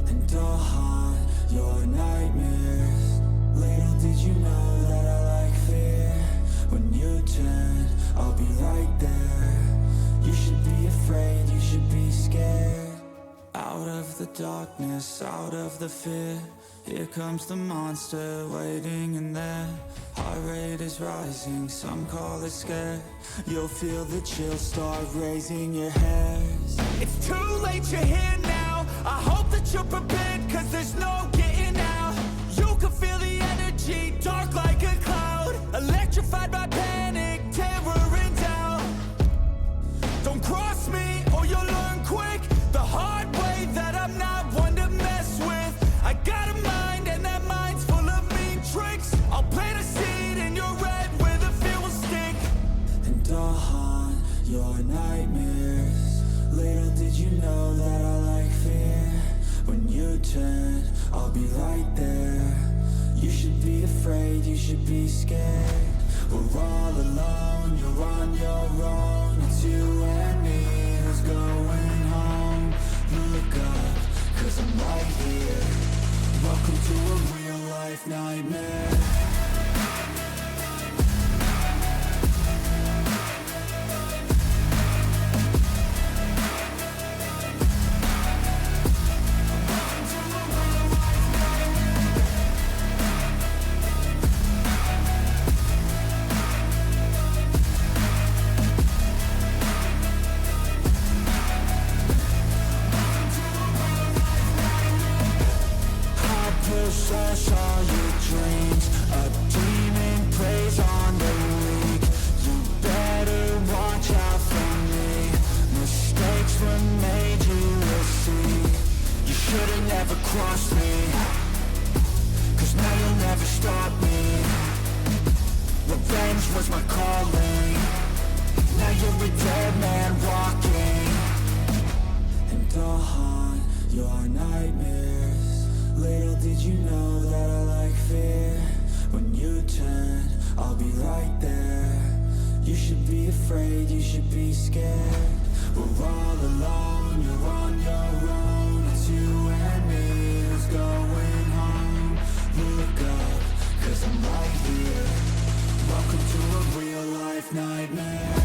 and I'll haunt your nightmares. Little did you know that I like fear. When you turn, I'll be right there. You should be afraid, you should be scared. Out of the darkness, out of the fear, here comes the monster waiting in there. Heart rate is rising, some call it scared. You'll feel the chills start raising your hairs. It's too late, you're here now. I hope that you're prepared, cause there's no getting out. You can feel the energy, dark like a cloud. Electrified by panic, terror and doubt. Don't cross me or you'll learn quick the hard way that I'm not one to mess with. I got a mind and that mind's full of mean tricks. I'll plant a seed in your head where the fear will stick, and I'll haunt your nightmares. Little did you know that I like fear. When you turn, I'll be right there. You should be afraid, you should be scared. We're all alone, you're on your own. It's you and me who's going home. Look up, cause I'm right here. Welcome to a real life nightmare. Possess all your dreams. A demon preys on the weak. You better watch out for me. Mistakes were made, you will see. You should've never crossed me, cause now you'll never stop me. Revenge was my calling. Now you're a dead man walking, and I'll haunt your nightmares. Little did you know that I like fear. When you turn, I'll be right there. You should be afraid, you should be scared. We're all alone, you're on your own. It's you and me who's going home. Look up, cause I'm right here. Welcome to a real life nightmare.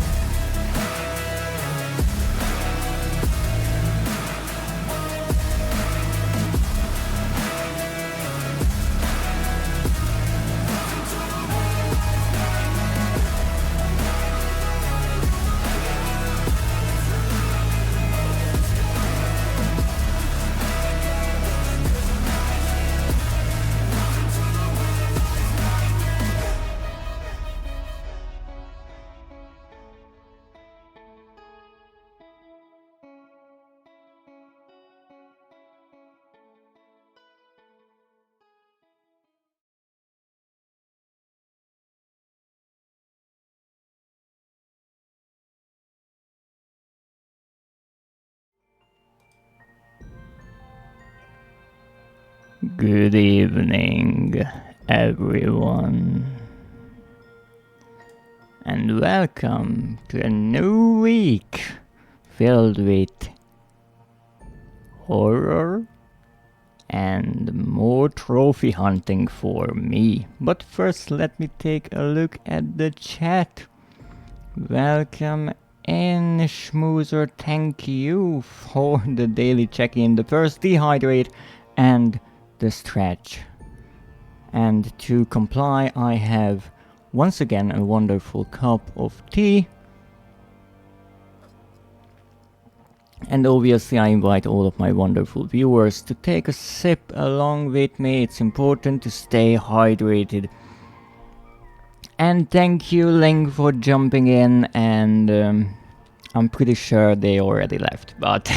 Good evening, everyone, and welcome to a new week filled with horror and more trophy hunting for me. But first, let me take a look at the chat. Welcome in, Schmoozer. Thank you for the daily check-in, the first dehydrate and the stretch. And to comply, I have once again a wonderful cup of tea. And obviously I invite all of my wonderful viewers to take a sip along with me. It's important to stay hydrated. And thank you, Ling, for jumping in, and I'm pretty sure they already left, but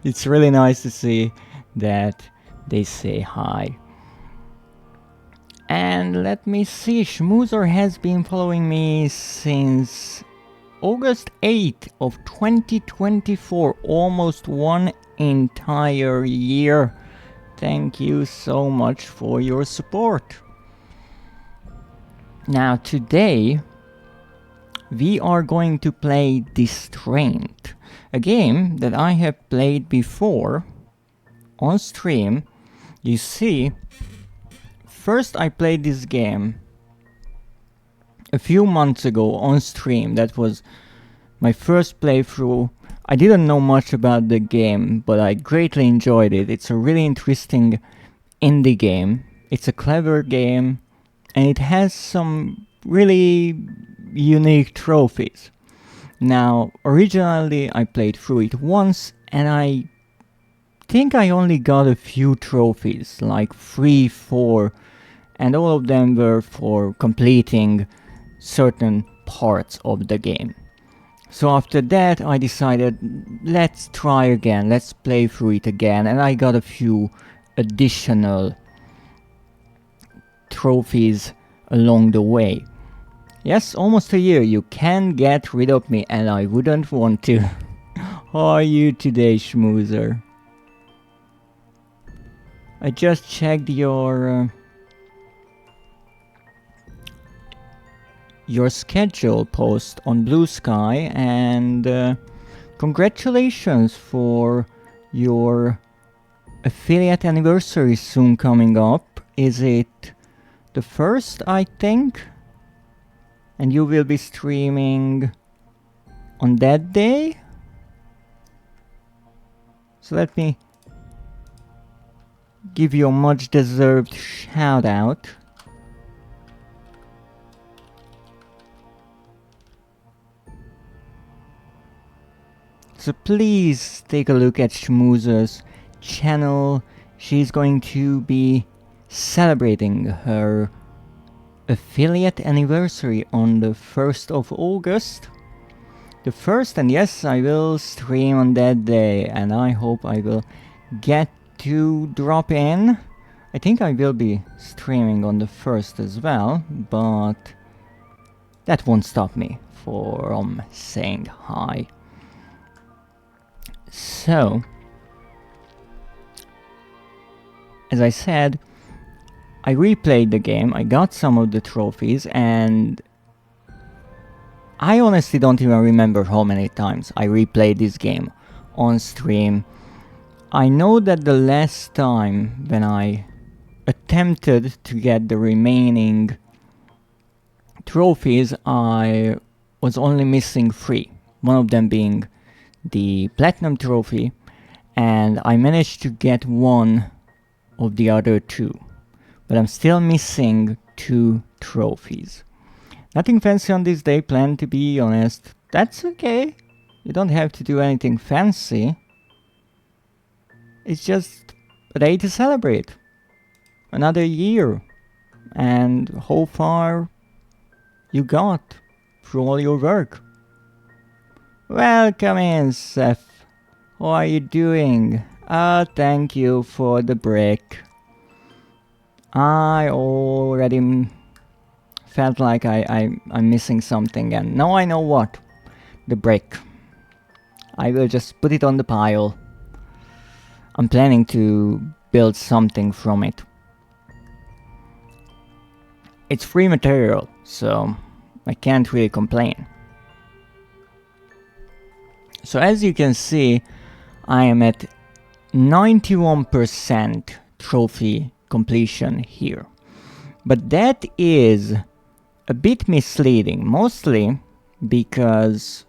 it's really nice to see that they say hi. And let me see, Schmoozer has been following me since August 8th of 2024, almost one entire year. Thank you so much for your support. Now today we are going to play Distraint, a game that I have played before on stream, you see, first I played this game a few months ago on stream. That was my first playthrough. I didn't know much about the game, but I greatly enjoyed it. It's a really interesting indie game. It's a clever game, and it has some really unique trophies. Now, originally I played through it once, and I think I only got a few trophies, like 3, 4, and all of them were for completing certain parts of the game. So after that I decided, let's try again, let's play through it again, and I got a few additional trophies along the way. Yes, almost a year. You can get rid of me, and I wouldn't want to. How are you today, schmoozer? I just checked your schedule post on Blue Sky, and congratulations for your affiliate anniversary soon coming up. Is it the 1st, I think? And you will be streaming on that day? So let me give you a much deserved shout out. So please take a look at Schmoozer's channel. She's going to be celebrating her affiliate anniversary on the 1st of August. The 1st, and yes, I will stream on that day, and I hope I will get to drop in. I think I will be streaming on the 1st as well, but that won't stop me from saying hi. So, as I said, I replayed the game, I got some of the trophies, and I honestly don't even remember how many times I replayed this game on stream. I know that the last time when I attempted to get the remaining trophies, I was only missing 3. One of them being the Platinum trophy, and I managed to get one of the other 2. But I'm still missing 2 trophies. Nothing fancy on this day, plan to be honest. That's okay. You don't have to do anything fancy. It's just a day to celebrate. Another year. And how far you got through all your work. Welcome in, Seth. How are you doing? Thank you for the break. I already felt like I'm missing something, and now I know what. The brick. I will just put it on the pile. I'm planning to build something from it. It's free material, so I can't really complain. So as you can see, I am at 91% trophy completion here. But that is a bit misleading, mostly because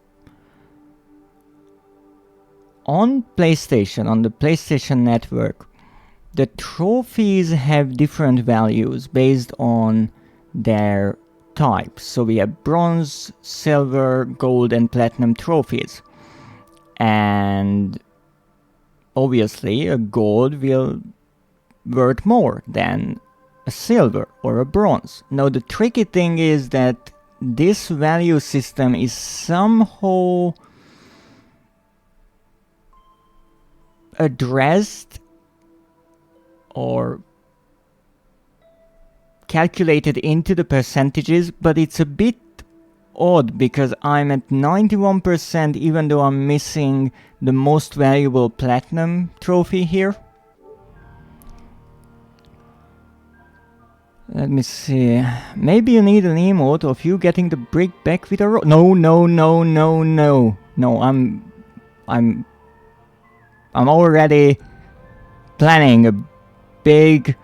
on PlayStation, on the PlayStation Network, the trophies have different values based on their types. So we have bronze, silver, gold, and platinum trophies. And obviously a gold will worth more than a silver or a bronze. Now the tricky thing is that this value system is somehow addressed or calculated into the percentages, but it's a bit odd because I'm at 91% even though I'm missing the most valuable platinum trophy here. Let me see. Maybe you need an emote of you getting the brick back with a rope. No, no, no, no, no. No, I'm already planning a big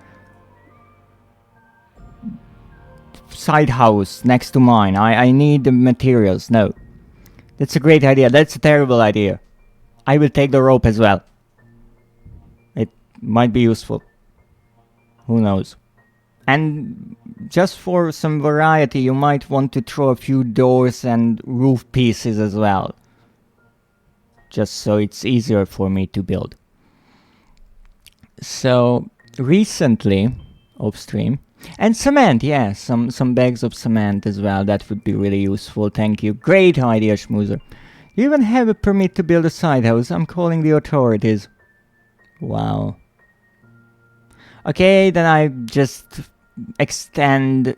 side house next to mine. I need the materials. No. That's a great idea. That's a terrible idea. I will take the rope as well. It might be useful. Who knows? And just for some variety, you might want to throw a few doors and roof pieces as well. Just so it's easier for me to build. So, recently, off stream, and cement, yeah, some bags of cement as well. That would be really useful. Thank you. Great idea, Schmoozer. You even have a permit to build a side house. I'm calling the authorities. Wow. Okay, then I just extend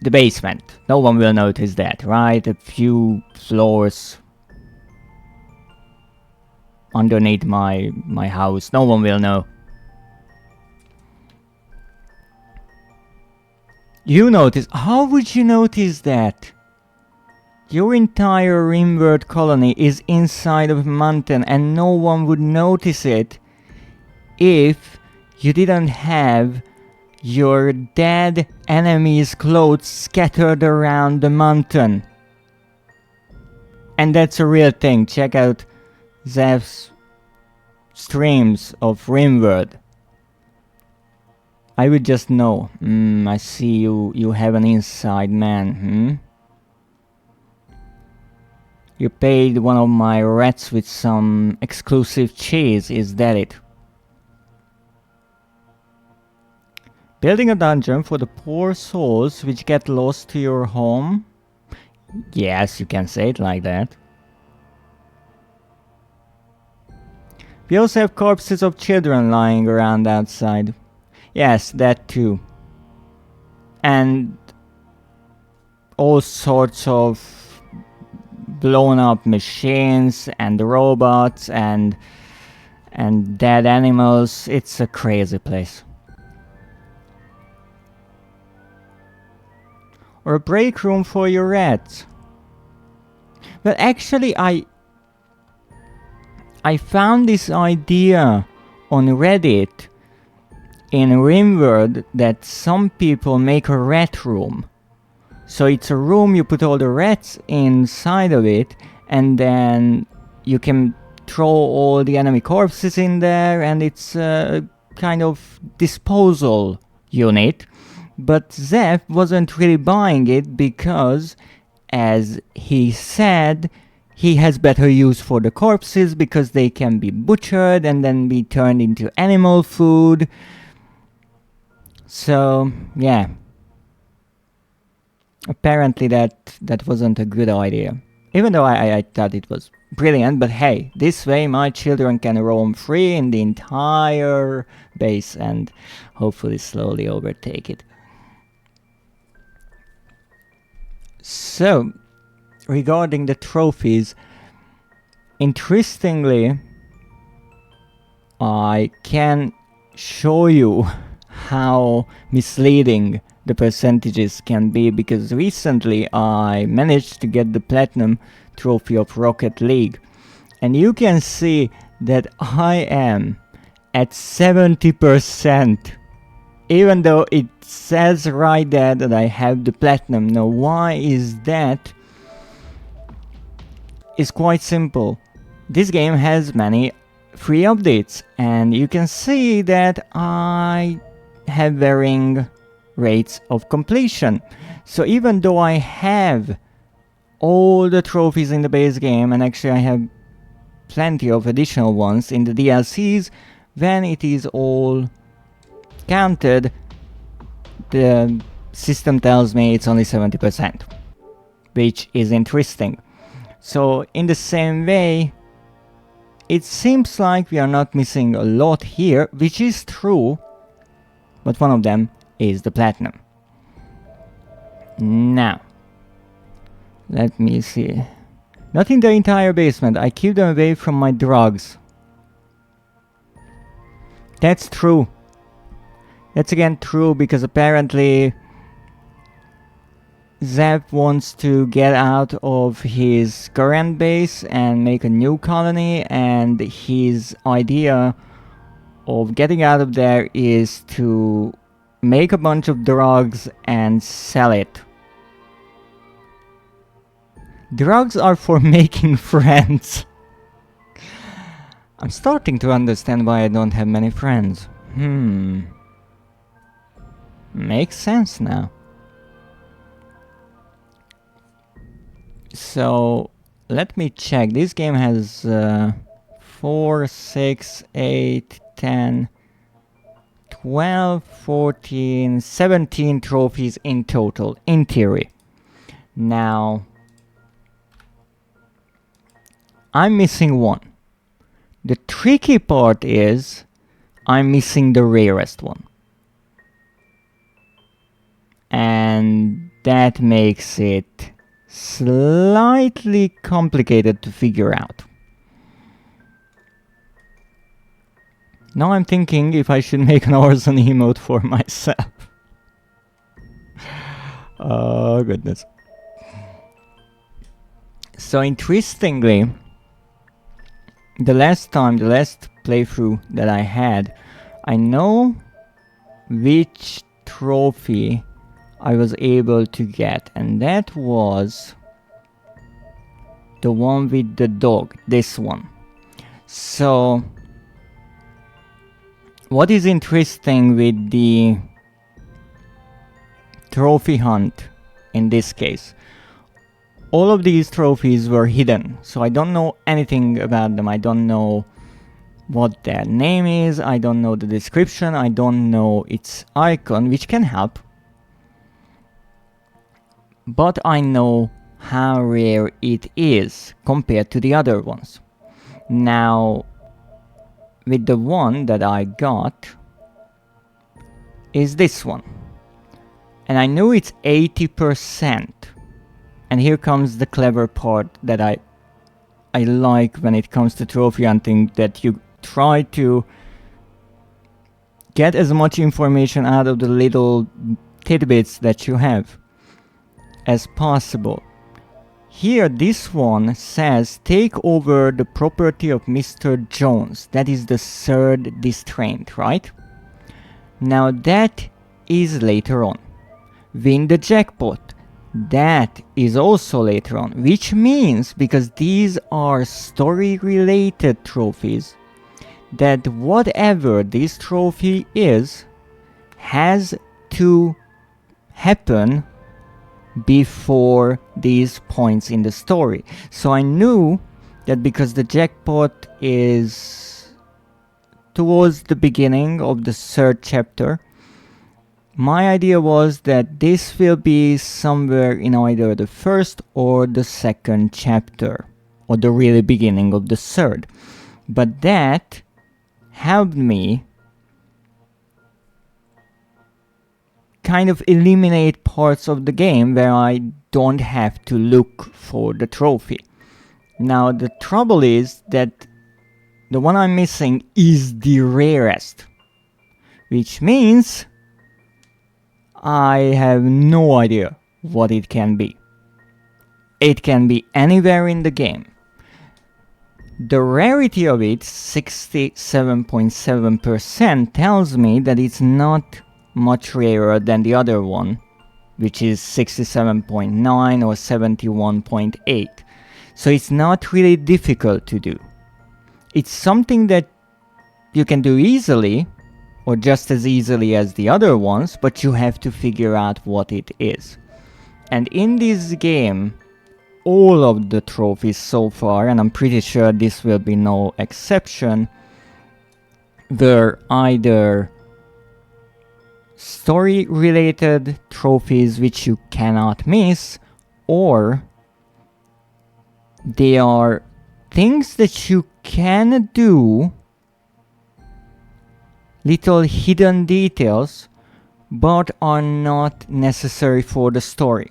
the basement. No one will notice that, right? A few floors underneath my house. No one will know. You notice? How would you notice that? Your entire rimworld colony is inside of a mountain and no one would notice it if you didn't have your dead enemies' clothes scattered around the mountain. And that's a real thing. Check out Zev's streams of rimworld. I would just know. I see you have an inside man, You paid one of my rats with some exclusive cheese, is that it? Building a dungeon for the poor souls which get lost to your home? Yes, you can say it like that. We also have corpses of children lying around outside. Yes, that too. And all sorts of blown up machines and robots and dead animals. It's a crazy place. Or a break room for your rats. But actually I found this idea on Reddit in Rimworld that some people make a rat room. So it's a room, you put all the rats inside of it, and then you can throw all the enemy corpses in there, and it's a kind of disposal unit. But Zev wasn't really buying it because, as he said, he has better use for the corpses because they can be butchered and then be turned into animal food. So, yeah. Apparently that wasn't a good idea. Even though I thought it was brilliant, but hey, this way my children can roam free in the entire base and hopefully slowly overtake it. So, regarding the trophies, interestingly, I can show you how misleading the percentages can be, because recently I managed to get the platinum trophy of Rocket League, and you can see that I am at 70%, even though it says right there that I have the platinum. Now why is that? It's quite simple. This game has many free updates, and you can see that I have varying rates of completion. So even though I have all the trophies in the base game, and actually I have plenty of additional ones in the DLCs, when it is all counted, the system tells me it's only 70%, which is interesting. So in the same way, it seems like we are not missing a lot here, which is true, but one of them is the platinum. Now, let me see. Not in the entire basement, I keep them away from my drugs. That's true. That's again true, because apparently Zev wants to get out of his current base and make a new colony, and his idea of getting out of there is to make a bunch of drugs and sell it. Drugs are for making friends. I'm starting to understand why I don't have many friends. Makes sense now. So, let me check. This game has 4, 6, 8, 10, 12, 14, 17 trophies in total, in theory. Now, I'm missing one. The tricky part is I'm missing the rarest one. And that makes it slightly complicated to figure out. Now I'm thinking if I should make an Orson emote for myself. Oh goodness. So interestingly, the last playthrough that I had, I know which trophy I was able to get, and that was the one with the dog, this one. So what is interesting with the trophy hunt in this case, all of these trophies were hidden, so I don't know anything about them. I don't know what their name is, I don't know the description, I don't know its icon, which can help. But I know how rare it is compared to the other ones. Now, with the one that I got is this one. And I know it's 80%. And here comes the clever part that I like when it comes to trophy hunting, that you try to get as much information out of the little tidbits that you have as possible. Here this one says take over the property of Mr. Jones. That is the third Distraint, right? Now that is later on. Win the jackpot. That is also later on, which means, because these are story related trophies, that whatever this trophy is has to happen before these points in the story. So I knew that because the jackpot is towards the beginning of the third chapter, my idea was that this will be somewhere in either the first or the second chapter, or the really beginning of the third. But that helped me kind of eliminate parts of the game where I don't have to look for the trophy. Now the trouble is that the one I'm missing is the rarest, which means I have no idea what it can be. It can be anywhere in the game. The rarity of it, 67.7%, tells me that it's not much rarer than the other one, which is 67.9 or 71.8. So it's not really difficult to do. It's something that you can do easily, or just as easily as the other ones, but you have to figure out what it is. And in this game, all of the trophies so far, and I'm pretty sure this will be no exception, were either story-related trophies which you cannot miss, or they are things that you can do, little hidden details, but are not necessary for the story.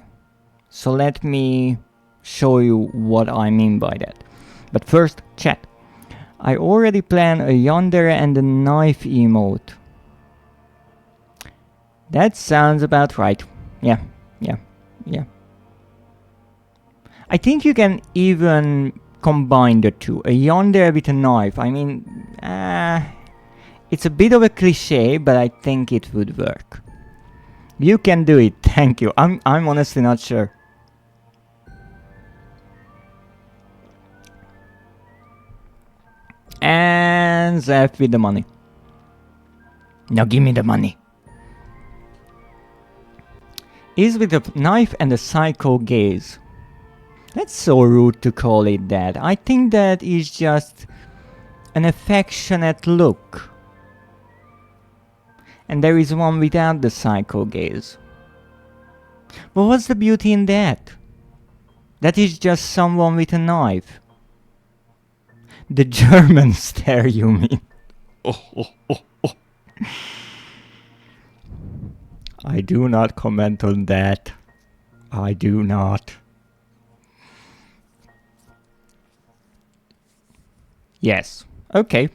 So let me show you what I mean by that. But first, chat. I already plan a yandere and a knife emote. That sounds about right. Yeah. I think you can even combine the two. A yandere with a knife. I mean, It's a bit of a cliche, but I think it would work. You can do it, thank you. I'm honestly not sure. And Zeph with the money. Now give me the money. Is with a knife and a psycho gaze. That's so rude to call it that. I think that is just an affectionate look. And there is one without the psycho gaze. But what's the beauty in that? That is just someone with a knife. The German stare, you mean? Oh. I do not comment on that. I do not. Yes. Okay.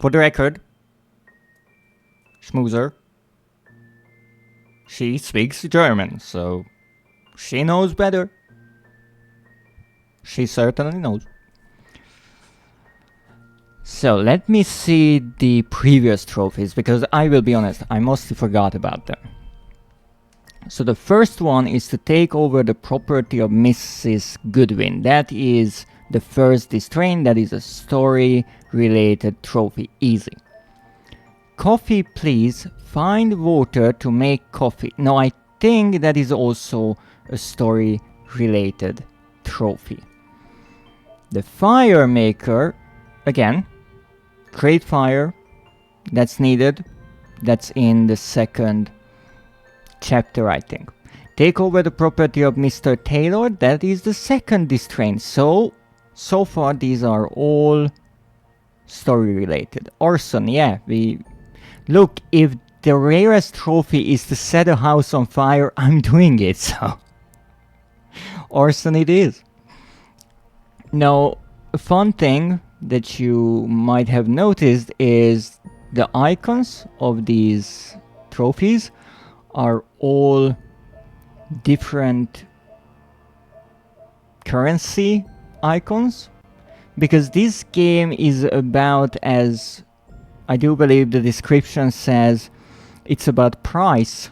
For the record, Schmoozer, she speaks German, so she knows better. She certainly knows. So let me see the previous trophies, because I will be honest, I mostly forgot about them. So the first one is to take over the property of Mrs. Goodwin. That is the first Distraint. That is a story related trophy. Easy. Coffee please, find water to make coffee. Now I think that is also a story related trophy. The fire maker, again, create fire. That's needed. That's in the second chapter, I think. Take over the property of Mr. Taylor. That is the second Distraint. So far these are all story related. Orson, yeah, look, if the rarest trophy is to set a house on fire, I'm doing it, so Orson it is. Now, a fun thing that you might have noticed is the icons of these trophies are all different currency icons, because this game is about, as I do believe the description says, it's about Price,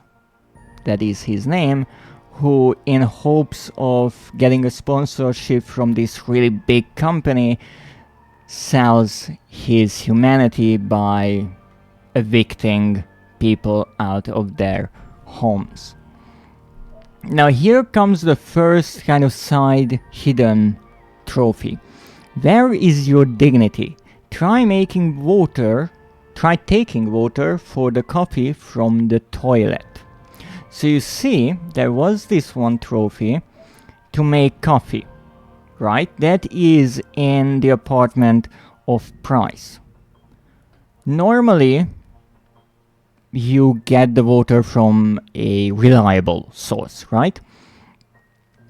that is his name, who in hopes of getting a sponsorship from this really big company sells his humanity by evicting people out of their homes. Now here comes the first kind of side hidden trophy. Where is your dignity? Try taking water for the coffee from the toilet. So you see, there was this one trophy to make coffee, right? That is in the apartment of Price. Normally, you get the water from a reliable source, right?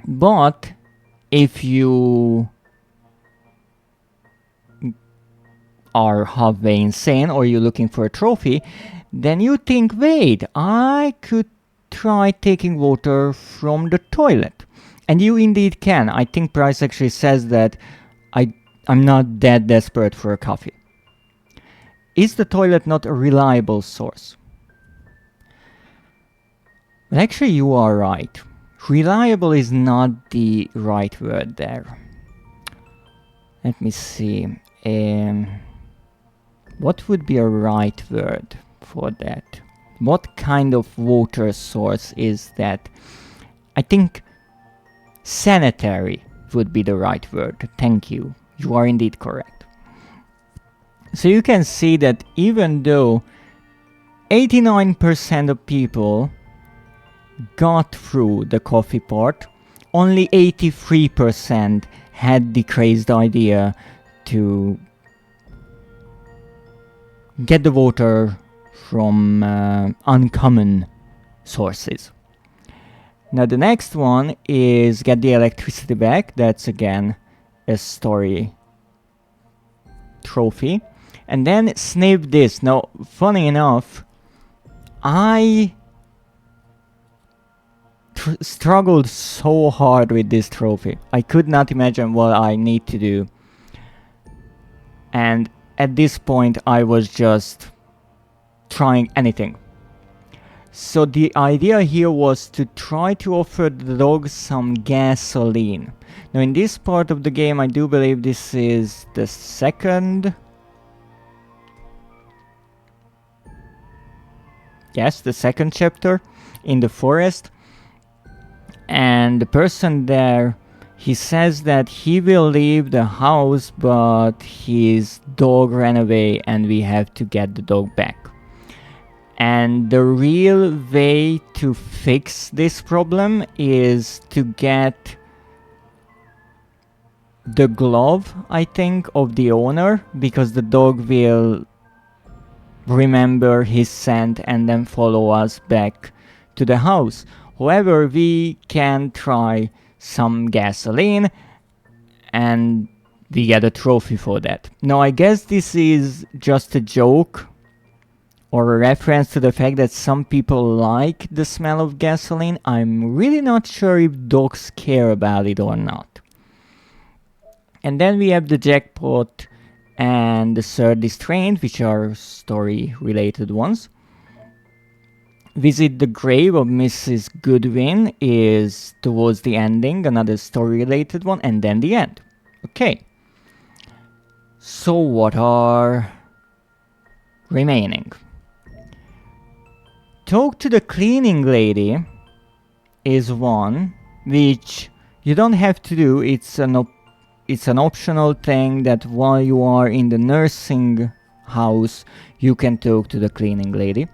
But if you are halfway insane or you're looking for a trophy, then you think, wait, I could try taking water from the toilet. And you indeed can. I think Price actually says that I'm not that desperate for a coffee. Is the toilet not a reliable source? But actually you are right. Reliable is not the right word there. Let me see. What would be a right word for that? What kind of water source is that? I think sanitary would be the right word. Thank you. You are indeed correct. So you can see that even though 89% of people got through the coffee part, only 83% had the crazed idea to get the water from uncommon sources. Now the next one is get the electricity back. That's again a story trophy. And then snip this. Now, funny enough, I struggled so hard with this trophy. I could not imagine what I need to do. And at this point I was just trying anything. So the idea here was to try to offer the dog some gasoline. Now in this part of the game, I do believe this is the second... Yes, the second chapter in the forest. And the person there, he says that he will leave the house, but his dog ran away and we have to get the dog back. And the real way to fix this problem is to get the glove, I think, of the owner, because the dog will remember his scent and then follow us back to the house. However, we can try some gasoline and we get a trophy for that. Now, I guess this is just a joke or a reference to the fact that some people like the smell of gasoline. I'm really not sure if dogs care about it or not. And then we have the jackpot and the third Distraint, which are story-related ones. Visit the grave of Mrs. Goodwin is towards the ending, another story-related one, and then the end. Okay. So what are remaining? Talk to the cleaning lady is one, which you don't have to do. It's an optional thing that while you are in the nursing house, you can talk to the cleaning lady.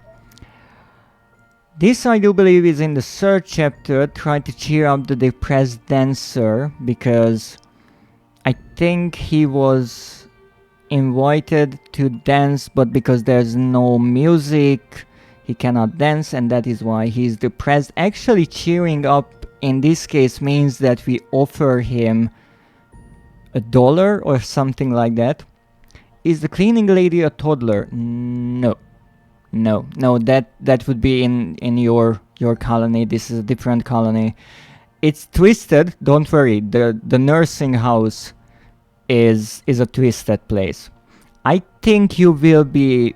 This, I do believe, is in the third chapter. Try to cheer up the depressed dancer, because I think he was invited to dance, but because there's no music, he cannot dance, and that is why he's depressed. Actually, cheering up in this case means that we offer him $1 or something like that. Is the cleaning lady a toddler? No, that would be in your colony. This is a different colony. It's twisted, don't worry. The nursing house is a twisted place. I think you will be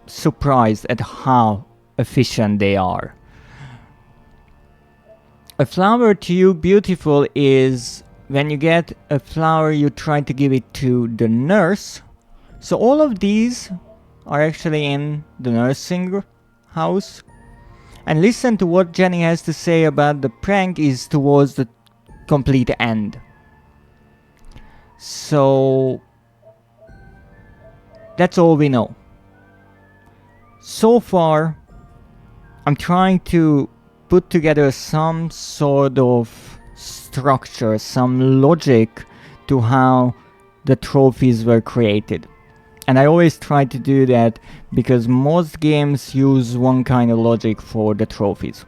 surprised at how efficient they are. A flower to you beautiful is when you get a flower, you try to give it to the nurse. So all of these are actually in the nursing house. And listen to what Jenny has to say about the prank is towards the complete end. So that's all we know. So far, I'm trying to put together some sort of structure, some logic to how the trophies were created. And I always try to do that because most games use one kind of logic for the trophies.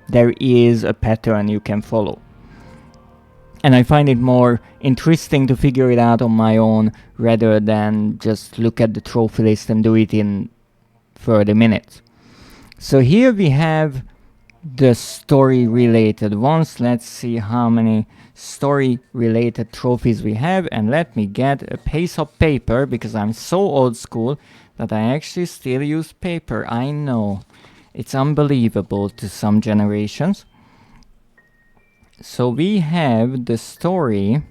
There is a pattern you can follow. And I find it more interesting to figure it out on my own rather than just look at the trophy list and do it in 30 minutes. So here we have the story related ones. Let's see how many story related trophies we have, and let me get a piece of paper because I'm so old school that I actually still use paper. I know, it's unbelievable to some generations. So we have the story,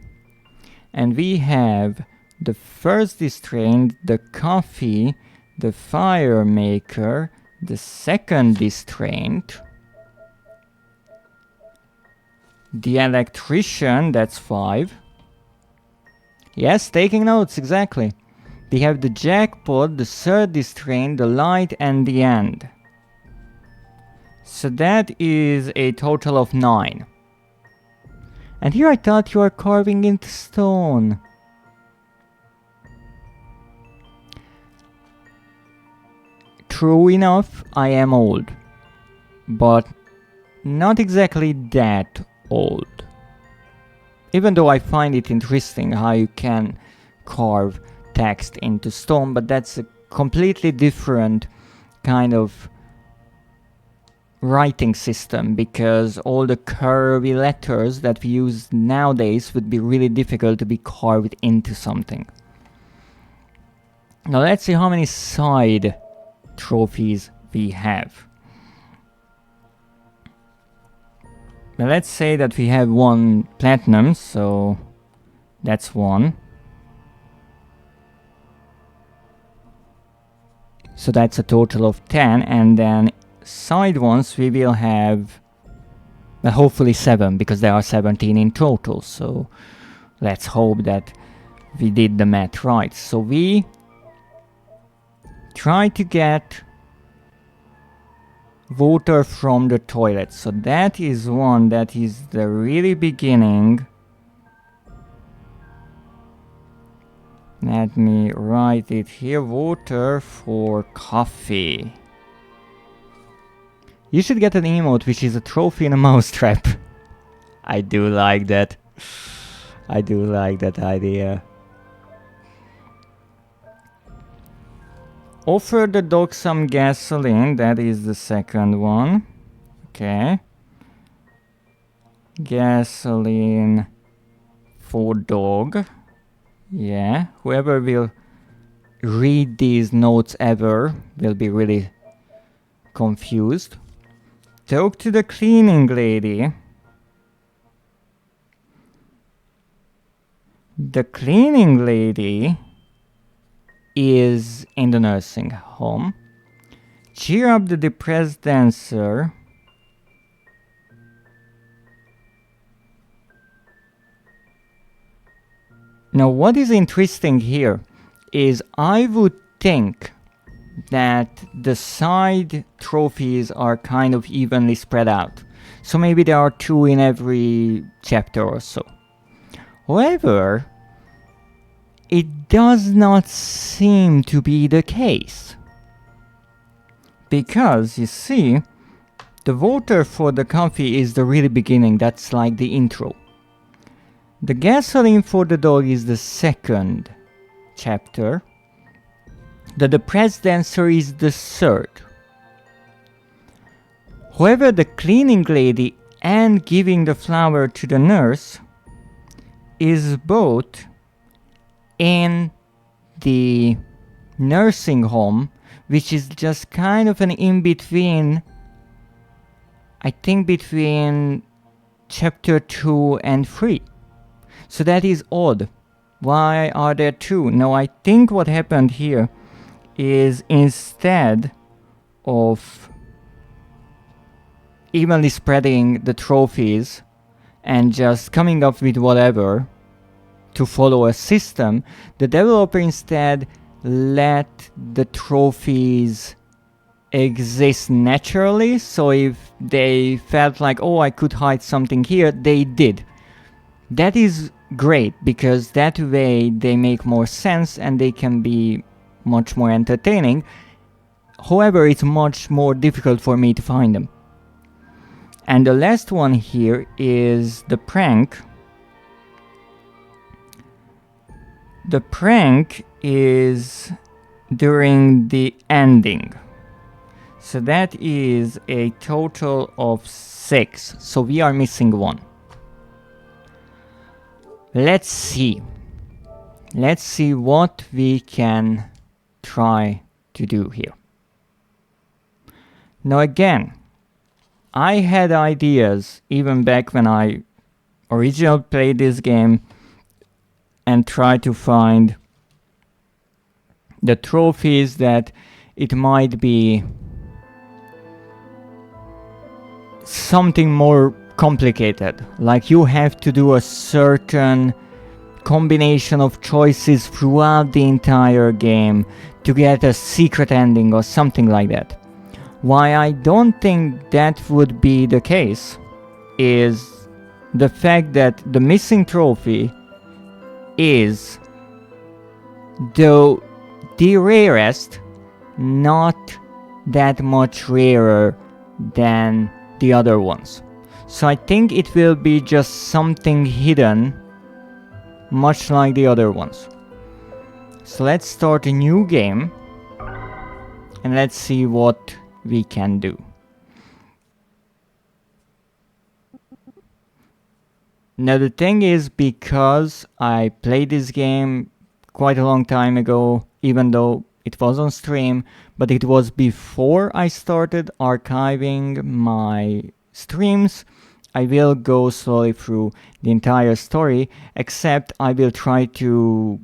and we have the first Distraint, the coffee, the fire maker, the second Distraint, the electrician, that's 5. Yes, taking notes, exactly. We have the jackpot, the third Distraint, the light, and the end. So that is a total of 9. And here I thought you are carving into stone. True enough, I am old. But not exactly that old. Even though I find it interesting how you can carve text into stone, but that's a completely different kind of writing system, because all the curvy letters that we use nowadays would be really difficult to be carved into something. Now let's see how many side trophies we have. Now let's say that we have 1 platinum, so that's 1. So that's a total of 10, and then side ones we will have, well, hopefully 7, because there are 17 in total, so let's hope that we did the math right. So we try to get water from the toilet. So that is one, that is the really beginning. Let me write it here. Water for coffee. You should get an emote which is a trophy in a mousetrap. I do like that. I do like that idea. Offer the dog some gasoline. That is the second one. Okay. Gasoline for dog. Yeah. Whoever will read these notes ever will be really confused. Talk to the cleaning lady. The cleaning lady is in the nursing home. Cheer up the depressed dancer. Now what is interesting here is I would think that the side trophies are kind of evenly spread out. So maybe there are 2 in every chapter or so. However, it does not seem to be the case. Because, you see, the water for the coffee is the really beginning, that's like the intro. The gasoline for the dog is the second chapter. The depressed dancer is the third. However, the cleaning lady and giving the flower to the nurse is both in the nursing home, which is just kind of an in-between, I think between chapter 2 and 3. So that is odd. Why are there 2? Now I think what happened here is instead of evenly spreading the trophies and just coming up with whatever to follow a system, the developer instead let the trophies exist naturally. So if they felt like, oh, I could hide something here, they did. That is great, because that way they make more sense and they can be much more entertaining. However, it's much more difficult for me to find them. And the last one here is the prank. The prank is during the ending. So that is a total of 6. So we are missing 1. Let's see. Let's see what we can try to do here. Now again, I had ideas even back when I originally played this game and tried to find the trophies that it might be something more complicated, like you have to do a certain combination of choices throughout the entire game to get a secret ending or something like that. Why I don't think that would be the case is the fact that the missing trophy is, though the rarest, not that much rarer than the other ones. So I think it will be just something hidden, much like the other ones. So let's start a new game and let's see what we can do. Now the thing is, because I played this game quite a long time ago, even though it was on stream, but it was before I started archiving my streams. I will go slowly through the entire story, except I will try to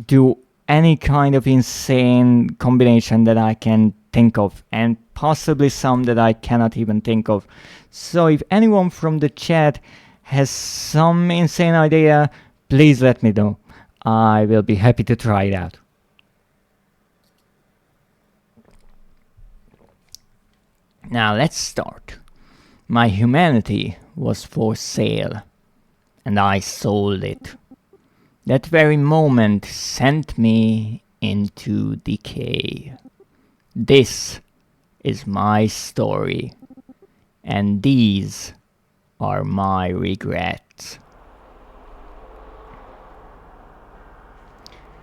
do any kind of insane combination that I can think of, and possibly some that I cannot even think of. So if anyone from the chat has some insane idea, please let me know. I will be happy to try it out. Now let's start. My humanity was for sale, and I sold it. That very moment sent me into decay. This is my story, and these are my regrets.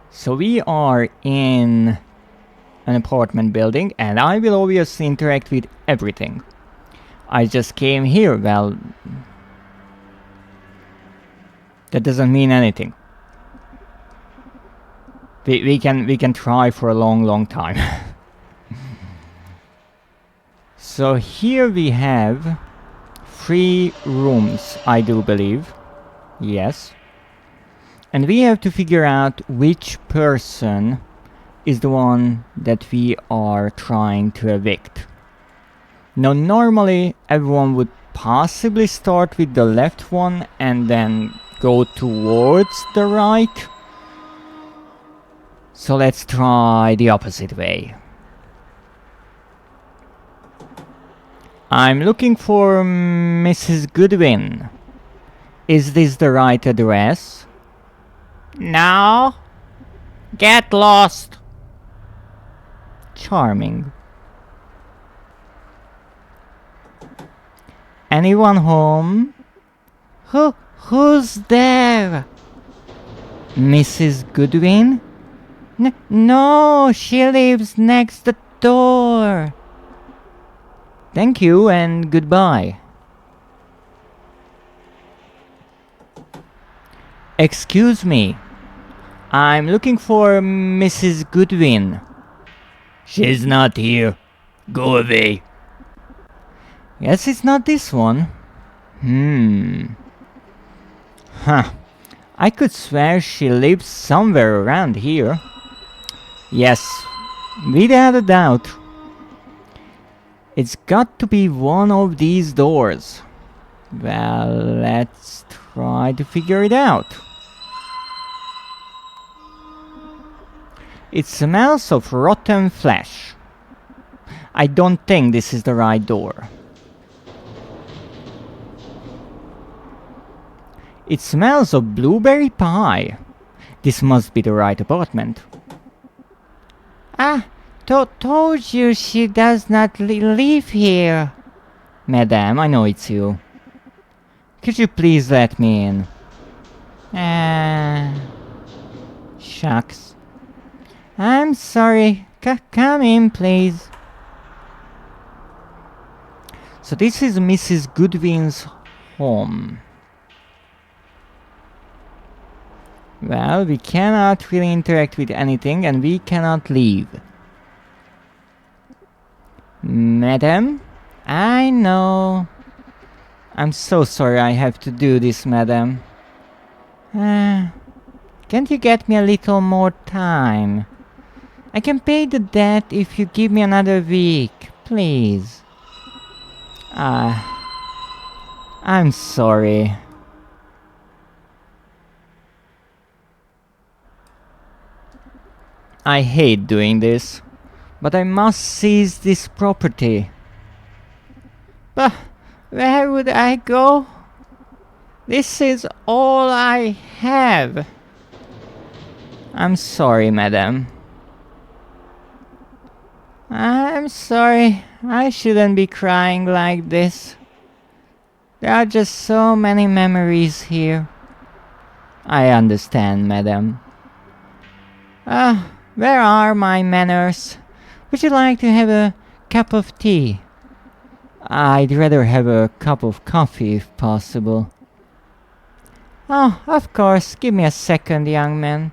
So we are in an apartment building, and I will obviously interact with everything. I just came here, well, that doesn't mean anything. We can try for a long time. So here we have 3 rooms, I do believe. Yes. And we have to figure out which person is the one that we are trying to evict. Now normally everyone would possibly start with the left one and then go towards the right. So let's try the opposite way. I'm looking for Mrs. Goodwin. Is this the right address? No. Get lost. Charming. Anyone home? Who's there? Mrs. Goodwin? No, she lives next the door. Thank you and goodbye. Excuse me. I'm looking for Mrs. Goodwin. She's not here. Go away. Guess it's not this one. Huh. I could swear she lives somewhere around here. Yes, without a doubt. It's got to be one of these doors. Well, let's try to figure it out. It smells of rotten flesh. I don't think this is the right door. It smells of blueberry pie. This must be the right apartment. Told you she does not live here. Madam, I know it's you. Could you please let me in? Shucks. I'm sorry. Come in, please. So this is Mrs. Goodwin's home. Well, we cannot really interact with anything and we cannot leave. Madam? I know. I'm so sorry I have to do this, madam. Can't you get me a little more time? I can pay the debt if you give me another week, please. I'm sorry. I hate doing this, but I must seize this property. But where would I go? This is all I have. I'm sorry, madam. I'm sorry. I shouldn't be crying like this. There are just so many memories here. I understand, madam. Where are my manners? Would you like to have a cup of tea? I'd rather have a cup of coffee if possible. Oh, of course. Give me a second, young man.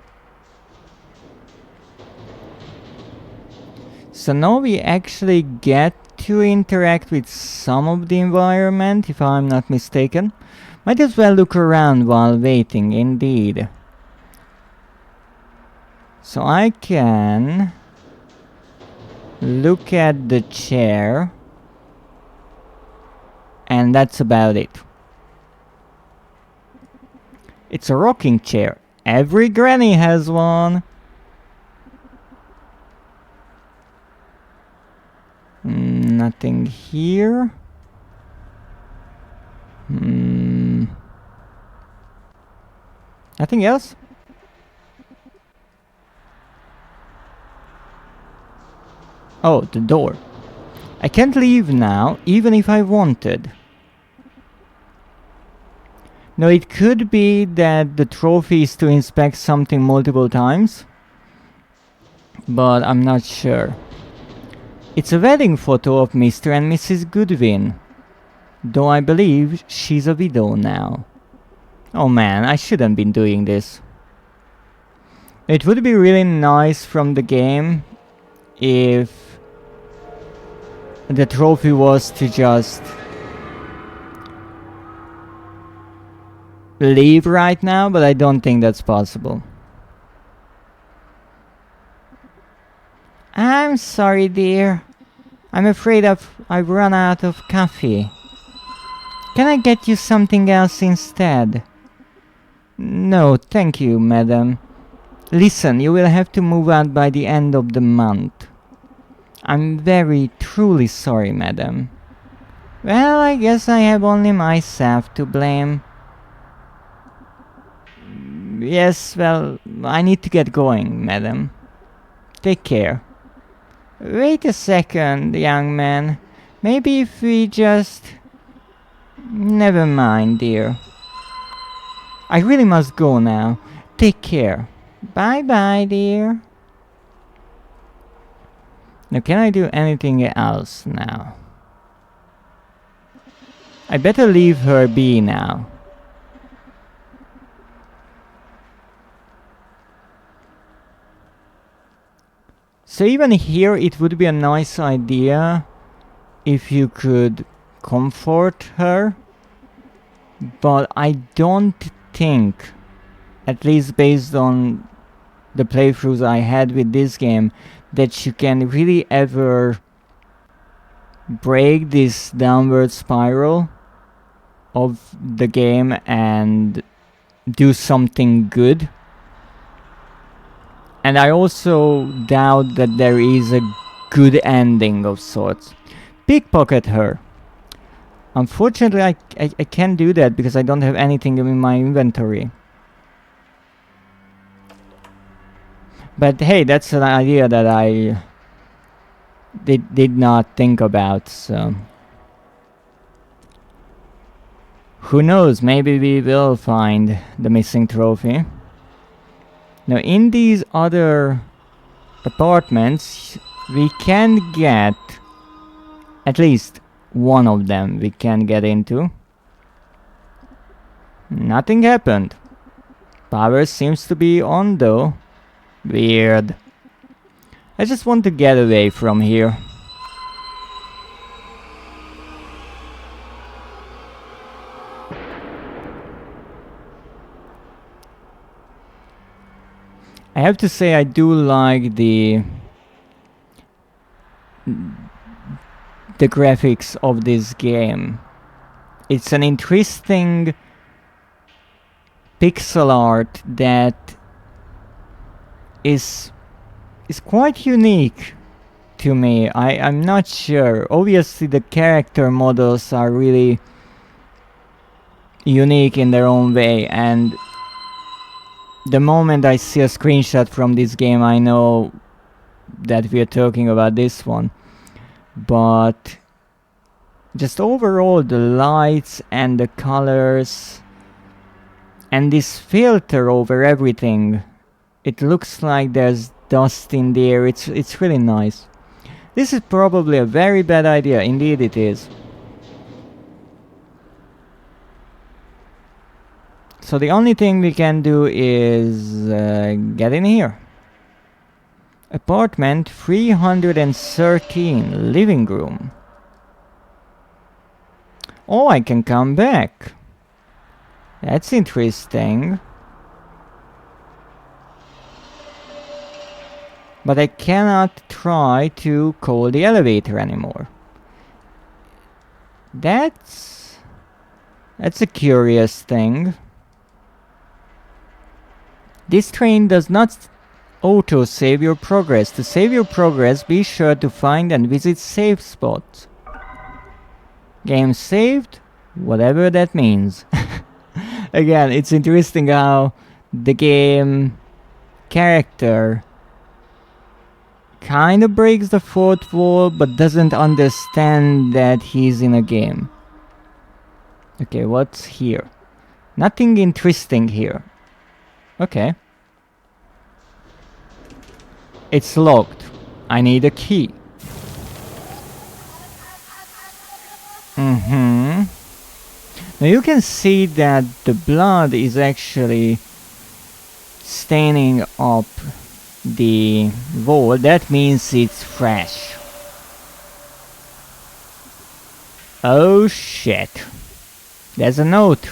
So now we actually get to interact with some of the environment, if I'm not mistaken. Might as well look around while waiting, indeed. So I can look at the chair, and that's about it. It's a rocking chair. Every granny has one. Nothing here. Nothing else? Oh, the door. I can't leave now, even if I wanted. No, it could be that the trophy is to inspect something multiple times, but I'm not sure. It's a wedding photo of Mr. and Mrs. Goodwin, though I believe she's a widow now. Oh man, I shouldn't been doing this. It would be really nice from the game if the trophy was to just leave right now, but I don't think that's possible. I'm sorry, dear. I'm afraid I've run out of coffee. Can I get you something else instead? No, thank you, madam. Listen, you will have to move out by the end of the month. I'm very, truly sorry, madam. Well, I guess I have only myself to blame. Yes, well, I need to get going, madam. Take care. Wait a second, young man. Maybe if we just... Never mind, dear. I really must go now. Take care. Bye-bye, dear. Now, can I do anything else now? I better leave her be now. So even here it would be a nice idea if you could comfort her, but I don't think, at least based on the playthroughs I had with this game, that you can really ever break this downward spiral of the game and do something good. And I also doubt that there is a good ending of sorts. Pickpocket her. Unfortunately, I can't do that because I don't have anything in my inventory. But hey, that's an idea that I did not think about, so... Who knows, maybe we will find the missing trophy. Now, in these other apartments, we can get at least one of them we can get into. Nothing happened. Power seems to be on though. Weird. I just want to get away from here. I have to say I do like the graphics of this game. It's an interesting pixel art that is quite unique to me. I'm not sure. Obviously the character models are really unique in their own way, and the moment I see a screenshot from this game I know that we are talking about this one. But just overall the lights and the colors and this filter over everything, it looks like there's dust in the air. It's really nice. This is probably a very bad idea, indeed it is. So the only thing we can do is get in here. Apartment 313, living room. Oh, I can come back. That's interesting. But I cannot try to call the elevator anymore. That's a curious thing. This train does not auto-save your progress. To save your progress, be sure to find and visit save spots. Game saved? Whatever that means. Again, it's interesting how the game character kind of breaks the fourth wall but doesn't understand that he's in a game. Okay, what's here? Nothing interesting here. Okay. It's locked. I need a key. Now you can see that the blood is actually staining up the wall. That means it's fresh. Oh shit. There's a note.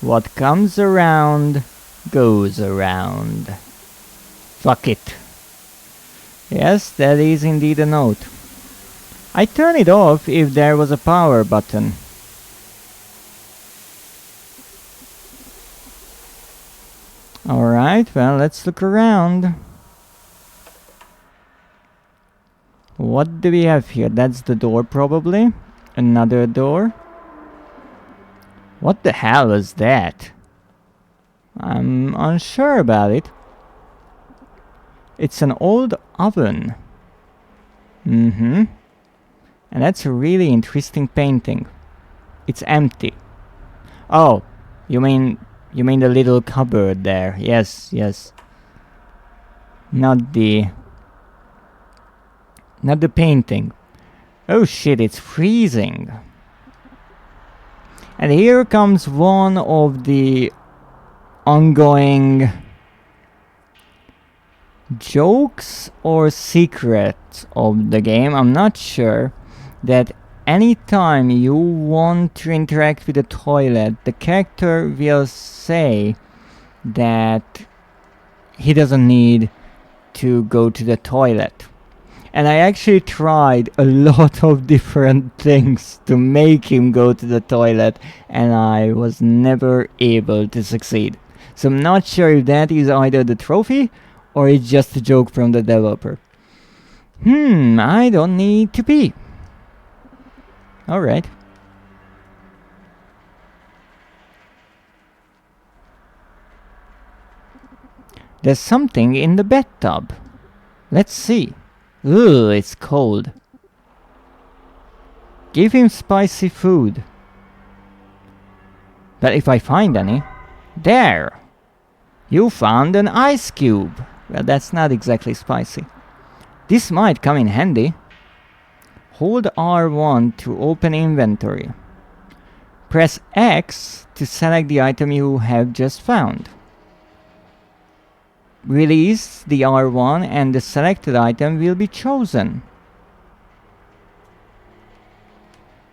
What comes around goes around. Fuck it. Yes, that is indeed a note. I'd turn it off if there was a power button. Alright, well, let's look around. What do we have here? That's the door, probably. Another door. What the hell is that? I'm unsure about it. It's an old oven. And that's a really interesting painting. It's empty. Oh, you mean the little cupboard there? Yes, yes. Not the painting. Oh shit, it's freezing. And here comes one of the ongoing jokes or secrets of the game. I'm not sure. That anytime you want to interact with the toilet, the character will say that he doesn't need to go to the toilet. And I actually tried a lot of different things to make him go to the toilet, and I was never able to succeed. So I'm not sure if that is either the trophy or it's just a joke from the developer. I don't need to pee. Alright. There's something in the bathtub. Let's see. Ugh, it's cold. Give him spicy food. But if I find any... There! You found an ice cube. Well, that's not exactly spicy. This might come in handy. Hold R1 to open inventory. Press X to select the item you have just found. Release the R1 and the selected item will be chosen.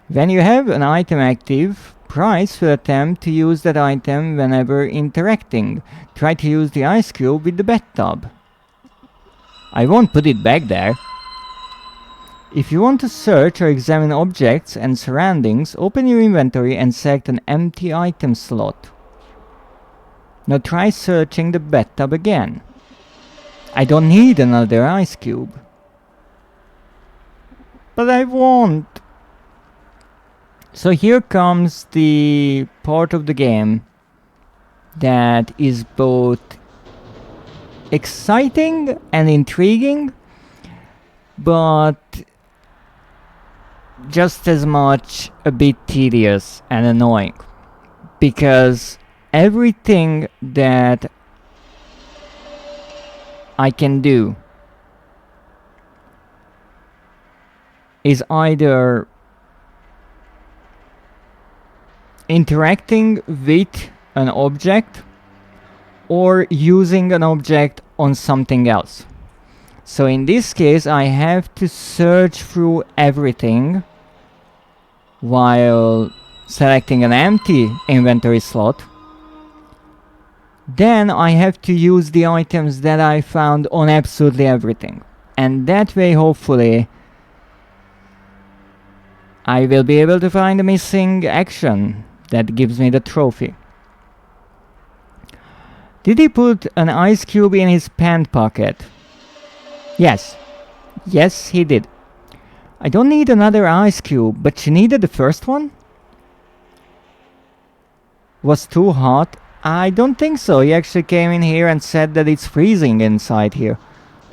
When you have an item active, Price will attempt to use that item whenever interacting. Try to use the ice cube with the bathtub. I won't put it back there. If you want to search or examine objects and surroundings, open your inventory and select an empty item slot. Now try searching the bathtub again. I don't need another ice cube. But I won't. So here comes the part of the game that is both exciting and intriguing, but just as much a bit tedious and annoying, because everything that I can do is either interacting with an object or using an object on something else. So in this case, I have to search through everything while selecting an empty inventory slot. Then I have to use the items that I found on absolutely everything. And that way, hopefully, I will be able to find the missing action that gives me the trophy. Did he put an ice cube in his pant pocket? Yes. Yes, he did. I don't need another ice cube, but she needed the first one? Was too hot? I don't think so. He actually came in here and said that it's freezing inside here.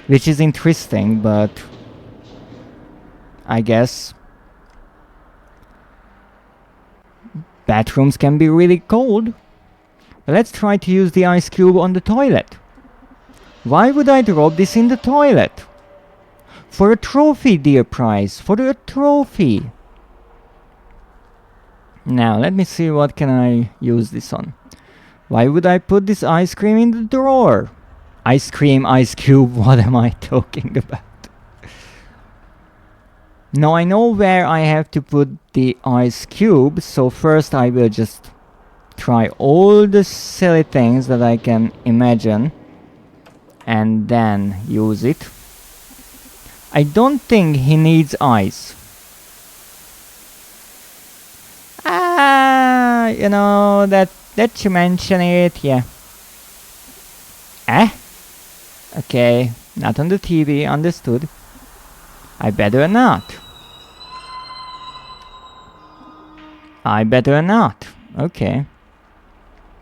Which is interesting, but I guess bathrooms can be really cold. Let's try to use the ice cube on the toilet. Why would I drop this in the toilet? For a trophy, dear prize. For a trophy. Now, let me see what can I use this on. Why would I put this ice cream in the drawer? Ice cream, ice cube, what am I talking about? Now I know where I have to put the ice cube, so first I will just try all the silly things that I can imagine and then use it. I don't think he needs ice. You know, that you mention it, yeah. Okay, not on the TV, understood. I better not. I better not. Okay.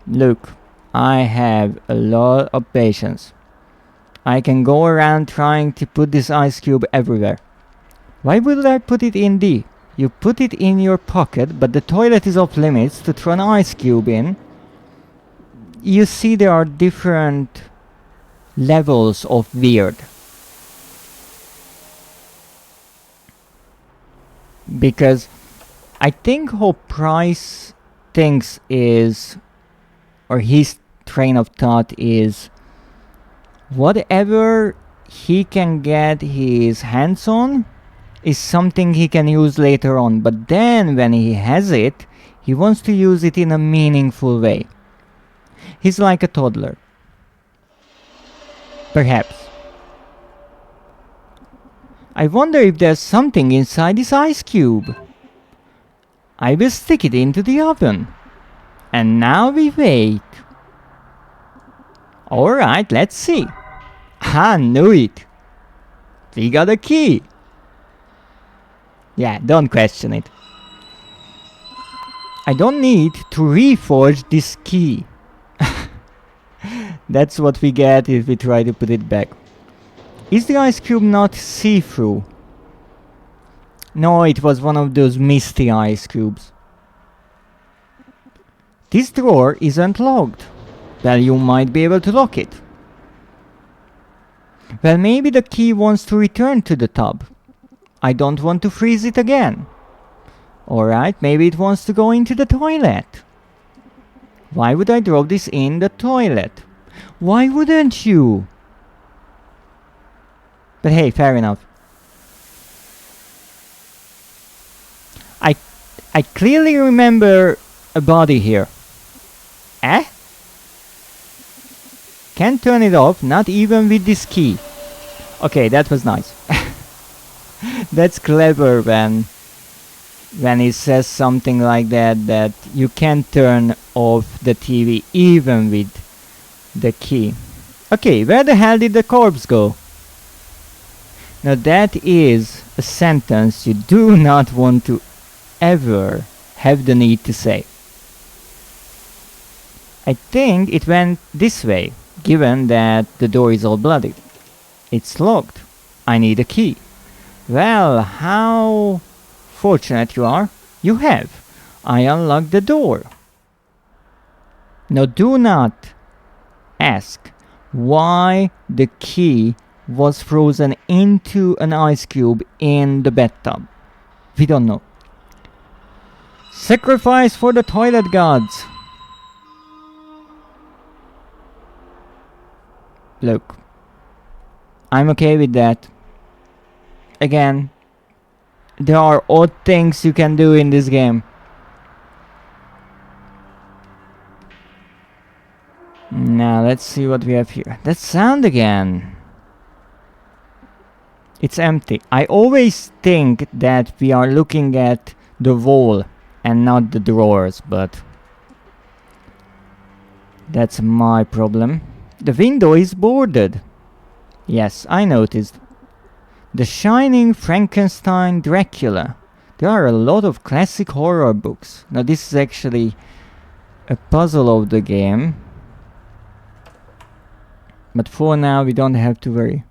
Look, I have a lot of patience. I can go around trying to put this ice cube everywhere. Why would I put it in D? You put it in your pocket, but the toilet is off limits to throw an ice cube in. You see, there are different levels of weird. Because I think how Price thinks is, or his train of thought is, whatever he can get his hands on is something he can use later on, but then when he has it, he wants to use it in a meaningful way. He's like a toddler. Perhaps. I wonder if there's something inside this ice cube. I will stick it into the oven. And now we wait. Alright, let's see. I knew it. We got a key. Yeah, don't question it. I don't need to reforge this key. That's what we get if we try to put it back. Is the ice cube not see-through? No, it was one of those misty ice cubes. This drawer isn't locked. Well, you might be able to lock it. Well, maybe the key wants to return to the tub. I don't want to freeze it again. Alright, maybe it wants to go into the toilet. Why would I drop this in the toilet? Why wouldn't you? But hey, fair enough. I clearly remember a body here. Can't turn it off, not even with this key. Okay, that was nice. That's clever when he says something like that, that you can't turn off the TV even with the key. Okay, where the hell did the corpse go? Now that is a sentence you do not want to ever have the need to say. I think it went this way, given that the door is all bloodied. It's locked. I need a key. Well, how fortunate you are. You have. I unlocked the door. Now do not ask why the key was frozen into an ice cube in the bathtub. We don't know. Sacrifice for the toilet gods. Look, I'm okay with that. Again, there are odd things you can do in this game. Now let's see what we have here. That sound again. It's empty. I always think that we are looking at the wall and not the drawers, but that's my problem. The window is boarded. Yes, I noticed. The Shining, Frankenstein, Dracula. There are a lot of classic horror books. Now this is actually a puzzle of the game. But for now we don't have to worry.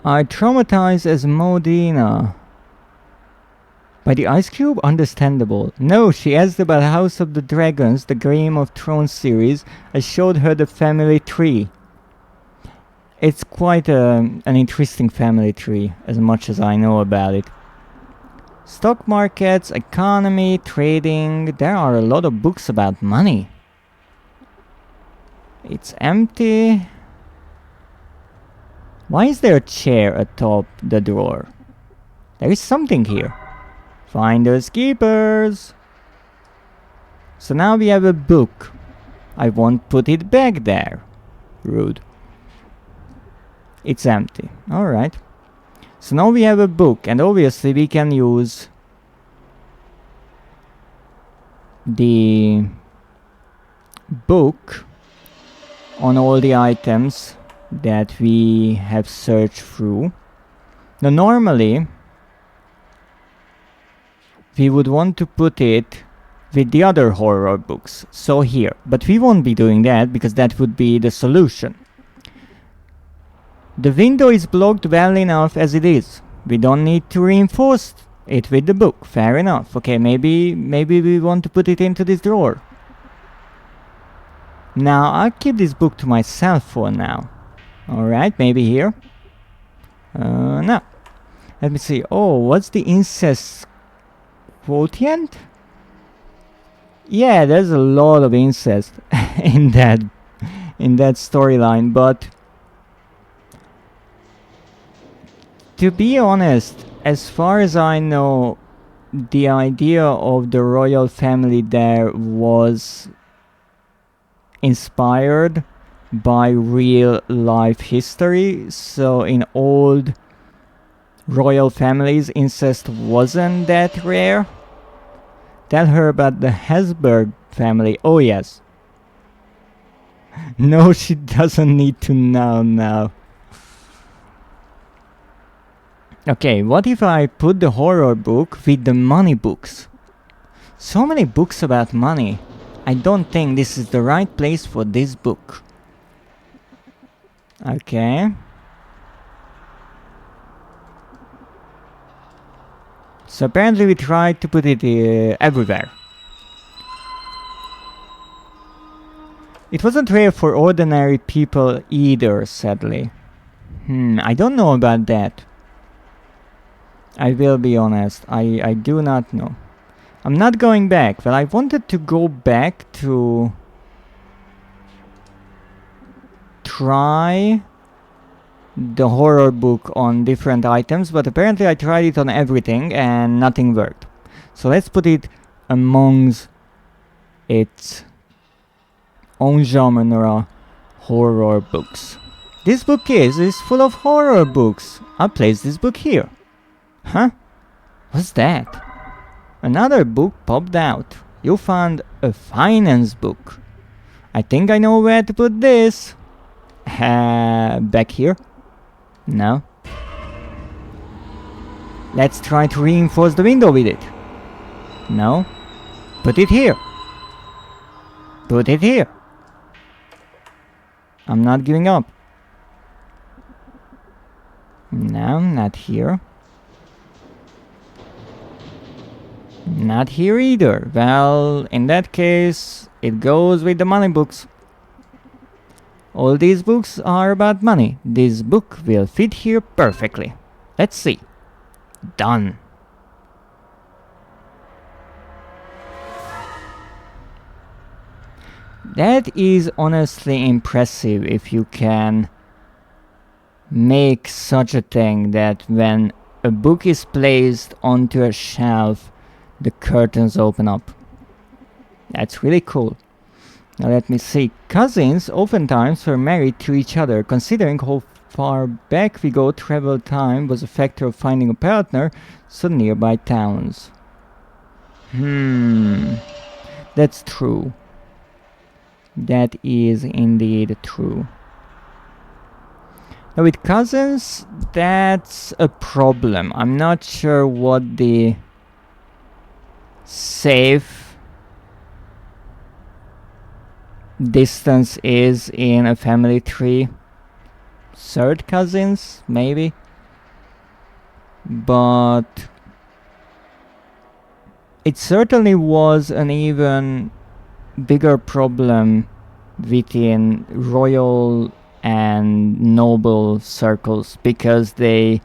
I traumatized as Modena. By the Ice Cube? Understandable. No, she asked about House of the Dragons, the Game of Thrones series. I showed her the family tree. It's quite an interesting family tree, as much as I know about it. Stock markets, economy, trading. There are a lot of books about money. It's empty. Why is there a chair atop the drawer? There is something here. Finders keepers. So now we have a book. I won't put it back there. Rude. It's empty. Alright. So now we have a book, and obviously we can use the book on all the items that we have searched through. Now normally we would want to put it with the other horror books, so here, but we won't be doing that because that would be the solution. The window is blocked well enough as it is. We don't need to reinforce it with the book. Fair enough. Okay, maybe we want to put it into this drawer. Now I'll keep this book to myself for now. Alright, maybe here. No. Let me see. Oh, what's the incest quotient? Yeah, there's a lot of incest in that storyline, but to be honest, as far as I know, the idea of the royal family there was inspired by real life history. So in old royal families, incest wasn't that rare. Tell her about the Habsburg family. Oh yes. No, she doesn't need to know now. Okay, what if I put the horror book with the money books? So many books about money. I don't think this is the right place for this book. Okay. So apparently we tried to put it everywhere. It wasn't rare for ordinary people either, sadly. I don't know about that. I will be honest, I do not know. I'm not going back. Well, I wanted to go back to try the horror book on different items, but apparently I tried it on everything and nothing worked. So let's put it amongst its own genre, horror books. This book is full of horror books. I'll place this book here. Huh? What's that? Another book popped out. You found a finance book. I think I know where to put this. Back here? No. Let's try to reinforce the window with it. No. Put it here. Put it here. I'm not giving up. No, not here. Not here either. Well, in that case, it goes with the money books. All these books are about money. This book will fit here perfectly. Let's see. Done. That is honestly impressive if you can make such a thing that when a book is placed onto a shelf, the curtains open up. That's really cool. Now let me see. Cousins oftentimes were married to each other. Considering how far back we go, travel time was a factor of finding a partner, so nearby towns. That's true. That is indeed true. Now with cousins, that's a problem. I'm not sure what the safe distance is in a family tree. Third cousins, maybe? But it certainly was an even bigger problem within royal and noble circles, because they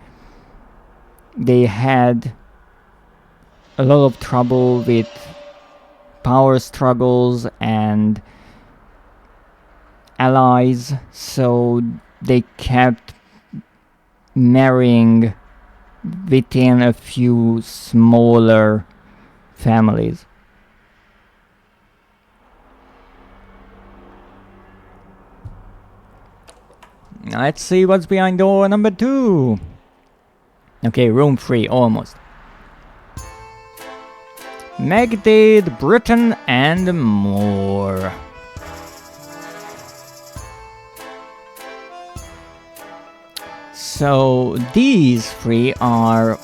had a lot of trouble with power struggles and allies, so they kept marrying within a few smaller families. Let's see what's behind door number 2. Okay, room 3, almost. Magdade, Britain, and more. So these 3 are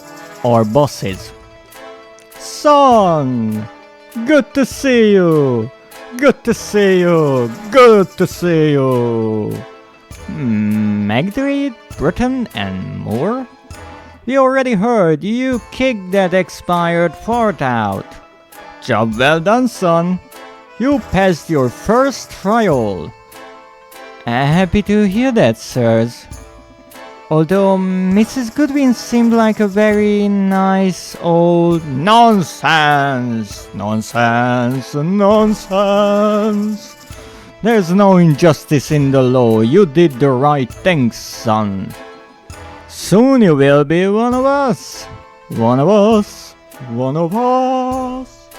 our bosses. Son! Good to see you! Good to see you! Good to see you! Magdade, Britain, and more? We already heard you kicked that expired fart out. Job well done, son. You passed your first trial. Happy to hear that, sirs. Although Mrs. Goodwin seemed like a very nice old... Nonsense! Nonsense! Nonsense! There's no injustice in the law. You did the right thing, son. Soon you will be one of us. One of us. One of us.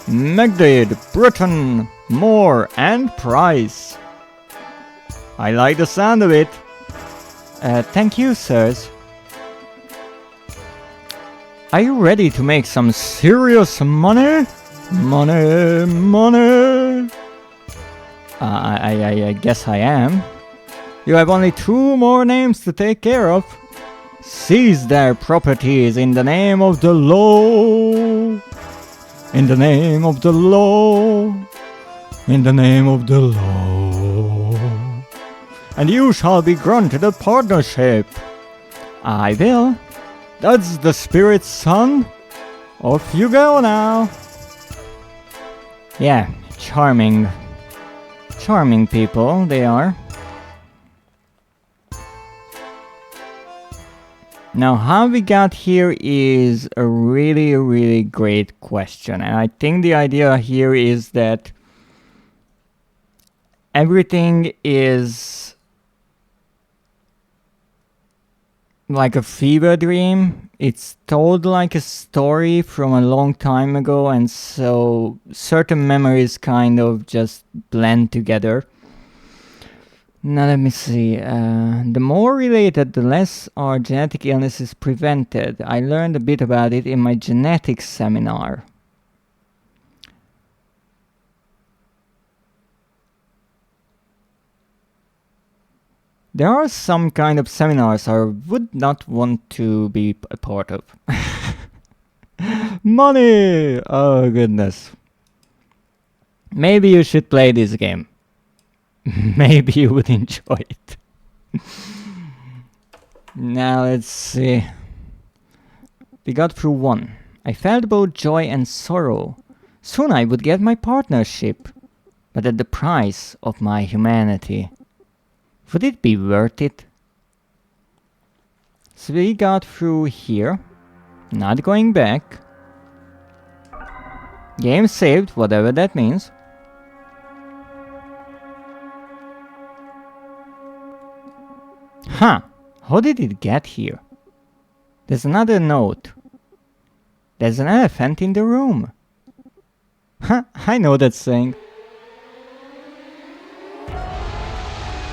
Magdade, Britain, more, and price. I like the sound of it. Thank you, sirs. Are you ready to make some serious money? Money, money. I guess I am. You have only 2 more names to take care of. Seize their properties in the name of the law. In the name of the law. In the name of the law. And you shall be granted a partnership. I will. That's the spirit, son. Off you go now. Yeah, charming. Charming people, they are. Now, how we got here is a really great question. And I think the idea here is that everything is like a fever dream. It's told like a story from a long time ago, and so certain memories kind of just blend together. Now let me see. The more related, the less are genetic illnesses prevented. I learned a bit about it in my genetics seminar. There are some kind of seminars I would not want to be a part of. Money! Oh goodness. Maybe you should play this game. Maybe you would enjoy it. Now let's see. We got through 1. I felt both joy and sorrow. Soon I would get my partnership, but at the price of my humanity. Would it be worth it? So we got through here. Not going back. Game saved, whatever that means. Huh, how did it get here? There's another note. There's an elephant in the room. Huh, I know that saying.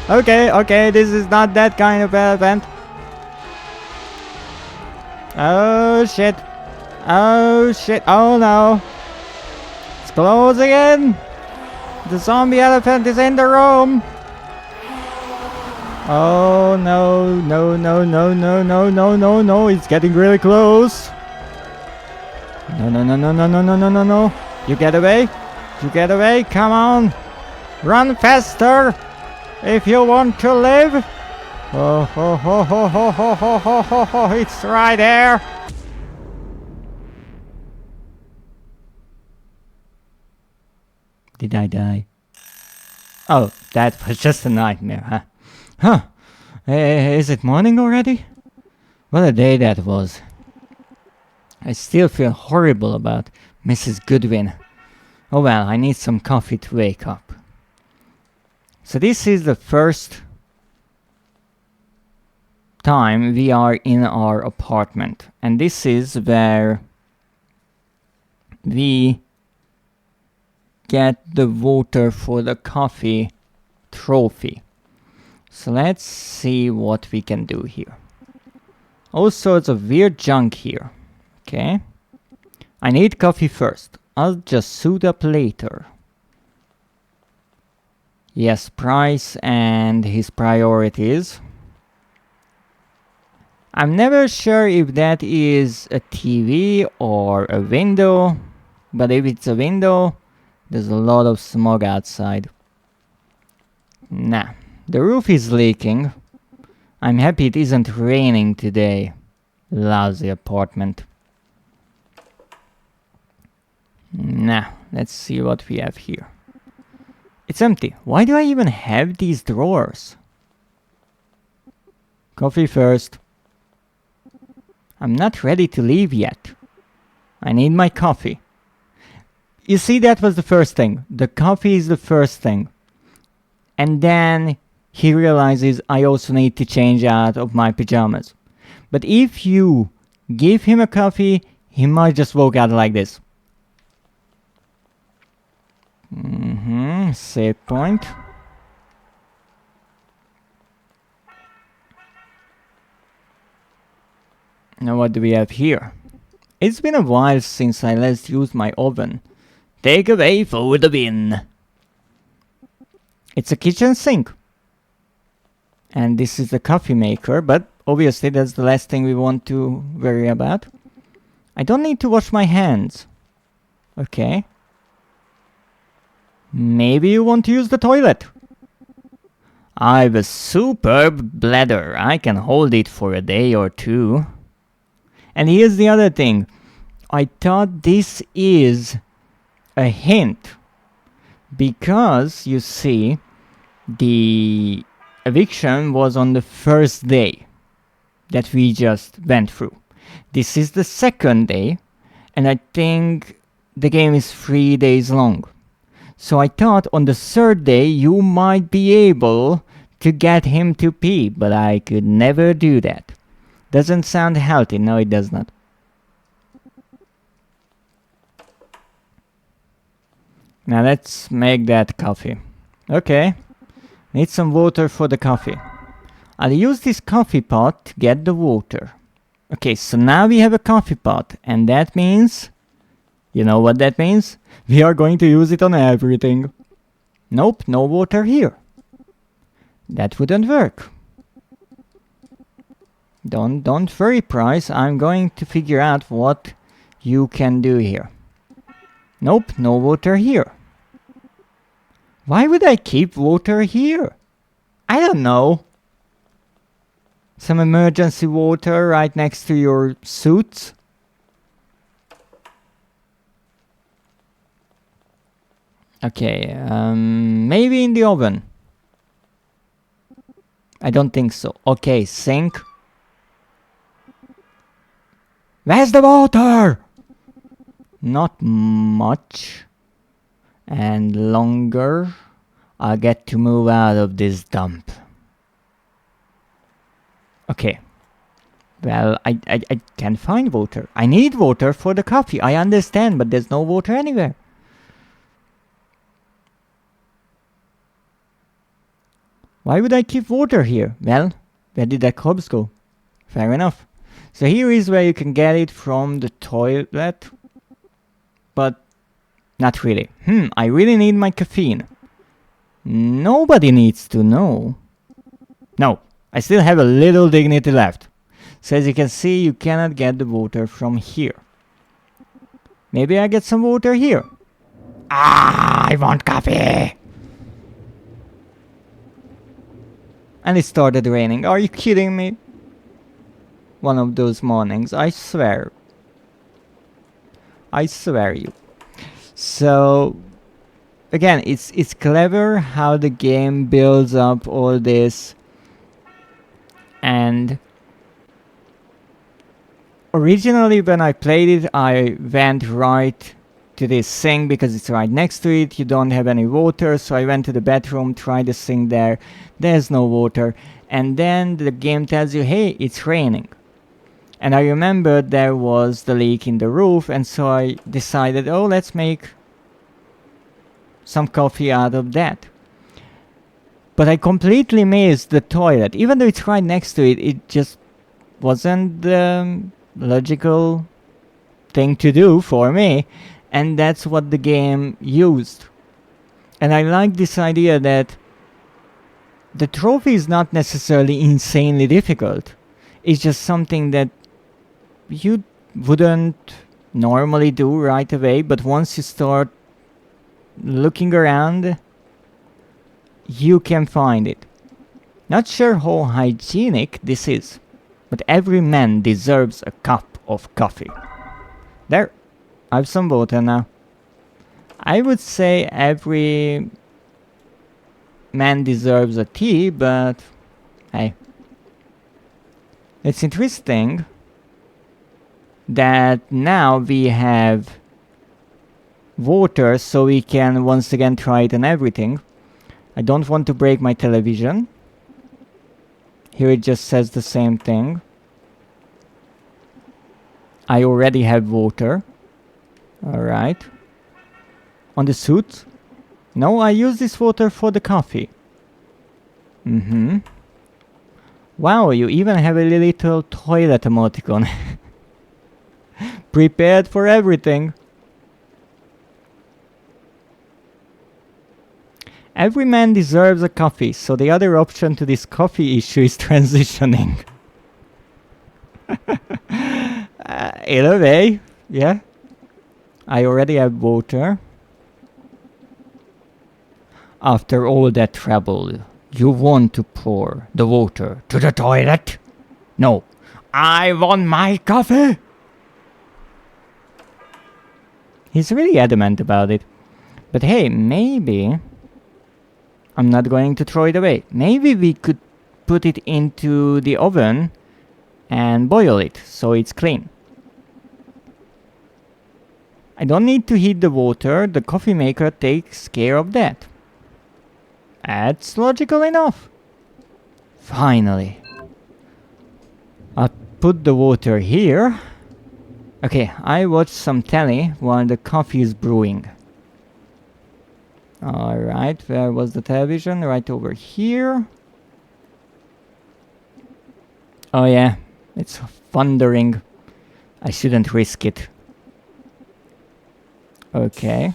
Okay, this is not that kind of elephant. Oh shit. Oh no. It's closing in. The zombie elephant is in the room. Oh no, it's getting really close. No. You get away, come on. Run faster if you want to live. Oh, it's right there. Did I die? Oh, that was just a nightmare, huh? Is it morning already? What a day that was. I still feel horrible about Mrs. Goodwin. Oh well, I need some coffee to wake up. So this is the first time we are in our apartment. And this is where we get the voter for the coffee trophy. So let's see what we can do here. All sorts of weird junk here. Okay. I need coffee first. I'll just suit up later. Yes, price and his priorities. I'm never sure if that is a TV or a window. But if it's a window, there's a lot of smog outside. Nah, the roof is leaking. I'm happy it isn't raining today. Lousy apartment. Nah, let's see what we have here. It's empty. Why do I even have these drawers? Coffee first. I'm not ready to leave yet. I need my coffee. You see, that was the first thing. The coffee is the first thing. And then he realizes I also need to change out of my pajamas. But if you give him a coffee, he might just walk out like this. Save point. Now what do we have here? It's been a while since I last used my oven. Take away for the win. It's a kitchen sink. And this is the coffee maker, but obviously that's the last thing we want to worry about. I don't need to wash my hands. Okay. Maybe you want to use the toilet. I have a superb bladder. I can hold it for a day or two. And here's the other thing. I thought this is a hint. Because, you see, the eviction was on the first day that we just went through. This is the second day. And I think the game is 3 days long. So I thought on the third day you might be able to get him to pee, but I could never do that. Doesn't sound healthy. No, it does not. Now let's make that coffee. Okay. Need some water for the coffee. I'll use this coffee pot to get the water. Okay, so now we have a coffee pot, and that means... You know what that means? We are going to use it on everything. Nope, no water here. That wouldn't work. Don't worry, Price. I'm going to figure out what you can do here. Nope, no water here. Why would I keep water here? I don't know. Some emergency water right next to your suits? Okay, maybe in the oven. I don't think so. Okay, sink. Where's the water? Not much. And longer. I'll get to move out of this dump. Okay. Well, I can't find water. I need water for the coffee. I understand, but there's no water anywhere. Why would I keep water here? Well, where did that corpse go? Fair enough. So here is where you can get it from the toilet. But not really. I really need my caffeine. Nobody needs to know. No, I still have a little dignity left. So as you can see, you cannot get the water from here. Maybe I get some water here. Ah, I want coffee! And it started raining. Are you kidding me? One of those mornings, I swear. I swear you. So, again, it's clever how the game builds up all this. And originally when I played it, I went right to this sink because it's right next to it. You don't have any water, so I went to the bathroom, tried the sink there. There's no water. And then the game tells you, hey, it's raining. And I remembered there was the leak in the roof, and so I decided, oh, let's make some coffee out of that. But I completely missed the toilet. Even though it's right next to it, it just wasn't the logical thing to do for me. And that's what the game used. And I like this idea that the trophy is not necessarily insanely difficult. It's just something that you wouldn't normally do right away, but once you start looking around, you can find it. Not sure how hygienic this is, but every man deserves a cup of coffee. There, I have some water now. I would say every man deserves a tea, but hey. It's interesting that now we have water, so we can once again try it and everything. I don't want to break my television. Here it just says the same thing. I already have water. Alright. On the suit? No, I use this water for the coffee. Wow, you even have a little toilet emoticon. Prepared for everything. Every man deserves a coffee, so the other option to this coffee issue is transitioning. In a way, yeah. I already have water. After all that trouble, you want to pour the water to the toilet? No, I want my coffee! He's really adamant about it. But hey, maybe I'm not going to throw it away. Maybe we could put it into the oven and boil it so it's clean. I don't need to heat the water. The coffee maker takes care of that. That's logical enough. Finally. I'll put the water here. Okay, I watch some telly while the coffee is brewing. Alright, where was the television? Right over here. Oh yeah, it's thundering. I shouldn't risk it. Okay.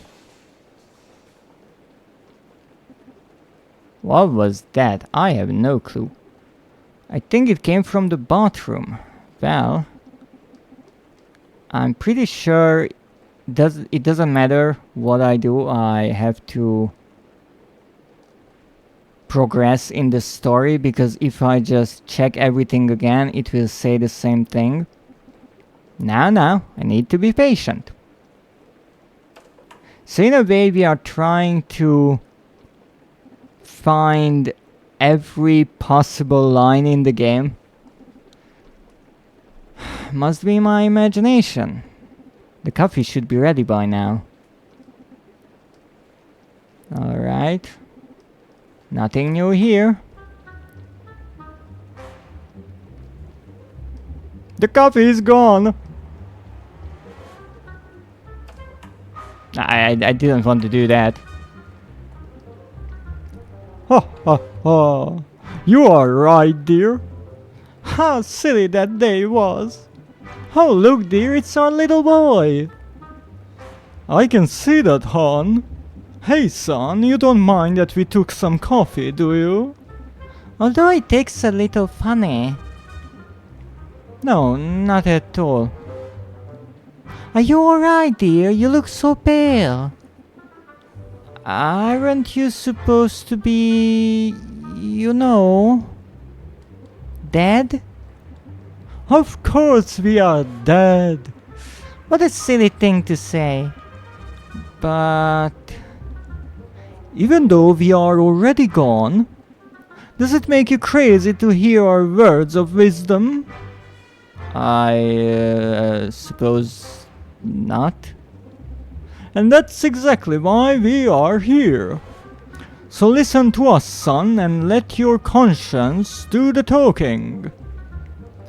What was that? I have no clue. I think it came from the bathroom. Well, I'm pretty sure it doesn't matter what I do. I have to progress in the story, because if I just check everything again, it will say the same thing. Now, I need to be patient. So in a way, we are trying to find every possible line in the game. Must be my imagination. The coffee should be ready by now. Alright. Nothing new here. The coffee is gone! I didn't want to do that. Ha ha ha! You are right, dear. How silly that day was. Oh, look, dear, it's our little boy. I can see that, hon. Hey, son, you don't mind that we took some coffee, do you? Although it takes a little funny. No, not at all. Are you alright, dear? You look so pale. Aren't you supposed to be, you know, dead? Of course we are dead. What a silly thing to say. But even though we are already gone, does it make you crazy to hear our words of wisdom? I suppose not. And that's exactly why we are here. So listen to us, son, and let your conscience do the talking.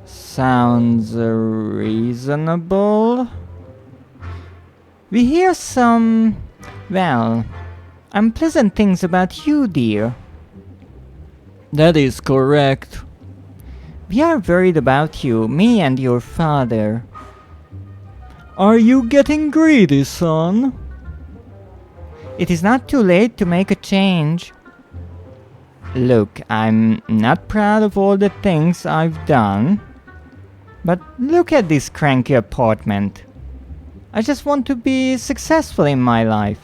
Sounds reasonable. We hear some, well, unpleasant things about you, dear. That is correct. We are worried about you, me and your father. Are you getting greedy, son? It is not too late to make a change. Look, I'm not proud of all the things I've done. But look at this cranky apartment. I just want to be successful in my life.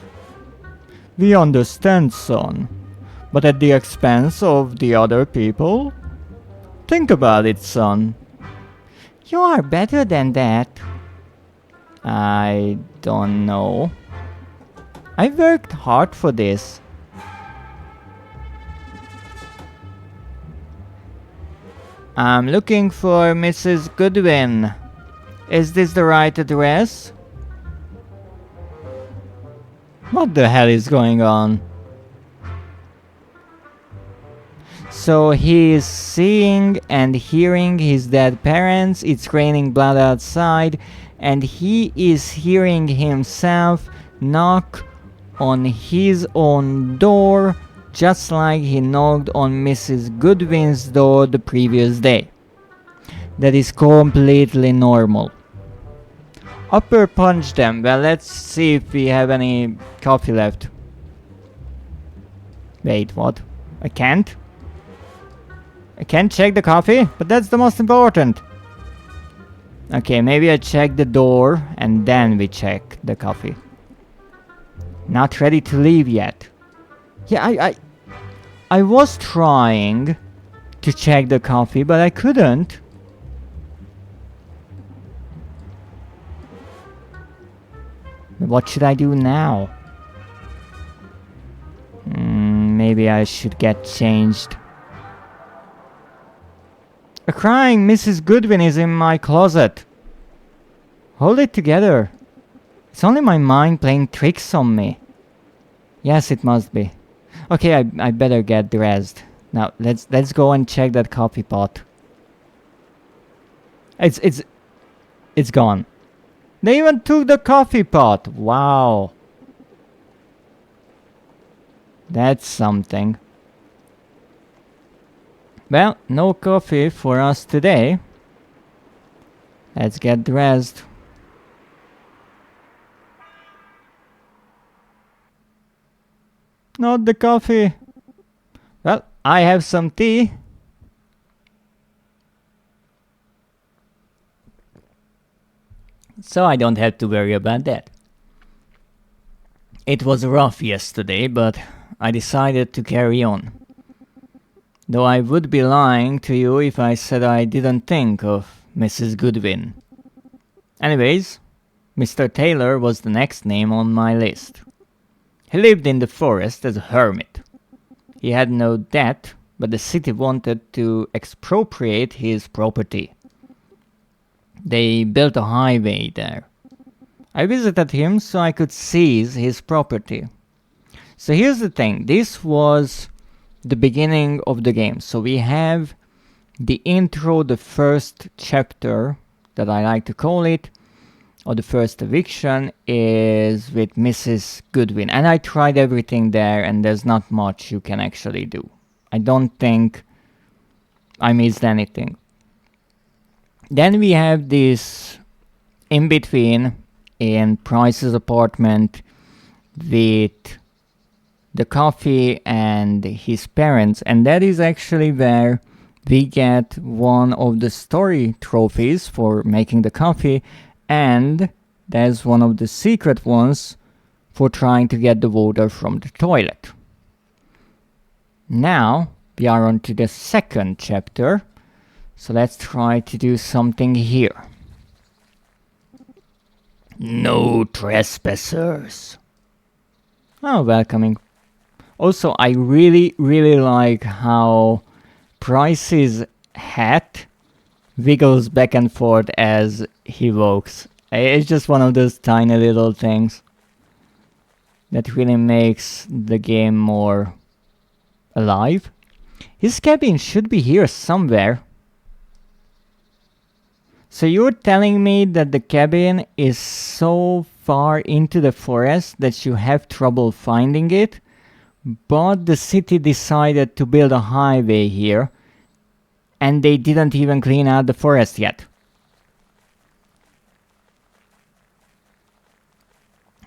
We understand, son. But at the expense of the other people? Think about it, son. You are better than that. I don't know. I worked hard for this. I'm looking for Mrs. Goodwin. Is this the right address? What the hell is going on? So he is seeing and hearing his dead parents. It's raining blood outside. And he is hearing himself knock on his own door, just like he knocked on Mrs. Goodwin's door the previous day. That is completely normal. Upper punch them. Well, let's see if we have any coffee left. Wait, what? I can't? I can't check the coffee? But that's the most important. Okay, maybe I check the door and then we check the coffee. Not ready to leave yet. Yeah, I was trying to check the coffee, but I couldn't. What should I do now? Maybe I should get changed. A crying Mrs. Goodwin is in my closet. Hold it together. It's only my mind playing tricks on me. Yes, it must be. Okay, I better get dressed. Now let's go and check that coffee pot. It's gone. They even took the coffee pot. Wow. That's something. Well, no coffee for us today. Let's get dressed. Not the coffee. Well, I have some tea. So I don't have to worry about that. It was rough yesterday, but I decided to carry on. Though I would be lying to you if I said I didn't think of Mrs. Goodwin. Anyways, Mr. Taylor was the next name on my list. He lived in the forest as a hermit. He had no debt, but the city wanted to expropriate his property. They built a highway there. I visited him so I could seize his property. So here's the thing, this was the beginning of the game. So we have the intro, the first chapter that I like to call it, or the first eviction, is with Mrs. Goodwin. And I tried everything there, and there's not much you can actually do. I don't think I missed anything. Then we have this in between in Price's apartment with the coffee and his parents, and that is actually where we get one of the story trophies for making the coffee, and there's one of the secret ones for trying to get the water from the toilet. Now we are on to the second chapter, so let's try to do something here. No trespassers. Oh, welcoming. Also, I really like how Price's hat wiggles back and forth as he walks. It's just one of those tiny little things that really makes the game more alive. His cabin should be here somewhere. So you're telling me that the cabin is so far into the forest that you have trouble finding it, but the city decided to build a highway here, and they didn't even clean out the forest yet.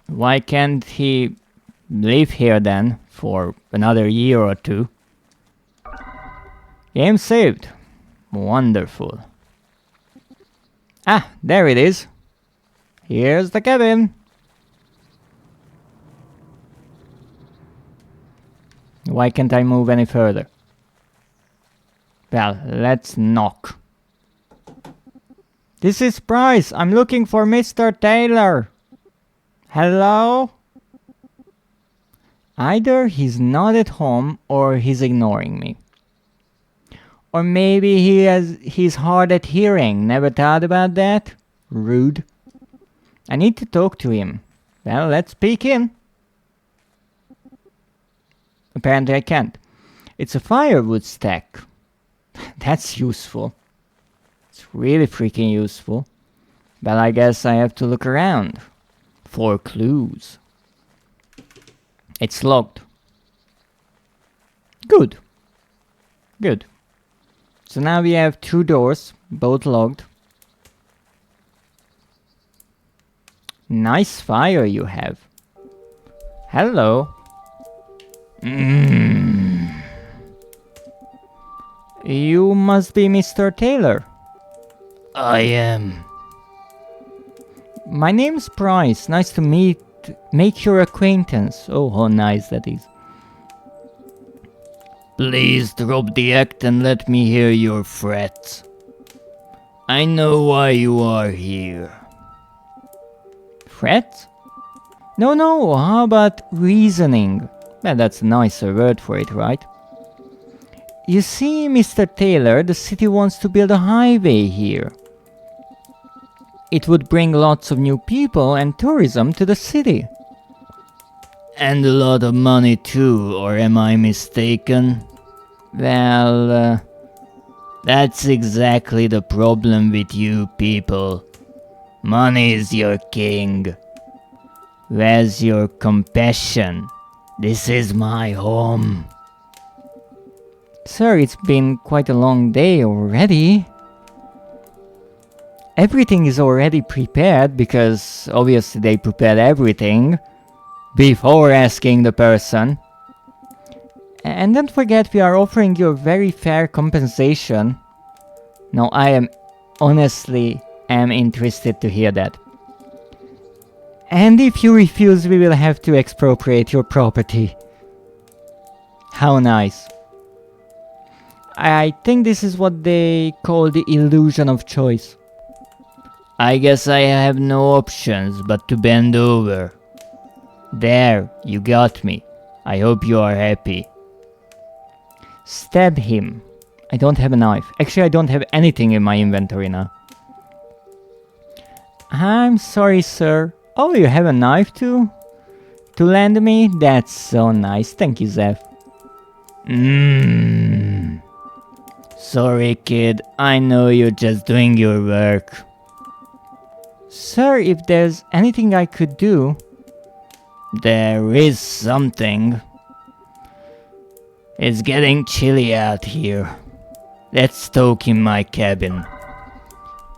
Why can't he live here then for another year or two? Game saved. Wonderful. Ah, there it is. Here's the cabin. Why can't I move any further? Well, let's knock. This is Price. I'm looking for Mr. Taylor. Hello? Either he's not at home or he's ignoring me. Or maybe he's hard at hearing. Never thought about that? Rude. I need to talk to him. Well, let's peek in. Apparently I can't. It's a firewood stack. That's useful. It's really freaking useful. But I guess I have to look around for clues. It's locked. Good. Good. So now we have 2 doors, both locked. Nice fire you have. Hello. You must be Mr. Taylor. I am. My name's Price. Nice to make your acquaintance. Oh, how nice that is. Please drop the act and let me hear your threats. I know why you are here. Threats? No, how about reasoning? Well, that's a nicer word for it, right? You see, Mr. Taylor, the city wants to build a highway here. It would bring lots of new people and tourism to the city. And a lot of money too, or am I mistaken? Well, that's exactly the problem with you people. Money is your king. Where's your compassion? This is my home. Sir, it's been quite a long day already. Everything is already prepared because obviously they prepared everything before asking the person. And don't forget, we are offering you a very fair compensation. No, I am honestly interested to hear that. And if you refuse, we will have to expropriate your property. How nice. I think this is what they call the illusion of choice. I guess I have no options but to bend over. There, you got me. I hope you are happy. Stab him. I don't have a knife. Actually, I don't have anything in my inventory now. I'm sorry, sir. Oh, you have a knife too? To lend me? That's so nice. Thank you, Zeph. Sorry, kid. I know you're just doing your work. Sir, if there's anything I could do... There is something. It's getting chilly out here. Let's stoke in my cabin.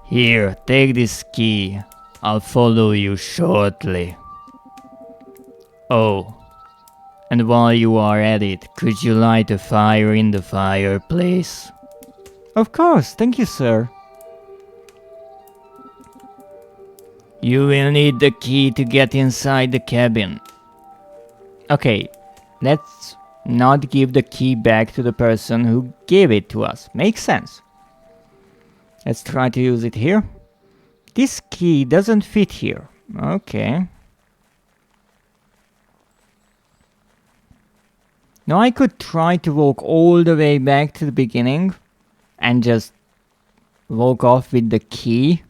Here, take this key. I'll follow you shortly. Oh, and while you are at it, could you light a fire in the fireplace? Of course, thank you, sir. You will need the key to get inside the cabin. Okay, let's not give the key back to the person who gave it to us. Makes sense. Let's try to use it here. This key doesn't fit here. Okay. Now I could try to walk all the way back to the beginning and just walk off with the key.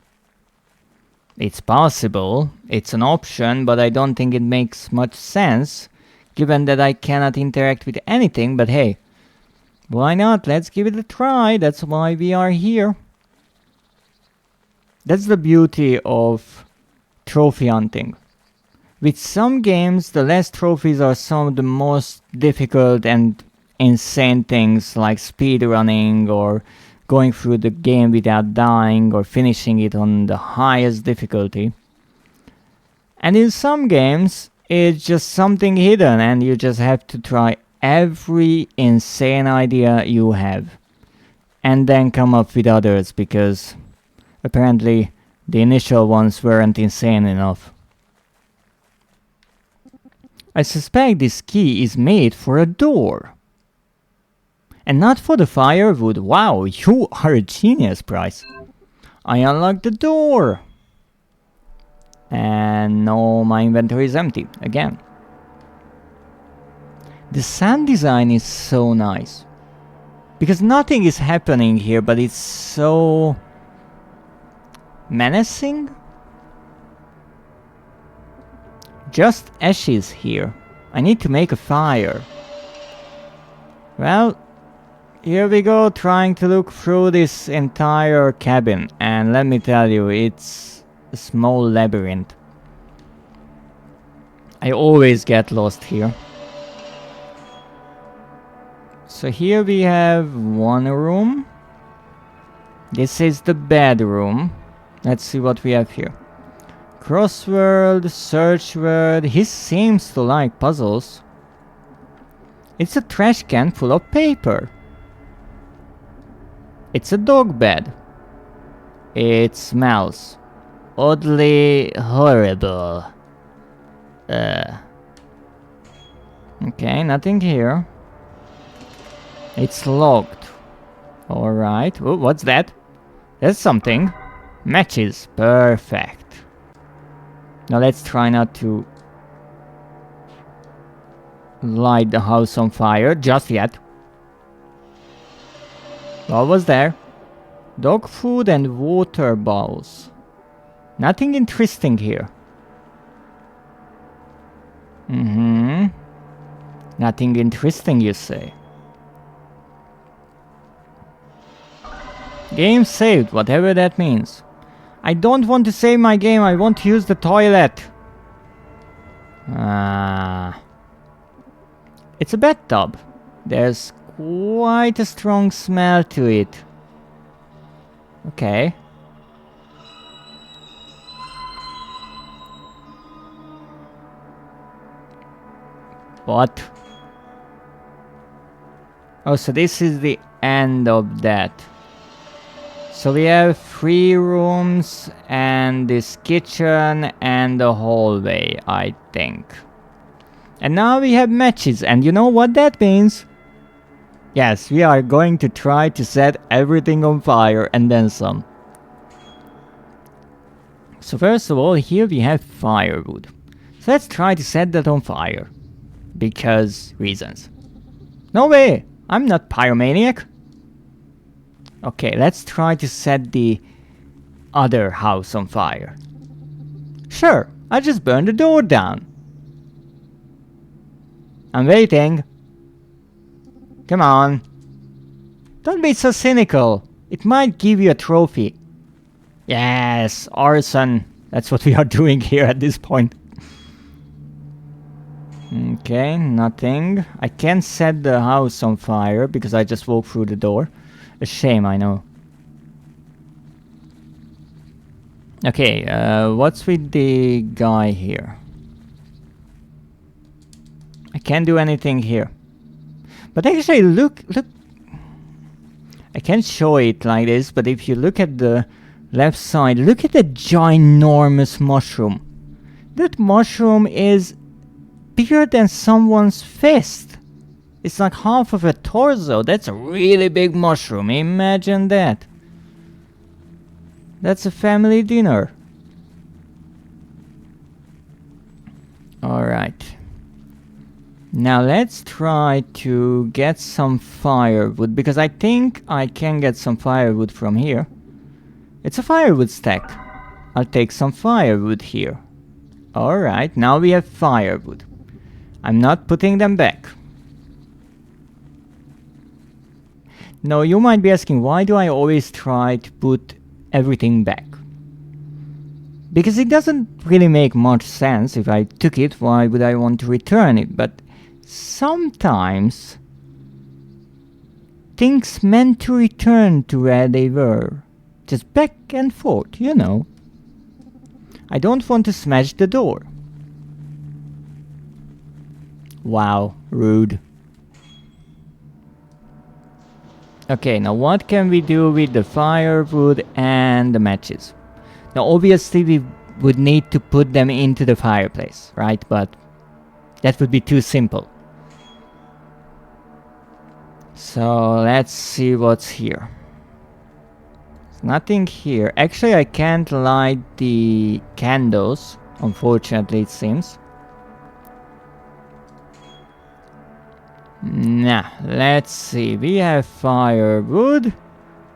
It's possible, it's an option, but I don't think it makes much sense, given that I cannot interact with anything, but hey, why not? Let's give it a try, that's why we are here. That's the beauty of trophy hunting. With some games, the last trophies are some of the most difficult and insane things, like speedrunning or going through the game without dying or finishing it on the highest difficulty. And in some games, it's just something hidden and you just have to try every insane idea you have. And then come up with others, because apparently the initial ones weren't insane enough. I suspect this key is made for a door. And not for the firewood. Wow, you are a genius, Price. I unlocked the door. And now my inventory is empty again. The sound design is so nice. Because nothing is happening here, but it's so menacing. Just ashes here. I need to make a fire. Well, here we go, trying to look through this entire cabin, and let me tell you, it's a small labyrinth. I always get lost here. So here we have one room. This is the bedroom. Let's see what we have here. Crossword, search word. He seems to like puzzles. It's a trash can full of paper. It's a dog bed. It smells oddly horrible. Okay, nothing here. It's locked. Alright. Oh, what's that? There's something. Matches. Perfect. Now let's try not to light the house on fire just yet. What was there? Dog food and water bowls. Nothing interesting here. Nothing interesting, you say? Game saved, whatever that means. I don't want to save my game, I want to use the toilet. It's a bathtub. There's quite a strong smell to it. Okay. What? Oh, so this is the end of that. So we have 3 rooms and this kitchen and the hallway, I think. And now we have matches, and you know what that means? Yes, we are going to try to set everything on fire and then some. So first of all, here we have firewood. So let's try to set that on fire. Because reasons. No way! I'm not pyromaniac! Okay, let's try to set the other house on fire. Sure, I'll just burn the door down. I'm waiting. Come on. Don't be so cynical. It might give you a trophy. Yes, arson. That's what we are doing here at this point. Okay, nothing. I can't set the house on fire because I just walked through the door. A shame, I know. Okay, what's with the guy here? I can't do anything here. But actually, look. I can't show it like this, but if you look at the left side, look at the ginormous mushroom. That mushroom is bigger than someone's fist. It's like half of a torso. That's a really big mushroom. Imagine that. That's a family dinner. Alright. Now let's try to get some firewood, because I think I can get some firewood from here. It's a firewood stack. I'll take some firewood here. Alright, now we have firewood. I'm not putting them back. Now you might be asking, why do I always try to put everything back? Because it doesn't really make much sense. If I took it, why would I want to return it? But sometimes things meant to return to where they were. Just back and forth, you know. I don't want to smash the door. Wow, rude. Okay, now what can we do with the firewood and the matches? Now obviously we would need to put them into the fireplace, right? But that would be too simple. So let's see what's here. There's nothing here. Actually, I can't light the candles, unfortunately it seems. Nah, let's see. We have firewood.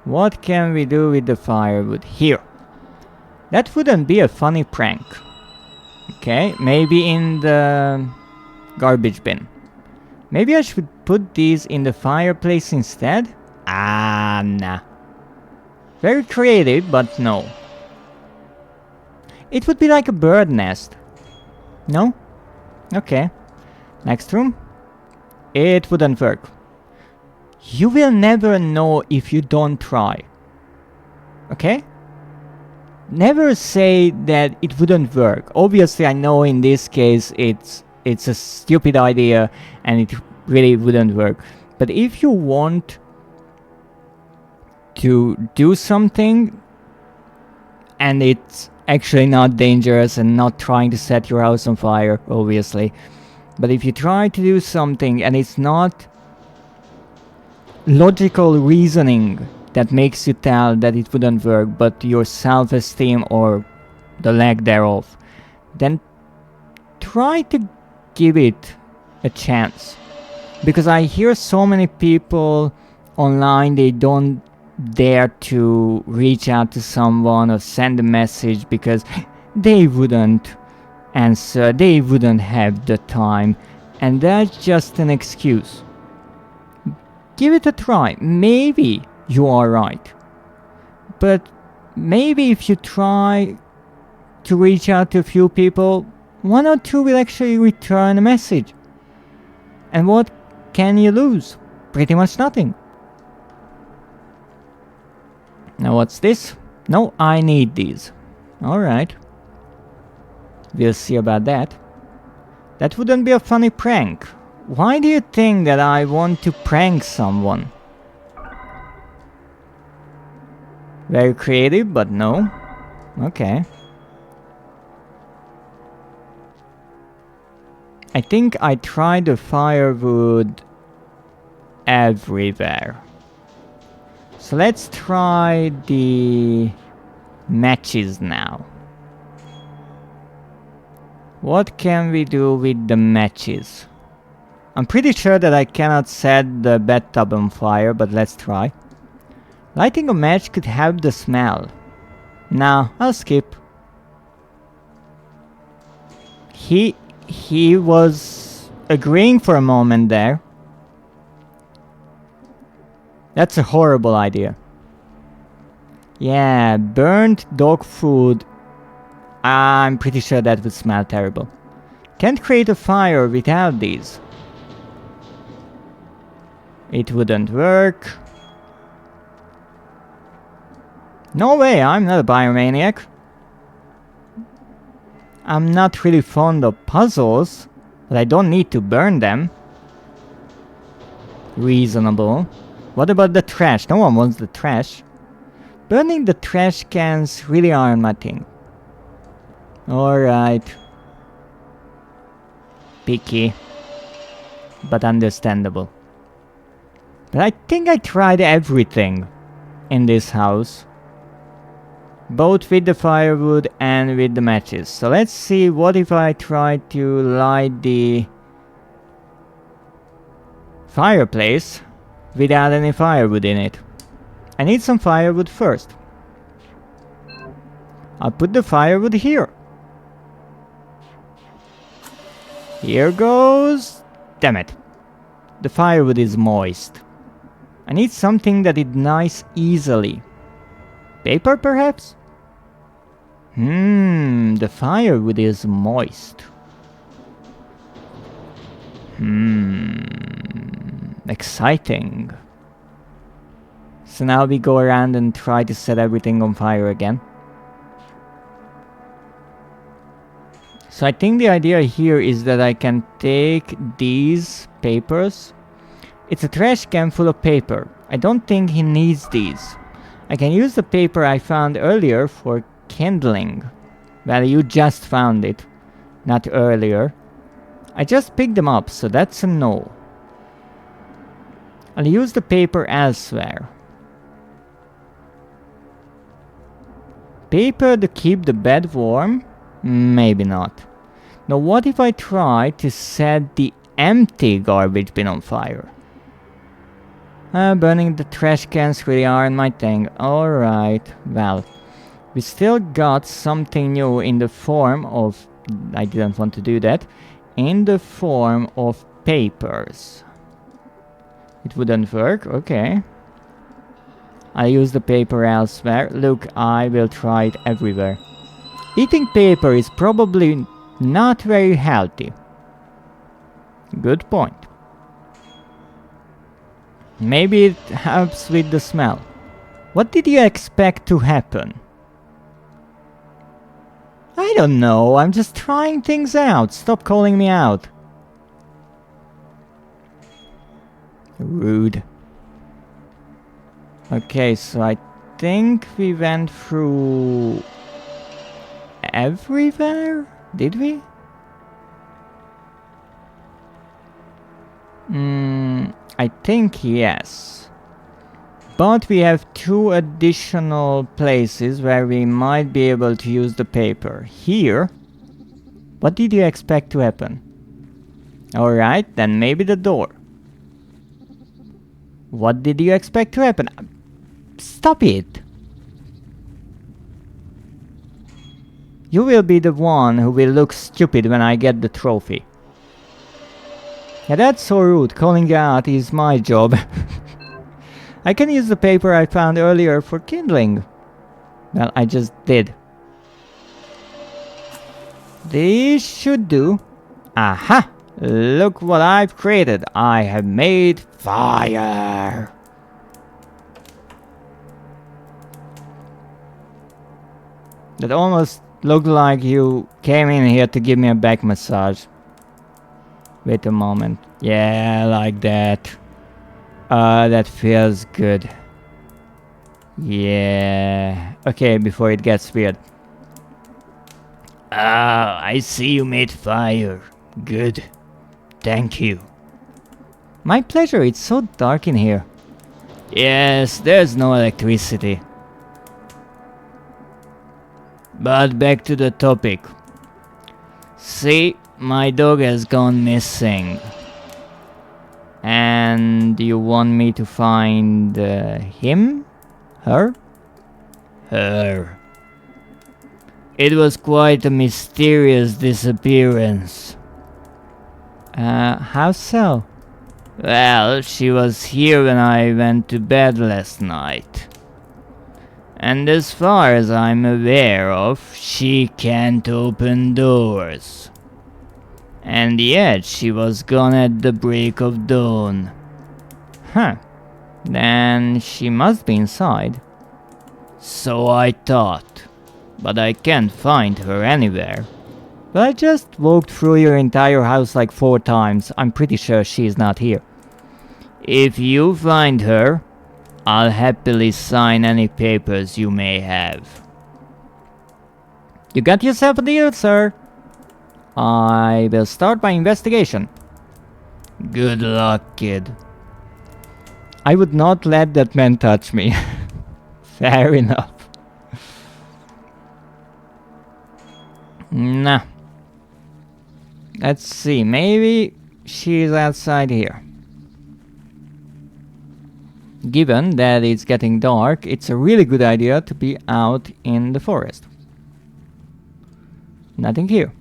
What can we do with the firewood? Here. That wouldn't be a funny prank. Okay, maybe in the garbage bin. Maybe I should put these in the fireplace instead? Ah, nah. Very creative, but no. It would be like a bird nest. No? Okay. Next room. It wouldn't work. You will never know if you don't try. Okay? Never say that it wouldn't work. Obviously, I know in this case it's a stupid idea and it really wouldn't work. But if you want to do something and it's actually not dangerous and not trying to set your house on fire, obviously. But if you try to do something and it's not logical reasoning that makes you tell that it wouldn't work, but your self-esteem or the lack thereof, then try to give it a chance. Because I hear so many people online, they don't dare to reach out to someone or send a message because they wouldn't answer, they wouldn't have the time, and that's just an excuse. Give it a try. Maybe you are right, but maybe if you try to reach out to a few people, one or two will actually return a message. And what can you lose? Pretty much nothing. Now what's this? No, I need these. Alright. We'll see about that. That wouldn't be a funny prank. Why do you think that I want to prank someone? Very creative, but no. Okay. I think I tried the firewood everywhere. So let's try the matches now. What can we do with the matches? I'm pretty sure that I cannot set the bathtub on fire, but let's try. Lighting a match could help the smell. Nah, I'll skip. He was agreeing for a moment there. That's a horrible idea. Yeah, burnt dog food I'm pretty sure that would smell terrible. Can't create a fire without these. It wouldn't work. No way, I'm not a biomaniac. I'm not really fond of puzzles, but I don't need to burn them. Reasonable. What about the trash? No one wants the trash. Burning the trash cans really aren't my thing. Alright. Picky. But understandable. But I think I tried everything in this house. Both with the firewood and with the matches. So let's see, what if I try to light the fireplace without any firewood in it. I need some firewood first. I'll put the firewood here. Here goes. Damn it. The firewood is moist. I need something that is nice easily. Paper perhaps? The firewood is moist. Exciting. So now we go around and try to set everything on fire again. So I think the idea here is that I can take these papers. It's a trash can full of paper. I don't think he needs these. I can use the paper I found earlier for kindling. Well, you just found it, not earlier. I just picked them up, so that's a no. I'll use the paper elsewhere. Paper to keep the bed warm? Maybe not. Now what if I try to set the empty garbage bin on fire? Burning the trash cans really aren't my thing. Alright, well. We still got something new in the form of... I didn't want to do that. In the form of papers. It wouldn't work, okay. I'll use the paper elsewhere. Look, I will try it everywhere. Eating paper is probably not very healthy. Good point. Maybe it helps with the smell. What did you expect to happen? I don't know, I'm just trying things out. Stop calling me out. Rude. Okay, so I think we went through everywhere? Did we? I think yes. But we have 2 additional places where we might be able to use the paper. Here? What did you expect to happen? Alright, then maybe the door. What did you expect to happen? Stop it! You will be the one who will look stupid when I get the trophy. Yeah, that's so rude. Calling you out is my job. I can use the paper I found earlier for kindling. Well, I just did. This should do. Aha! Look what I've created. I have made fire. That almost looked like you came in here to give me a back massage. Wait a moment. Yeah, like that. That feels good. Yeah. Okay, before it gets weird. Ah, I see you made fire. Good. Thank you. My pleasure, it's so dark in here. Yes, there's no electricity. But back to the topic. See, my dog has gone missing. And you want me to find him? Her? Her. It was quite a mysterious disappearance. How so? Well, she was here when I went to bed last night. And as far as I'm aware of, she can't open doors. And yet she was gone at the break of dawn. Huh. Then she must be inside. So I thought, but I can't find her anywhere. But I just walked through your entire house like 4 times. I'm pretty sure she's not here. If you find her, I'll happily sign any papers you may have. You got yourself a deal, sir. I will start my investigation. Good luck, kid. I would not let that man touch me. Fair enough. Nah. Let's see, maybe she's outside here. Given that it's getting dark, it's a really good idea to be out in the forest. Nothing here.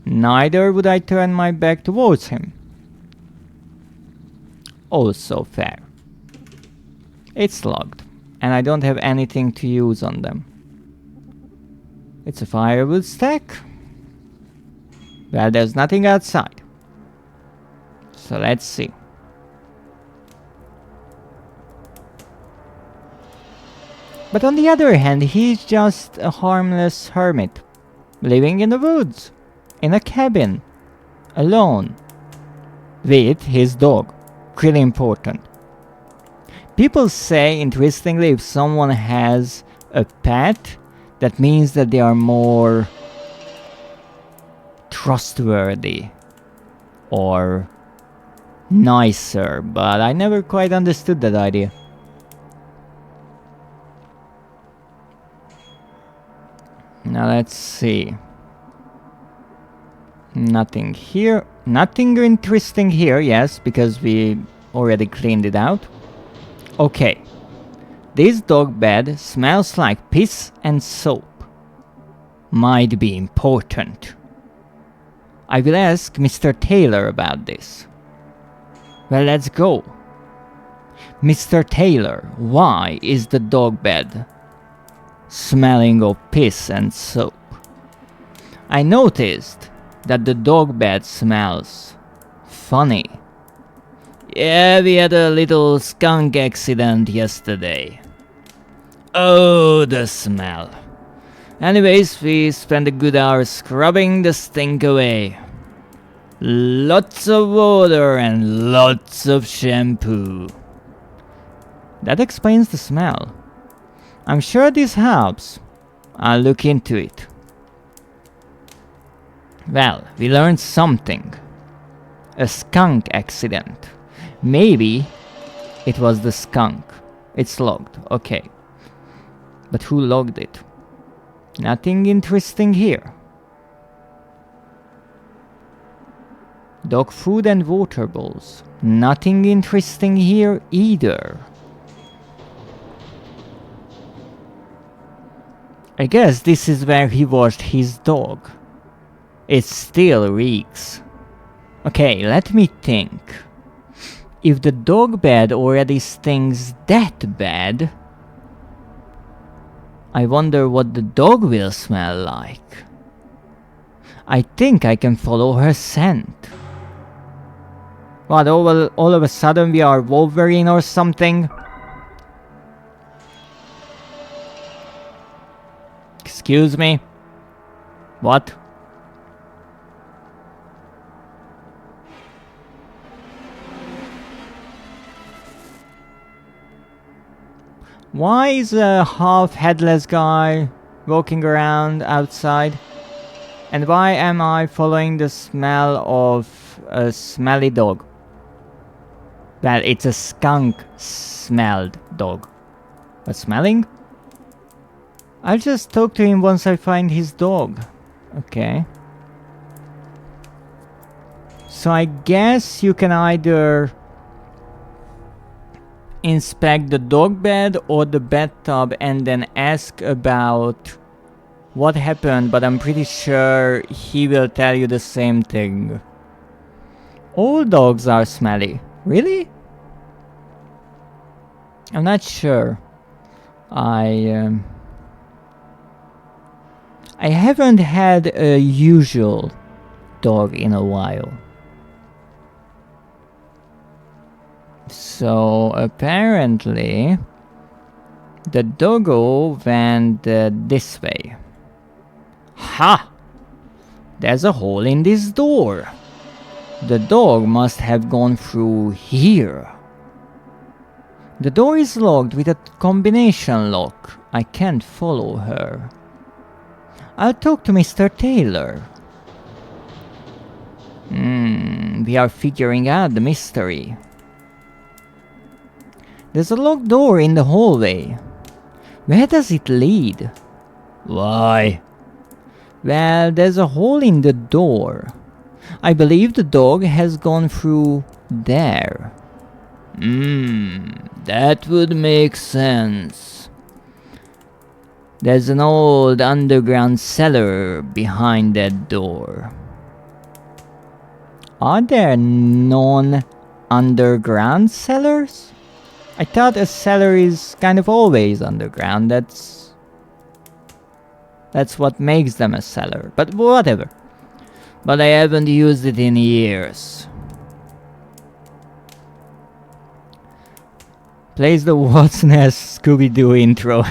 Neither would I turn my back towards him. Also fair. It's locked, and I don't have anything to use on them. It's a firewood stack. Well, there's nothing outside. So let's see. But on the other hand, he's just a harmless hermit, living in the woods, in a cabin, alone, with his dog. Really important. People say, interestingly, if someone has a pet, that means that they are more trustworthy or nicer, but I never quite understood that idea. Now let's see. Nothing here. Nothing interesting here, yes, because we already cleaned it out. Okay. This dog bed smells like piss and soap. Might be important. I will ask Mr. Taylor about this. Well, let's go. Mr. Taylor, why is the dog bed smelling of piss and soap? I noticed that the dog bed smells funny. Yeah, we had a little skunk accident yesterday. Oh, the smell. Anyways, we spent a good hour scrubbing the stink away. Lots of water and lots of shampoo. That explains the smell. I'm sure this helps. I'll look into it. Well, we learned something. A skunk accident. Maybe it was the skunk. It's logged, okay. But who logged it? Nothing interesting here. Dog food and water bowls. Nothing interesting here either. I guess this is where he washed his dog. It still reeks. Okay, let me think. If the dog bed already stinks that bad, I wonder what the dog will smell like. I think I can follow her scent. What, all of a sudden we are Wolverine or something? Excuse me? What? Why is a half-headless guy walking around outside? And why am I following the smell of a smelly dog? Well, it's a skunk-smelled dog. But smelling? I'll just talk to him once I find his dog. Okay. So I guess you can either inspect the dog bed or the bathtub and then ask about what happened, but I'm pretty sure he will tell you the same thing. All dogs are smelly. Really? I'm not sure. I haven't had a usual dog in a while. So apparently the doggo went this way. Ha! There's a hole in this door. The dog must have gone through here. The door is locked with a combination lock. I can't follow her. I'll talk to Mr. Taylor. We are figuring out the mystery. There's a locked door in the hallway. Where does it lead? Why? Well, there's a hole in the door. I believe the dog has gone through there. That would make sense. There's an old underground cellar behind that door. Are there non-underground cellars? I thought a cellar is kind of always underground. That's what makes them a cellar. But whatever. But I haven't used it in years. Plays the What's Next Scooby-Doo intro.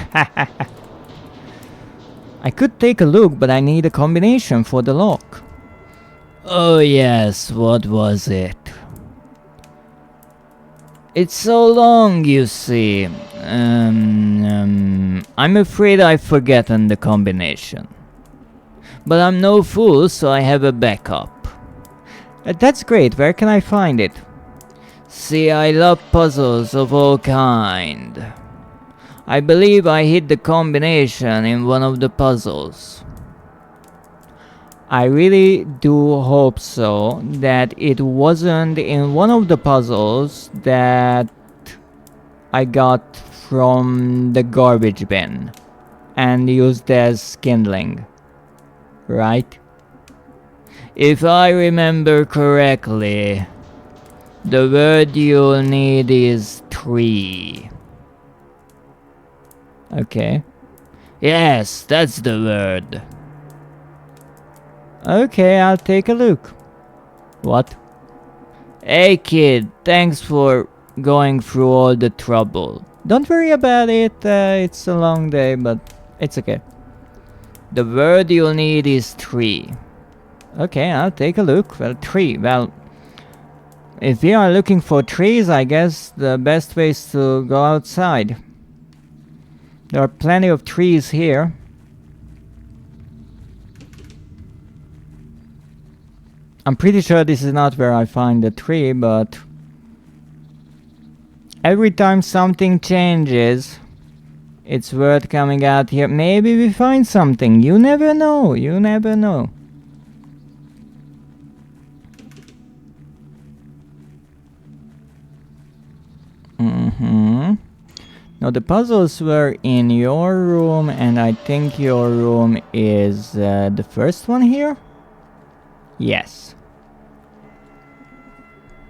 I could take a look, but I need a combination for the lock. Oh yes, what was it? It's so long, you see. I'm afraid I've forgotten the combination. But I'm no fool, so I have a backup. That's great. Where can I find it? See, I love puzzles of all kind. I believe I hid the combination in one of the puzzles. I really do hope so, that it wasn't in one of the puzzles that I got from the garbage bin and used as kindling, right? If I remember correctly, the word you'll need is tree. Okay. Yes, that's the word. Okay, I'll take a look. What? Hey kid, thanks for going through all the trouble. Don't worry about it, it's a long day, but it's okay. The word you'll need is tree. Okay, I'll take a look. Well, tree, well... If we are looking for trees, I guess the best way is to go outside. There are plenty of trees here. I'm pretty sure this is not where I find the tree, but... Every time something changes, it's worth coming out here. Maybe we find something. You never know. You never know. Now the puzzles were in your room, and I think your room is the first one here? Yes.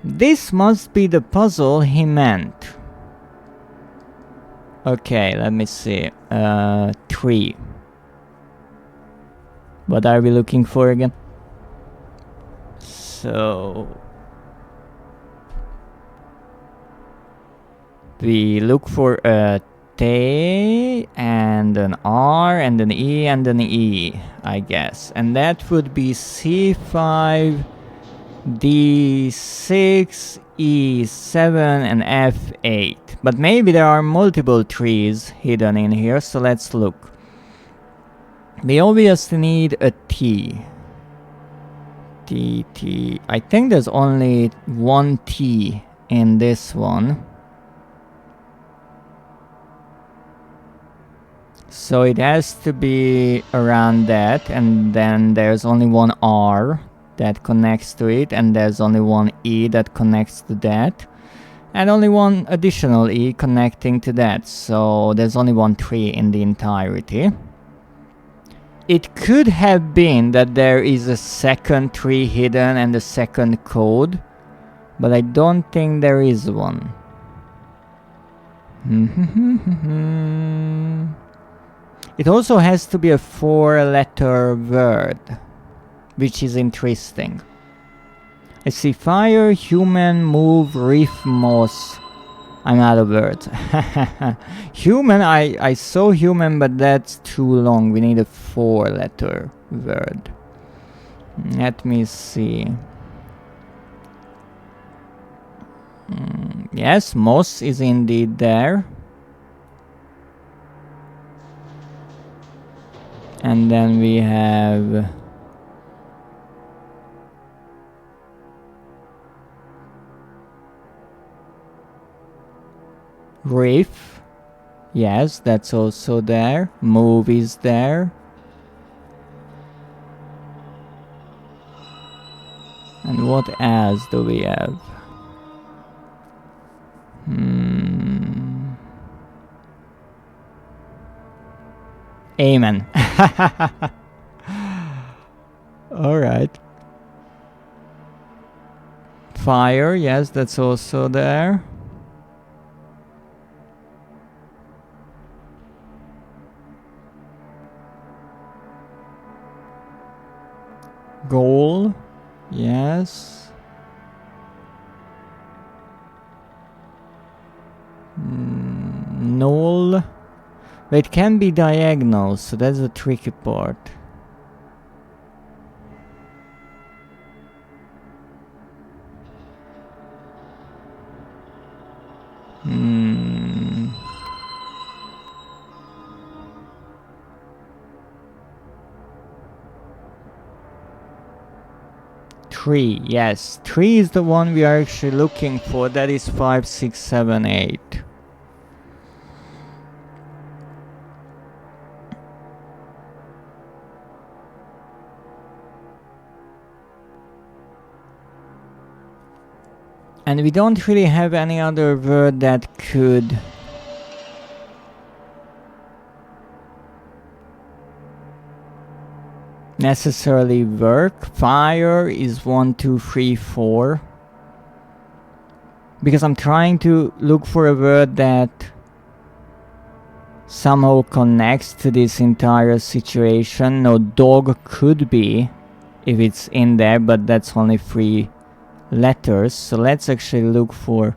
This must be the puzzle he meant. Okay, let me see. Tree. What are we looking for again? So... we look for a T and an R and an E and an E, I guess. And that would be C5, D6, E7 and F8. But maybe there are multiple trees hidden in here, so let's look. We obviously need a T. T. I think there's only one T in this one. So it has to be around that, and then there's only one R that connects to it, and there's only one E that connects to that, and only one additional E connecting to that, so there's only one tree in the entirety. It could have been that there is a second tree hidden and a second code, but I don't think there is one. It also has to be a 4-letter word, which is interesting. I see fire, human, move, reef, moss. I'm out of words. Human, I saw human, but that's too long. We need a 4-letter word. Let me see. Yes, moss is indeed there. And then we have... reef. Yes, that's also there. Move is there. And what else do we have? Amen. Alright. Fire, yes, that's also there. Goal, yes. Null. It can be diagonal, so that's the tricky part. Three, yes. 3 is the one we are actually looking for. That is 5, 6, 7, 8. And we don't really have any other word that could necessarily work. Fire is 1, 2, 3, 4. Because I'm trying to look for a word that somehow connects to this entire situation. No, dog could be if it's in there, but that's only 3 letters. So let's actually look for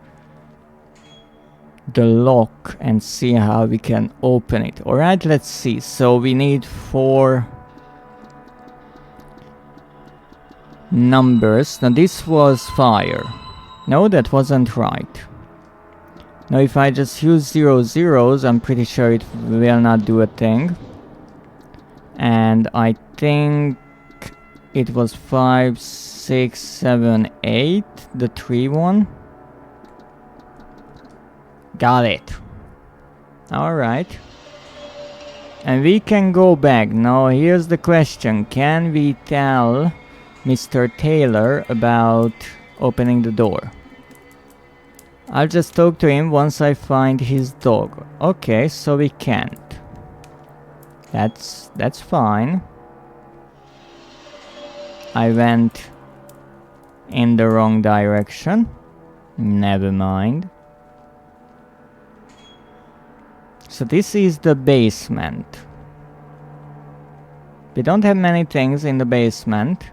the lock and see how we can open it. Alright, let's see. So we need 4 numbers. Now this was fire. No, that wasn't right. Now if I just use 0 zeros, I'm pretty sure it will not do a thing. And I think it was 5, 6, 7, 8, the 3 one. Got it. Alright. And we can go back. Now here's the question. Can we tell Mr. Taylor about opening the door? I'll just talk to him once I find his dog. Okay, so we can't. That's fine. I went in the wrong direction. Never mind. So this is the basement. We don't have many things in the basement.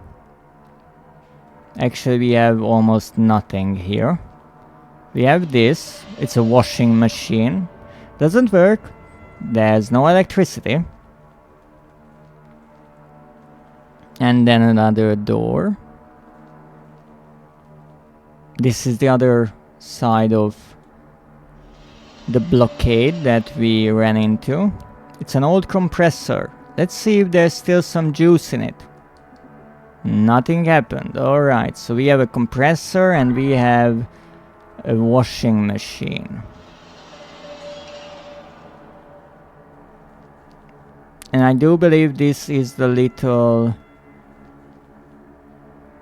Actually, we have almost nothing here. We have this. It's a washing machine. Doesn't work. There's no electricity. And then another door. This is the other side of the blockade that we ran into. It's an old compressor. Let's see if there's still some juice in it. Nothing happened. Alright, so we have a compressor and we have a washing machine. And I do believe this is the little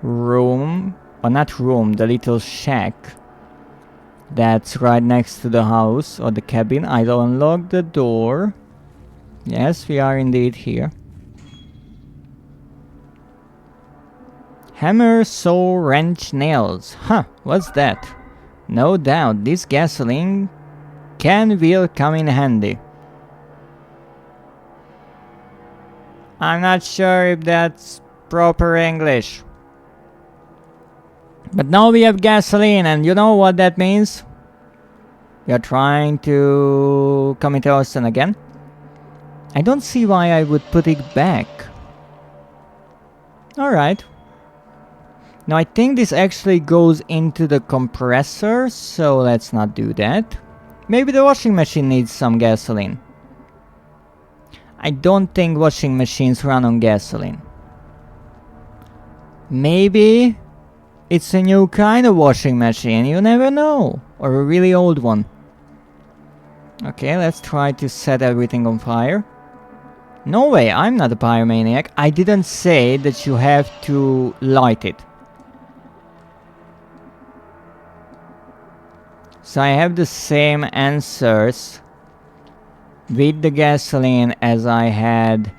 room, or not room, the little shack that's right next to the house or the cabin. I'll unlock the door. Yes, we are indeed here. Hammer, saw, wrench, nails. Huh, what's that? No doubt, this gasoline can will come in handy. I'm not sure if that's proper English. But now we have gasoline, and you know what that means? We are trying to commit arson again. I don't see why I would put it back. Alright. Now I think this actually goes into the compressor, so let's not do that. Maybe the washing machine needs some gasoline. I don't think washing machines run on gasoline. Maybe it's a new kind of washing machine, you never know. Or a really old one. Okay, let's try to set everything on fire. No way, I'm not a pyromaniac. I didn't say that you have to light it. So I have the same answers with the gasoline as I had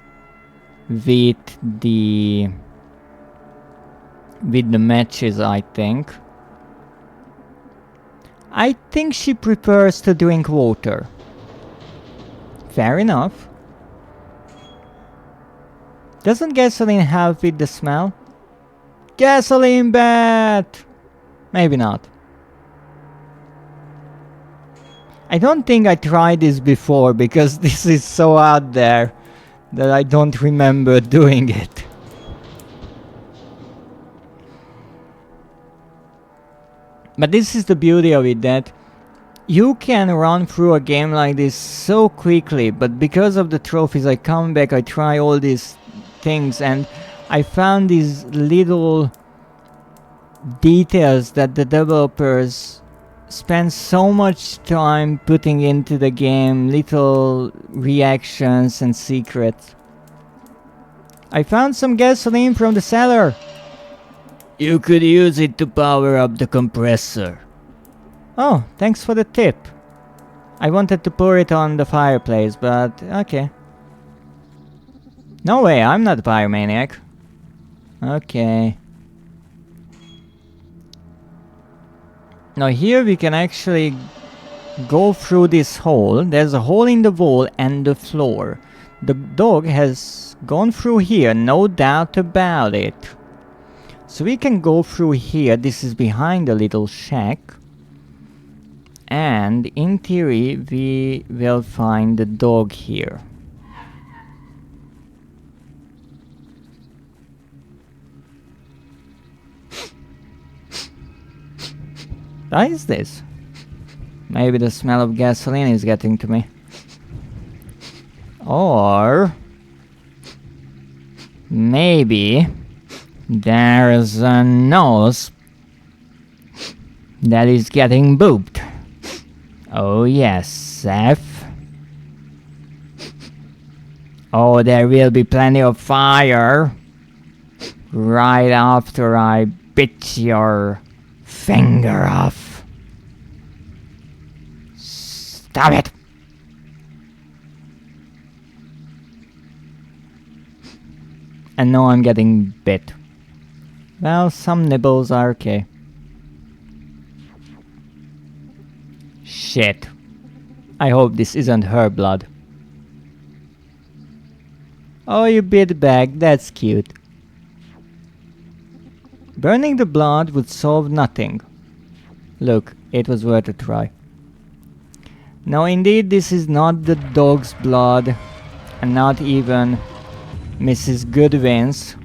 with the matches, I think. I think she prefers to drink water. Fair enough. Doesn't gasoline help with the smell? Gasoline bat! Maybe not. I don't think I tried this before because this is so out there that I don't remember doing it. But this is the beauty of it, that you can run through a game like this so quickly, but because of the trophies I come back, I try all these things, and I found these little details that the developers spend so much time putting into the game, little reactions and secrets. I found some gasoline from the cellar. You could use it to power up the compressor. Oh, thanks for the tip. I wanted to pour it on the fireplace, but okay. No way, I'm not a pyromaniac. Okay. Now here we can actually go through this hole. There's a hole in the wall and the floor. The dog has gone through here, no doubt about it. So we can go through here. This is behind the little shack. And in theory we will find the dog here. What is this? Maybe the smell of gasoline is getting to me. Or maybe there's a nose that is getting booped. Oh yes, Seth. Oh, there will be plenty of fire right after I bit your finger off. Stop it! And now I'm getting bit. Well, some nibbles are okay. Shit. I hope this isn't her blood. Oh, you bit back, that's cute. Burning the blood would solve nothing. Look, it was worth a try. Now indeed this is not the dog's blood, and not even Mrs. Goodwin's.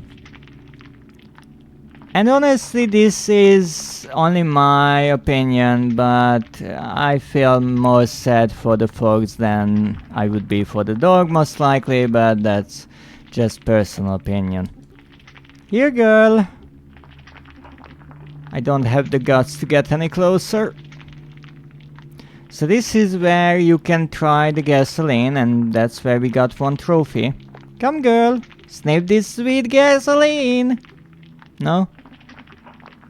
And honestly this is only my opinion, but I feel more sad for the folks than I would be for the dog most likely, but that's just personal opinion. Here girl! I don't have the guts to get any closer. So this is where you can try the gasoline, and that's where we got one trophy. Come girl, sniff this sweet gasoline! No?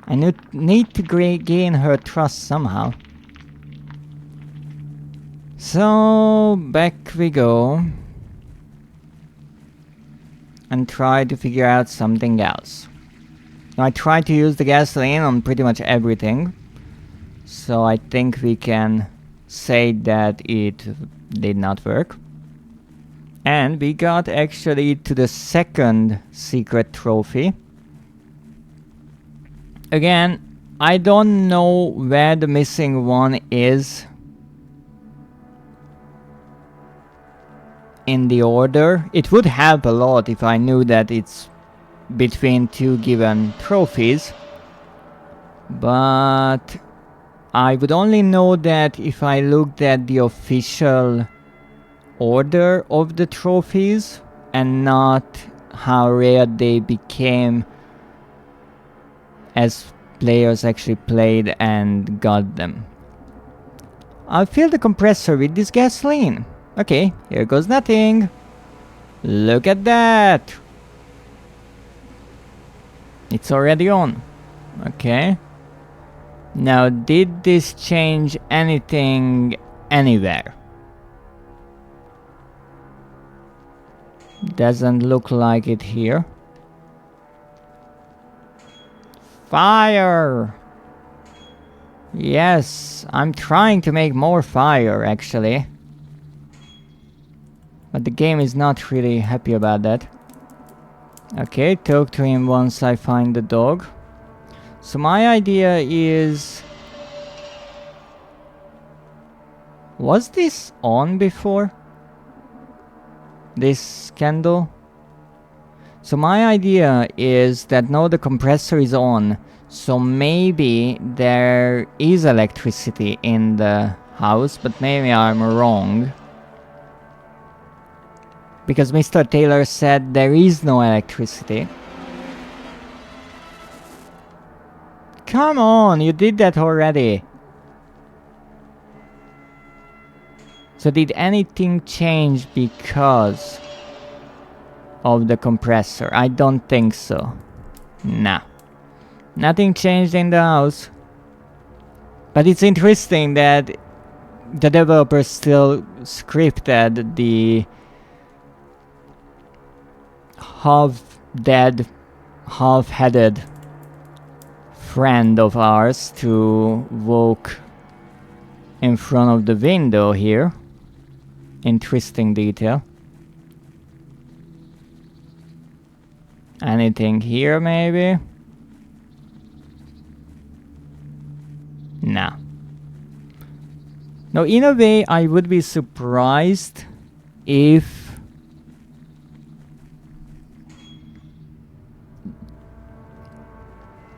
I need to gain her trust somehow. So back we go. And try to figure out something else. Now I tried to use the gasoline on pretty much everything. So I think we can said that it did not work. And we got actually to the second secret trophy. Again, I don't know where the missing one is in the order. It would help a lot if I knew that it's between two given trophies. But I would only know that if I looked at the official order of the trophies and not how rare they became as players actually played and got them. I'll fill the compressor with this gasoline. Okay, here goes nothing. Look at that! It's already on. Okay. Now, did this change anything anywhere? Doesn't look like it here. Fire! Yes, I'm trying to make more fire actually. But the game is not really happy about that. Okay, talk to him once I find the dog. So my idea is... Was this on before? This candle? So my idea is that now the compressor is on. So maybe there is electricity in the house, but maybe I'm wrong. Because Mr. Taylor said there is no electricity. Come on, you did that already. So did anything change because of the compressor? I don't think so. Nah. Nothing changed in the house. But it's interesting that the developer still scripted the half-dead, half-headed friend of ours to walk in front of the window here. Interesting detail. Anything here maybe? Nah. Now in a way I would be surprised if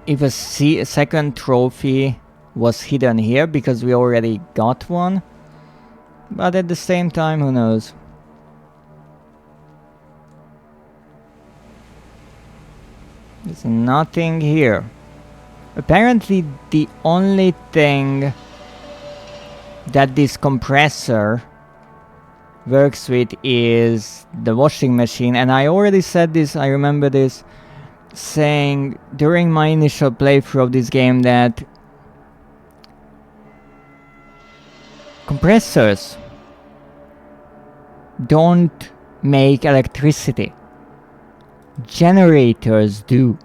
a second trophy was hidden here, because we already got one. But at the same time, who knows? There's nothing here. Apparently the only thing that this compressor works with is the washing machine, and I already said this, I remember this, saying during my initial playthrough of this game that compressors don't make electricity. Generators do.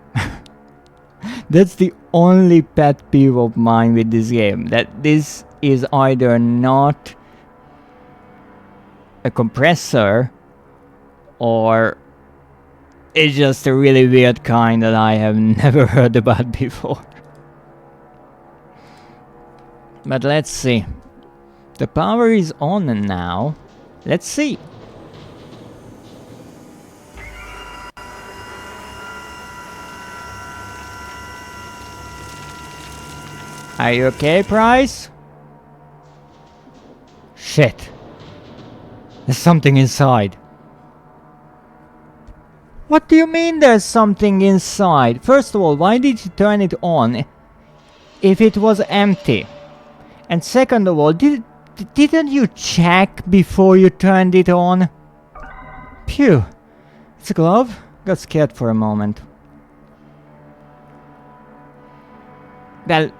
That's the only pet peeve of mine with this game, that this is either not a compressor or it's just a really weird kind that I have never heard about before. But let's see. The power is on now. Let's see. Are you okay, Price? Shit. There's something inside. What do you mean there's something inside? First of all, why did you turn it on if it was empty? And second of all, didn't you check before you turned it on? Phew. It's a glove? Got scared for a moment. Well,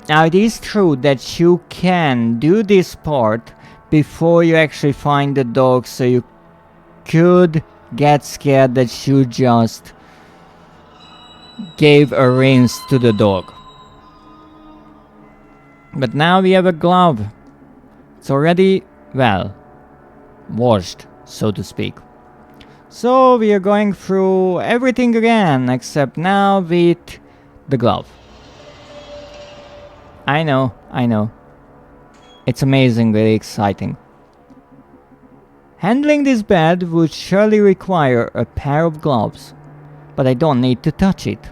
now it is true that you can do this part before you actually find the dog, so you could get scared that you just gave a rinse to the dog. But now we have a glove. It's already, well, washed, so to speak. So we are going through everything again, except now with the glove. I know. It's amazingly exciting. Handling this bed would surely require a pair of gloves, but I don't need to touch it.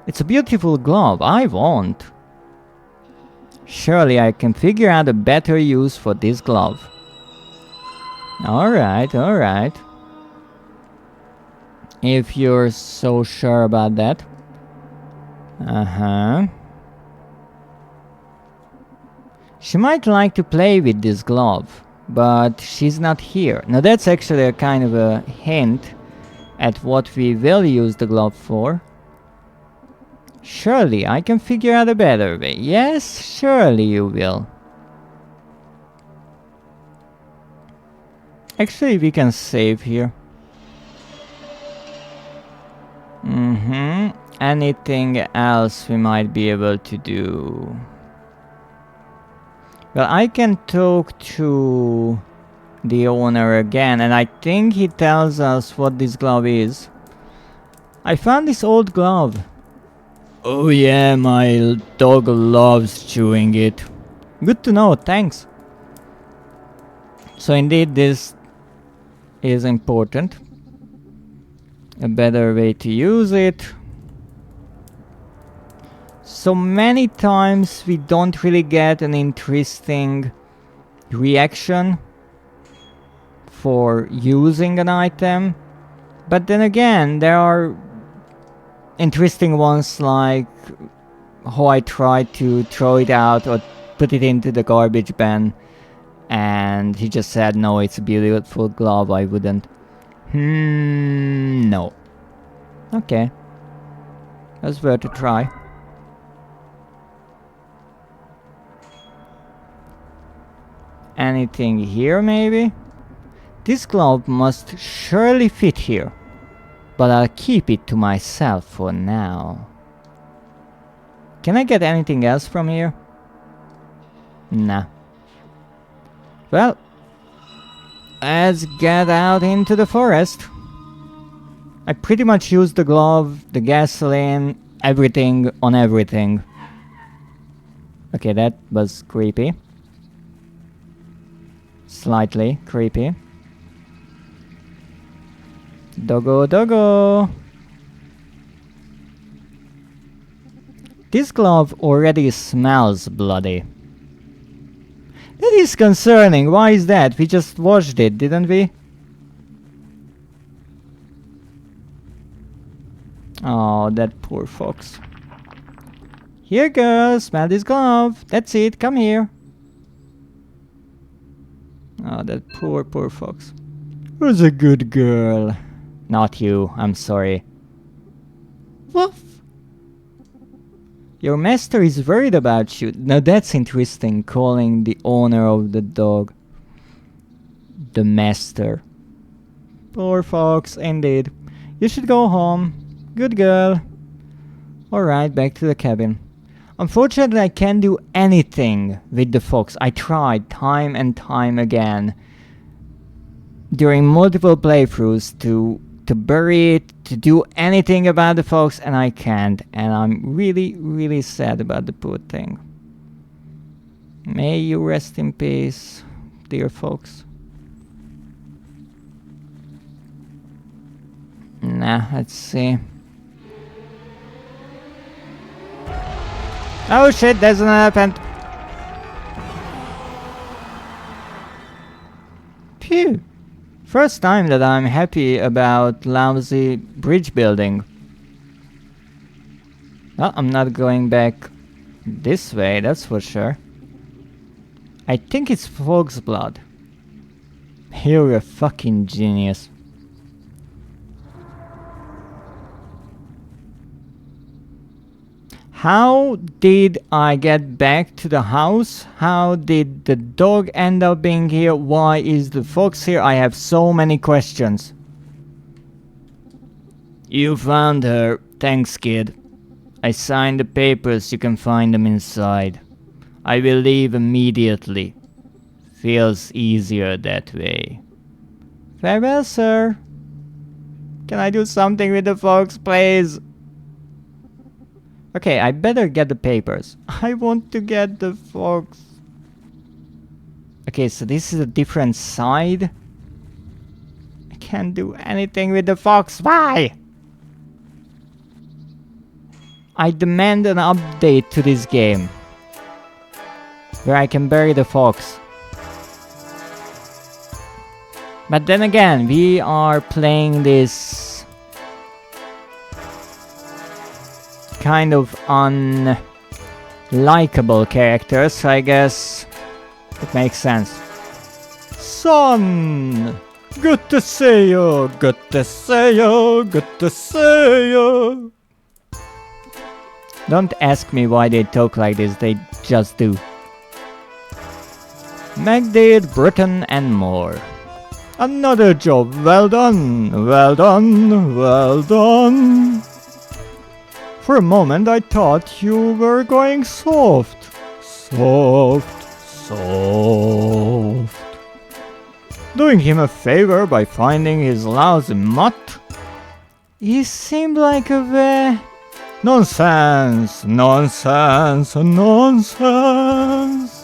It's a beautiful glove, I won't. Surely I can figure out a better use for this glove. Alright. If you're so sure about that. She might like to play with this glove, but she's not here. Now that's actually a kind of a hint at what we will use the glove for. Surely I can figure out a better way. Yes, surely you will. Actually, we can save here. Anything else we might be able to do? Well, I can talk to the owner again, and I think he tells us what this glove is. I found this old glove. Oh yeah, my dog loves chewing it. Good to know, thanks. So indeed, this is important. A better way to use it. So many times we don't really get an interesting reaction for using an item. But then again, there are interesting ones like how I tried to throw it out or put it into the garbage bin, and he just said, no, it's a beautiful glove, I wouldn't. No. Okay. That's worth a try. Anything here, maybe? This glove must surely fit here, but I'll keep it to myself for now. Can I get anything else from here? Nah. Well, let's get out into the forest. I pretty much used the glove, the gasoline, everything on everything. Okay, that was creepy. Slightly creepy. Doggo. This glove already smells bloody. That is concerning. Why is that? We just washed it, didn't we? Oh, that poor fox. Here, girl, smell this glove. That's it, come here. Oh, that poor fox. Who's a good girl? Not you, I'm sorry. Woof! Your master is worried about you. Now that's interesting, calling the owner of the dog the master. Poor fox, indeed. You should go home. Good girl. Alright, back to the cabin. Unfortunately, I can't do anything with the fox. I tried time and time again during multiple playthroughs to bury it, to do anything about the fox, and I can't. And I'm really sad about the poor thing. May you rest in peace, dear fox. Nah, let's see. Oh shit, there's an elephant. Phew. First time that I'm happy about lousy bridge building. Well, I'm not going back this way, that's for sure. I think it's fog's blood. You're a fucking genius. How did I get back to the house? How did the dog end up being here? Why is the fox here? I have so many questions. You found her. Thanks, kid. I signed the papers. You can find them inside. I will leave immediately. Feels easier that way. Farewell, sir. Can I do something with the fox, please? Okay, I better get the papers. I want to get the fox. Okay, so this is a different side. I can't do anything with the fox. Why? I demand an update to this game where I can bury the fox. But then again, we are playing this kind of unlikable character, so I guess it makes sense. Son! Good to see you! Good to see you! Good to see you! Don't ask me why they talk like this, they just do. Magdade, Britain and more. Another job, well done, well done, well done. For a moment I thought you were going soft. Soft, soft. Doing him a favor by finding his lousy mutt? He seemed like a very... Nonsense, nonsense, nonsense.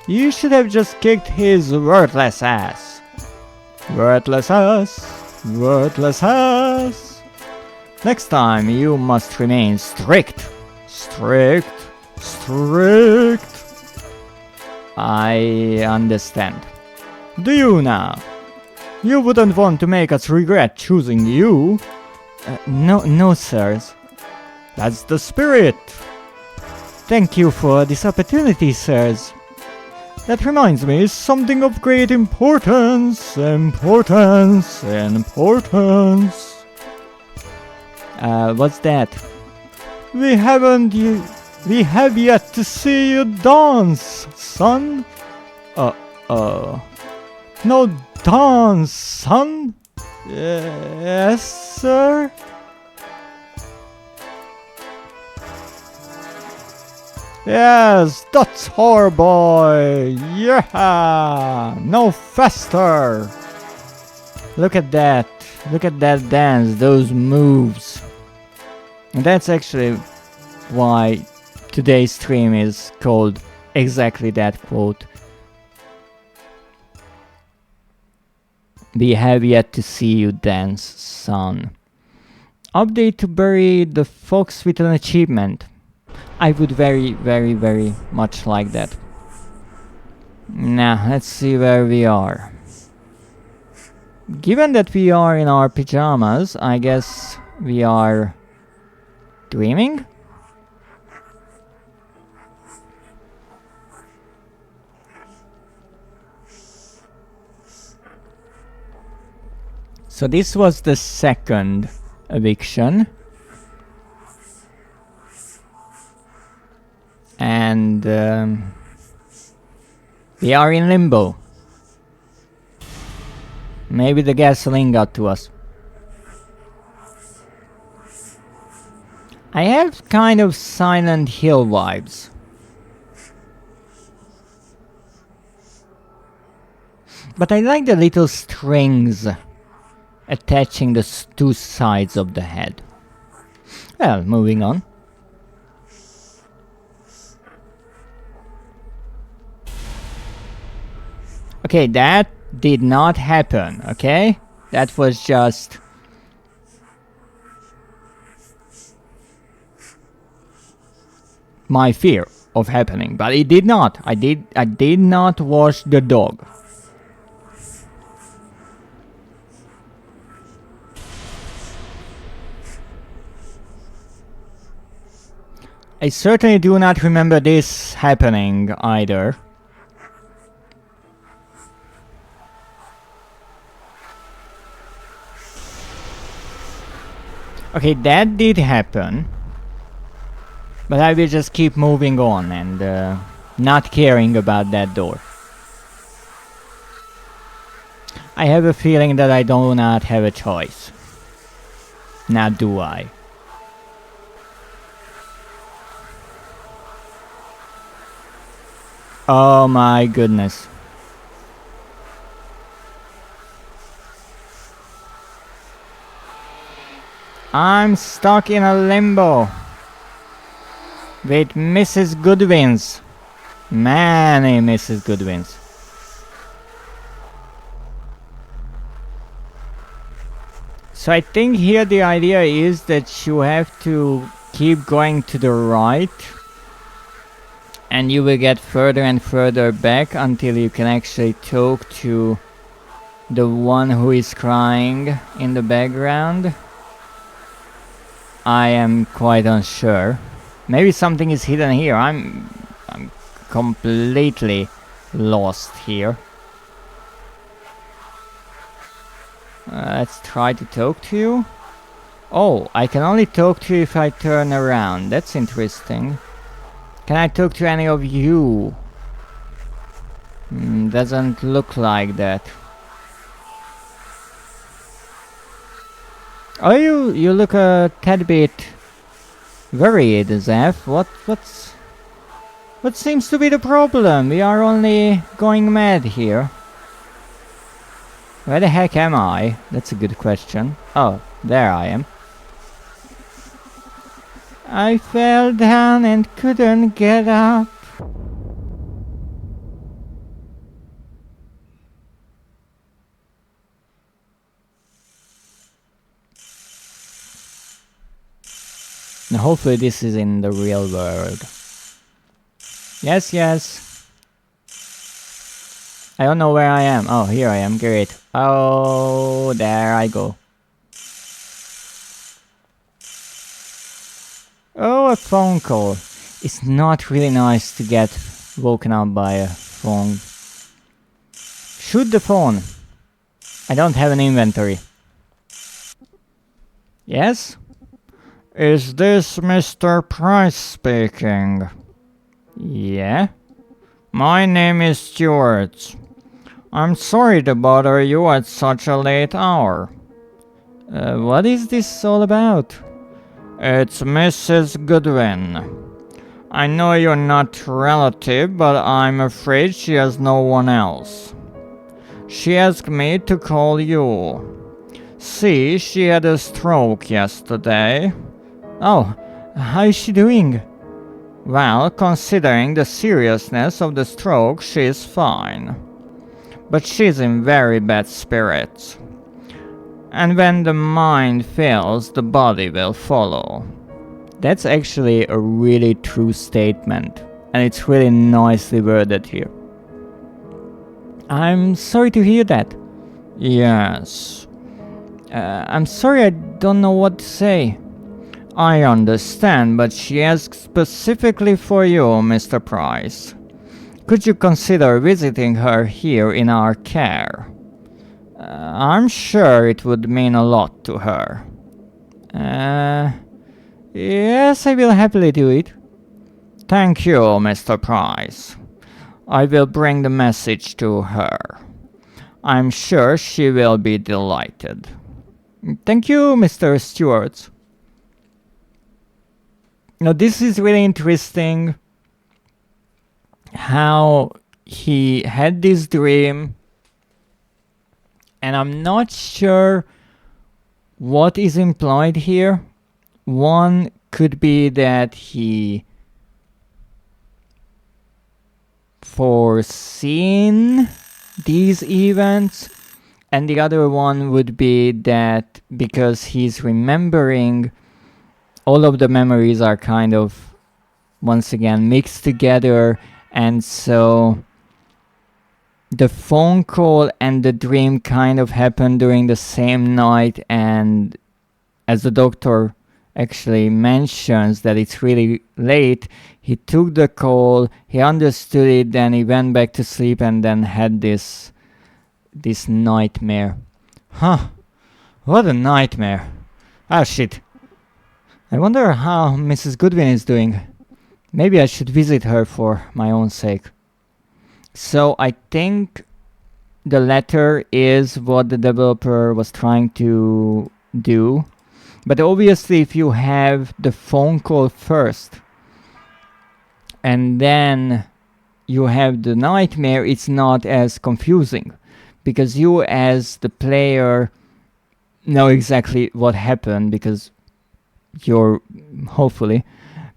You should have just kicked his worthless ass. Worthless ass, worthless ass. Next time you must remain strict. Strict, strict. I understand. Do you now? You wouldn't want to make us regret choosing you. No, sirs. That's the spirit. Thank you for this opportunity, sirs. That reminds me, something of great importance. Importance. What's that? We have yet to see you dance, son. No dance, son? Yes, sir? Yes, that's our boy! Yeah! No faster! Look at that dance, those moves. And that's actually why today's stream is called exactly that quote. We have yet to see you dance, son. Update to bury the fox with an achievement. I would very, very, very much like that. Now, let's see where we are. Given that we are in our pajamas, I guess we are dreaming? So this was the second eviction. And we are in limbo. Maybe the gasoline got to us. I have kind of Silent Hill vibes. But I like the little strings attaching the two sides of the head. Well, moving on. Okay, that did not happen, okay? That was just... my fear of happening, but it did not. I did not wash the dog. I certainly do not remember this happening either. Okay, that did happen. But I will just keep moving on and not caring about that door. I have a feeling that I do not have a choice. Now do I? Oh my goodness. I'm stuck in a limbo with Mrs. Goodwins. Many Mrs. Goodwins. So I think here the idea is that you have to keep going to the right and you will get further and further back until you can actually talk to the one who is crying in the background. I am quite unsure. Maybe something is hidden here. I'm completely lost here. Let's try to talk to you. Oh, I can only talk to you if I turn around. That's interesting. Can I talk to any of you? Doesn't look like that. Oh, you look a tad bit worried, Zeph. What seems to be the problem? We are only going mad here. Where the heck am I? That's a good question. Oh, there I am. I fell down and couldn't get up. Now hopefully this is in the real world. Yes, yes. I don't know where I am. Oh, here I am. Great. Oh, there I go. Oh, a phone call. It's not really nice to get woken up by a phone. Shoot the phone. I don't have an inventory. Yes? Is this Mr. Price speaking? Yeah? My name is Stuart. I'm sorry to bother you at such a late hour. What is this all about? It's Mrs. Goodwin. I know you're not relative, but I'm afraid she has no one else. She asked me to call you. See, she had a stroke yesterday. Oh, how is she doing? Well, considering the seriousness of the stroke, she's fine. But she's in very bad spirits. And when the mind fails, the body will follow. That's actually a really true statement, and it's really nicely worded here. I'm sorry to hear that. Yes. I'm sorry, I don't know what to say. I understand, but she asked specifically for you, Mr. Price. Could you consider visiting her here in our care? I'm sure it would mean a lot to her. Yes, I will happily do it. Thank you, Mr. Price. I will bring the message to her. I'm sure she will be delighted. Thank you, Mr. Stewart. Now, this is really interesting how he had this dream, and I'm not sure what is implied here. One could be that he foreseen these events, and the other one would be that because he's remembering, all of the memories are kind of once again mixed together, and so the phone call and the dream kind of happened during the same night, and as the doctor actually mentions that it's really late, he took the call, he understood it, then he went back to sleep and then had this nightmare. Huh, what a nightmare. Ah, shit. I wonder how Mrs. Goodwin is doing. Maybe I should visit her for my own sake. So I think the letter is what the developer was trying to do. But obviously if you have the phone call first and then you have the nightmare, it's not as confusing. Because you as the player know exactly what happened because you're hopefully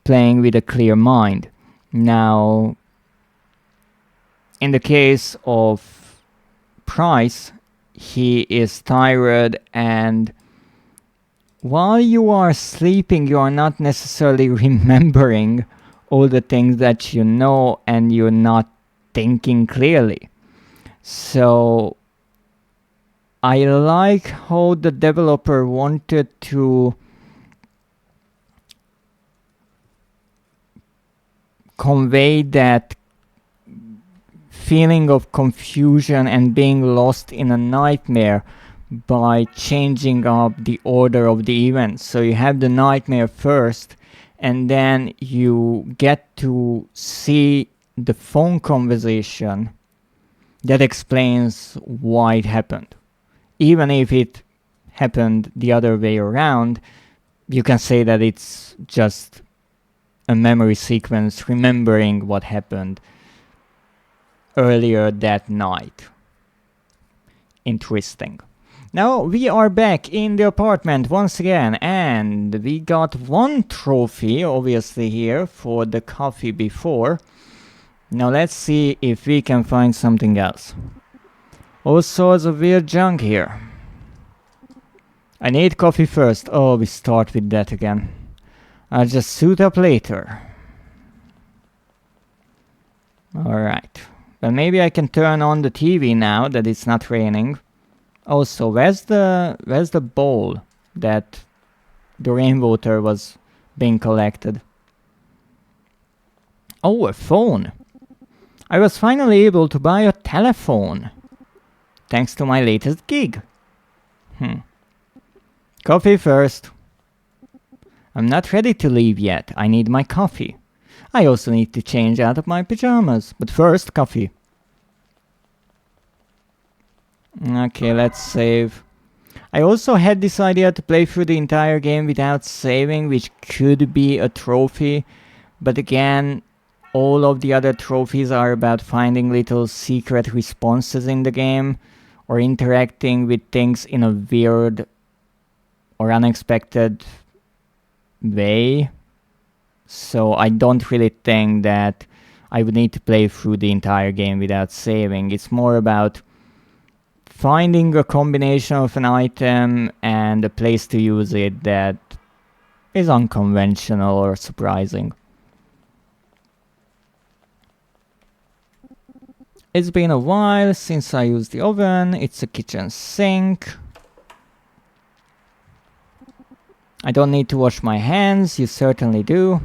playing with a clear mind. Now, in the case of Price, he is tired, and while you are sleeping, you are not necessarily remembering all the things that you know, and you're not thinking clearly. So I like how the developer wanted to convey that feeling of confusion and being lost in a nightmare by changing up the order of the events. So you have the nightmare first, and then you get to see the phone conversation that explains why it happened. Even if it happened the other way around, you can say that it's just a memory sequence remembering what happened earlier that night. Interesting. Now we are back in the apartment once again, and we got one trophy obviously here for the coffee before. Now let's see if we can find something else. All sorts of weird junk here. I need coffee first. Oh, we start with that again. I'll just suit up later. Alright. Well, maybe I can turn on the TV now that it's not raining. Also, where's the bowl that the rainwater was being collected? Oh, a phone. I was finally able to buy a telephone. Thanks to my latest gig. Coffee first. I'm not ready to leave yet. I need my coffee. I also need to change out of my pajamas. But first, coffee. Okay, let's save. I also had this idea to play through the entire game without saving, which could be a trophy. But again, all of the other trophies are about finding little secret responses in the game, or interacting with things in a weird or unexpected way. So I don't really think that I would need to play through the entire game without saving. It's more about finding a combination of an item and a place to use it that is unconventional or surprising. It's been a while since I used the oven. It's a kitchen sink. I don't need to wash my hands, you certainly do.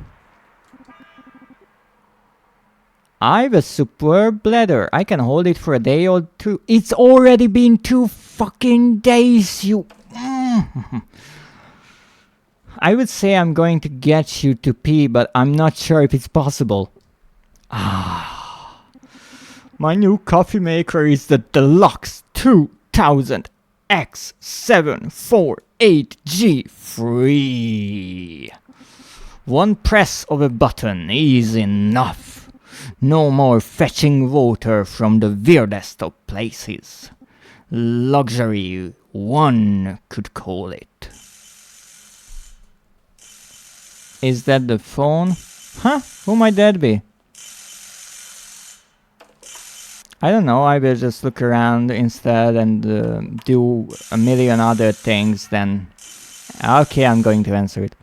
I have a superb bladder. I can hold it for a day or two. It's already been 2 fucking days, you... I would say I'm going to get you to pee, but I'm not sure if it's possible. My new coffee maker is the Deluxe 2000X748G3. One press of a button is enough. No more fetching water from the weirdest of places. Luxury, one could call it. Is that the phone? Huh? Who might that be? I don't know, I will just look around instead and do a million other things then. Okay, I'm going to answer it.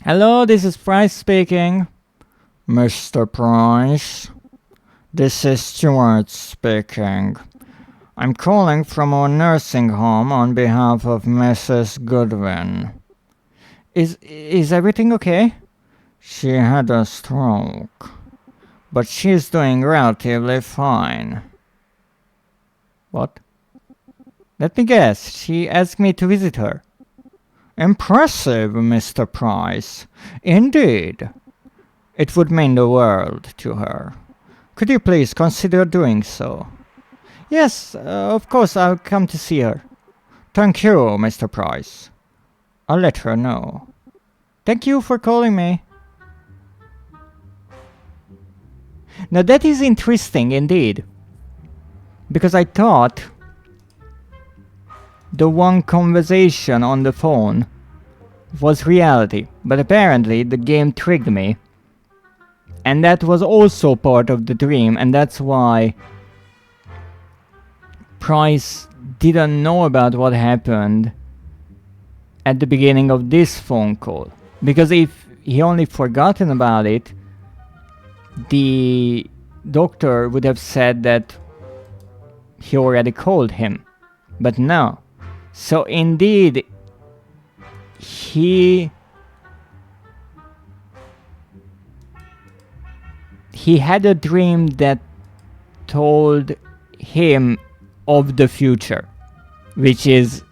Hello, this is Price speaking. Mr. Price, this is Stuart speaking. I'm calling from our nursing home on behalf of Mrs. Goodwin. Is everything okay? She had a stroke, but she's doing relatively fine. What? Let me guess, she asked me to visit her. Impressive, Mr. Price. Indeed. It would mean the world to her. Could you please consider doing so? Yes, of course, I'll come to see her. Thank you, Mr. Price. I'll let her know. Thank you for calling me. Now that is interesting indeed. Because I thought the one conversation on the phone was reality. But apparently the game tricked me. And that was also part of the dream, and that's why Price didn't know about what happened at the beginning of this phone call. Because if he only forgotten about it, the doctor would have said that he already called him. But no. So indeed, he had a dream that told him of the future, which is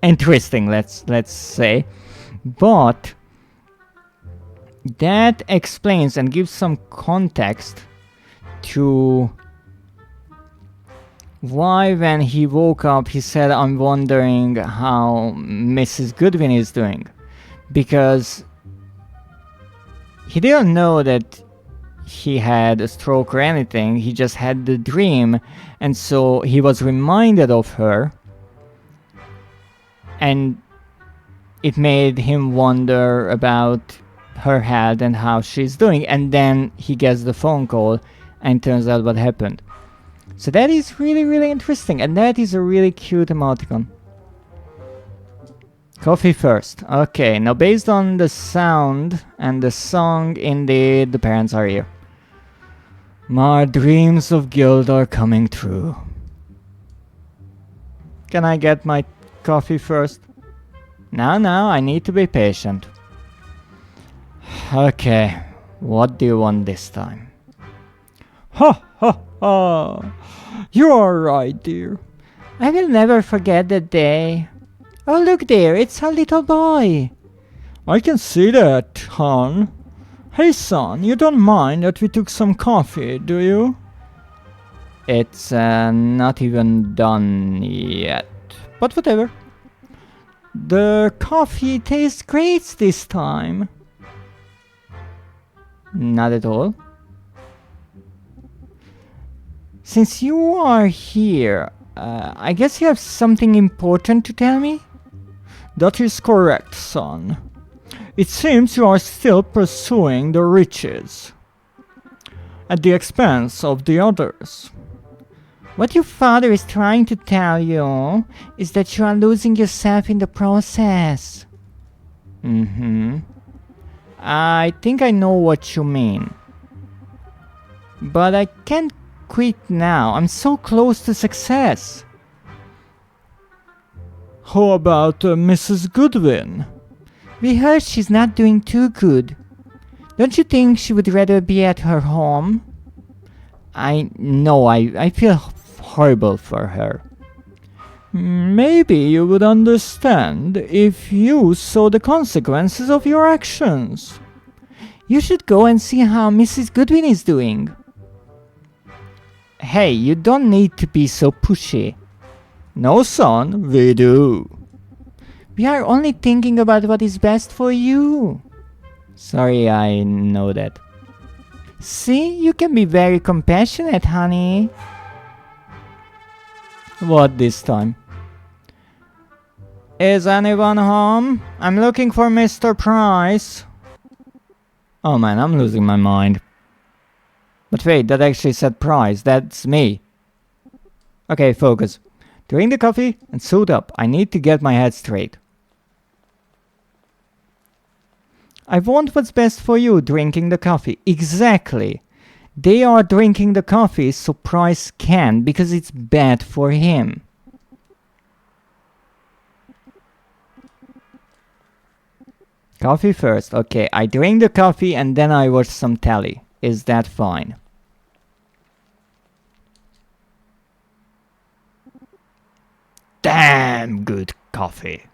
interesting, let's say. But that explains and gives some context to why when he woke up he said, I'm wondering how Mrs. Goodwin is doing. Because he didn't know that he had a stroke or anything, he just had the dream, and so he was reminded of her, and it made him wonder about her health and how she's doing, and then he gets the phone call and turns out what happened. So that is really, really interesting, and that is a really cute emoticon. Coffee first. Okay, now based on the sound and the song, indeed, the parents are here. My dreams of guilt are coming true. Can I get my coffee first? No, I need to be patient. Okay, what do you want this time? Ha ha ha! You are right, dear. I will never forget that day. Oh, look there, it's a little boy. I can see that, hon. Hey, son, you don't mind that we took some coffee, do you? It's not even done yet. But whatever. The coffee tastes great this time. Not at all. Since you are here, I guess you have something important to tell me? That is correct, son. It seems you are still pursuing the riches at the expense of the others. What your father is trying to tell you is that you are losing yourself in the process. I think I know what you mean. But I can't quit now. I'm so close to success. How about Mrs. Goodwin? We heard she's not doing too good. Don't you think she would rather be at her home? I know, I feel horrible for her. Maybe you would understand if you saw the consequences of your actions. You should go and see how Mrs. Goodwin is doing. Hey, you don't need to be so pushy. No, son, we do. We are only thinking about what is best for you. Sorry, I know that. See, you can be very compassionate, honey. What this time? Is anyone home? I'm looking for Mr. Price. Oh man, I'm losing my mind. But wait, that actually said Price. That's me. Okay, focus. Drink the coffee and suit up. I need to get my head straight. I want what's best for you drinking the coffee. Exactly. They are drinking the coffee so Price can, because it's bad for him. Coffee first. Okay, I drink the coffee and then I watch some telly. Is that fine? Damn good coffee.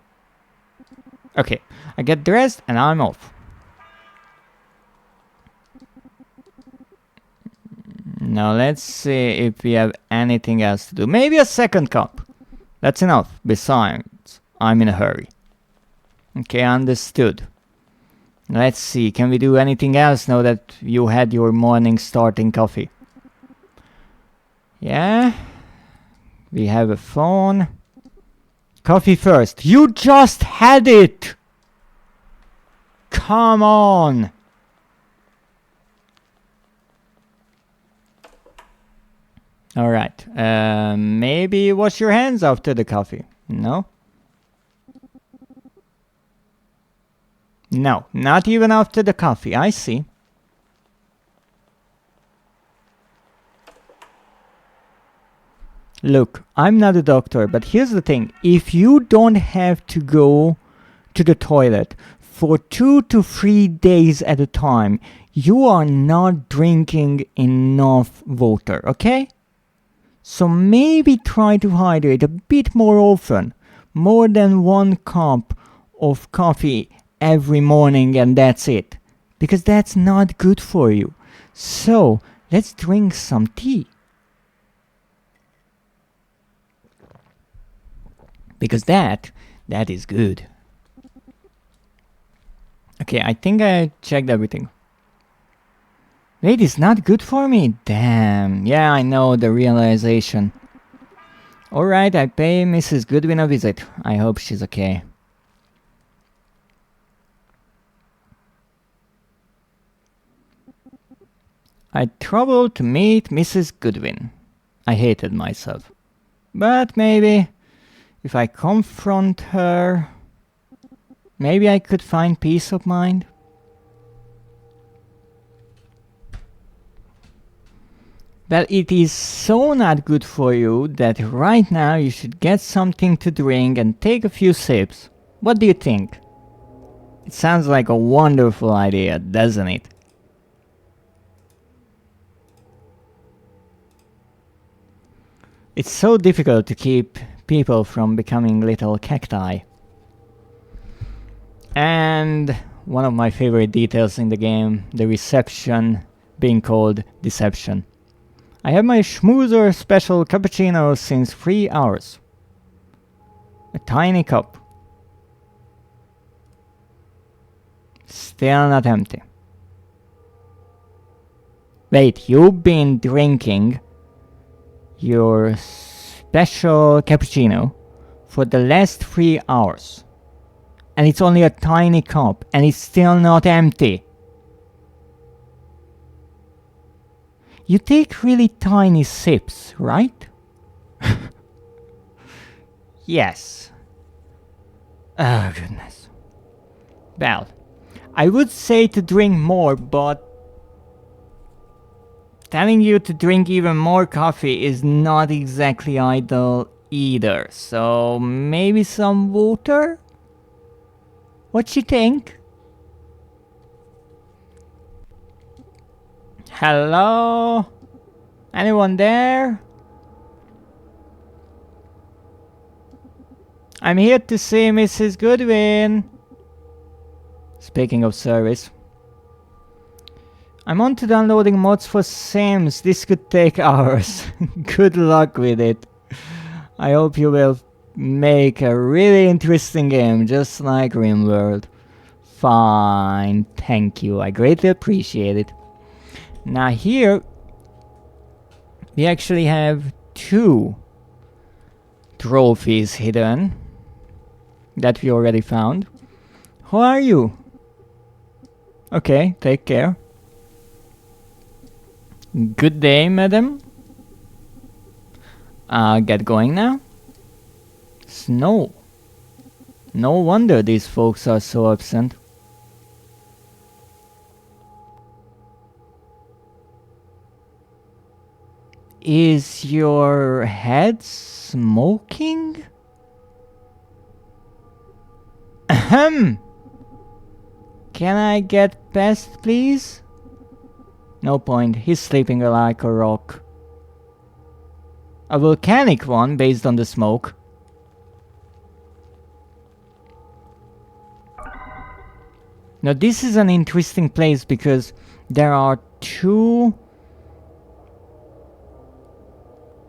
Okay, I get dressed and I'm off. Now let's see if we have anything else to do. Maybe a second cup. That's enough. Besides, I'm in a hurry. Okay, understood. Let's see, can we do anything else now that you had your morning starting coffee? Yeah? We have a phone. Coffee first. You just had it! Come on! Alright. Maybe wash your hands after the coffee. No? No, not even after the coffee. I see. Look, I'm not a doctor, but here's the thing. If you don't have to go to the toilet for 2 to 3 days at a time, you are not drinking enough water, okay? So maybe try to hydrate a bit more often. More than 1 cup of coffee every morning and that's it. Because that's not good for you. So, let's drink some tea. Because that is good. Okay, I think I checked everything. Wait, it's not good for me? Damn. Yeah, I know the realization. Alright, I pay Mrs. Goodwin a visit. I hope she's okay. I traveled to meet Mrs. Goodwin. I hated myself. But maybe, if I confront her, maybe I could find peace of mind. Well, it is so not good for you that right now you should get something to drink and take a few sips. What do you think? It sounds like a wonderful idea, doesn't it? It's so difficult to keep people from becoming little cacti. And one of my favorite details in the game, the reception being called deception. I have my schmoozer special cappuccino since 3 hours. A tiny cup. Still not empty. Wait, you've been drinking your special cappuccino for the last 3 hours. And it's only a tiny cup and it's still not empty. You take really tiny sips, right? Yes. Oh goodness. Well, I would say to drink more, but telling you to drink even more coffee is not exactly ideal either. So maybe some water? What you think? Hello? Anyone there? I'm here to see Mrs. Goodwin. Speaking of service. I'm on to downloading mods for Sims. This could take hours. Good luck with it. I hope you will make a really interesting game, just like RimWorld. Fine, thank you. I greatly appreciate it. Now here, we actually have 2 trophies hidden that we already found. Who are you? Okay, take care. Good day, madam. Get going now? Snow. No wonder these folks are so absent. Is your head smoking? Ahem. Can I get past, please? No point, he's sleeping like a rock. A volcanic one based on the smoke. Now this is an interesting place because there are 2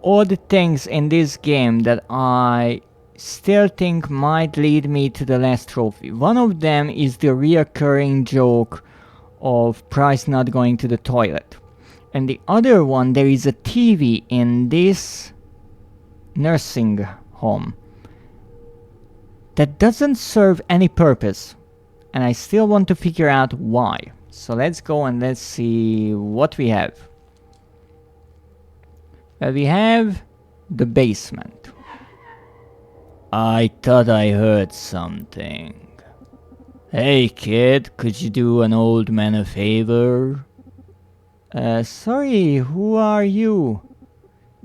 odd things in this game that I still think might lead me to the last trophy. One of them is the reoccurring joke of Price not going to the toilet. And the other one, there is a TV in this nursing home that doesn't serve any purpose. And I still want to figure out why. So let's go and let's see what we have. Well, we have the basement. I thought I heard something. Hey kid, could you do an old man a favor? Sorry, who are you?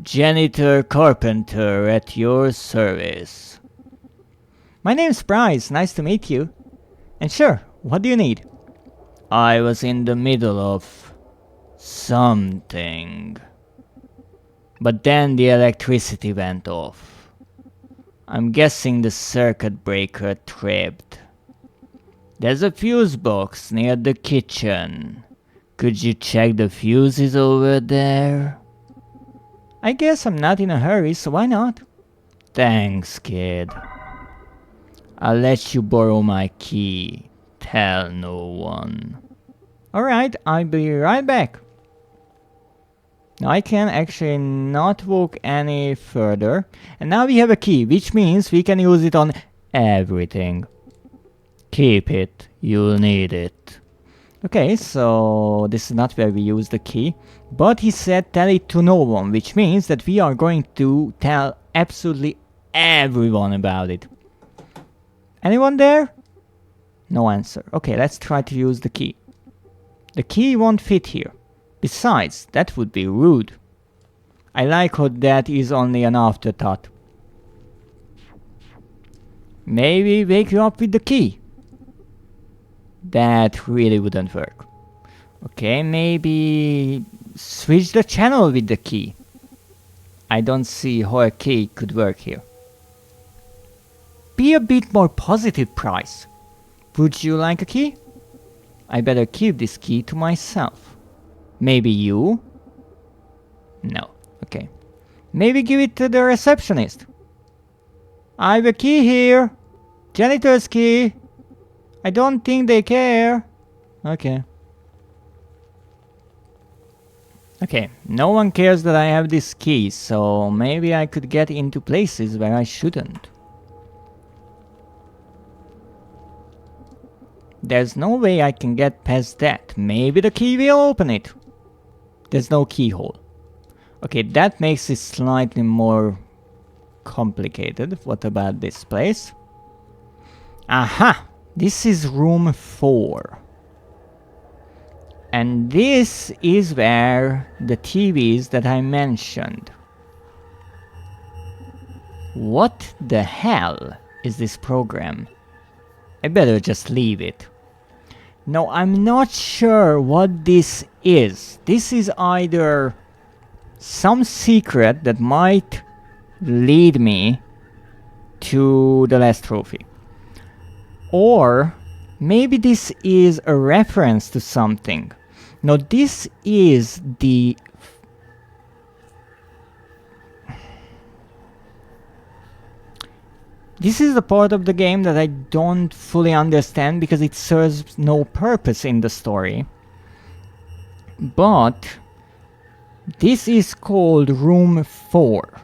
Janitor Carpenter at your service. My name's Bryce, nice to meet you. And sure, what do you need? I was in the middle of something. But then the electricity went off. I'm guessing the circuit breaker tripped. There's a fuse box near the kitchen. Could you check the fuses over there? I guess I'm not in a hurry, so why not? Thanks, kid. I'll let you borrow my key. Tell no one. Alright, I'll be right back. Now I can actually not walk any further. And now we have a key, which means we can use it on everything. Keep it, you'll need it. Okay, so this is not where we use the key. But he said tell it to no one, which means that we are going to tell absolutely everyone about it. Anyone there? No answer. Okay, let's try to use the key. The key won't fit here. Besides, that would be rude. I like how that is only an afterthought. Maybe wake you up with the key. That really wouldn't work. Okay, maybe switch the channel with the key. I don't see how a key could work here. Be a bit more positive, Price. Would you like a key? I better keep this key to myself. Maybe you? No. Okay. Maybe give it to the receptionist. I have a key here. Janitor's key. I don't think they care. Okay. Okay, no one cares that I have this key, so maybe I could get into places where I shouldn't. There's no way I can get past that. Maybe the key will open it. There's no keyhole. Okay, that makes it slightly more complicated. What about this place? Aha! This is room 4. And this is where the TVs that I mentioned. What the hell is this program? I better just leave it. No, I'm not sure what this is. This is either some secret that might lead me to the last trophy. Or maybe this is a reference to something. No, this is the... This is the part of the game that I don't fully understand because it serves no purpose in the story. But this is called Room 4.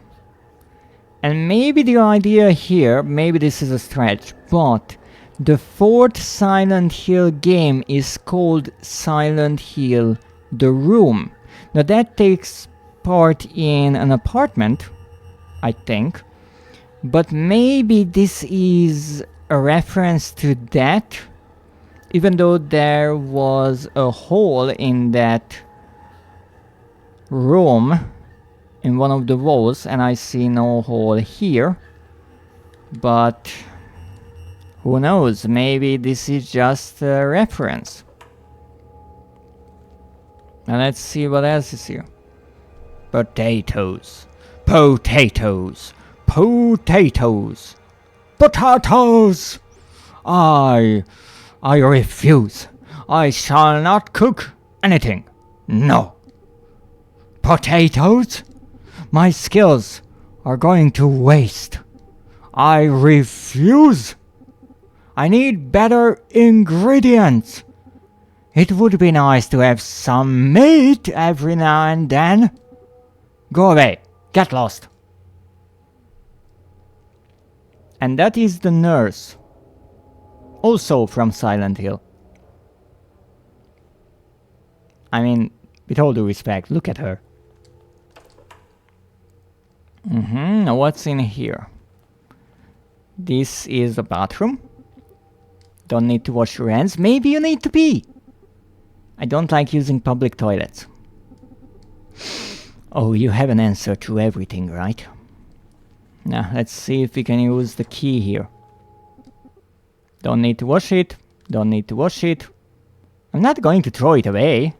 And maybe the idea here, maybe this is a stretch, but the 4th Silent Hill game is called Silent Hill The Room. Now that takes part in an apartment, I think. But maybe this is a reference to that, even though there was a hole in that room in one of the walls and I see no hole here. But who knows, maybe this is just a reference. Now let's see what else is here. Potatoes. Potatoes. Potatoes! Potatoes! I refuse. I shall not cook anything. No. Potatoes? My skills are going to waste. I refuse! I need better ingredients! It would be nice to have some meat every now and then. Go away. Get lost. And that is the nurse. Also from Silent Hill. I mean, with all due respect, look at her. Now what's in here? This is a bathroom. Don't need to wash your hands. Maybe you need to pee. I don't like using public toilets. Oh, you have an answer to everything, right? Now, let's see if we can use the key here. Don't need to wash it. Don't need to wash it. I'm not going to throw it away.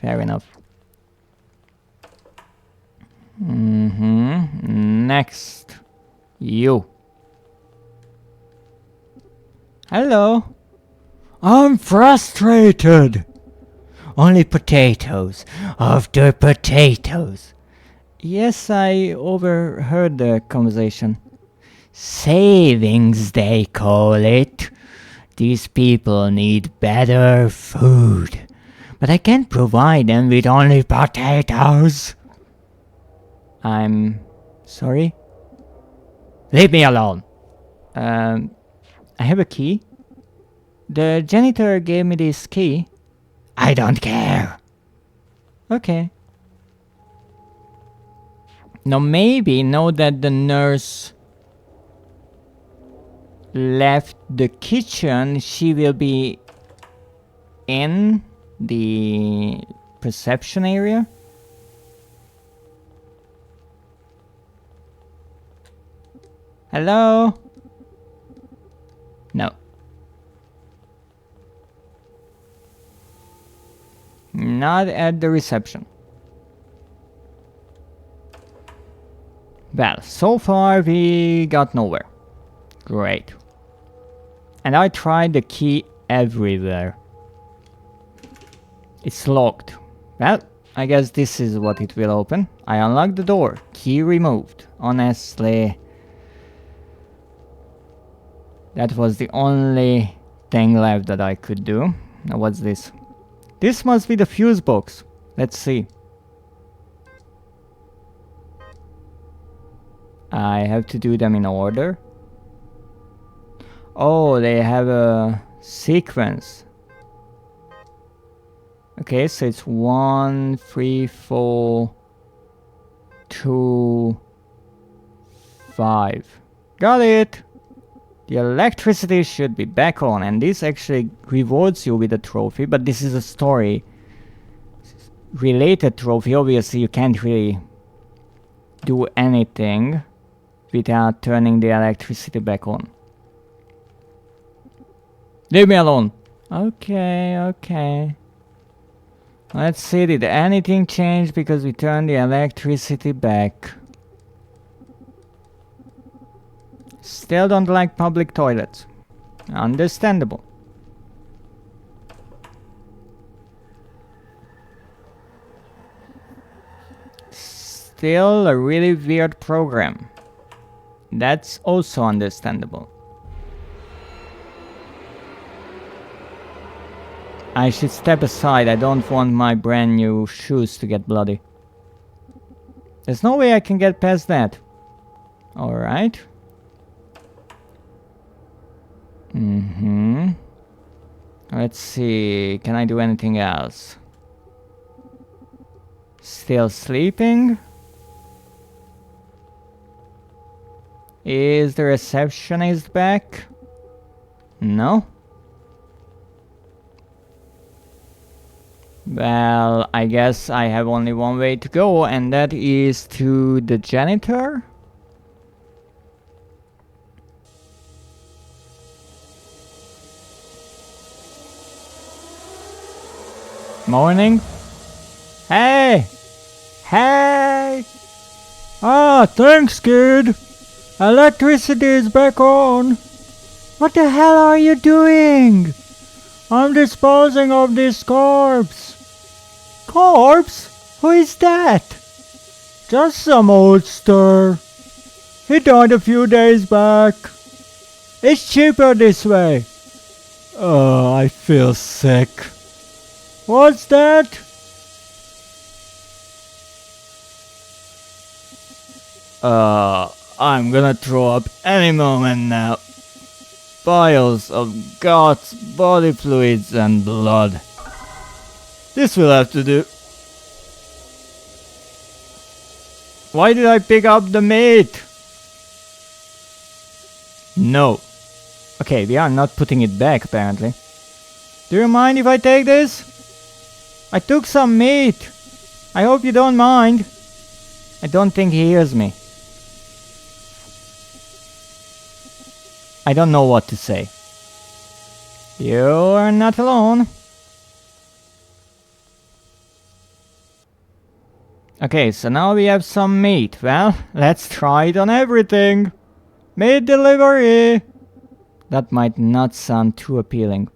Fair enough. Next. You. Hello. I'm frustrated. Only potatoes. Of the potatoes. Yes, I overheard the conversation. Savings, they call it. These people need better food. But I can't provide them with only potatoes. I'm sorry? Leave me alone. I have a key. The janitor gave me this key. I don't care. Okay. Now maybe now that the nurse left the kitchen, she will be in the perception area. Hello? No. Not at the reception. Well, so far we got nowhere. Great. And I tried the key everywhere. It's locked. Well, I guess this is what it will open. I unlocked the door. Key removed. Honestly, that was the only thing left that I could do. Now what's this? This must be the fuse box. Let's see. I have to do them in order. Oh, they have a sequence. Okay, so it's 1, 3, 4, 2, 5. Got it! The electricity should be back on, and this actually rewards you with a trophy, but this is a story related trophy. Obviously, you can't really do anything without turning the electricity back on. Leave me alone. Okay, okay. Let's see, did anything change because we turned the electricity back? Still don't like public toilets. Understandable. Still a really weird program. That's also understandable. I should step aside. I don't want my brand new shoes to get bloody. There's no way I can get past that. Alright. Let's see. Can I do anything else? Still sleeping? Is the receptionist back? No? Well, I guess I have only one way to go, and that is to the janitor. Morning. Hey! Hey! Ah, thanks, kid. Electricity is back on. What the hell are you doing? I'm disposing of this corpse. Corpse? Who is that? Just some old stir. He died a few days back. It's cheaper this way. Oh, I feel sick. What's that? I'm gonna throw up any moment now. Piles of guts, body fluids and blood. This will have to do. Why did I pick up the meat? No. Okay, we are not putting it back apparently. Do you mind if I take this? I took some meat. I hope you don't mind. I don't think he hears me. I don't know what to say. You are not alone. Okay, so now we have some meat. Well, let's try it on everything. Meat delivery. That might not sound too appealing.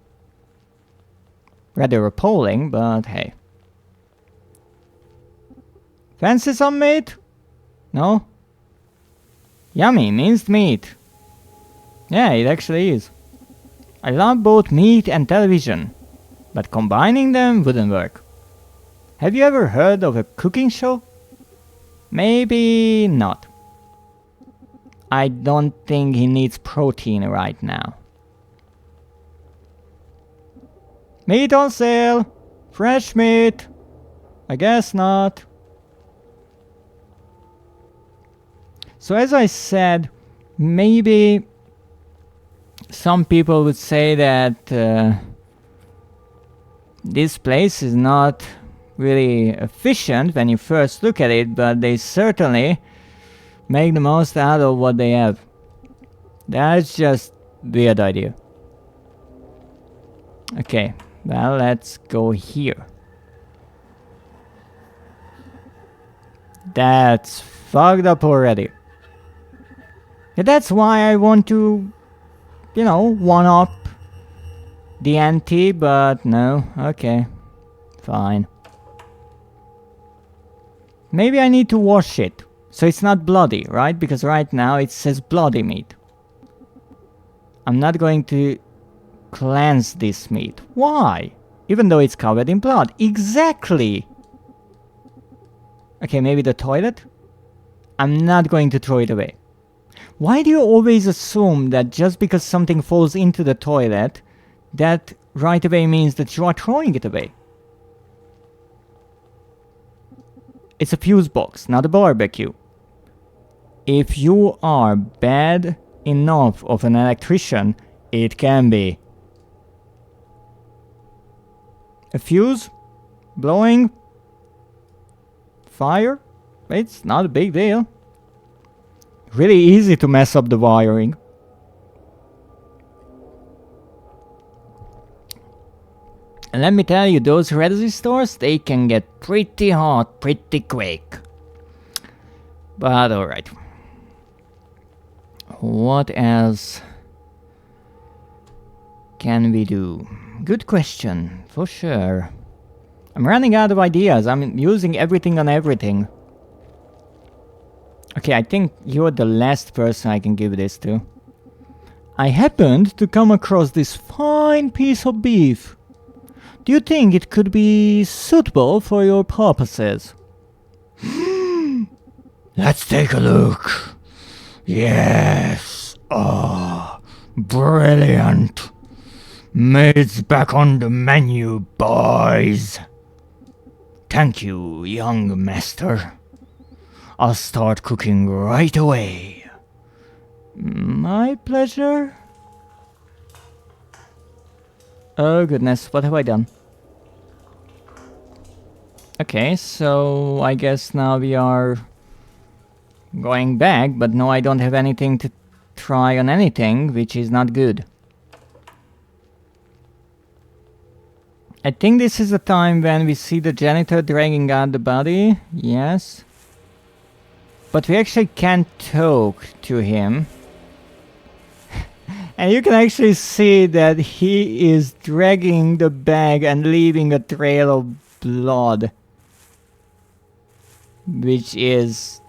Rather appalling, but hey. Fancy some meat? No? Yummy, minced meat. Yeah, it actually is. I love both meat and television, but combining them wouldn't work. Have you ever heard of a cooking show? Maybe not. I don't think he needs protein right now. Meat on sale! Fresh meat! I guess not. So as I said, maybe some people would say that this place is not really efficient when you first look at it, but they certainly make the most out of what they have. That's just a weird idea. Okay, well, let's go here. That's fucked up already. Yeah, that's why I want to, you know, one-up the ante, but no. Okay, fine. Maybe I need to wash it, so it's not bloody, right? Because right now it says bloody meat. I'm not going to cleanse this meat. Why? Even though it's covered in blood. Exactly! Okay, maybe the toilet? I'm not going to throw it away. Why do you always assume that just because something falls into the toilet, that right away means that you are throwing it away? It's a fuse box, not a barbecue. If you are bad enough of an electrician, it can be. A fuse? Blowing? Fire? It's not a big deal. Really easy to mess up the wiring. And let me tell you, those resistors, they can get pretty hot pretty quick. But alright. What else can we do? Good question, for sure. I'm running out of ideas. I'm using everything on everything. Okay, I think you're the last person I can give this to. I happened to come across this fine piece of beef. Do you think it could be suitable for your purposes? Let's take a look. Yes. Oh, brilliant. Meat's back on the menu, boys. Thank you, young master. I'll start cooking right away. My pleasure. Oh goodness, what have I done? Okay, so I guess now we are going back, but no, I don't have anything to try on anything, which is not good. I think this is the time when we see the janitor dragging out the body. Yes. But we actually can't talk to him. And you can actually see that he is dragging the bag and leaving a trail of blood. Which is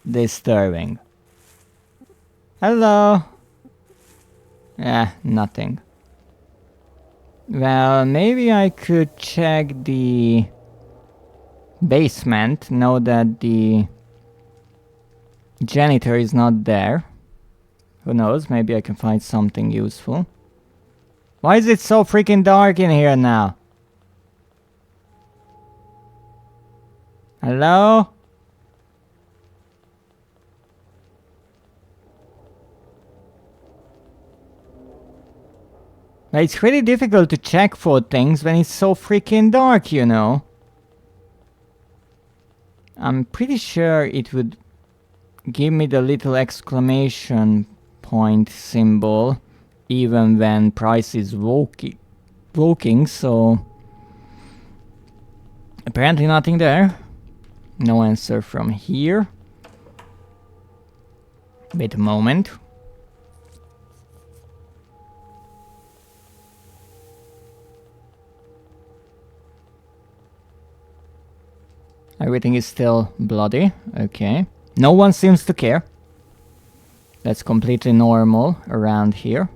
disturbing. Hello. Nothing. Well, maybe I could check the basement, know that the janitor is not there. Who knows, maybe I can find something useful. Why is it so freaking dark in here now? Hello? It's really difficult to check for things when it's so freaking dark, you know. I'm pretty sure it would give me the little exclamation point symbol even when price is walking, so apparently nothing there. No answer from here. Wait a moment. Everything is still bloody. Okay. No one seems to care. That's completely normal around here.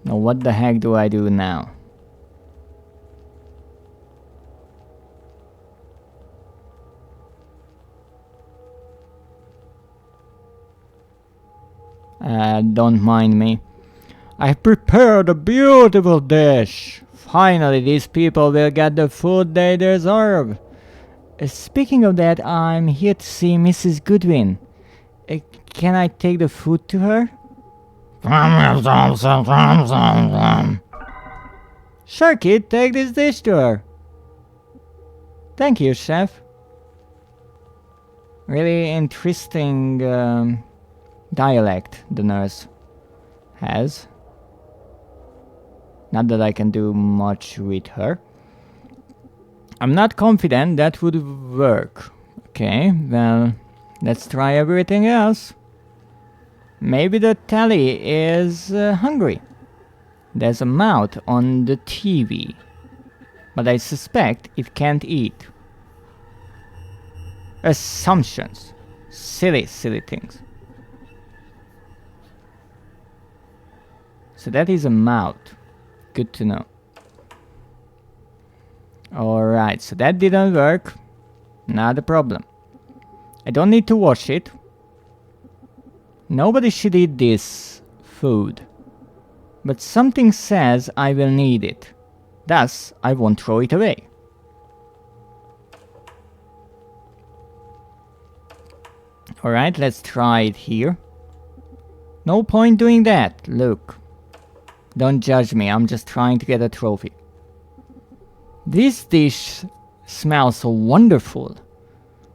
Now what the heck do I do now? Don't mind me. I've prepared a beautiful dish. Finally, these people will get the food they deserve. Speaking of that, I'm here to see Mrs. Goodwin. Can I take the food to her? Sure, kid, take this dish to her. Thank you, chef. Really interesting dialect the nurse has. Not that I can do much with her. I'm not confident that would work. Okay, well, let's try everything else. Maybe the telly is hungry. There's a mouth on the TV, but I suspect it can't eat. Assumptions. Silly things. So that is a mouth. Good to know. Alright, so that didn't work. Not a problem. I don't need to wash it. Nobody should eat this food. But something says I will need it. Thus, I won't throw it away. Alright, let's try it here. No point doing that. Look. Don't judge me, I'm just trying to get a trophy. This dish smells so wonderful.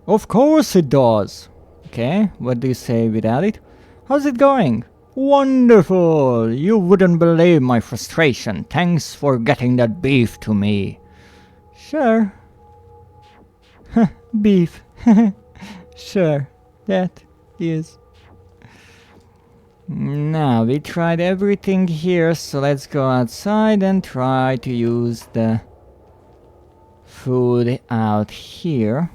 Of course it does. Okay, what do you say without it? How's it going? Wonderful! You wouldn't believe my frustration. Thanks for getting that beef to me. Sure. Beef. Sure, that is. Now, we tried everything here, so let's go outside and try to use the food out here.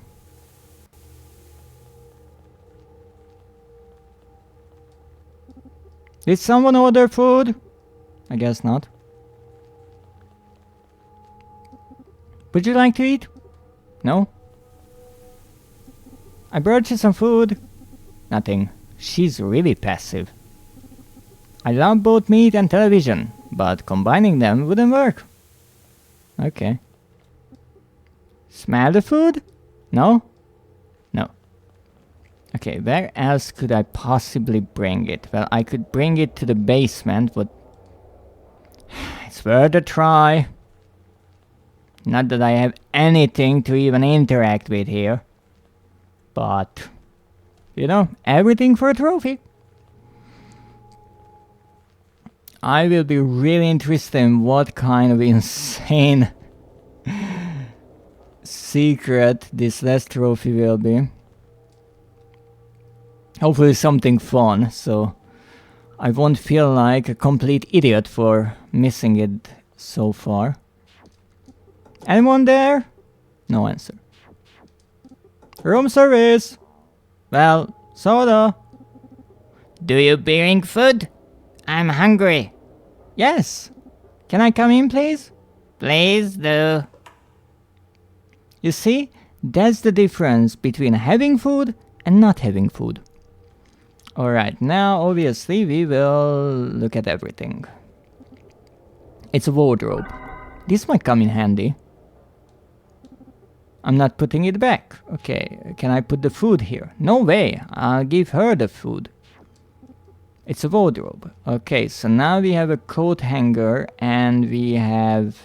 Did someone order food? I guess not. Would you like to eat? No? I brought you some food. Nothing. She's really passive. I love both meat and television, but combining them wouldn't work. Okay. Smell the food? No? No. Okay, where else could I possibly bring it? Well, I could bring it to the basement, but it's worth a try. Not that I have anything to even interact with here. But, you know, everything for a trophy. I will be really interested in what kind of insane secret this last trophy will be. Hopefully something fun, so I won't feel like a complete idiot for missing it so far. Anyone there? No answer. Room service! Well, soda! Do you bring food? I'm hungry. Yes. Can I come in, please? Please do. You see, that's the difference between having food and not having food. Alright, now obviously we will look at everything. It's a wardrobe. This might come in handy. I'm not putting it back. Okay, can I put the food here? No way, I'll give her the food. It's a wardrobe. Okay, so now we have a coat hanger and we have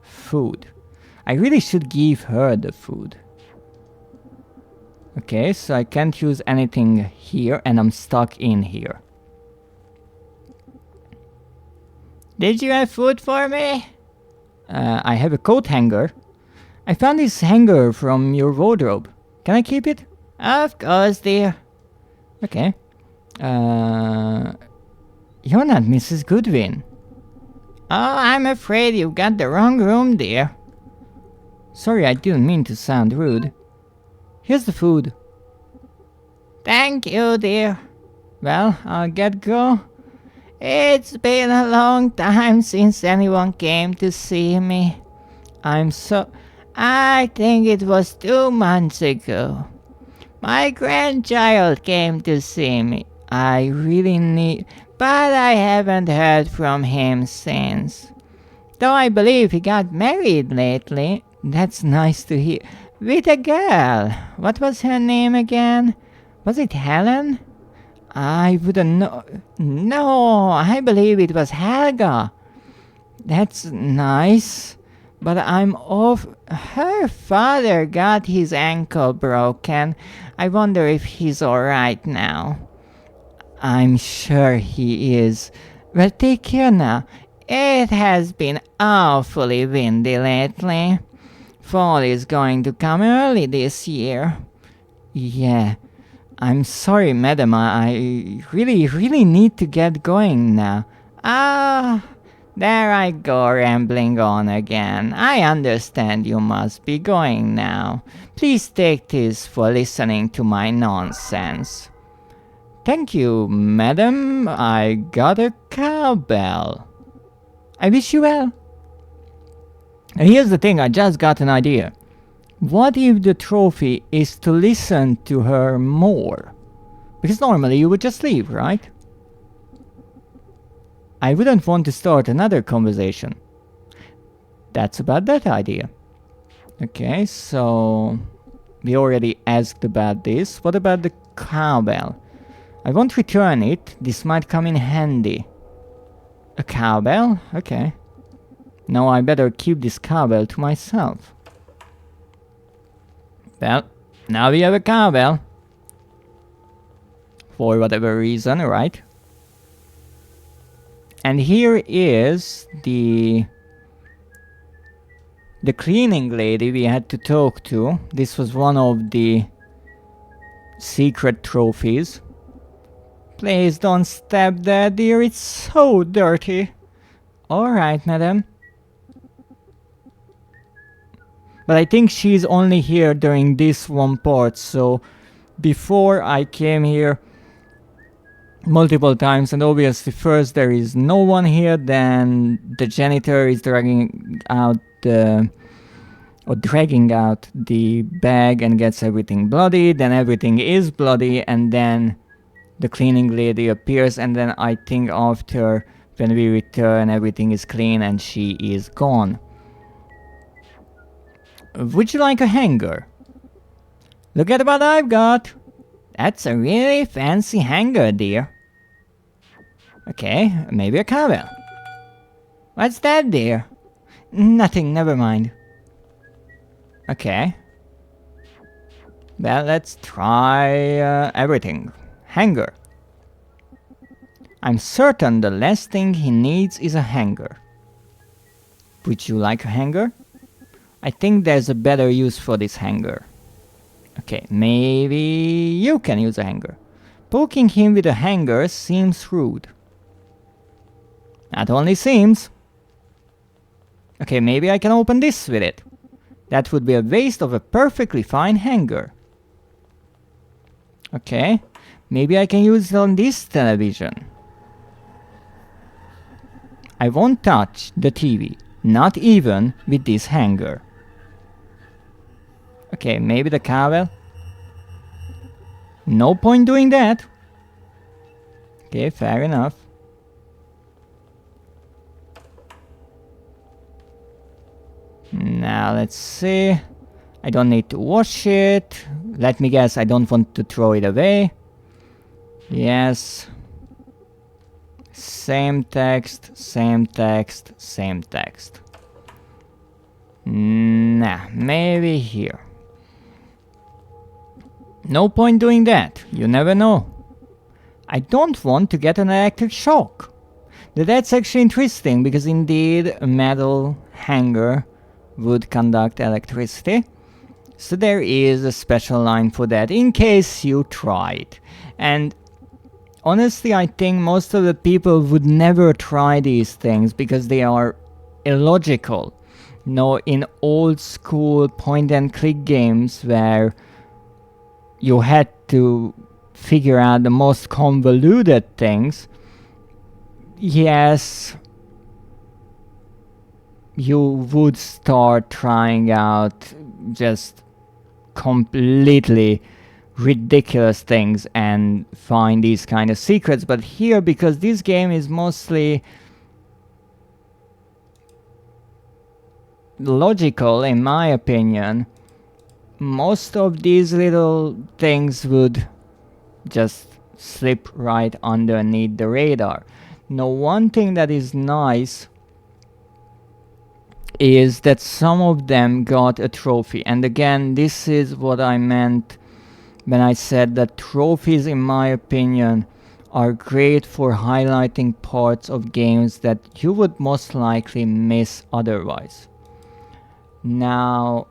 food. I really should give her the food. Okay, so I can't use anything here and I'm stuck in here. Did you have food for me? I have a coat hanger. I found this hanger from your wardrobe. Can I keep it? Of course, dear. Okay. You're not Mrs. Goodwin. Oh, I'm afraid you've got the wrong room, dear. Sorry, I didn't mean to sound rude. Here's the food. Thank you, dear. Well, I'll get go. It's been a long time since anyone came to see me. I think it was 2 months ago. My grandchild came to see me. But I haven't heard from him since. Though I believe he got married lately. That's nice to hear. With a girl. What was her name again? Was it Helen? I wouldn't know. No, I believe it was Helga. That's nice. But I'm off. Her father got his ankle broken. I wonder if he's alright now. I'm sure he is. Well, take care now. It has been awfully windy lately. Fall is going to come early this year. Yeah. I'm sorry, madam. I really need to get going now. Ah, there I go rambling on again. I understand you must be going now. Please take this for listening to my nonsense. Thank you, madam. I got a cowbell. I wish you well. And here's the thing, I just got an idea. What if the trophy is to listen to her more? Because normally you would just leave, right? I wouldn't want to start another conversation. That's about that idea. Okay, so we already asked about this. What about the cowbell? I won't return it. This might come in handy. A cowbell? Okay. Now I better keep this cowbell to myself. Well, now we have a cowbell. For whatever reason, right? And here is the cleaning lady we had to talk to. This was one of the secret trophies. Please don't step there, dear. It's so dirty. Alright, madam. But I think she's only here during this one part, so before I came here multiple times, and obviously first there is no one here, then the janitor is dragging out the bag and gets everything bloody, then everything is bloody, and then the cleaning lady appears, and then I think after when we return everything is clean and she is gone. Would you like a hanger? Look at what I've got. That's a really fancy hanger, dear. Okay, maybe a cowbell. What's that, dear? Nothing, never mind. Okay. Well, let's try everything. Hanger. I'm certain the last thing he needs is a hanger. Would you like a hanger? I think there's a better use for this hanger. Okay, maybe you can use a hanger. Poking him with a hanger seems rude. Not only seems. Okay, maybe I can open this with it. That would be a waste of a perfectly fine hanger. Okay, Maybe I can use it on this television. I won't touch the TV, not even with this hanger. Okay, maybe the cowbell? No point doing that. Okay, fair enough. Now let's see. I don't need to wash it. Let me guess, I don't want to throw it away. Yes. Same text, same text, same text. Nah, maybe here. No point doing that, you never know. I don't want to get an electric shock. That's actually interesting, because indeed a metal hanger would conduct electricity. So there is a special line for that, in case you tried. And honestly, I think most of the people would never try these things, because they are illogical. You know, in old school point and click games where you had to figure out the most convoluted things, yes, you would start trying out just completely ridiculous things and find these kind of secrets. But here, because this game is mostly logical, in my opinion, most of these little things would just slip right underneath the radar. Now, one thing that is nice is that some of them got a trophy. And again, this is what I meant when I said that trophies, in my opinion, are great for highlighting parts of games that you would most likely miss otherwise. Now,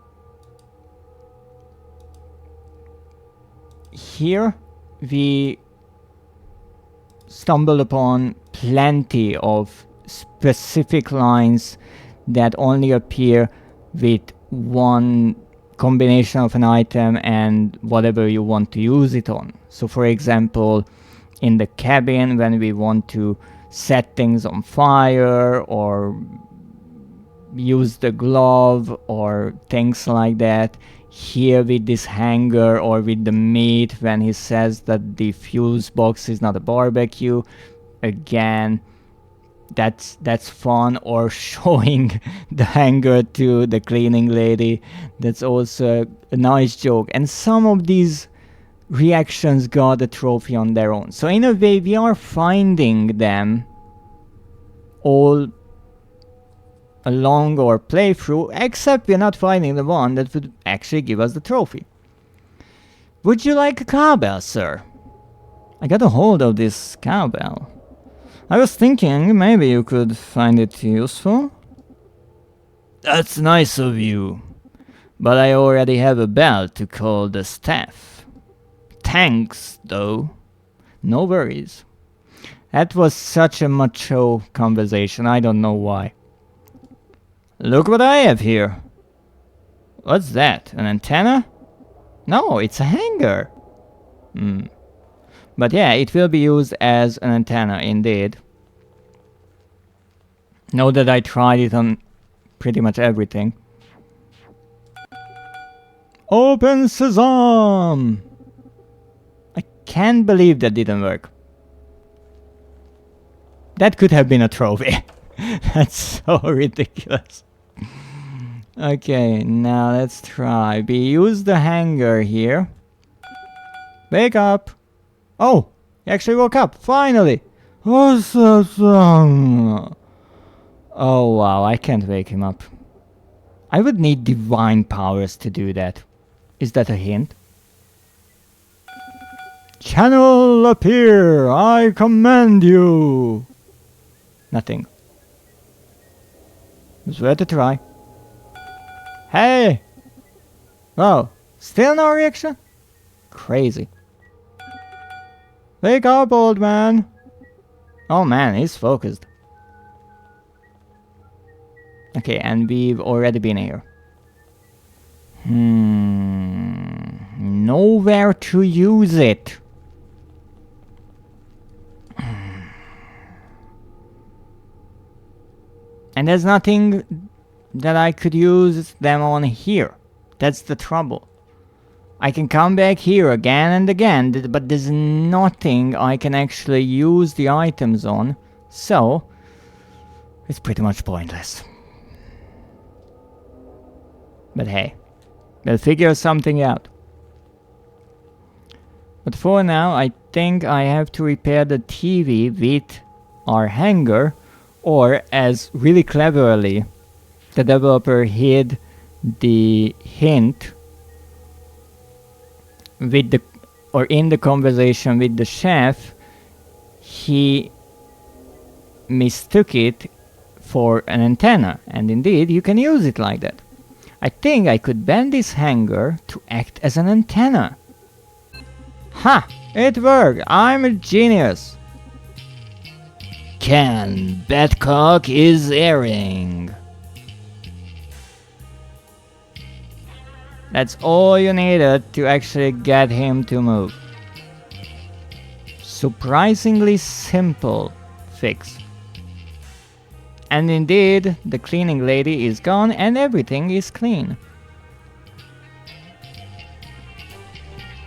here we stumbled upon plenty of specific lines that only appear with one combination of an item and whatever you want to use it on. So for example, in the cabin, when we want to set things on fire or use the glove or things like that. Here with this hanger or with the meat, when he says that the fuse box is not a barbecue, again, that's fun. Or showing the hanger to the cleaning lady, that's also a nice joke. And some of these reactions got a trophy on their own. So in a way, we are finding them all along our playthrough, except we're not finding the one that would actually give us the trophy. Would you like a cowbell, sir? I got a hold of this cowbell. I was thinking maybe you could find it useful. That's nice of you, but I already have a bell to call the staff. Thanks, though. No worries. That was such a macho conversation, I don't know why. Look what I have here. What's that? An antenna? No, it's a hanger. But yeah, it will be used as an antenna indeed. Know that I tried it on pretty much everything. Open Sesame! I can't believe that didn't work. That could have been a trophy. That's so ridiculous. Okay, now let's try. We use the hanger here. Wake up! Oh, he actually woke up, finally! Oh wow, I can't wake him up. I would need divine powers to do that. Is that a hint? Channel appear! I command you! Nothing. It's worth a try. Hey! Oh, still no reaction? Crazy. Wake up, old man! Oh man, he's focused. Okay, and we've already been here. Nowhere to use it. And there's nothing that I could use them on here. That's the trouble. I can come back here again and again, but there's nothing I can actually use the items on. So, it's pretty much pointless. But hey, we'll figure something out. But for now, I think I have to repair the TV with our hanger, or as really cleverly the developer hid the hint with the, or in the conversation with the chef, he mistook it for an antenna, and indeed you can use it like that. I think I could bend this hanger to act as an antenna. Ha! It worked! I'm a genius! Ken Badcock is airing. That's all you needed to actually get him to move. Surprisingly simple fix. And indeed, the cleaning lady is gone and everything is clean.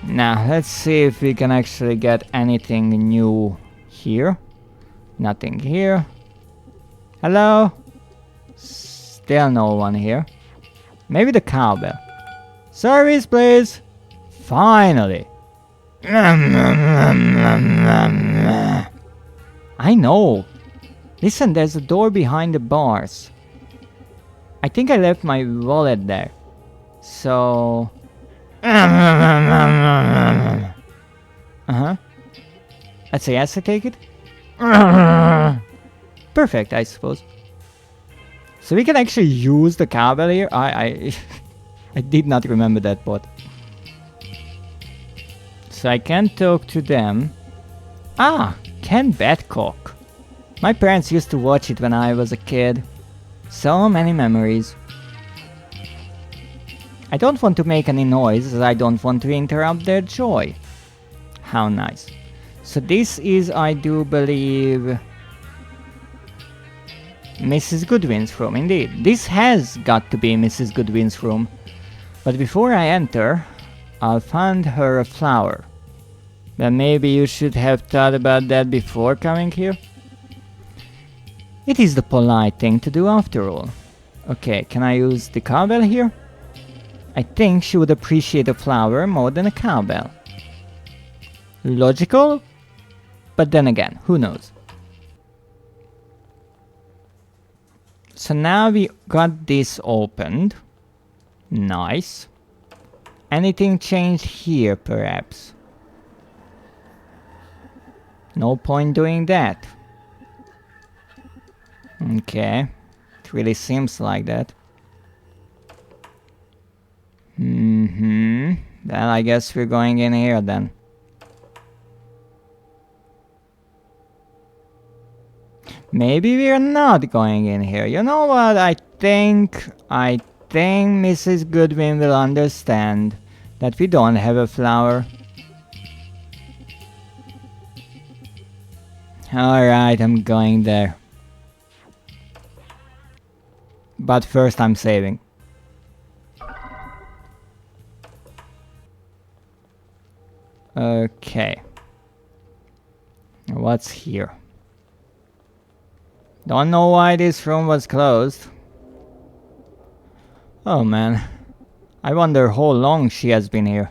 Now, let's see if we can actually get anything new here. Nothing here. Hello? Still no one here. Maybe the cowbell. Service, please! Finally! I know! Listen, there's a door behind the bars. I think I left my wallet there. So... Uh-huh. That's a yes, I take it? Perfect, I suppose. So we can actually use the cowbell here? I did not remember that part. So I can talk to them. Ah, Ken Badcock. My parents used to watch it when I was a kid. So many memories. I don't want to make any noise as I don't want to interrupt their joy. How nice. So this is, I do believe, Mrs. Goodwin's room, indeed. This has got to be Mrs. Goodwin's room. But before I enter, I'll find her a flower. But maybe you should have thought about that before coming here? It is the polite thing to do after all. Okay, can I use the cowbell here? I think she would appreciate a flower more than a cowbell. Logical? But then again, who knows? So now we got this opened. Nice. Anything changed here, perhaps? No point doing that. Okay. It really seems like that. Well, I guess we're going in here then. Maybe we're not going in here. You know what? I think Mrs. Goodwin will understand that we don't have a flower. Alright, I'm going there. But first I'm saving. Okay. What's here? Don't know why this room was closed. Oh man. I wonder how long she has been here.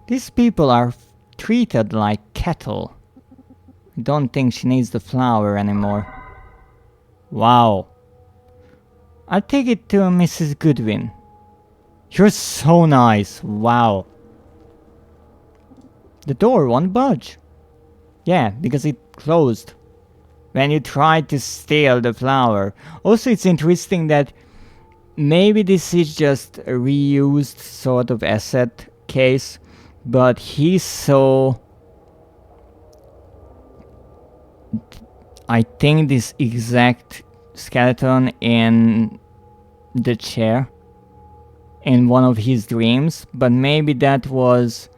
These people are treated like cattle. I don't think she needs the flower anymore. Wow. I'll take it to Mrs. Goodwin. You're so nice. Wow. The door won't budge. Yeah, because it closed when you tried to steal the flower. Also, it's interesting that maybe this is just a reused sort of asset case, but he saw, I think, this exact skeleton in the chair in one of his dreams, but maybe that was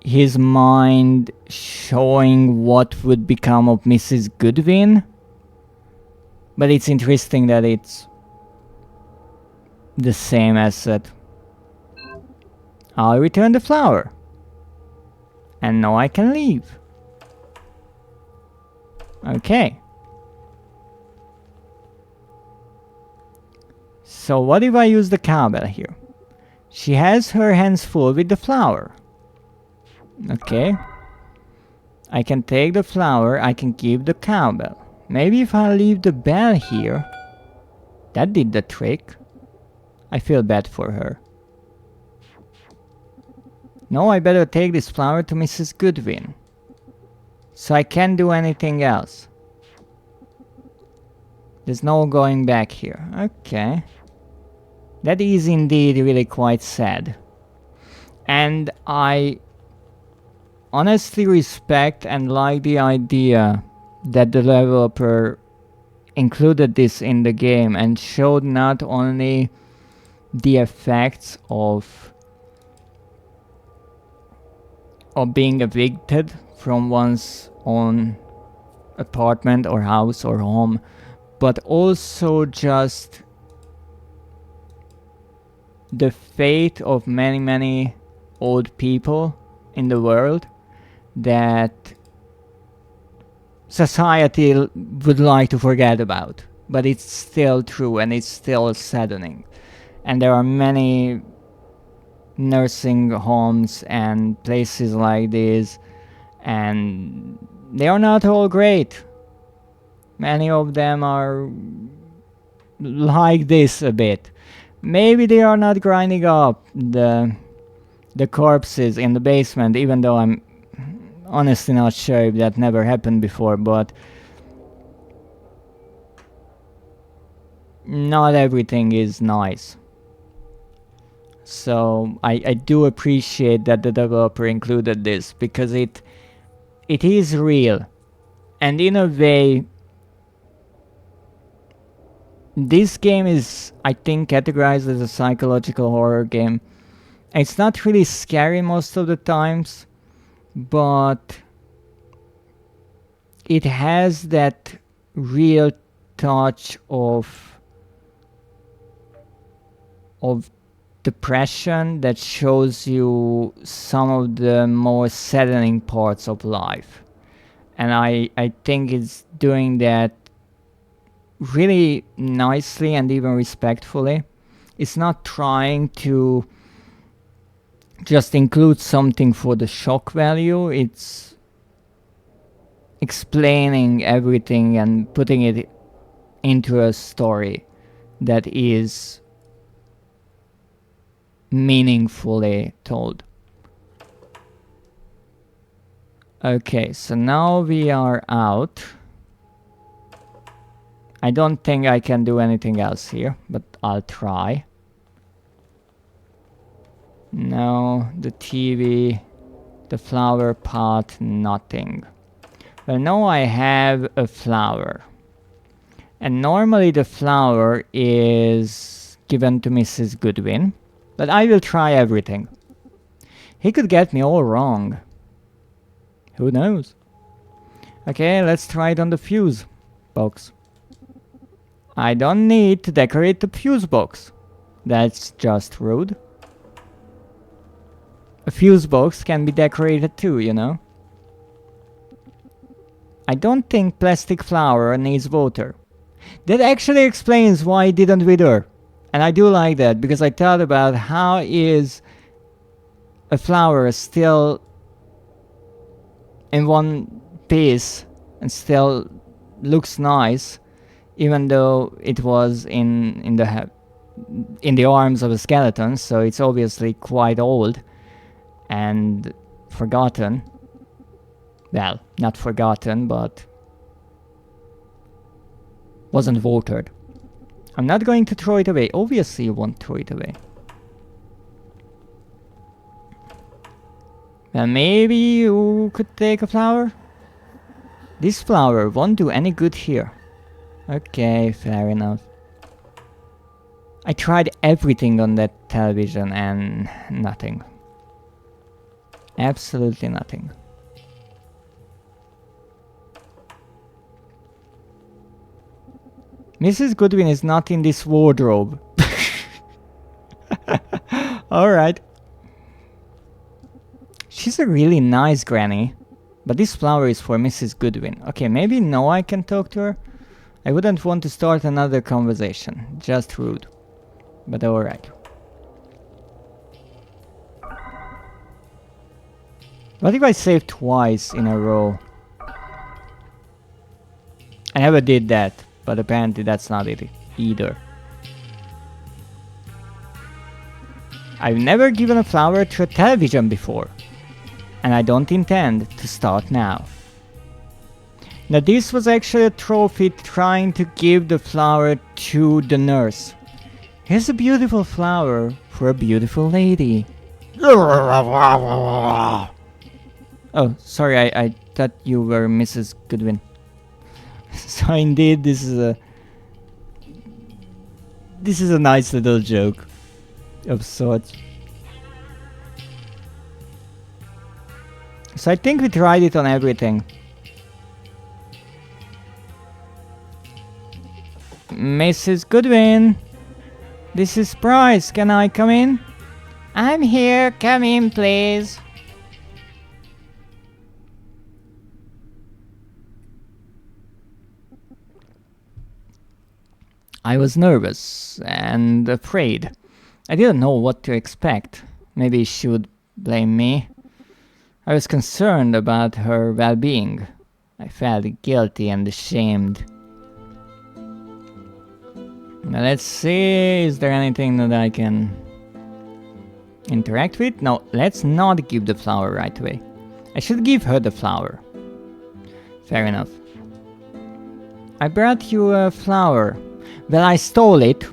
his mind showing what would become of Mrs. Goodwin. But it's interesting that it's the same asset. I'll return the flower. And now I can leave. Okay. So what if I use the cowbell here? She has her hands full with the flower. Okay. I can take the flower, I can keep the cowbell. Maybe if I leave the bell here. That did the trick. I feel bad for her. No, I better take this flower to Mrs. Goodwin. So I can't do anything else. There's no going back here. Okay. That is indeed really quite sad. And I honestly respect and like the idea that the developer included this in the game and showed not only the effects of being evicted from one's own apartment or house or home, but also just the fate of many old people in the world that society would like to forget about, but it's still true and it's still saddening. And there are many nursing homes and places like this, and they are not all great. Many of them are like this a bit. Maybe they are not grinding up the corpses in the basement, even though I'm honestly not sure if that never happened before, but not everything is nice. So I do appreciate that the developer included this, because it is real. And in a way, this game is, I think, categorized as a psychological horror game. It's not really scary most of the times, but it has that real touch of depression that shows you some of the more saddening parts of life. And I think it's doing that really nicely and even respectfully. It's not trying to just include something for the shock value. It's explaining everything and putting it into a story that is meaningfully told. Okay, so now we are out. I don't think I can do anything else here, but I'll try. No, the TV, the flower pot, nothing. Well, now I have a flower. And normally the flower is given to Mrs. Goodwin, but I will try everything. He could get me all wrong. Who knows? Okay, let's try it on the fuse box. I don't need to decorate the fuse box. That's just rude. A fuse box can be decorated too, you know? I don't think plastic flower needs water. That actually explains why it didn't wither. And I do like that, because I thought about how is a flower still in one piece and still looks nice, even though it was in the arms of a skeleton, so it's obviously quite old and forgotten. Well, not forgotten, but wasn't watered. I'm not going to throw it away. Obviously you won't throw it away. Well, maybe you could take a flower? This flower won't do any good here. Okay, fair enough. I tried everything on that television and nothing. Absolutely nothing. Mrs. Goodwin is not in this wardrobe. Alright. She's a really nice granny. But this flower is for Mrs. Goodwin. Okay, maybe no, I can talk to her. I wouldn't want to start another conversation. Just rude. But alright. What if I save twice in a row? I never did that, but apparently that's not it either. I've never given a flower to a television before, and I don't intend to start now. Now this was actually a trophy trying to give the flower to the nurse. Here's a beautiful flower for a beautiful lady. Oh, sorry, I thought you were Mrs. Goodwin. So indeed, this is a nice little joke of sorts. So I think we tried it on everything. Mrs. Goodwin, this is Bryce. Can I come in? I'm here. Come in, please. I was nervous and afraid. I didn't know what to expect. Maybe she would blame me. I was concerned about her well-being. I felt guilty and ashamed. Now let's see, is there anything that I can interact with? No, let's not give the flower right away. I should give her the flower. Fair enough. I brought you a flower. Well, I stole it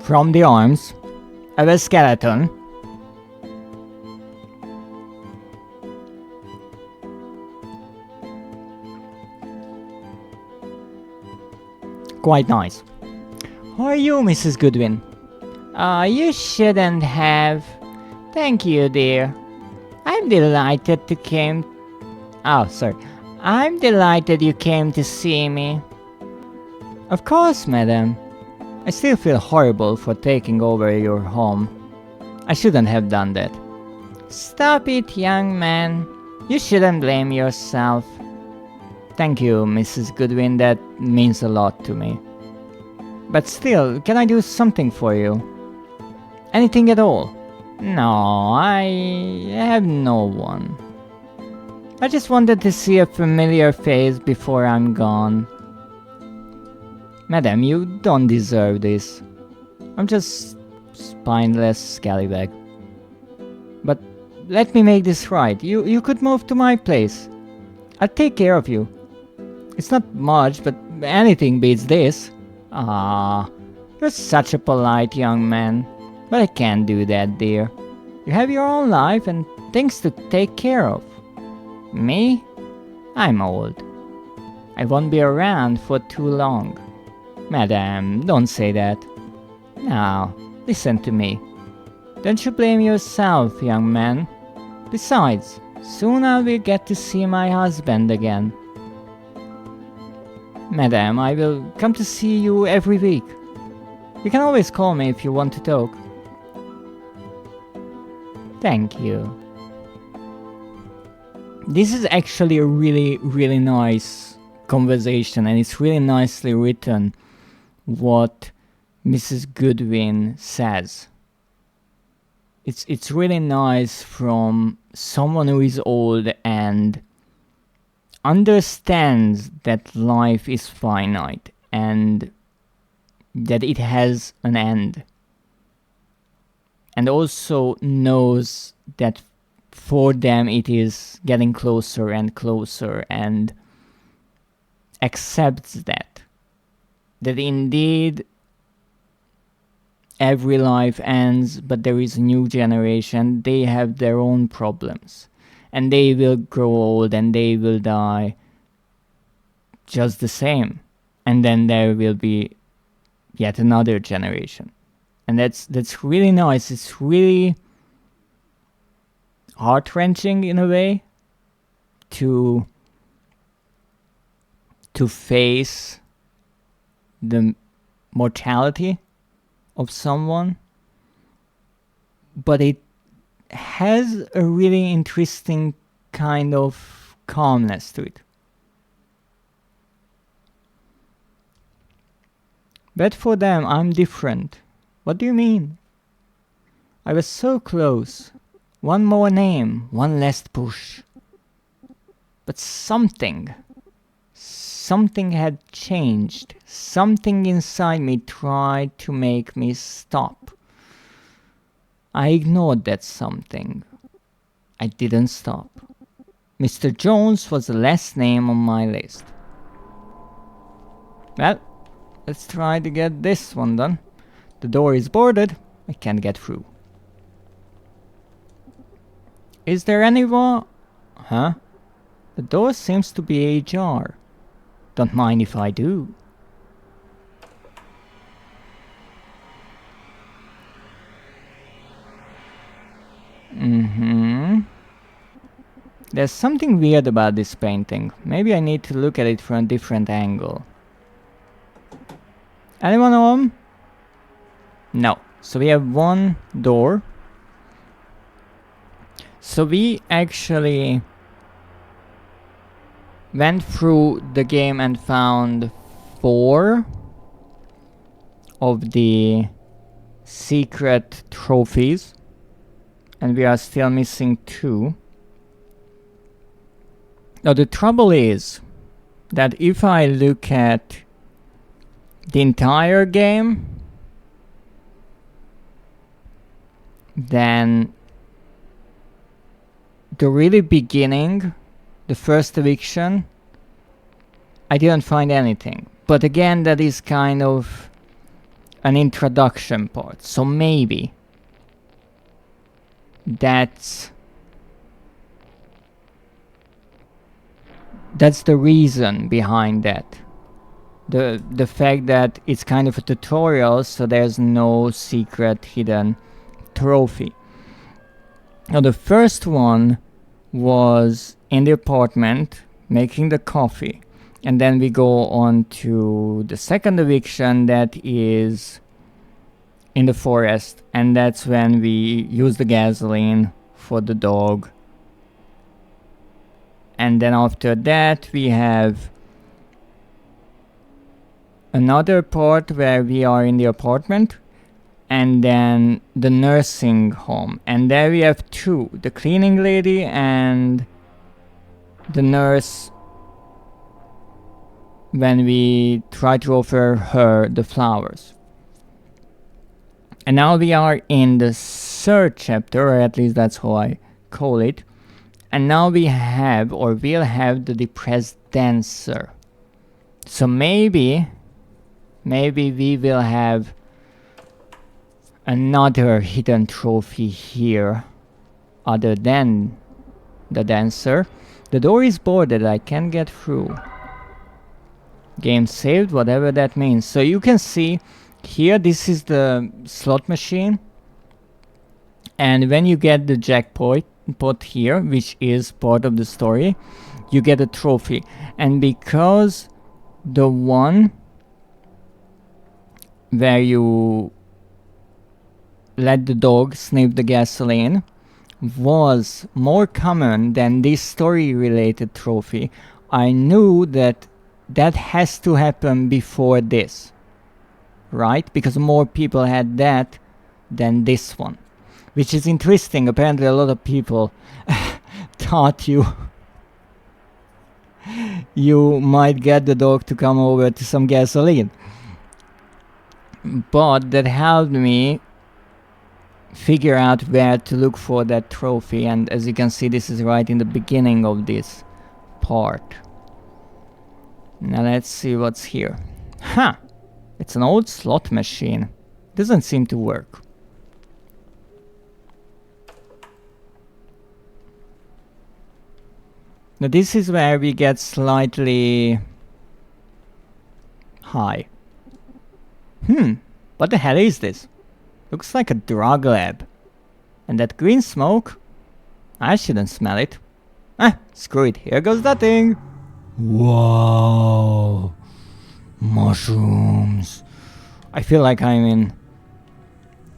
from the arms of a skeleton. Quite nice. How are you, Mrs. Goodwin? You shouldn't have. Thank you, dear. I'm delighted I'm delighted you came to see me. Of course, madam. I still feel horrible for taking over your home. I shouldn't have done that. Stop it, young man. You shouldn't blame yourself. Thank you, Mrs. Goodwin, that means a lot to me. But still, can I do something for you? Anything at all? No, I have no one. I just wanted to see a familiar face before I'm gone. Madam, you don't deserve this. I'm just spineless scallywag. But let me make this right. You could move to my place. I'll take care of you. It's not much, but anything beats this. Ah, you're such a polite young man. But I can't do that, dear. You have your own life and things to take care of. Me? I'm old. I won't be around for too long. Madam, don't say that. Now, listen to me. Don't you blame yourself, young man. Besides, soon I will get to see my husband again. Madam, I will come to see you every week. You can always call me if you want to talk. Thank you. This is actually a really nice conversation, and it's really nicely written what Mrs. Goodwin says. It's really nice from someone who is old and understands that life is finite and that it has an end. And also knows that for them it is getting closer and closer, and accepts that indeed every life ends, but there is a new generation. They have their own problems, and they will grow old and they will die just the same, and then there will be yet another generation. And that's really nice. It's really heart-wrenching in a way to face the mortality of someone, but it has a really interesting kind of calmness to it. But for them, I'm different. What do you mean? I was so close. One more name, one less push. But something had changed. Something inside me tried to make me stop. I ignored that something. I didn't stop. Mr. Jones was the last name on my list. Well, let's try to get this one done. The door is boarded. I can't get through. Is there anyone? Huh? The door seems to be ajar. Don't mind if I do. There's something weird about this painting. Maybe I need to look at it from a different angle. Anyone home? No. So we have one door. So we actually went through the game and found 4 of the secret trophies. And we are still missing 2. Now the trouble is that if I look at the entire game, then the really beginning, the first eviction, I didn't find anything. But again, that is kind of an introduction part. So maybe that's the reason behind that. The fact that it's kind of a tutorial, so there's no secret hidden trophy. Now the first one was in the apartment making the coffee, and then we go on to the second eviction that is in the forest, and that's when we use the gasoline for the dog. And then after that we have another part where we are in the apartment, and then the nursing home, and there we have 2, the cleaning lady and the nurse, when we try to offer her the flowers. And now we are in the 3rd chapter, or at least that's how I call it. And now we have, or will have, the depressed dancer. So maybe we will have another hidden trophy here, other than the dancer. The door is boarded, I can't get through. Game saved, whatever that means. So you can see here, this is the slot machine. And when you get the jackpot here, which is part of the story, you get a trophy. And because the one where you let the dog sniff the gasoline was more common than this story related trophy, I knew that that has to happen before this, right? Because more people had that than this one, which is interesting. Apparently a lot of people thought you might get the dog to come over to some gasoline, but that helped me figure out where to look for that trophy. And as you can see, this is right in the beginning of this part. Now let's see what's here. Huh! It's an old slot machine. Doesn't seem to work. Now this is where we get slightly high. What the hell is this? Looks like a drug lab. And that green smoke? I shouldn't smell it. Screw it, here goes that thing. Whoa. Mushrooms. I feel like I'm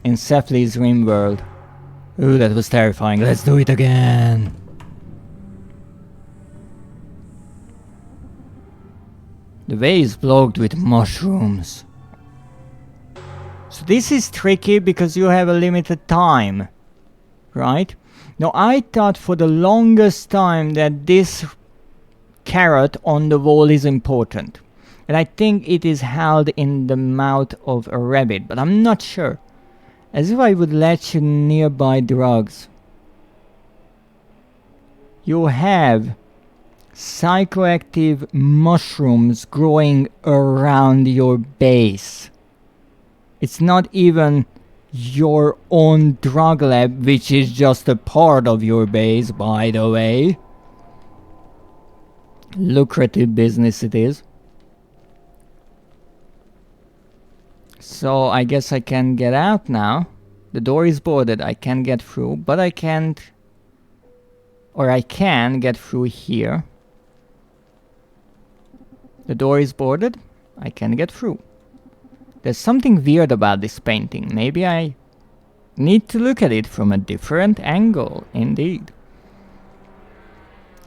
in Cephal's dream world. Ooh, that was terrifying. Let's do it again. The way is blocked with mushrooms. So this is tricky because you have a limited time, right? Now I thought for the longest time that this carrot on the wall is important. And I think it is held in the mouth of a rabbit, but I'm not sure. As if I would let you nearby drugs. You have psychoactive mushrooms growing around your base. It's not even your own drug lab, which is just a part of your base, by the way. Lucrative business it is. So I guess I can get out now. The door is boarded, I can get through, but I can't... Or I can get through here. The door is boarded, I can get through. There's something weird about this painting. Maybe I need to look at it from a different angle, indeed.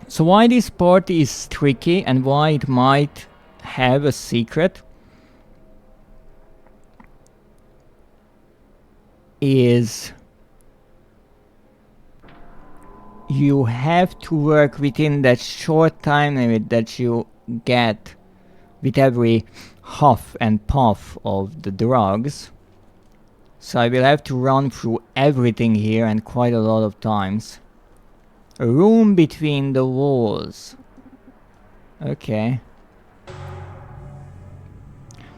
So why this part is tricky and why it might have a secret is you have to work within that short time limit that you get with every huff and puff of the drugs. So I will have to run through everything here and quite a lot of times. A room between the walls. Okay.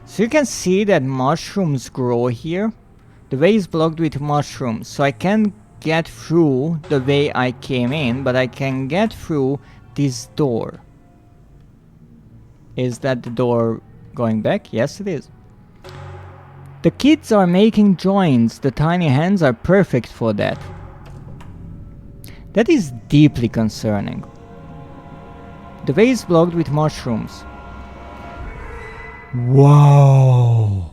So you can see that mushrooms grow here. The way is blocked with mushrooms, so I can't get through the way I came in, but I can get through this door. Is that the door going back? Yes, it is. The kids are making joints. The tiny hands are perfect for that. That is deeply concerning. The way is blocked with mushrooms. Wow!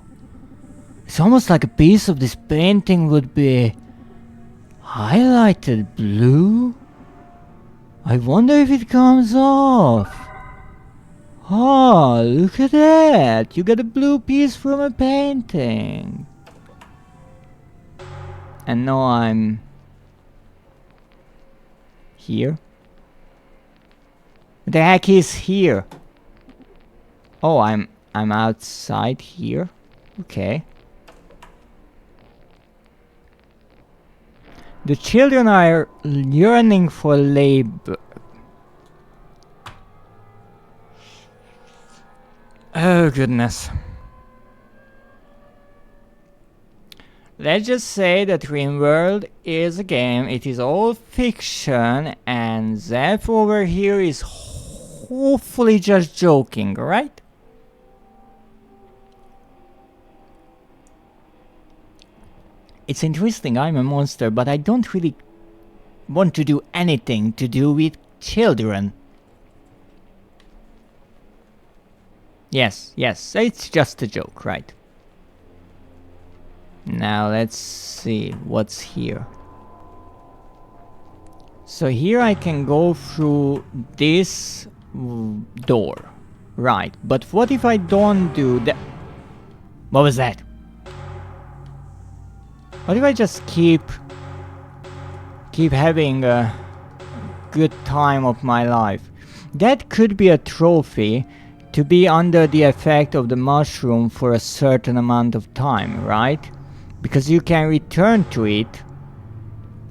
It's almost like a piece of this painting would be highlighted blue. I wonder if it comes off. Oh, look at that! You get a blue piece from a painting. And now I'm here. What the heck is here? Oh, I'm outside here. Okay. The children are yearning for labor. Oh goodness. Let's just say that Dream World is a game. It is all fiction, and Zeph over here is hopefully just joking, right? It's interesting, I'm a monster, but I don't really want to do anything to do with children. Yes, it's just a joke, right? Now let's see what's here. So here I can go through this door, right? But what if I don't do that? What was that? What if I just keep having a good time of my life? That could be a trophy to be under the effect of the mushroom for a certain amount of time, right? Because you can return to it.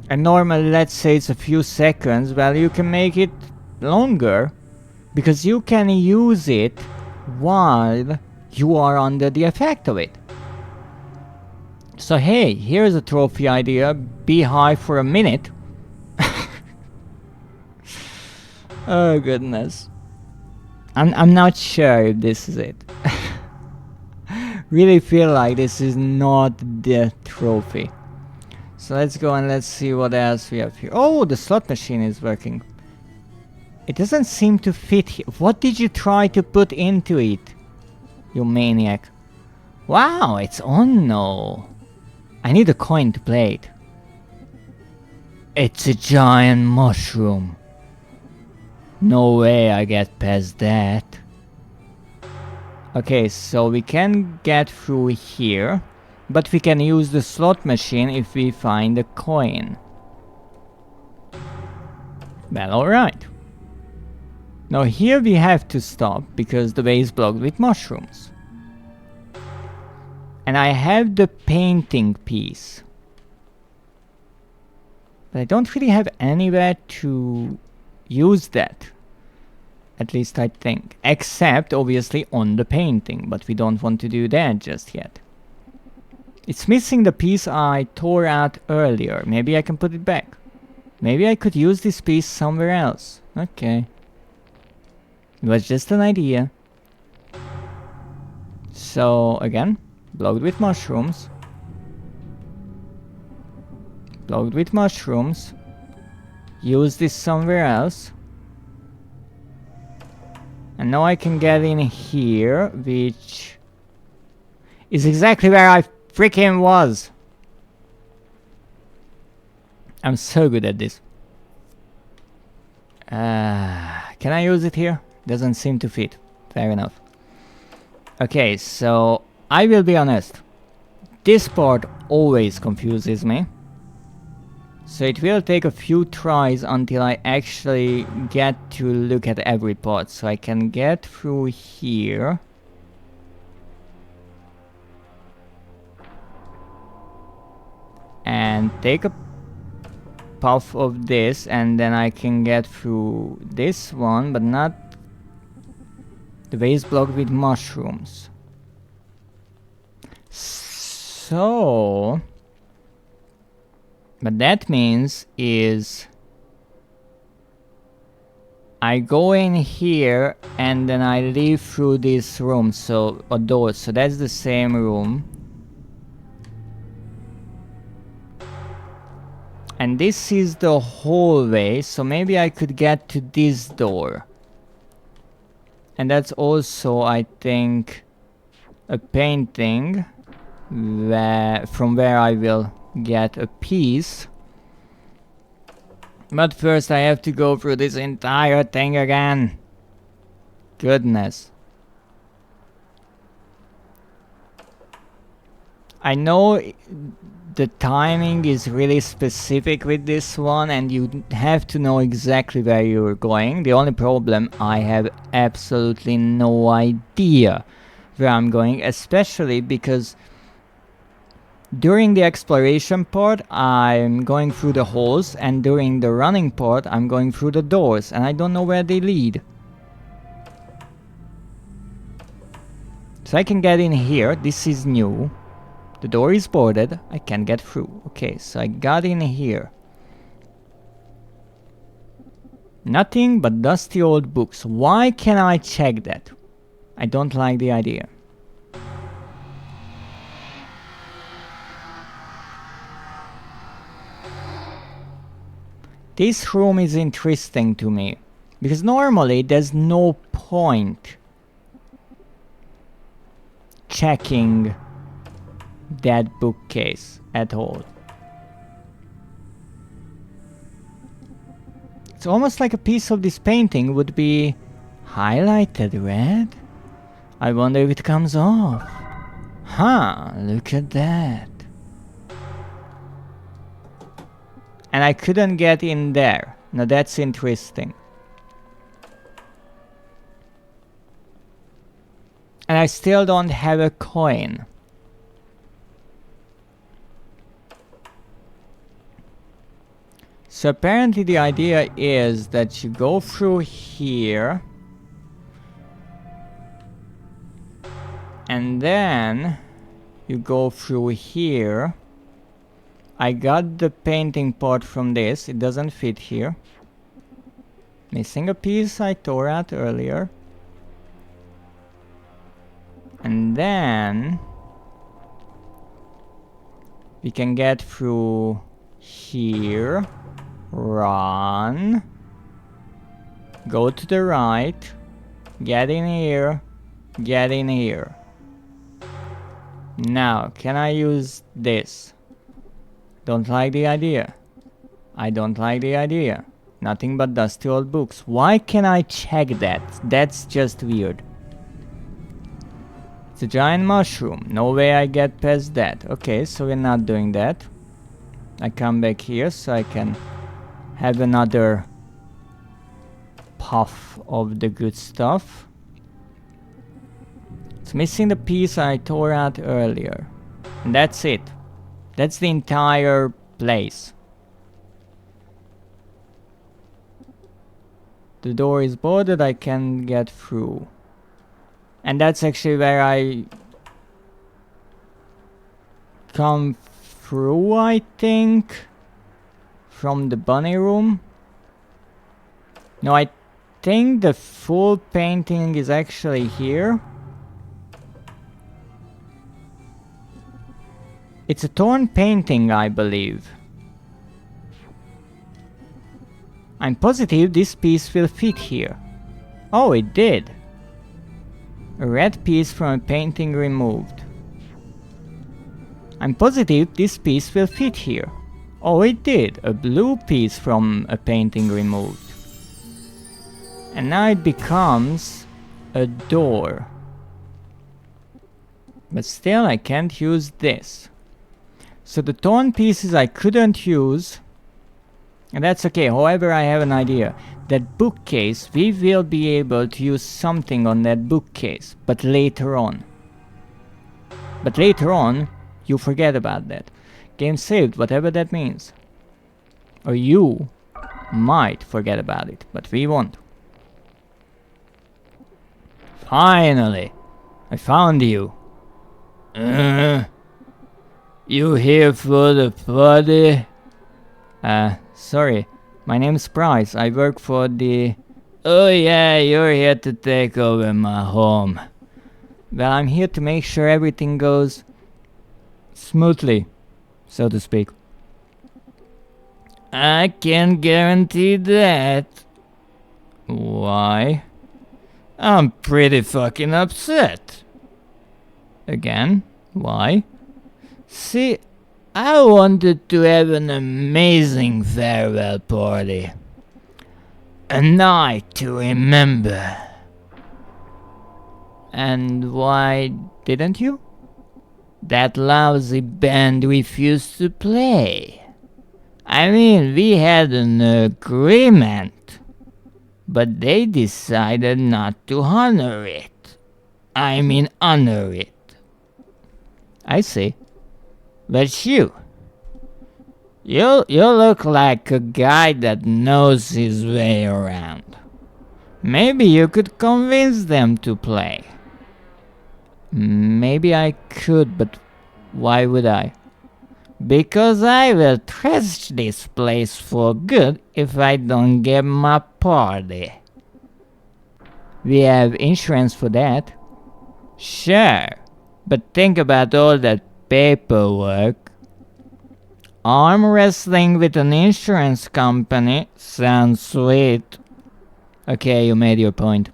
And normally, let's say it's a few seconds, well, you can make it longer. Because you can use it while you are under the effect of it. So hey, here's a trophy idea. Be high for a minute. Oh goodness. I'm not sure if this is it. Really feel like this is not the trophy. So let's go and let's see what else we have here. Oh, the slot machine is working. It doesn't seem to fit here. What did you try to put into it? You maniac. Wow, it's on now. I need a coin to play it. It's a giant mushroom. No way I get past that. Okay, so we can get through here, but we can use the slot machine if we find a coin. Well, alright. Now here we have to stop because the way is blocked with mushrooms. And I have the painting piece. But I don't really have anywhere to use that. At least I think. Except, obviously, on the painting. But we don't want to do that just yet. It's missing the piece I tore out earlier. Maybe I can put it back. Maybe I could use this piece somewhere else. Okay. It was just an idea. So, again, blocked with mushrooms. Blocked with mushrooms. Use this somewhere else. And now I can get in here, which is exactly where I freaking was. I'm so good at this. Can I use it here? Doesn't seem to fit. Fair enough. Okay, so I will be honest. This part always confuses me. So it will take a few tries until I actually get to look at every part. So I can get through here. And take a puff of this, and then I can get through this one, but not the way is blocked with mushrooms. So... But that means is I go in here and then I leave through this room, so a door, so that's the same room. And this is the hallway, so maybe I could get to this door. And that's also, I think, a painting from where I will get a piece. But first I have to go through this entire thing again. Goodness. I know the timing is really specific with this one and you have to know exactly where you're going. The only problem, I have absolutely no idea where I'm going, especially because during the exploration part, I'm going through the holes, and during the running part, I'm going through the doors, and I don't know where they lead. So I can get in here, this is new. The door is boarded, I can get through. Okay, so I got in here. Nothing but dusty old books. Why can I check that? I don't like the idea. This room is interesting to me, because normally there's no point checking that bookcase at all. It's almost like a piece of this painting would be highlighted red. I wonder if it comes off. Huh, look at that. And I couldn't get in there. Now that's interesting. And I still don't have a coin. So apparently the idea is that you go through here. And then you go through here. I got the painting part from this, it doesn't fit here. Missing a piece I tore out earlier. And then we can get through here, run, go to the right, get in here, get in here. Now, can I use this? Don't like the idea. I don't like the idea. Nothing but dusty old books. Why can I check that? That's just weird. It's a giant mushroom. No way I get past that. Okay, so we're not doing that. I come back here so I can have another puff of the good stuff. It's missing the piece I tore out earlier. And that's it. That's the entire place. The door is boarded, I can get through. And that's actually where I come through, I think. From the bunny room. No, I think the full painting is actually here. It's a torn painting, I believe. I'm positive this piece will fit here. Oh, it did. A red piece from a painting removed. I'm positive this piece will fit here. Oh, it did. A blue piece from a painting removed. And now it becomes a door. But still I can't use this. So the torn pieces I couldn't use. And that's okay, however I have an idea. That bookcase, we will be able to use something on that bookcase, but later on. But later on, you forget about that. Game saved, whatever that means. Or you might forget about it, but we won't. Finally! I found you. You here for the party? Sorry. My name's Price. I work for the... Oh yeah, you're here to take over my home. Well, I'm here to make sure everything goes smoothly, so to speak. I can guarantee that. Why? I'm pretty fucking upset. Again? Why? See, I wanted to have an amazing farewell party. A night to remember. And why didn't you? That lousy band refused to play. I mean, we had an agreement. But they decided not to honor it. I mean, honor it. I see. But you look like a guy that knows his way around. Maybe you could convince them to play. Maybe I could, but why would I? Because I will trash this place for good if I don't get my party. We have insurance for that. Sure, but think about all that paperwork. Arm wrestling with an insurance company sounds sweet. Okay, you made your point.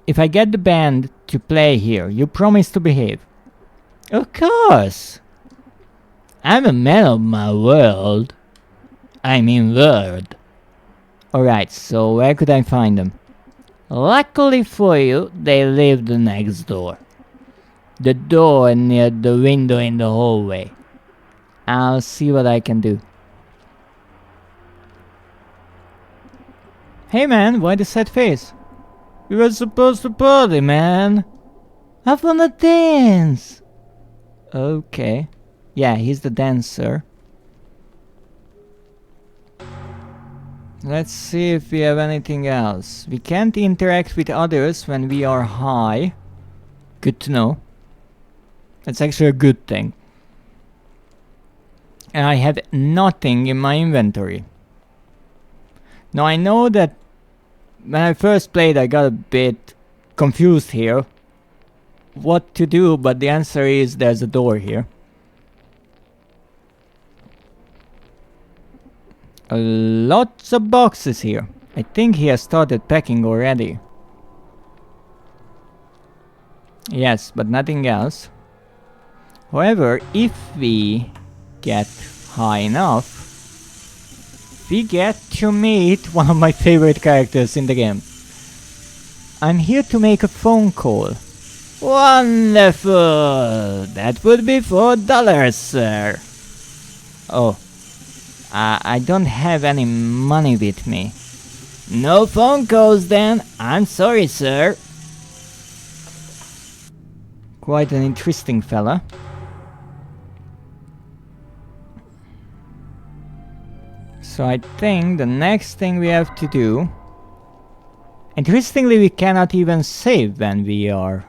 If I get the band to play here, you promise to behave? Of course! I'm a man of my world. I mean word. Alright, so where could I find them? Luckily for you, they lived next door. The door near the window in the hallway. I'll see what I can do. Hey man, why the sad face? We were supposed to party, man. I wanna dance. Okay. Yeah, he's the dancer. Let's see if we have anything else. We can't interact with others when we are high. Good to know. That's actually a good thing. And I have nothing in my inventory. Now I know that when I first played I got a bit confused here. What to do, but the answer is there's a door here. Lots of boxes here. I think he has started packing already. Yes, but nothing else. However, if we get high enough, we get to meet one of my favorite characters in the game. I'm here to make a phone call. Wonderful! That would be $4, sir. Oh, I don't have any money with me. No phone calls then. I'm sorry, sir. Quite an interesting fella. So I think the next thing we have to do... Interestingly, we cannot even save when we are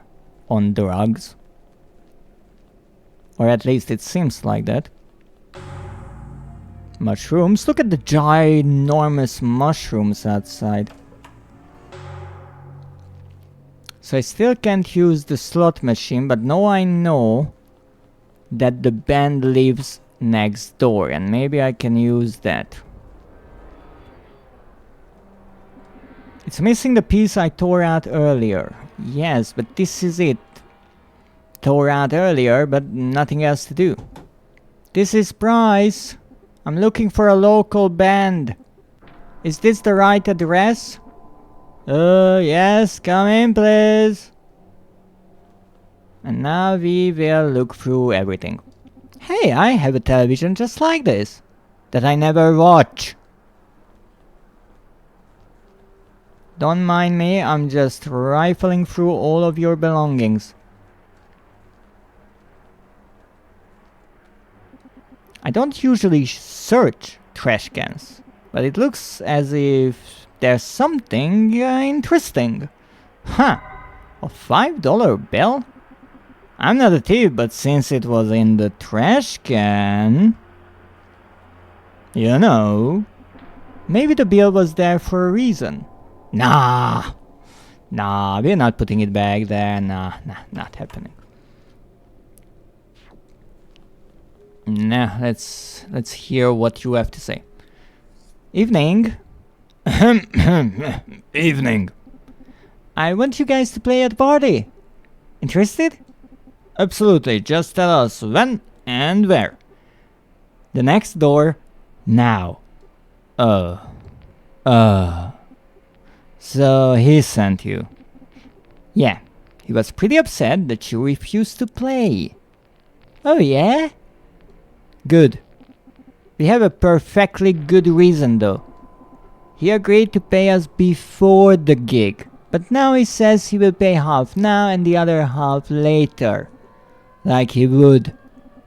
on drugs. Or at least it seems like that. Mushrooms. Look at the ginormous mushrooms outside. So I still can't use the slot machine, but now I know that the band lives next door, and maybe I can use that. It's missing the piece I tore out earlier. Yes, but this is it. Tore out earlier, but nothing else to do. This is Bryce. I'm looking for a local band. Is this the right address? Yes, come in, please. And now we will look through everything. Hey, I have a television just like this, that I never watch. Don't mind me, I'm just rifling through all of your belongings. I don't usually search trash cans, but it looks as if there's something interesting. Huh, a $5 bill? I'm not a thief, but since it was in the trash can... You know... Maybe the bill was there for a reason. Nah, we're not putting it back there. Nah, not happening. Nah, let's hear what you have to say. Evening. Evening. I want you guys to play at the party. Interested? Absolutely, just tell us when and where. The next door, now. So he sent you. Yeah, he was pretty upset that you refused to play. Oh yeah? Good. We have a perfectly good reason though. He agreed to pay us before the gig, but now he says he will pay half now and the other half later. Like he would.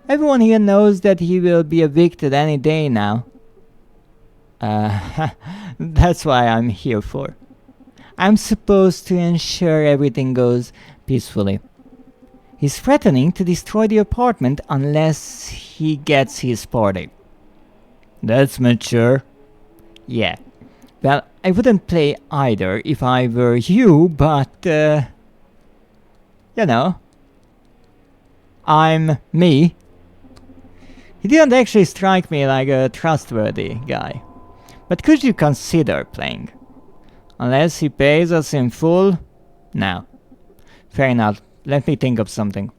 Everyone here knows that he will be evicted any day now. That's why I'm here for. I'm supposed to ensure everything goes peacefully. He's threatening to destroy the apartment unless he gets his party. That's mature. Yeah. Well, I wouldn't play either if I were you, but, you know. I'm me. He didn't actually strike me like a trustworthy guy. But could you consider playing? Unless he pays us in full? No. Fair enough. Let me think of something.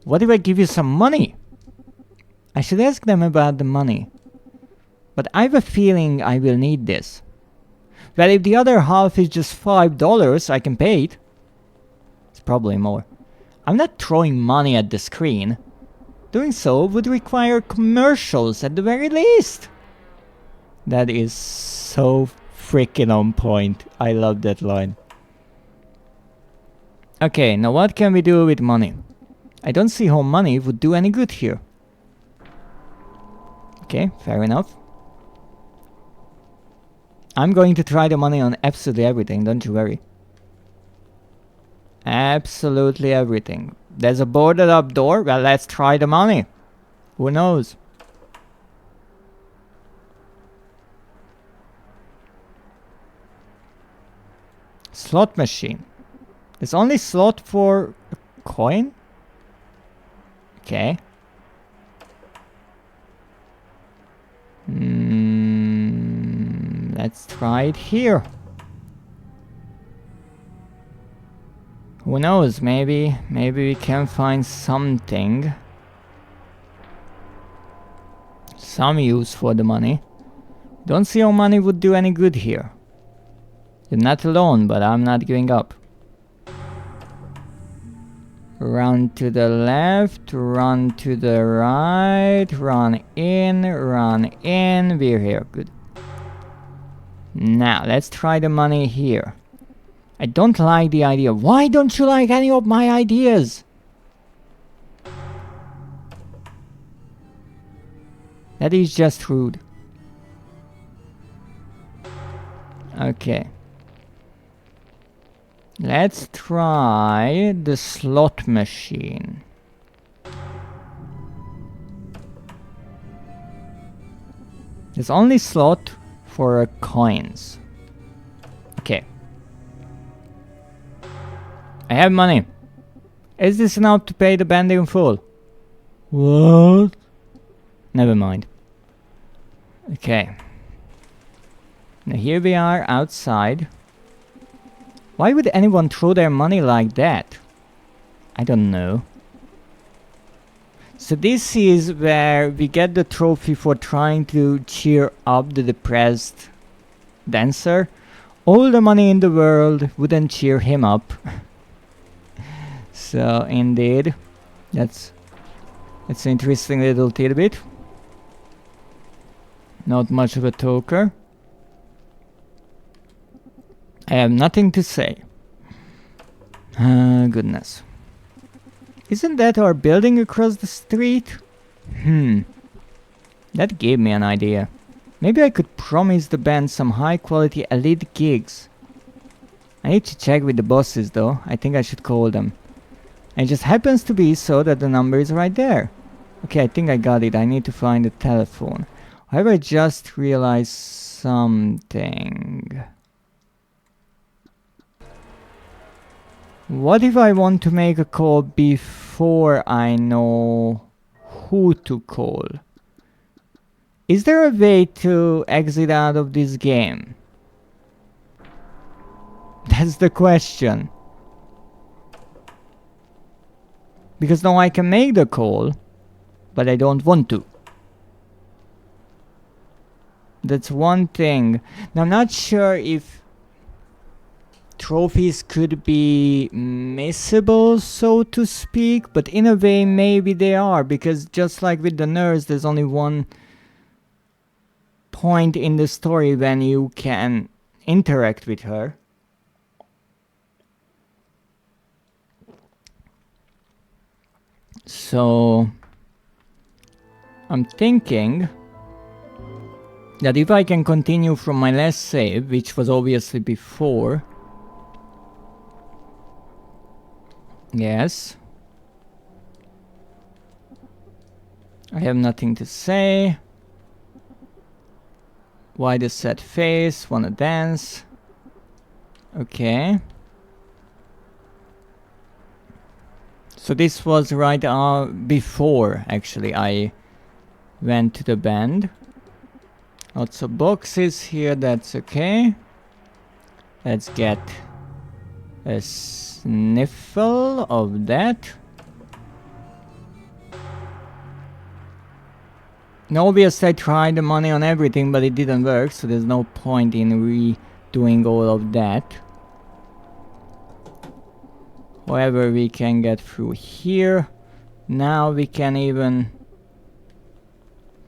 What if I give you some money? I should ask them about the money. But I have a feeling I will need this. Well, if the other half is just $5, I can pay it. It's probably more. I'm not throwing money at the screen. Doing so would require commercials at the very least. That is so freaking on point. I love that line. Okay, now what can we do with money? I don't see how money would do any good here. Okay, fair enough. I'm going to try the money on absolutely everything, don't you worry. Absolutely everything. There's a boarded up door. Well, let's try the money. Who knows? Slot machine. There's only slot for a coin? Okay. Let's try it here. Who knows, maybe we can find something. Some use for the money. Don't see how money would do any good here. You're not alone, but I'm not giving up. Run to the left, run to the right, run in, we're here, good. Now, let's try the money here. I don't like the idea. Why don't you like any of my ideas? That is just rude. Okay. Let's try the slot machine. There's only slot for coins. Okay. I have money. Is this enough to pay the band in full? What? Never mind. Okay. Now here we are outside. Why would anyone throw their money like that? I don't know. So this is where we get the trophy for trying to cheer up the depressed dancer. All the money in the world wouldn't cheer him up. So indeed, that's an interesting little tidbit. Not much of a talker. I have nothing to say. Goodness. Isn't that our building across the street? That gave me an idea. Maybe I could promise the band some high quality elite gigs. I need to check with the bosses though. I think I should call them. And it just happens to be so that the number is right there. Okay, I think I got it. I need to find the telephone. However, I just realized something. What if I want to make a call before I know who to call? Is there a way to exit out of this game? That's the question. Because now I can make the call, but I don't want to. That's one thing. Now I'm not sure if trophies could be missable, so to speak, but in a way maybe they are, because just like with the nurse, there's only one point in the story when you can interact with her. So I'm thinking that if I can continue from my last save, which was obviously before. Yes. I have nothing to say. Why the sad face? Wanna dance? Okay. So this was right before actually I went to the band. Lots of boxes here, that's okay. Let's get a sniffle of that. Now obviously I tried the money on everything, but it didn't work, so there's no point in redoing all of that. However, we can get through here. Now we can even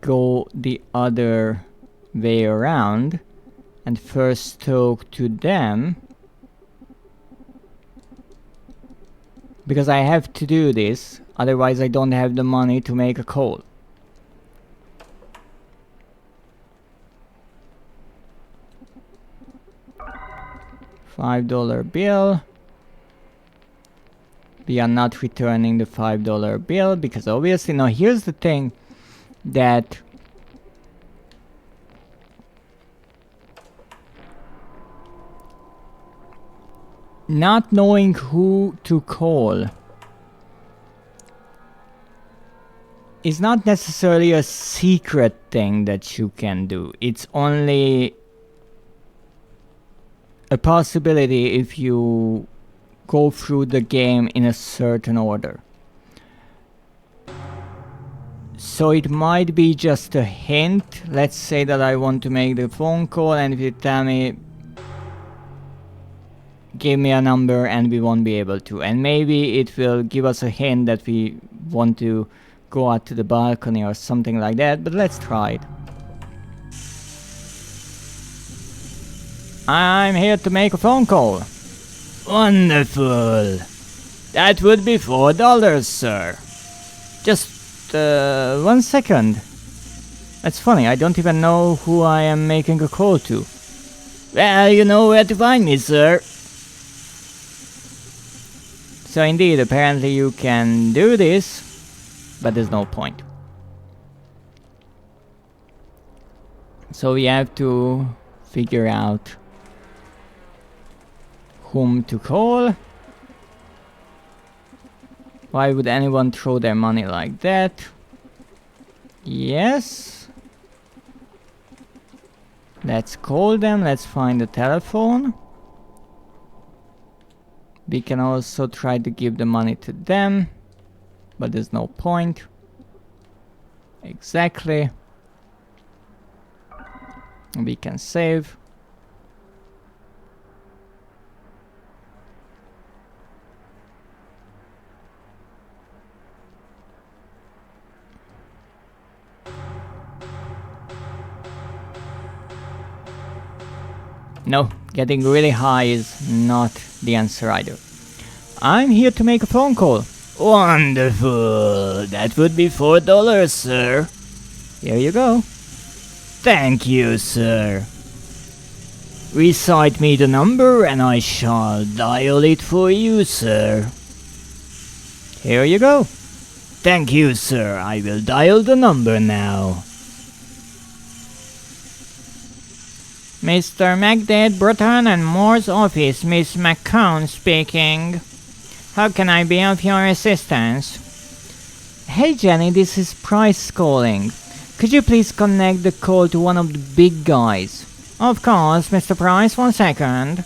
go the other way around and first talk to them, because I have to do this, otherwise I don't have the money to make a call. $5 bill. We are not returning the $5 bill because obviously, now here's the thing, that not knowing who to call is not necessarily a secret thing that you can do. It's only a possibility if you go through the game in a certain order. So it might be just a hint. Let's say that I want to make the phone call, and if you tell me, give me a number, and we won't be able to. And maybe it will give us a hint that we want to go out to the balcony or something like that, but let's try it. I'm here to make a phone call. Wonderful. That would be $4, sir. Just 1 second. That's funny, I don't even know who I am making a call to. Well, you know where to find me, sir. So indeed, apparently you can do this, but there's no point. So we have to figure out whom to call. Why would anyone throw their money like that? Yes. Let's call them, let's find the telephone. We can also try to give the money to them, but there's no point. Exactly. We can save. No, getting really high is not the answer either. I'm here to make a phone call. Wonderful. That would be $4, sir. Here you go. Thank you, sir. Recite me the number and I shall dial it for you, sir. Here you go. Thank you, sir. I will dial the number now. Mr. McDade, Bruton and Moore's office, Miss McCown speaking. How can I be of your assistance? Hey Jenny, this is Price calling. Could you please connect the call to one of the big guys? Of course, Mr. Price, 1 second.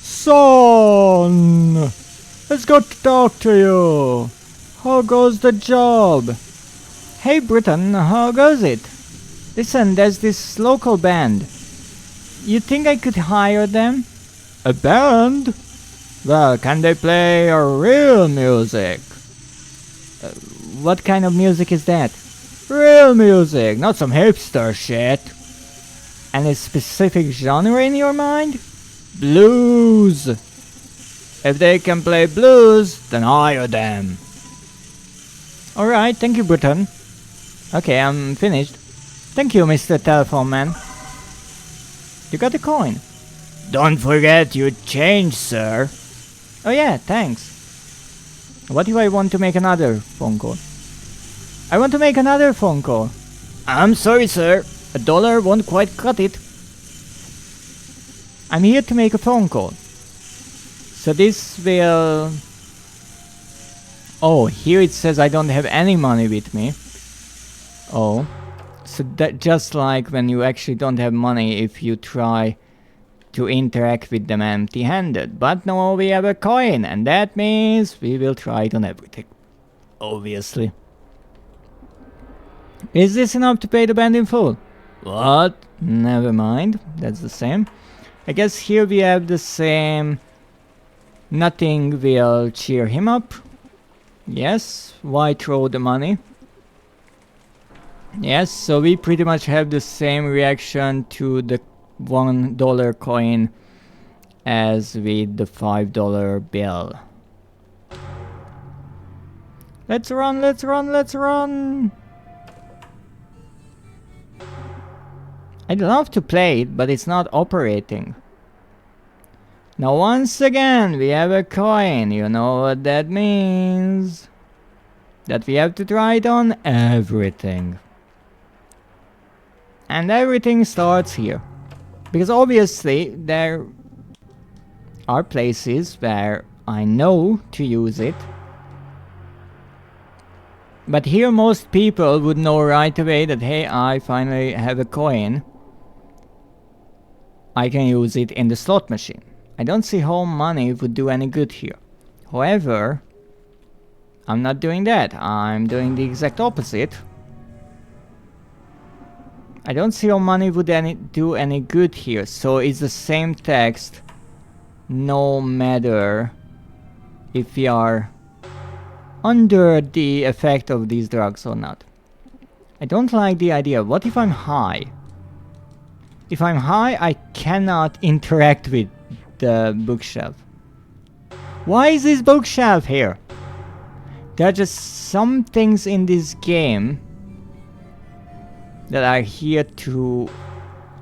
Son! Let's go to talk to you. How goes the job? Hey Bruton, how goes it? Listen, there's this local band. You think I could hire them? A band? Well, can they play a real music? What kind of music is that? Real music, not some hipster shit. Any specific genre in your mind? Blues. If they can play blues, then hire them. Alright, thank you, Bruton. Okay, I'm finished. Thank you, Mr. Telephone Man. You got the coin. Don't forget your change, sir. Oh yeah, thanks. What if I want to make another phone call? I want to make another phone call. I'm sorry, sir. $1 won't quite cut it. I'm here to make a phone call. So this will... Oh, here it says I don't have any money with me. Oh. So that just like when you actually don't have money if you try to interact with them empty-handed. But no, we have a coin, and that means we will try it on everything. Obviously. Is this enough to pay the band in full? What? Never mind, that's the same. I guess here we have the same. Nothing will cheer him up. Yes, why throw the money? Yes, so we pretty much have the same reaction to the $1 coin as with the $5 bill. Let's run, let's run, let's run! I'd love to play it, but it's not operating. Now once again, we have a coin. You know what that means? That we have to try it on everything. And everything starts here. Because obviously there are places where I know to use it. But here most people would know right away that hey, I finally have a coin. I can use it in the slot machine. I don't see how money would do any good here. However, I'm not doing that. I'm doing the exact opposite. I don't see how money would do any good here. So it's the same text no matter if we are under the effect of these drugs or not. I don't like the idea. What if I'm high? If I'm high, I cannot interact with the bookshelf. Why is this bookshelf here? There are just some things in this game that are here to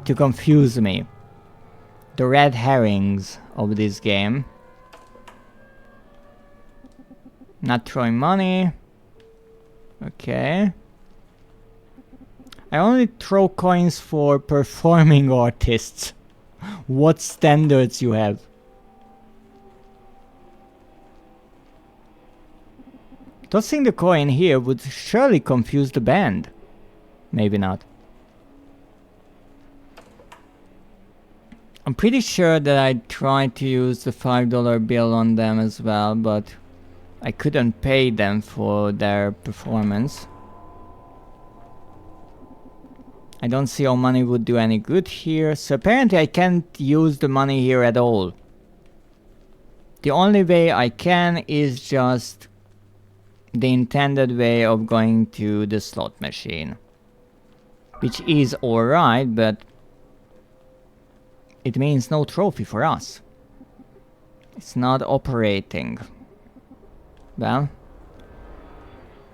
confuse me. The red herrings of this game. Not throwing money. Okay. I only throw coins for performing artists. What standards you have? Tossing the coin here would surely confuse the band. Maybe not. I'm pretty sure that I tried to use the $5 bill on them as well, but I couldn't pay them for their performance. I don't see how money would do any good here, so apparently I can't use the money here at all. The only way I can is just the intended way of going to the slot machine. Which is alright, but it means no trophy for us. It's not operating. Well,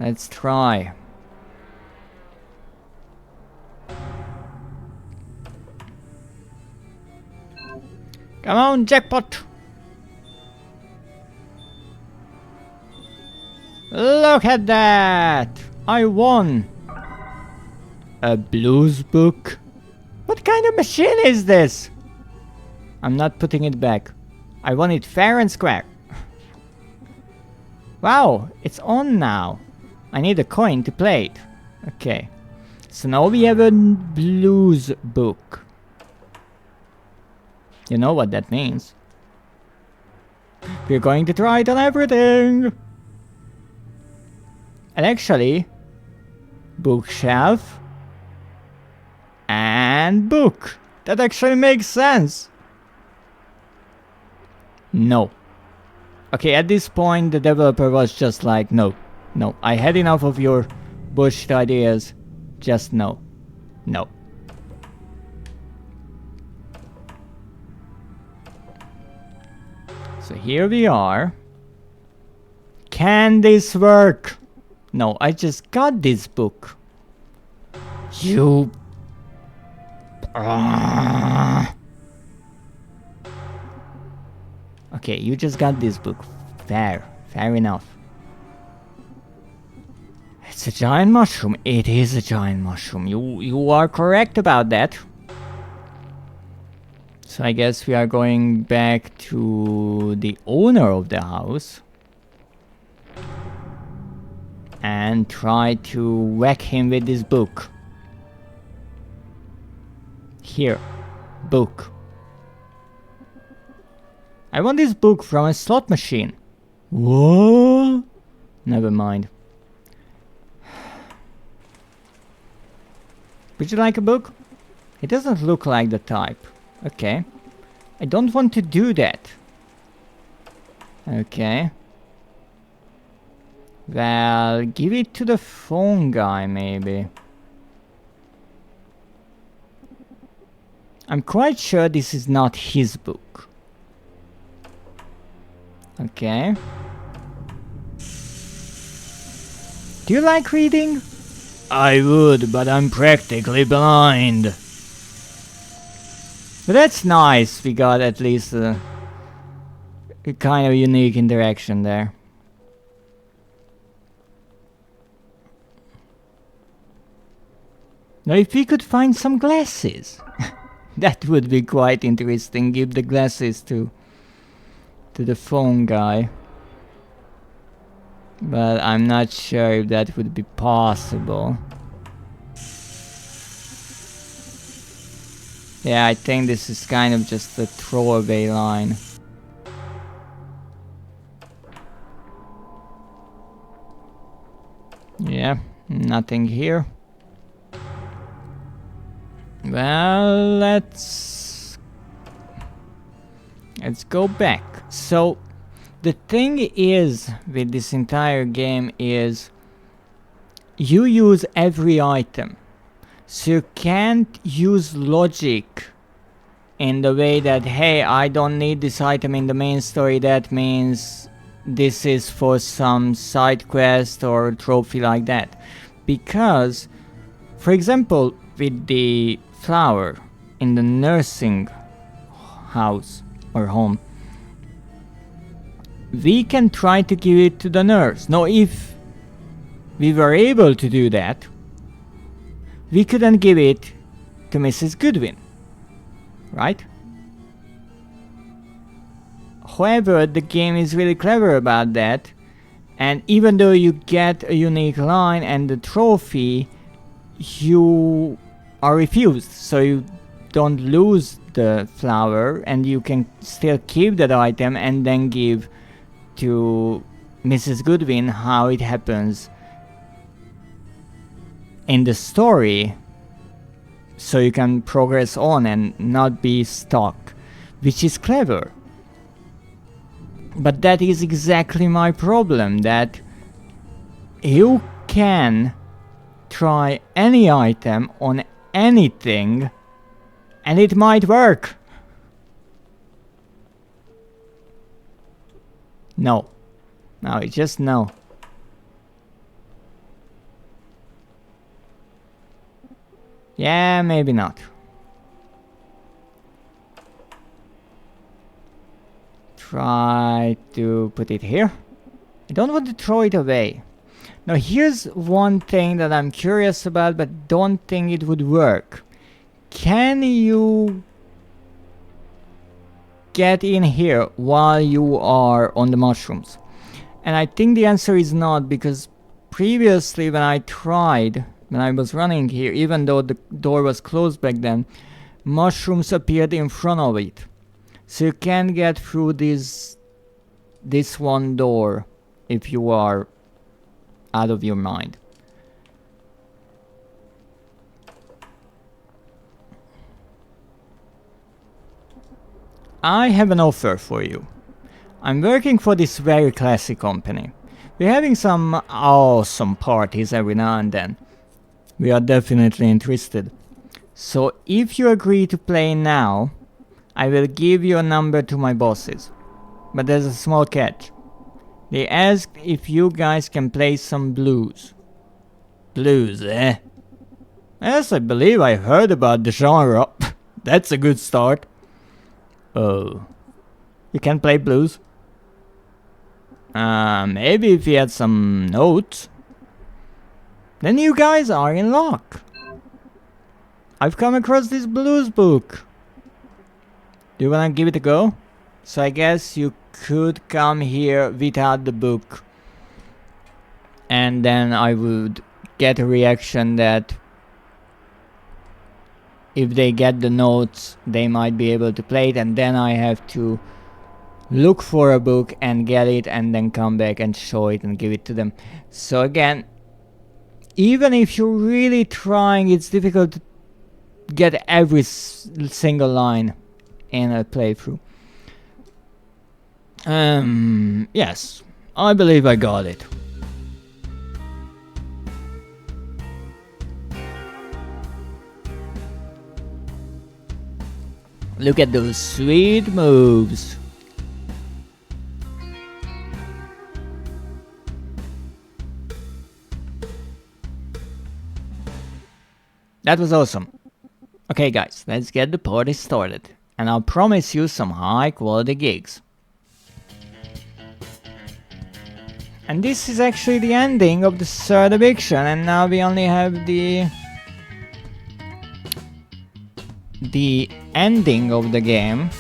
let's try. Come on, jackpot! Look at that! I won! A blues book? What kind of machine is this? I'm not putting it back. I want it fair and square. Wow, it's on now. I need a coin to play it. Okay. So now we have a blues book. You know what that means. We're going to try it on everything. And actually, bookshelf and book. That actually makes sense. No. Okay, at this point the developer was just like, no, no, I had enough of your bullshit ideas. Just no. No. So here we are. Can this work? No, I just got this book. You... Okay, you just got this book. Fair. Fair enough. It's a giant mushroom. It is a giant mushroom. You are correct about that. So I guess we are going back to the owner of the house. And try to whack him with this book. Here. Book. I want this book from a slot machine. What? Never mind. Would you like a book? It doesn't look like the type. Okay. I don't want to do that. Okay. Well, give it to the phone guy, maybe. I'm quite sure this is not his book. Okay. Do you like reading? I would, but I'm practically blind. But that's nice. We got at least a kind of unique interaction there. Now if we could find some glasses. That would be quite interesting. Give the glasses to the phone guy. But I'm not sure if that would be possible. Yeah, I think this is kind of just a throwaway line. Yeah, nothing here. Well, let's go back. So the thing is with this entire game is you use every item. So you can't use logic in the way that, hey, I don't need this item in the main story, that means this is for some side quest or trophy like that. Because, for example, with the flower in the nursing house or home, we can try to give it to the nurse. Now, if we were able to do that, we couldn't give it to Mrs. Goodwin, right? However, the game is really clever about that, and even though you get a unique line and the trophy, you are refused, so you don't lose the flower and you can still keep that item and then give to Mrs. Goodwin how it happens in the story, so you can progress on and not be stuck, which is clever. But that is exactly my problem, that you can try any item on anything and it might work. No. No, it's just no. Yeah, maybe not. Try to put it here. I don't want to throw it away. Now here's one thing that I'm curious about but don't think it would work. Can you get in here while you are on the mushrooms? And I think the answer is not, because previously when I tried, when I was running here, even though the door was closed back then, mushrooms appeared in front of it. So you can get through this one door if you are out of your mind. I have an offer for you. I'm working for this very classy company. We're having some awesome parties every now and then. We are definitely interested. So if you agree to play now, I will give your number to my bosses. But there's a small catch. They asked if you guys can play some blues. Blues, eh? Yes, I believe I heard about the genre. That's a good start. Oh. You can play blues? Maybe if you had some notes. Then you guys are in luck. I've come across this blues book. Do you wanna give it a go? So I guess you could come here without the book. And then I would get a reaction that if they get the notes, they might be able to play it, and then I have to look for a book and get it and then come back and show it and give it to them. So again, even if you're really trying, it's difficult to get every single line in a playthrough. Yes, I believe I got it. Look at those sweet moves. That was awesome. Okay guys, let's get the party started. And I'll promise you some high quality gigs. And this is actually the ending of the third eviction, and now we only have the ending of the game.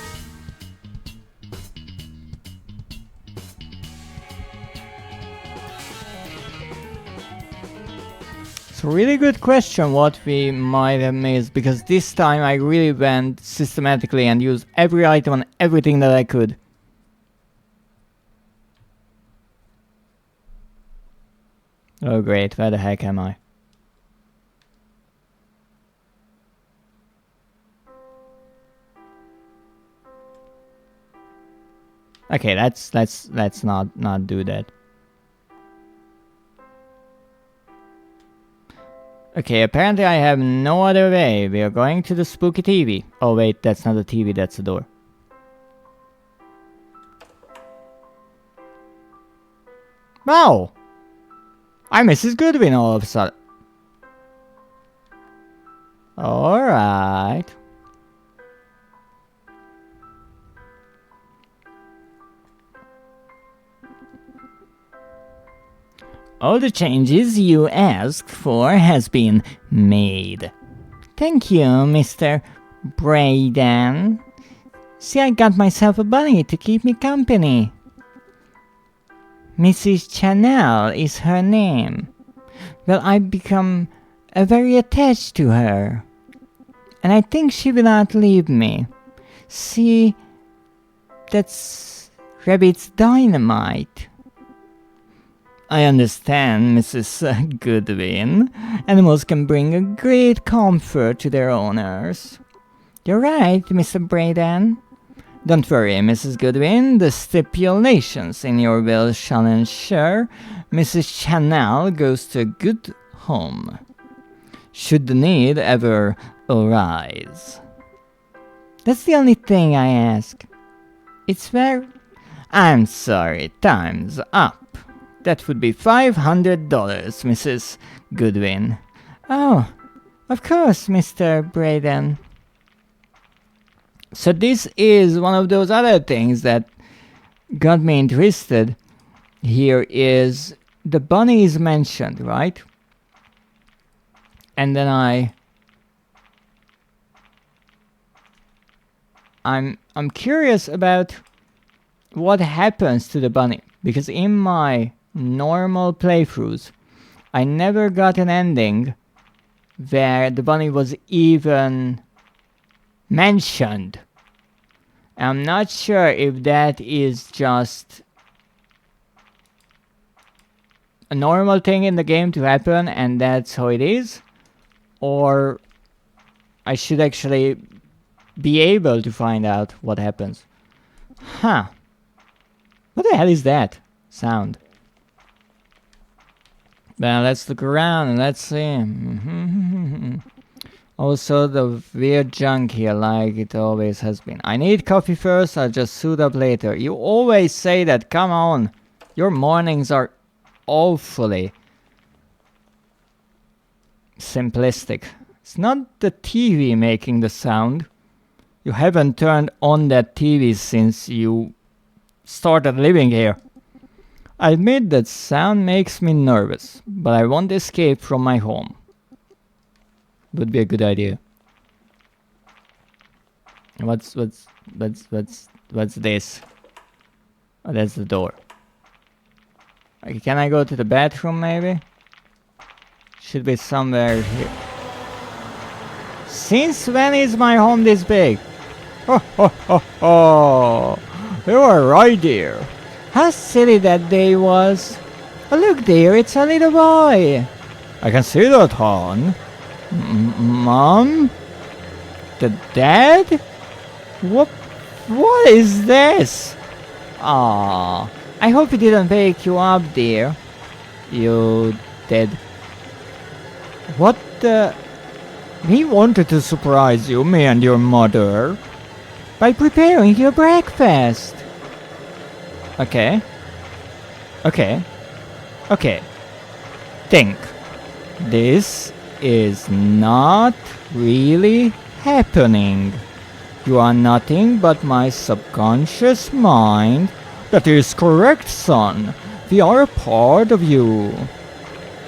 So really good question what we might have missed, because this time I really went systematically and used every item and everything that I could. Oh great, where the heck am I? Okay, let's not do that. Okay, apparently I have no other way. We are going to the spooky TV. Oh wait, that's not a TV, that's a door. Wow! I'm Mrs. Goodwin all of a sudden. Alright. All the changes you asked for has been made. Thank you, Mr. Braden. See, I got myself a bunny to keep me company. Mrs. Chanel is her name. Well, I've become very attached to her. And I think she will not leave me. See, that's Rabbit's dynamite. I understand, Mrs. Goodwin. Animals can bring a great comfort to their owners. You're right, Mr. Braden. Don't worry, Mrs. Goodwin. The stipulations in your will shall ensure Mrs. Chanel goes to a good home, should the need ever arise. That's the only thing I ask. It's fair. I'm sorry, time's up. That would be $500, Mrs. Goodwin. Oh, of course, Mr. Braden. So this is one of those other things that got me interested. Here is the bunny is mentioned, right? And then I'm curious about what happens to the bunny, because in my normal playthroughs I never got an ending where the bunny was even mentioned. I'm not sure if that is just a normal thing in the game to happen and that's how it is, or I should actually be able to find out what happens. Huh. What the hell is that sound? Well, let's look around and let's see. Also, the weird junk here, like it always has been. I need coffee first, I'll just suit up later. You always say that, come on. Your mornings are awfully simplistic. It's not the TV making the sound. You haven't turned on that TV since you started living here. I admit that sound makes me nervous, but I won't escape from my home. Would be a good idea. What's this? Oh, that's the door. Okay, can I go to the bathroom maybe? Should be somewhere here. Since when is my home this big? Ho ho ho ho! You are right there. How silly that day was. Oh look there, it's a little boy. I can see that, hon. Mom? The dad? What is this? Ah, I hope he didn't wake you up, dear. You did. What the? He wanted to surprise you, me and your mother, by preparing your breakfast. Okay. Okay. Okay. Think. This is not really happening. You are nothing but my subconscious mind. That is correct, son. We are a part of you.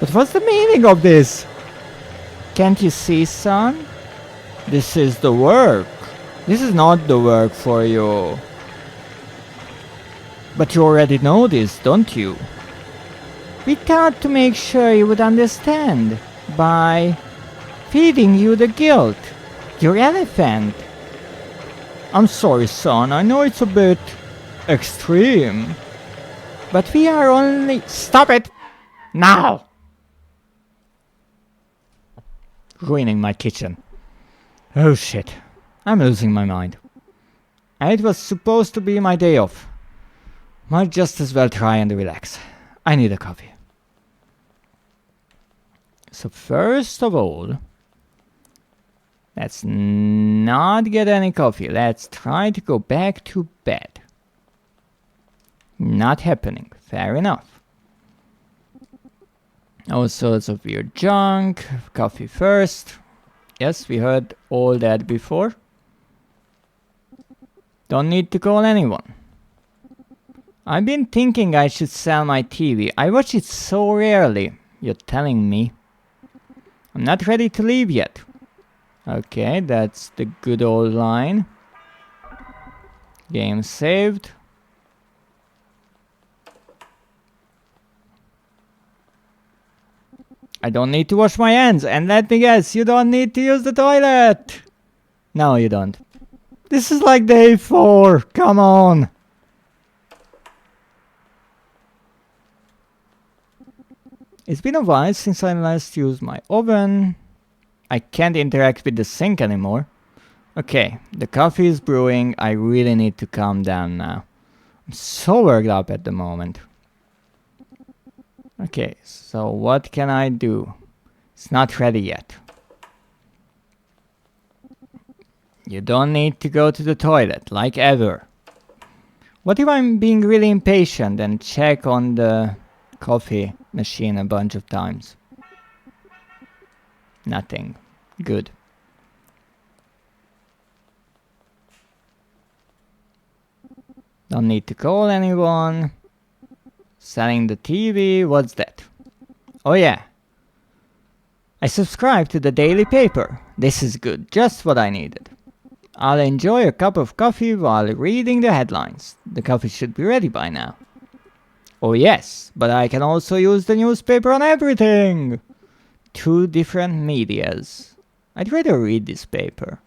But what's the meaning of this? Can't you see, son? This is the work. This is not the work for you. But you already know this, don't you? We thought to make sure you would understand by feeding you the guilt. Your elephant. I'm sorry, son. I know it's a bit extreme. But we are only... Stop it! Now! ruining my kitchen. Oh shit. I'm losing my mind. And it was supposed to be my day off. Might just as well try and relax. I need a coffee. So first of all, let's not get any coffee. Let's try to go back to bed. Not happening. Fair enough. All sorts of weird junk. Coffee first. Yes, we heard all that before. Don't need to call anyone. I've been thinking I should sell my TV. I watch it so rarely. You're telling me. I'm not ready to leave yet. Okay, that's the good old line. Game saved. I don't need to wash my hands. And let me guess, you don't need to use the toilet. No, you don't. This is like day 4. Come on. It's been a while since I last used my oven. I can't interact with the sink anymore. Okay, the coffee is brewing. I really need to calm down now. I'm so worked up at the moment. Okay, so what can I do? It's not ready yet. You don't need to go to the toilet, like ever. What if I'm being really impatient and check on the coffee machine a bunch of times? Nothing. Good. Don't need to call anyone. Selling the TV, what's that? Oh yeah. I subscribe to the daily paper. This is good, just what I needed. I'll enjoy a cup of coffee while reading the headlines. The coffee should be ready by now. Oh yes, but I can also use the newspaper on everything. 2 different medias. I'd rather read this paper.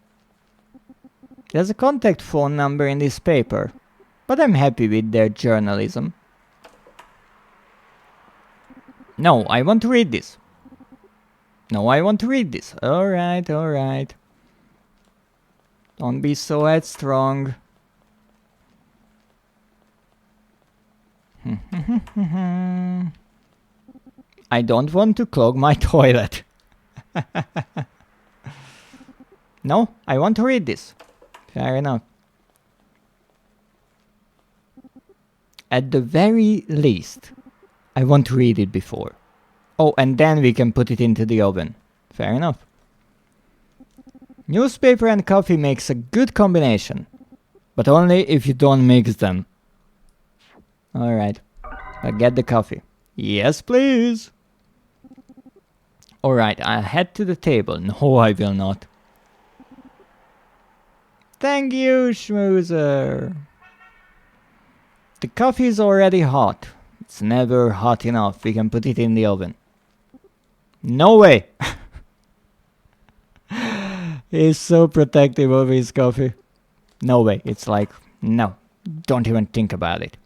There's a contact phone number in this paper, but I'm happy with their journalism. No, I want to read this. No, I want to read this. Alright, alright. Don't be so headstrong. I don't want to clog my toilet. No, I want to read this. Fair enough. At the very least, I want to read it before. Oh, and then we can put it into the oven. Fair enough. Newspaper and coffee makes a good combination. But only if you don't mix them. Alright. I'll get the coffee. Yes, please. Alright, I'll head to the table. No, I will not. Thank you, schmoozer. The coffee is already hot. It's never hot enough. We can put it in the oven. No way! He's so protective of his coffee. No way. It's like, no. Don't even think about it.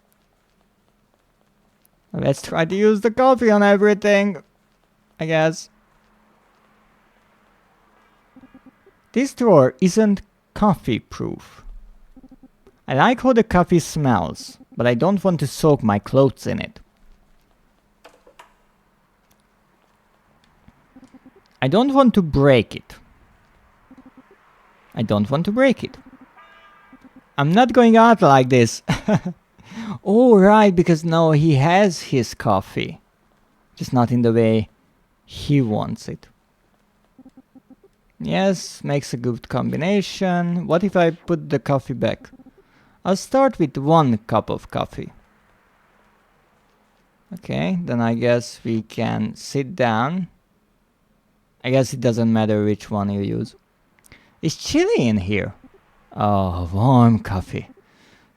Let's try to use the coffee on everything, I guess. This drawer isn't coffee proof. I like how the coffee smells, but I don't want to soak my clothes in it. I don't want to break it. I don't want to break it. I'm not going out like this. Oh, right, because no, he has his coffee. Just not in the way he wants it. Yes, makes a good combination. What if I put the coffee back? I'll start with 1 cup of coffee. Okay, then I guess we can sit down. I guess it doesn't matter which one you use. It's chilly in here. Oh, warm coffee.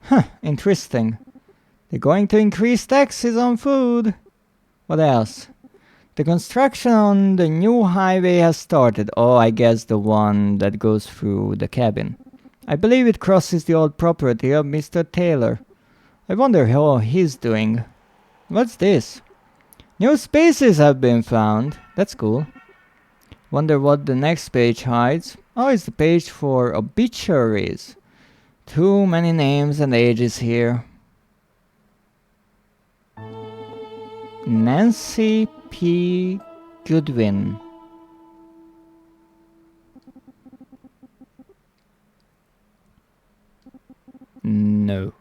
Huh, interesting. They're going to increase taxes on food. What else? The construction on the new highway has started. Oh, I guess the one that goes through the cabin. I believe it crosses the old property of Mr. Taylor. I wonder how he's doing. What's this? New spaces have been found. That's cool. Wonder what the next page hides. Oh, it's the page for obituaries. Too many names and ages here. Nancy P. Goodwin. No.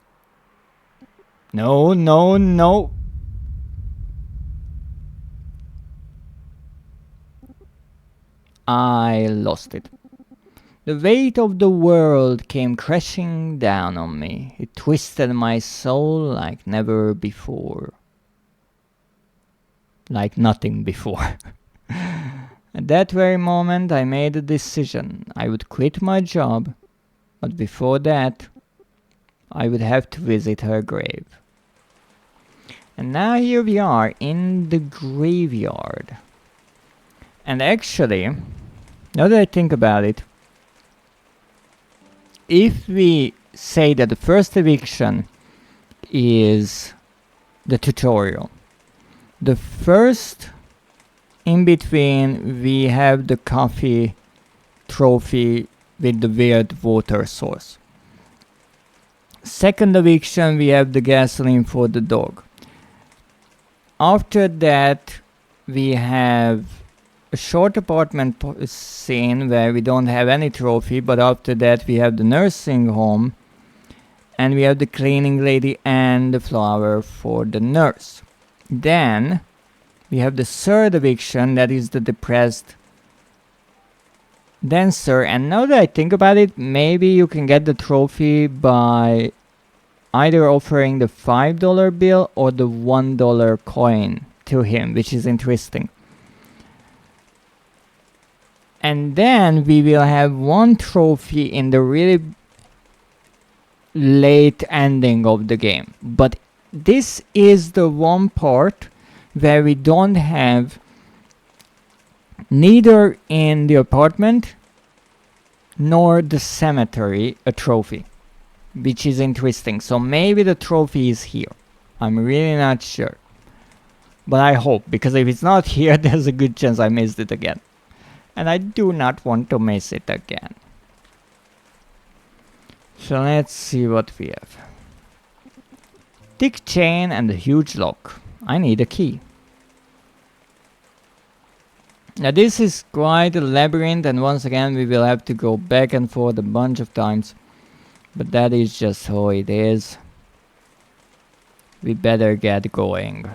No, no, no. I lost it. The weight of the world came crashing down on me. It twisted my soul like never before. Like nothing before. At that very moment, I made a decision. I would quit my job, but before that, I would have to visit her grave. And now here we are in the graveyard. And actually, now that I think about it, if we say that the first eviction is the tutorial, the first in between we have the coffee trophy with the weird water source. Second eviction we have the gasoline for the dog. After that we have a short apartment scene where we don't have any trophy, but after that we have the nursing home and we have the cleaning lady and the flower for the nurse. Then we have the third eviction, that is the depressed dancer. And now that I think about it, maybe you can get the trophy by either offering the $5 bill or the $1 coin to him, which is interesting. And then we will have one trophy in the really late ending of the game. But this is the one part where we don't have neither in the apartment nor the cemetery a trophy, which is interesting. So maybe the trophy is here. I'm really not sure. But I hope, because if it's not here, there's a good chance I missed it again. And I do not want to miss it again. So let's see what we have. Thick chain and a huge lock. I need a key. Now this is quite a labyrinth, and once again we will have to go back and forth a bunch of times. But that is just how it is. We better get going.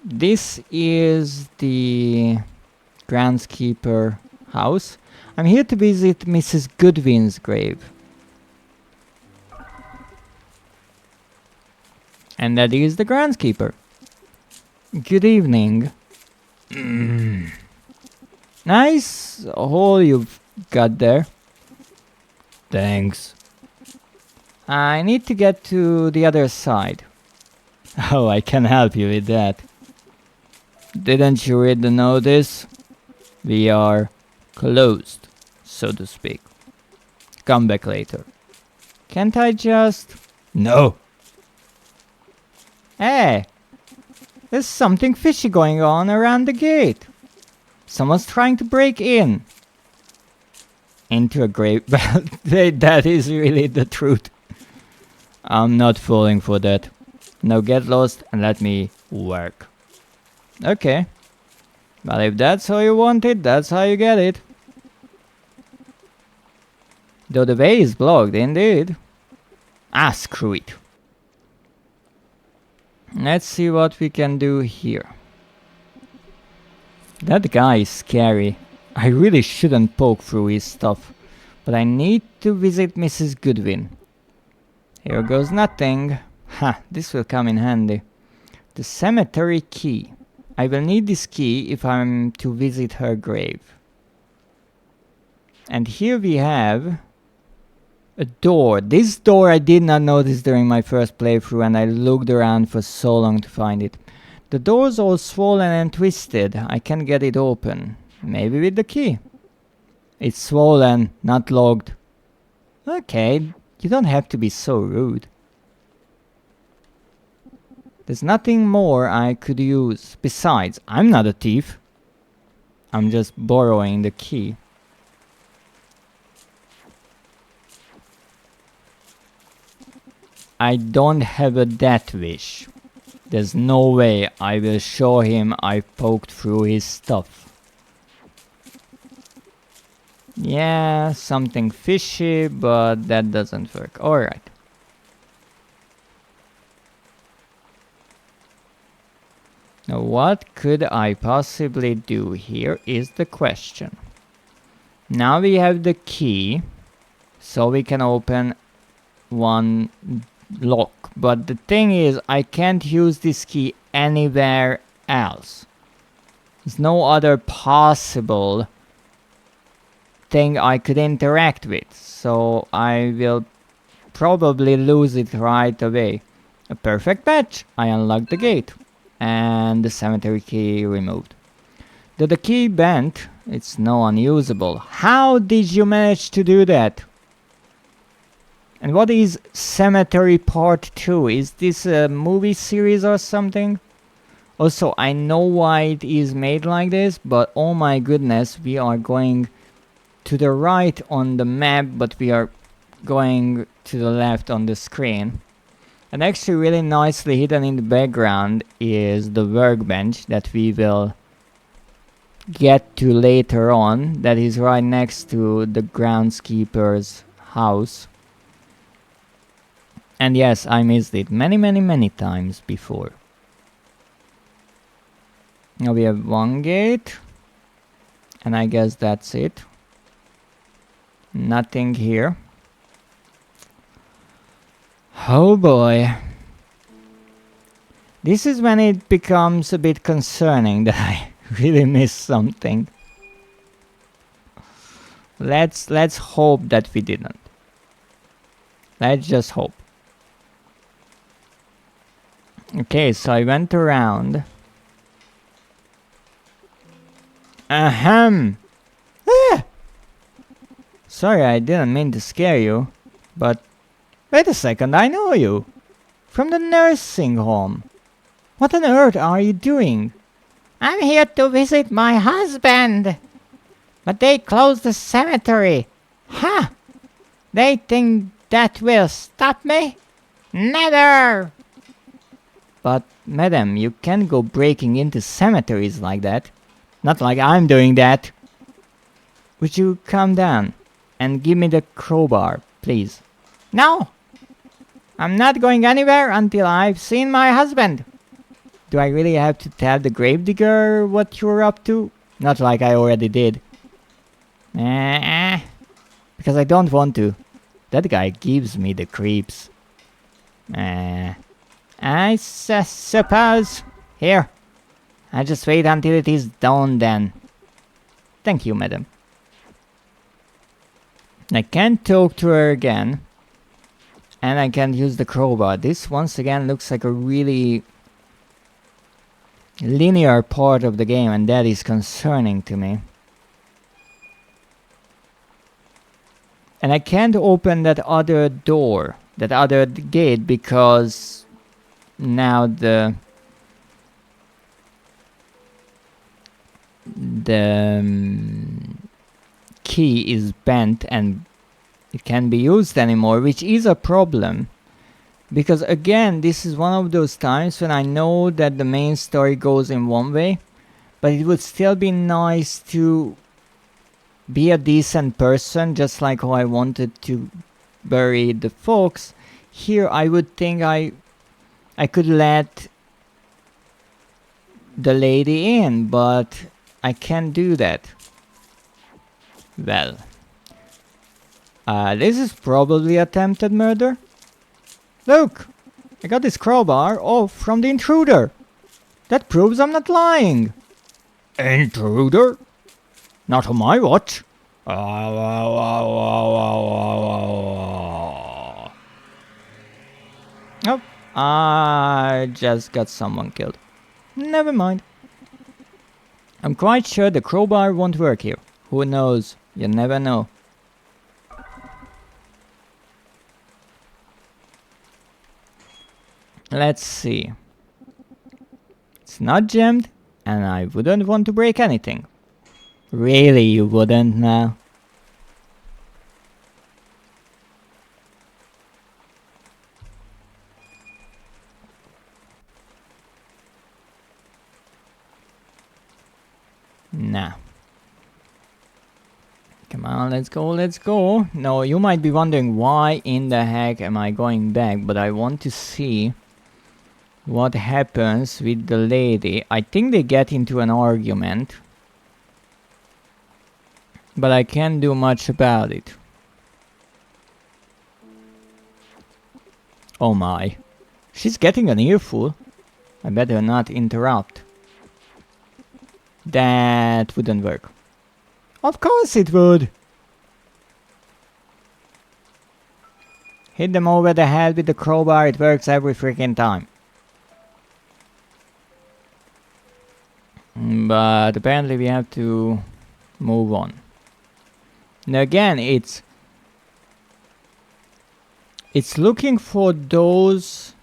This is the groundskeeper house. I'm here to visit Mrs. Goodwin's grave. And that is the groundskeeper. Good evening. Nice hole you've got there. Thanks. I need to get to the other side. Oh, I can help you with that. Didn't you read the notice? We are closed, so to speak. Come back later. Can't I just... No! Hey! There's something fishy going on around the gate. Someone's trying to break in. Into a grave... Well, that is really the truth. I'm not falling for that. Now get lost and let me work. Okay. But if that's how you want it, that's how you get it. Though the way is blocked, indeed. Ah, screw it. Let's see what we can do here. That guy is scary. I really shouldn't poke through his stuff. But I need to visit Mrs. Goodwin. Here goes nothing. Ha, this will come in handy. The cemetery key. I will need this key if I'm to visit her grave. And here we have a door. This door I did not notice during my first playthrough, and I looked around for so long to find it. The door's all swollen and twisted. I can get it open. Maybe with the key. It's swollen, not locked. Okay, you don't have to be so rude. There's nothing more I could use. Besides, I'm not a thief. I'm just borrowing the key. I don't have a death wish. There's no way I will show him I poked through his stuff. Yeah, something fishy, but that doesn't work. Alright. Now what could I possibly do here is the question. Now we have the key, so we can open one lock. But the thing is, I can't use this key anywhere else. There's no other possible thing I could interact with, so I will probably lose it right away. A perfect match! I unlocked the gate. And the cemetery key removed. Though the key bent, it's now unusable. How did you manage to do that? And what is Cemetery Part 2? Is this a movie series or something? Also, I know why it is made like this, but oh my goodness, we are going to the right on the map, but we are going to the left on the screen. And actually really nicely hidden in the background is the workbench that we will get to later on. That is right next to the groundskeeper's house. And yes, I missed it many times before. Now we have one gate. And I guess that's it. Nothing here. Oh boy. This is when it becomes a bit concerning that I really missed something. Let's hope that we didn't. Let's just hope. Okay, so I went around. Ahem! Ah! Sorry, I didn't mean to scare you, but wait a second, I know you! From the nursing home. What on earth are you doing? I'm here to visit my husband. But they closed the cemetery. Huh? They think that will stop me? Never! But, madam, you can't go breaking into cemeteries like that. Not like I'm doing that. Would you calm down and give me the crowbar, please? No! I'm not going anywhere until I've seen my husband. Do I really have to tell the gravedigger what you're up to? Not like I already did. Because I don't want to. That guy gives me the creeps. I suppose. Here. I'll just wait until it is done then. Thank you, madam. I can't talk to her again. And I can't use the crowbar. This once again looks like a really linear part of the game, and that is concerning to me. And I can't open that other door, that other gate, because now the key is bent and it can't be used anymore, which is a problem. Because again, this is one of those times when I know that the main story goes in one way, but it would still be nice to be a decent person, just like how I wanted to bury the folks. Here I would think I could let the lady in, but I can't do that. Well, this is probably attempted murder. Look! I got this crowbar off from the intruder! That proves I'm not lying! Intruder? Not on my watch! Oh, I just got someone killed. Never mind. I'm quite sure the crowbar won't work here. Who knows? You never know. Let's see. It's not jammed, and I wouldn't want to break anything. Really, you wouldn't now? Nah. Come on, let's go, let's go. No, you might be wondering why in the heck am I going back, but I want to see what happens with the lady. I think they get into an argument, but I can't do much about it. Oh my. She's getting an earful. I better not interrupt. That wouldn't work. Of course it would. Hit them over the head with the crowbar, it works every freaking time. But apparently we have to move on. And again, it's looking for those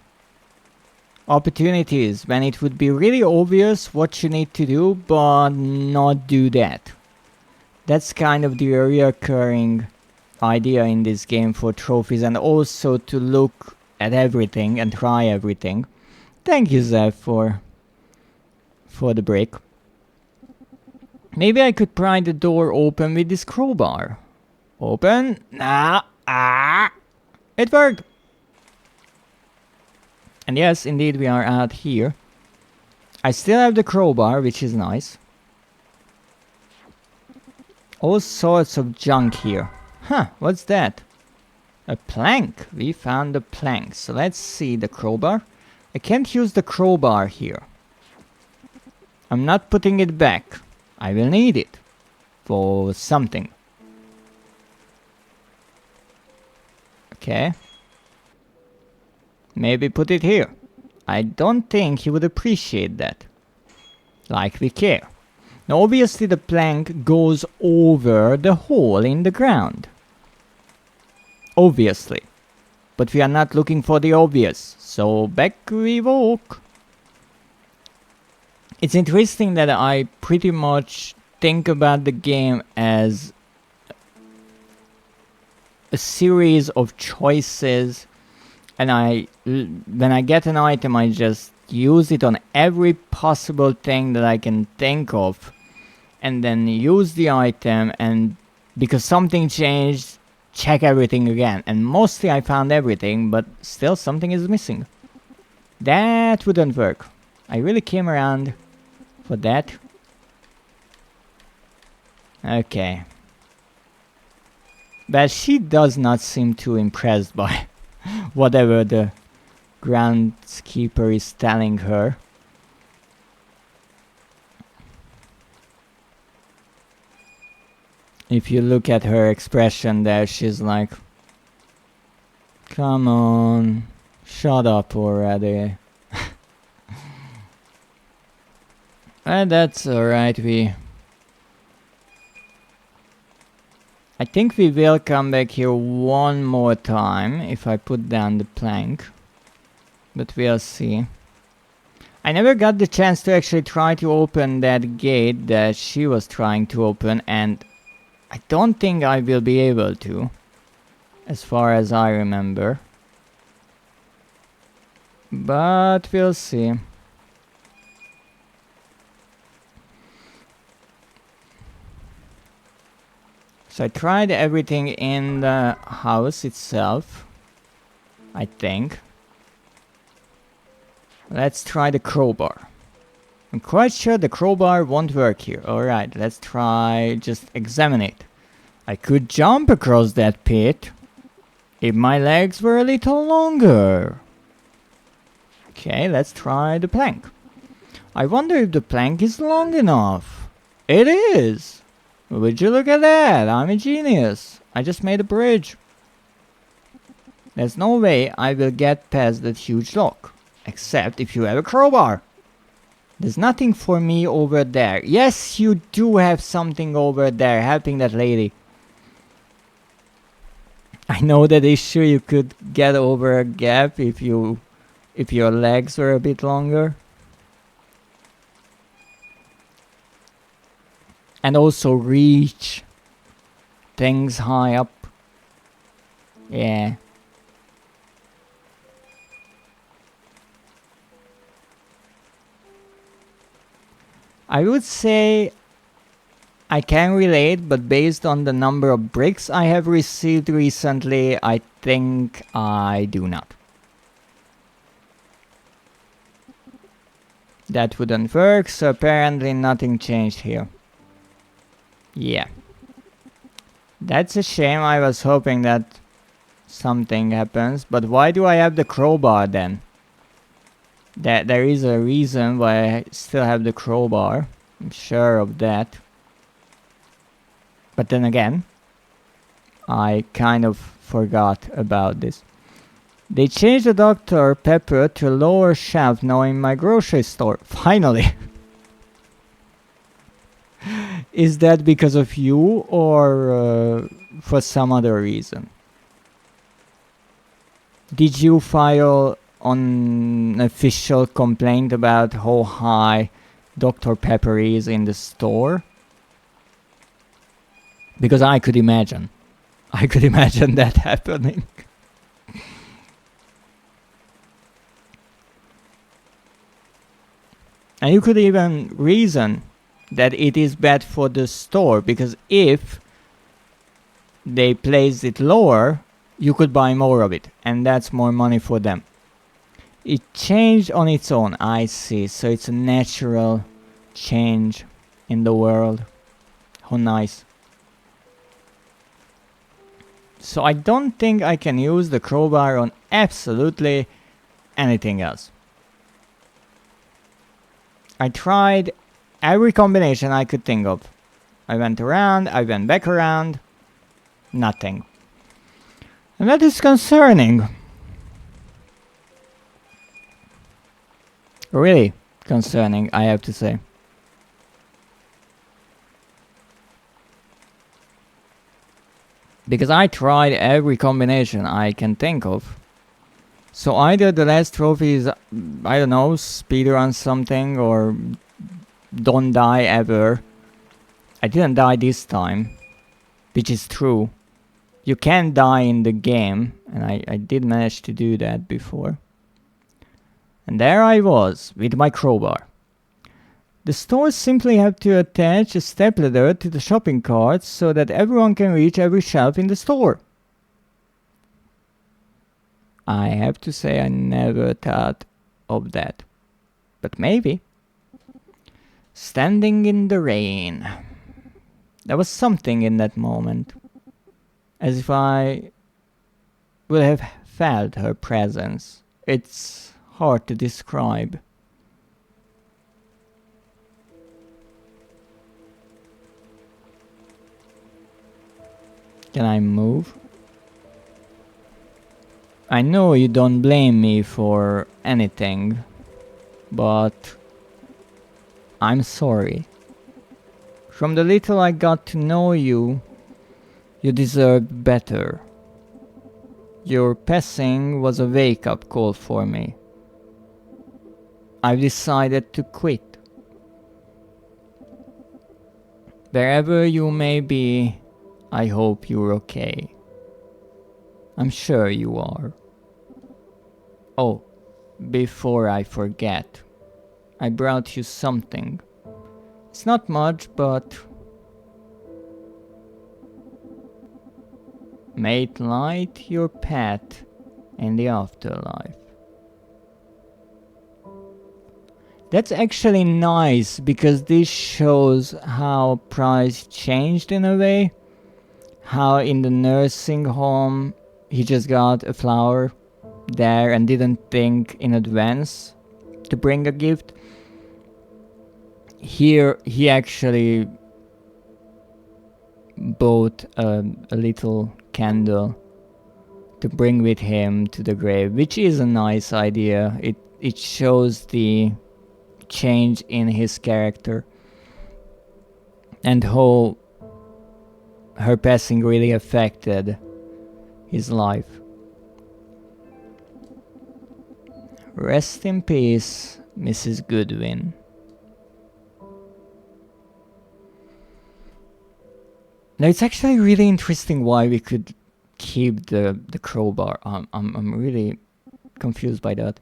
opportunities when it would be really obvious what you need to do, but not do that. That's kind of the reoccurring idea in this game for trophies, and also to look at everything and try everything. Thank you, Zev, for the break. Maybe I could pry the door open with this crowbar. Open? Nah. It worked! And yes, indeed we are out here. I still have the crowbar, which is nice. All sorts of junk here. Huh, what's that? A plank. We found a plank. So let's see the crowbar. I can't use the crowbar here. I'm not putting it back. I will need it for something. Okay. Maybe put it here. I don't think he would appreciate that. Like we care. Now obviously the plank goes over the hole in the ground. Obviously. But we are not looking for the obvious. So back we walk. It's interesting that I pretty much think about the game as a series of choices, and when I get an item I just use it on every possible thing that I can think of, and then use the item, and because something changed, check everything again, and mostly I found everything, but still something is missing. That wouldn't work. I really came around for that. Okay. But she does not seem too impressed by whatever the groundskeeper is telling her. If you look at her expression there, she's like, come on, shut up already. And that's alright, I think we will come back here one more time if I put down the plank. But we'll see. I never got the chance to actually try to open that gate that she was trying to open, and I don't think I will be able to, as far as I remember. But we'll see. So I tried everything in the house itself, I think. Let's try the crowbar. I'm quite sure the crowbar won't work here. Alright, let's try, just examine it. I could jump across that pit if my legs were a little longer. Okay, let's try the plank. I wonder if the plank is long enough. It is! Would you look at that? I'm a genius. I just made a bridge. There's no way I will get past that huge lock. Except if you have a crowbar. There's nothing for me over there. Yes, you do have something over there helping that lady. I know that issue, you could get over a gap if your legs were a bit longer. And also reach things high up. Yeah. I would say I can relate, but based on the number of bricks I have received recently, I think I do not. That wouldn't work, so apparently nothing changed here. Yeah. That's a shame. I was hoping that something happens, but why do I have the crowbar then? There is a reason why I still have the crowbar. I'm sure of that. But then again, I kind of forgot about this. They changed the Dr. Pepper to a lower shelf now in my grocery store. Finally! Is that because of you or for some other reason? Did you file an official complaint about how high Dr. Pepper is in the store? Because I could imagine. I could imagine that happening. And you could even reason that it is bad for the store, because if they place it lower, you could buy more of it, and that's more money for them. It changed on its own, I see, so it's a natural change in the world. How nice. So I don't think I can use the crowbar on absolutely anything else. I tried every combination I could think of. I went around, I went back around, nothing. And that is concerning. Really concerning, I have to say. Because I tried every combination I can think of. So either the last trophy is, I don't know, speedrun something, or don't die ever. I didn't die this time, which is true. You can die in the game, and I did manage to do that before. And there I was, with my crowbar. The stores simply have to attach a stepladder to the shopping carts so that everyone can reach every shelf in the store. I have to say I never thought of that. But maybe. Standing in the rain. There was something in that moment. As if I would have felt her presence. It's hard to describe. Can I move? I know you don't blame me for anything, but I'm sorry. From the little I got to know you, you deserved better. Your passing was a wake-up call for me. I've decided to quit. Wherever you may be, I hope you're okay. I'm sure you are. Oh, before I forget, I brought you something. It's not much, but may it light your path in the afterlife. That's actually nice, because this shows how Price changed in a way. How in the nursing home he just got a flower there and didn't think in advance to bring a gift. Here he actually bought a little candle to bring with him to the grave, which is a nice idea. It shows the change in his character and how her passing really affected his life. Rest in peace, Mrs. Goodwin. Now it's actually really interesting why we could keep the crowbar. I'm really confused by that.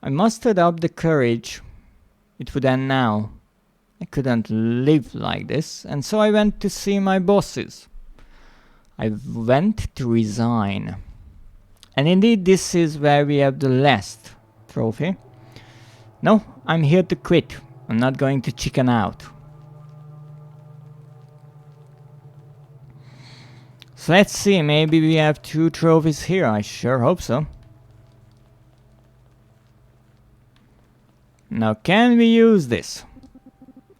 I mustered up the courage. It would end now. I couldn't live like this, and so I went to see my bosses. I went to resign. And indeed, this is where we have the last trophy. No, I'm here to quit. I'm not going to chicken out. So let's see, maybe we have 2 trophies here. I sure hope so. Now, can we use this?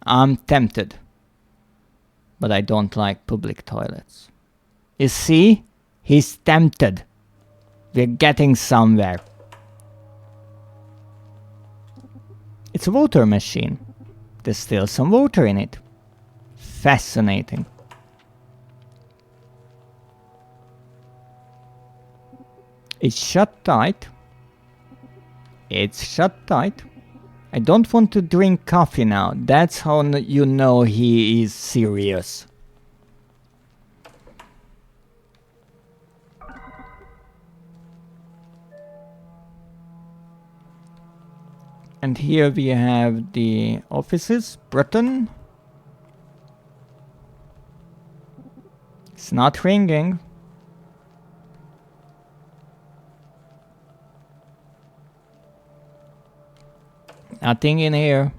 I'm tempted. But I don't like public toilets. You see? He's tempted. We're getting somewhere. It's a water machine. There's still some water in it. Fascinating. It's shut tight. It's shut tight. I don't want to drink coffee now. That's how you know he is serious. And here we have the offices. Button. It's not ringing. Nothing in here.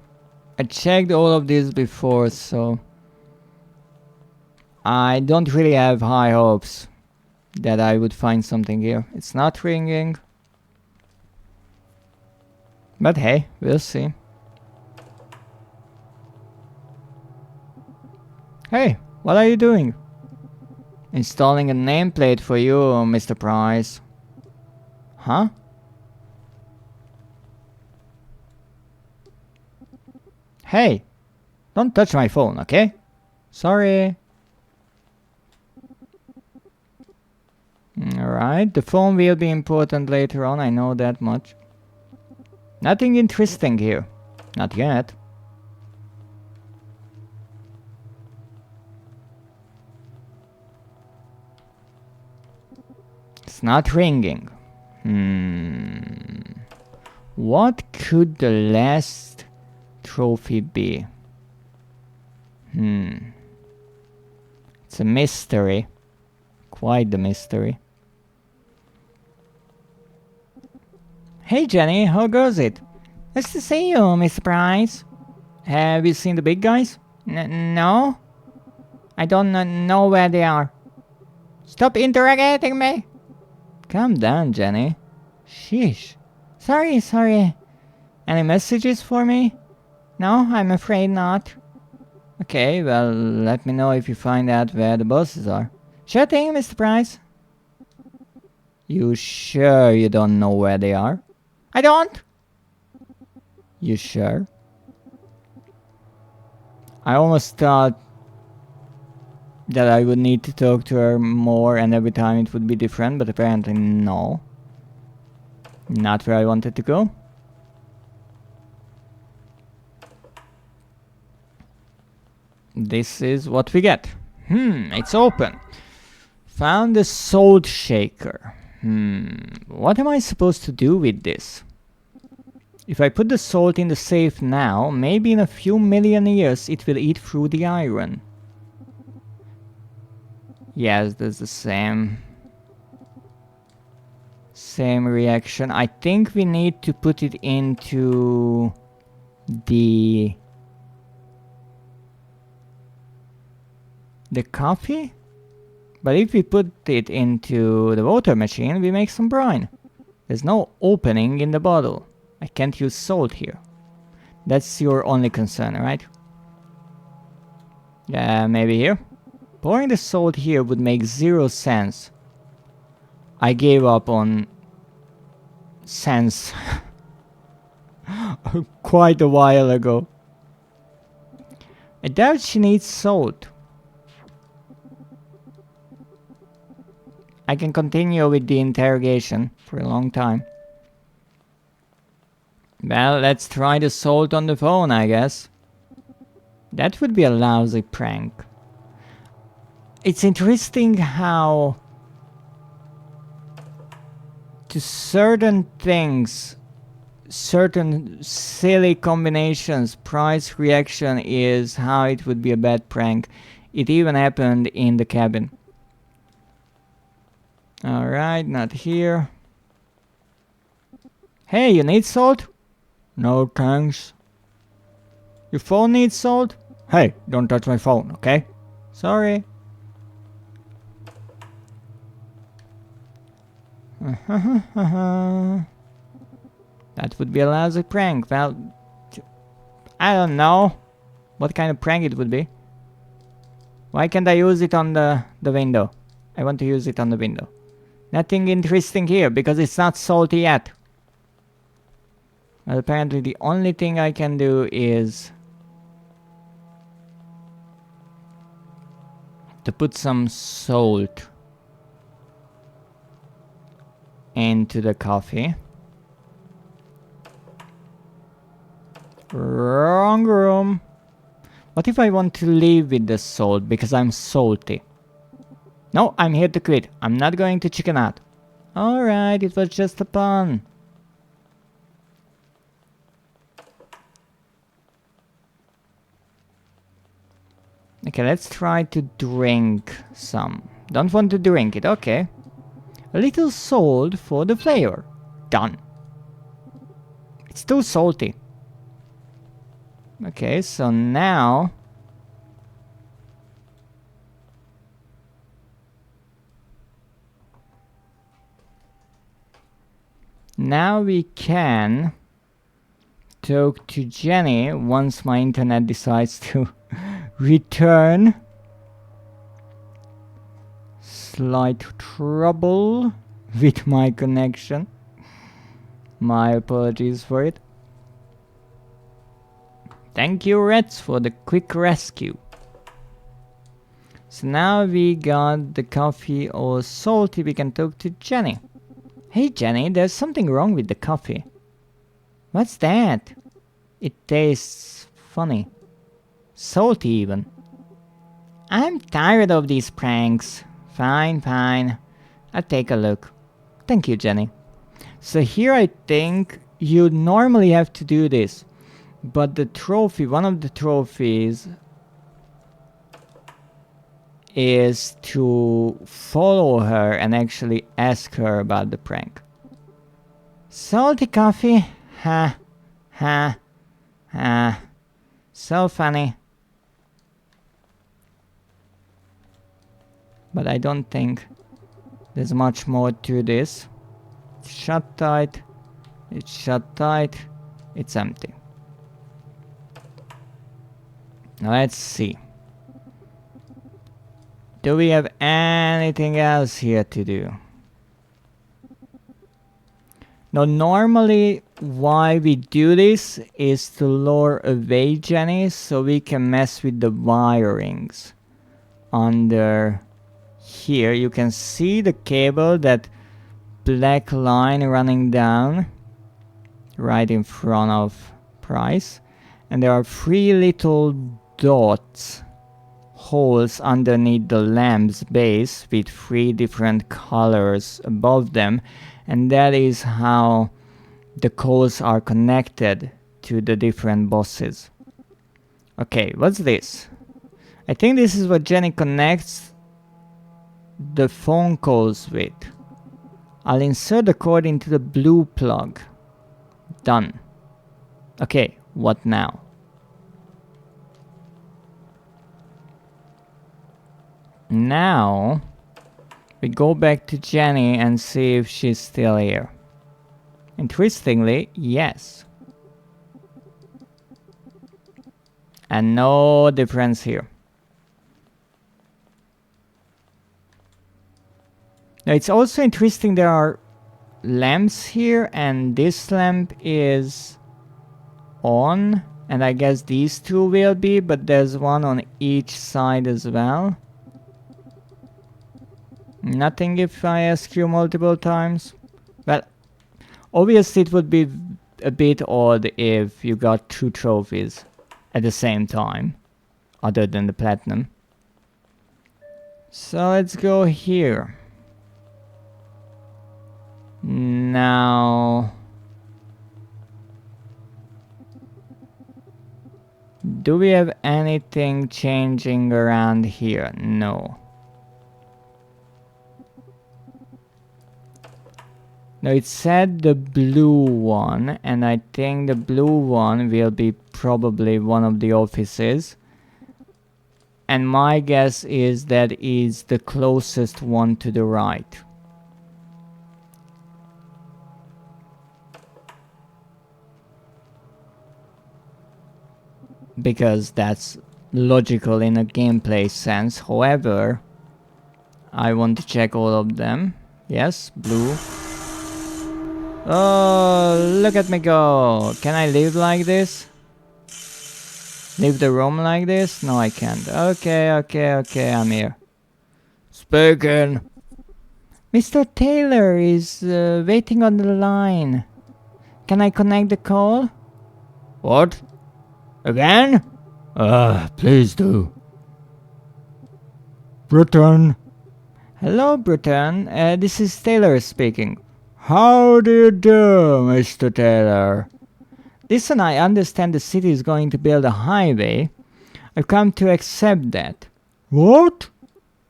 I checked all of this before, so I don't really have high hopes that I would find something here. It's not ringing. But hey, we'll see. Hey, what are you doing? Installing a nameplate for you, Mr. Price. Huh? Hey, don't touch my phone, okay? Sorry. Alright, the phone will be important later on, I know that much. Nothing interesting here. Not yet. It's not ringing. What could the last trophy be? It's a mystery. Quite the mystery. Hey Jenny, how goes it? Nice to see you, Mr. Price. Have you seen the big guys? No? I don't know where they are. Stop interrogating me. Calm down, Jenny. Sheesh. Sorry. Any messages for me? No, I'm afraid not. Okay, well, let me know if you find out where the bosses are. Sure thing, Mr. Price. You sure you don't know where they are? I don't. You sure? I almost thought that I would need to talk to her more and every time it would be different, but apparently no. Not where I wanted to go. This is what we get. It's open. Found the salt shaker. What am I supposed to do with this? If I put the salt in the safe now, maybe in a few million years it will eat through the iron. Yes, there's the same reaction. I think we need to put it into the coffee? But if we put it into the water machine, we make some brine. There's no opening in the bottle. I can't use salt here. That's your only concern, right? Yeah, maybe here. Pouring the salt here would make 0 sense. I gave up on sense quite a while ago. I doubt she needs salt. I can continue with the interrogation for a long time. Well, let's try the salt on the phone, I guess. That would be a lousy prank. It's interesting how to certain things, certain silly combinations, price reaction is how it would be a bad prank. It even happened in the cabin. Alright, not here. Hey, you need salt? No thanks. Your phone needs salt? Hey, don't touch my phone, okay? Sorry. That would be a lousy prank. Well, I don't know what kind of prank it would be. Why can't I use it on the window? I want to use it on the window. Nothing interesting here because it's not salty yet. Well, apparently the only thing I can do is to put some salt into the coffee. Wrong room. What if I want to leave with the salt because I'm salty? No, I'm here to quit. I'm not going to chicken out. Alright, it was just a pun. Okay, let's try to drink some. Don't want to drink it, okay. A little salt for the flavor. Done. It's too salty. Okay, so now we can talk to Jenny once my internet decides to return. Slight trouble with my connection. My apologies for it. Thank you, Reds, for the quick rescue. So now we got the coffee all salty. We can talk to Jenny. Hey Jenny, there's something wrong with the coffee. What's that? It tastes funny. Salty even. I'm tired of these pranks. Fine, fine. I'll take a look. Thank you, Jenny. So here I think you normally have to do this. But the trophy, one of the trophies is to follow her and actually ask her about the prank. Salty coffee? Ha, ha, ha. So funny. But I don't think there's much more to this. It's shut tight. It's shut tight. It's empty. Now let's see. Do we have anything else here to do? Now normally why we do this is to lure away Jenny so we can mess with the wirings. Under here you can see the cable, that black line running down right in front of Price, and there are 3 little dots, holes underneath the lamp's base with 3 different colors above them, and that is how the codes are connected to the different bosses. Okay, what's this? I think this is what Jenny connects the phone calls with. I'll insert the cord into the blue plug. Done. Okay, what now? Now we go back to Jenny and see if she's still here. Interestingly, yes. And no difference here. Now it's also interesting, there are lamps here and this lamp is on, and I guess these 2 will be, but there's one on each side as well. Nothing if I ask you multiple times. Well, obviously it would be a bit odd if you got 2 trophies at the same time, other than the platinum. So let's go here. Now, do we have anything changing around here? No. No, it said the blue one, and I think the blue one will be probably one of the offices. And my guess is that is the closest one to the right. Because that's logical in a gameplay sense. However, I want to check all of them. Yes, blue. Oh, look at me go. Can I live like this? Leave the room like this? No, I can't. Okay, I'm here. Speaking. Mr. Taylor is waiting on the line. Can I connect the call? What? Again? Please do. Bruton. Hello, Bruton. This is Taylor speaking. How do you do, Mr. Taylor? Listen, I understand the city is going to build a highway. I've come to accept that. What?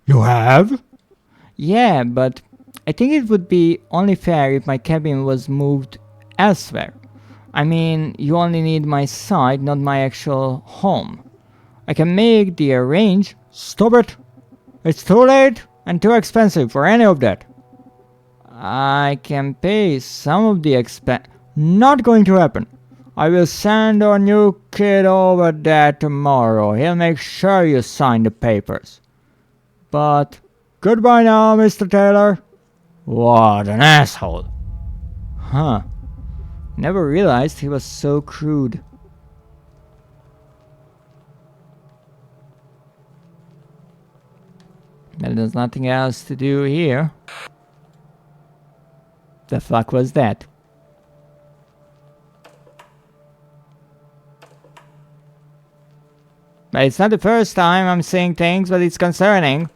You have? Yeah, but I think it would be only fair if my cabin was moved elsewhere. I mean, you only need my site, not my actual home. I can make the arrange. Stop it! It's too late and too expensive for any of that. I can pay some of the expense. Not going to happen. I will send our new kid over there tomorrow. He'll make sure you sign the papers. But goodbye now, Mr. Taylor. What an asshole. Huh. Never realized he was so crude. Well, there's nothing else to do here. The fuck was that? But it's not the first time I'm seeing things, but it's concerning.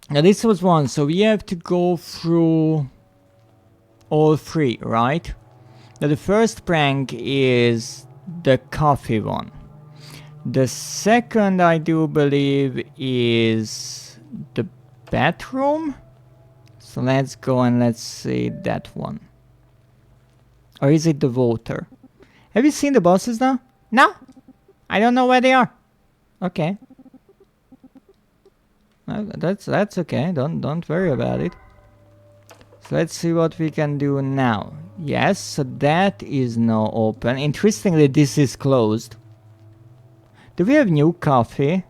Now this was one, so we have to go through all three, right? Now the first prank is the coffee one. The second, I do believe, is the bathroom. So let's go and let's see that one. Or is it the voter? Have you seen the bosses now? No, I don't know where they are. Okay. Well, that's okay. Don't worry about it. So let's see what we can do now. Yes, so that is now open. Interestingly, this is closed. Do we have new coffee?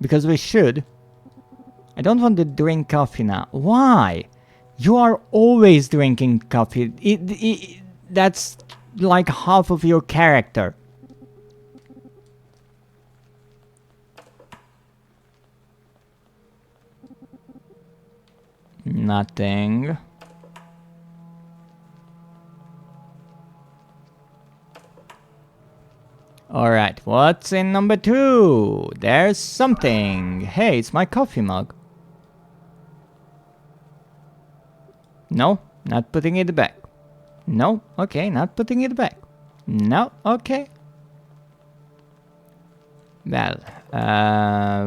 Because we should. I don't want to drink coffee now. Why? You are always drinking coffee. That's like half of your character. Nothing. Alright, what's in number 2? There's something. Hey, it's my coffee mug. No, not putting it back. No, okay, not putting it back. No, okay. Well,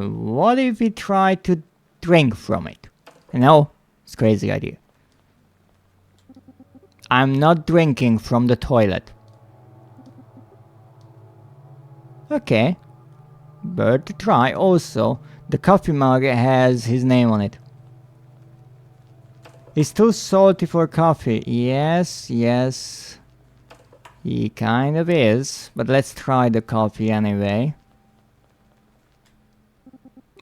what if we try to drink from it? No, it's a crazy idea. I'm not drinking from the toilet. Okay, but to try also, the coffee mug has his name on it. It's too salty for coffee. Yes, yes. He kind of is, but let's try the coffee anyway.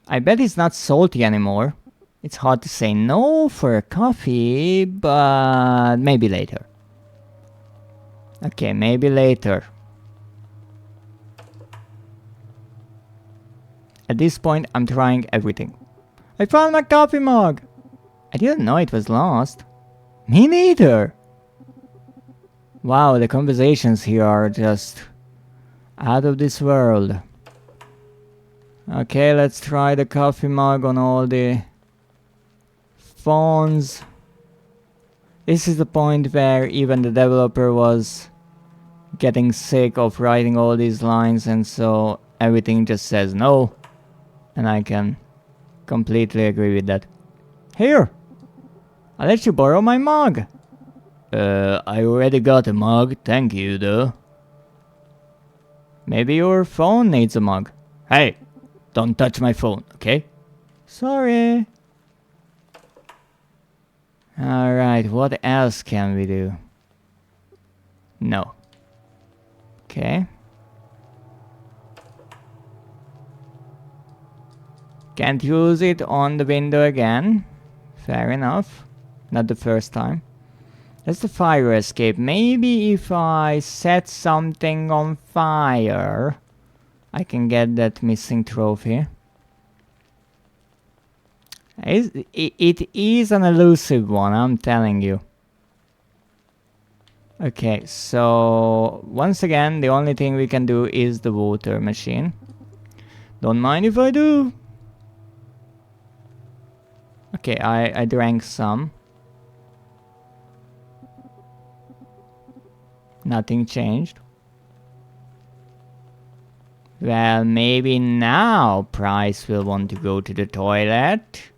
I bet it's not salty anymore. It's hard to say no for a coffee, but maybe later. Okay, maybe later. At this point, I'm trying everything. I found my coffee mug! I didn't know it was lost. Me neither! Wow, the conversations here are just out of this world. Okay, let's try the coffee mug on all the phones. This is the point where even the developer was getting sick of writing all these lines, and so everything just says no. And I can completely agree with that. Here! I'll let you borrow my mug! I already got a mug, thank you though. Maybe your phone needs a mug. Hey! Don't touch my phone, okay? Sorry. Alright, what else can we do? No. Okay. Can't use it on the window again. Fair enough. Not the first time. That's the fire escape. Maybe if I set something on fire, I can get that missing trophy. It is an elusive one, I'm telling you. Okay, so once again, the only thing we can do is the water machine. Don't mind if I do. Okay, I drank some. Nothing changed. Well, maybe now Price will want to go to the toilet.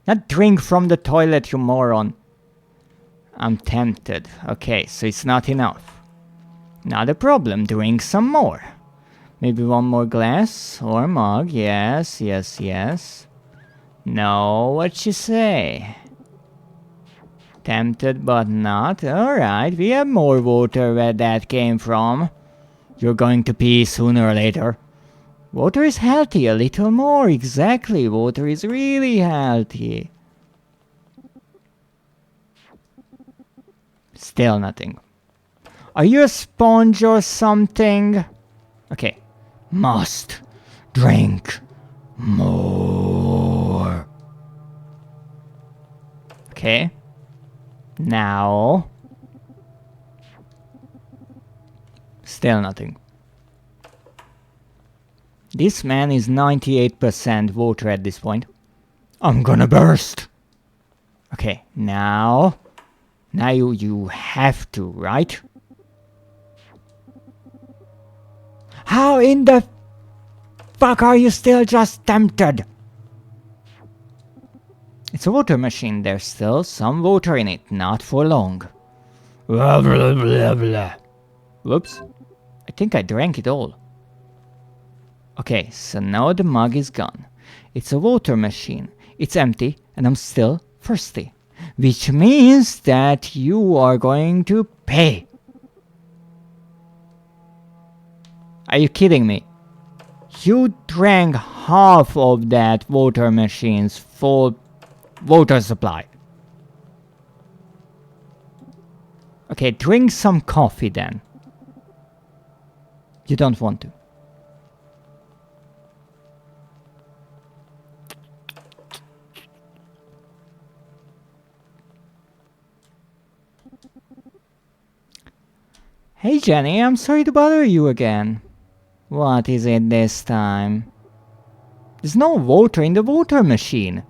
Not drink from the toilet, you moron. I'm tempted. Okay, so it's not enough. Not a problem, drink some more. Maybe one more glass or mug. Yes, yes, yes. No, what you say? Tempted but not. Alright, we have more water where that came from. You're going to pee sooner or later. Water is healthy, a little more. Exactly, water is really healthy. Still nothing. Are you a sponge or something? Okay. Must drink more. Okay. Now. Still nothing. This man is 98% water at this point. I'm gonna burst. Okay, now. Now you have to, right? How in the fuck are you still just tempted? It's a water machine. There's still some water in it. Not for long. Blah, blah, blah, blah. Whoops. I think I drank it all. Okay, so now the mug is gone. It's a water machine. It's empty, and I'm still thirsty. Which means that you are going to pay. Are you kidding me? You drank half of that water machine's full water supply. Okay, drink some coffee then. You don't want to. Hey Jenny, I'm sorry to bother you again. What is it this time? There's no water in the water machine.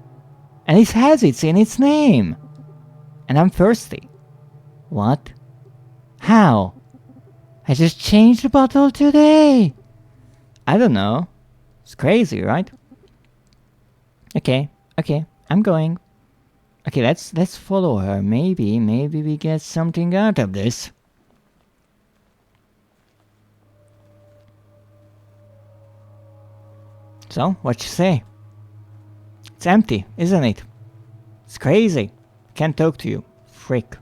And it has it in its name. And I'm thirsty. What? How? I just changed the bottle today. I don't know. It's crazy, right? Okay, I'm going. Okay, let's follow her. Maybe we get something out of this. So, what you say? It's empty, isn't it? It's crazy. Can't talk to you. Frick.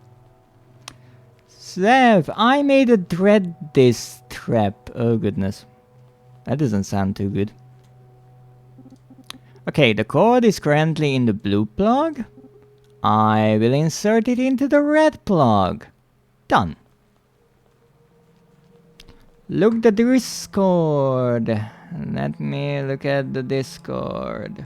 Zev, I made a Dreadist trap. Oh goodness. That doesn't sound too good. Okay, the cord is currently in the blue plug. I will insert it into the red plug. Done. Look the Discord. Let me look at the Discord.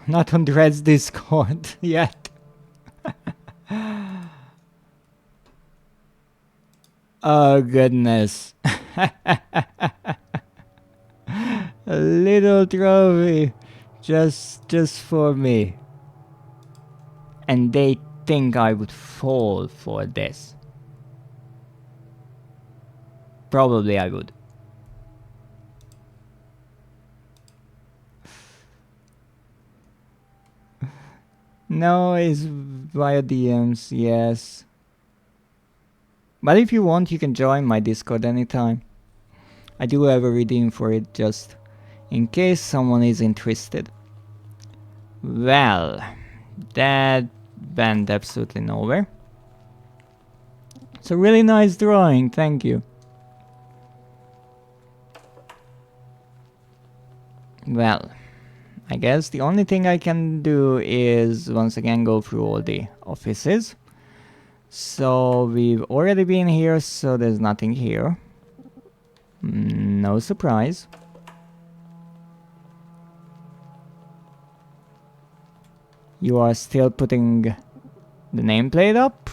Not on Dread's Discord yet. Oh goodness. A little trophy just for me. And they think I would fall for this. Probably I would. No, it's via DMs, yes. But if you want, you can join my Discord anytime. I do have a redeem for it, just in case someone is interested. Well, that went absolutely nowhere. It's a really nice drawing, thank you. Well, I guess the only thing I can do is once again go through all the offices. So we've already been here, so there's nothing here. No surprise. You are still putting the nameplate up?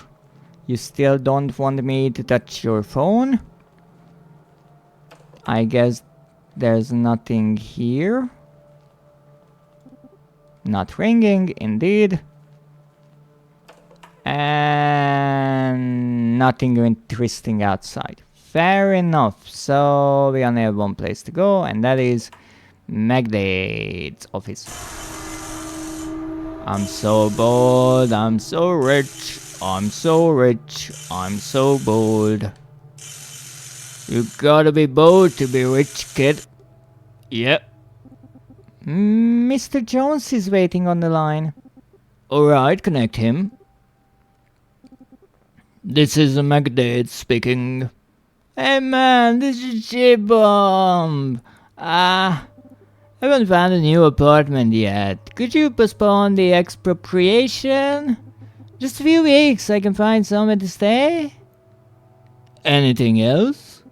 You still don't want me to touch your phone? I guess there's nothing here. Not ringing, indeed. And nothing interesting outside. Fair enough. So we only have one place to go, and that is Magdate's office. I'm so bold, I'm so rich, I'm so rich, I'm so bold. You gotta be bold to be rich, kid. Yep. Mr. Jones is waiting on the line. Alright, connect him. This is Magdate speaking. Hey man, this is J-Bomb. I haven't found a new apartment yet. Could you postpone the expropriation? Just a few weeks, I can find somewhere to stay. Anything else?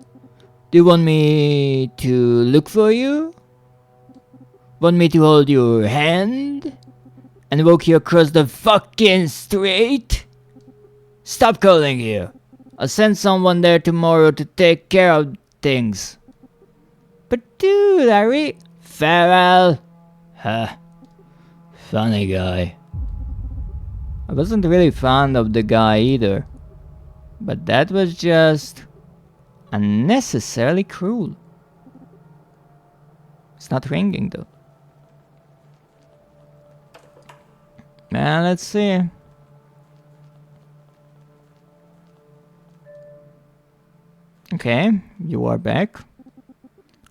Do you want me to look for you? Want me to hold your hand? And walk you across the fucking street? Stop calling here. I'll send someone there tomorrow to take care of things. But dude, Farrell. Huh. Funny guy. I wasn't really fond of the guy either. But that was just unnecessarily cruel. It's not ringing though. Well, let's see. Okay, you are back.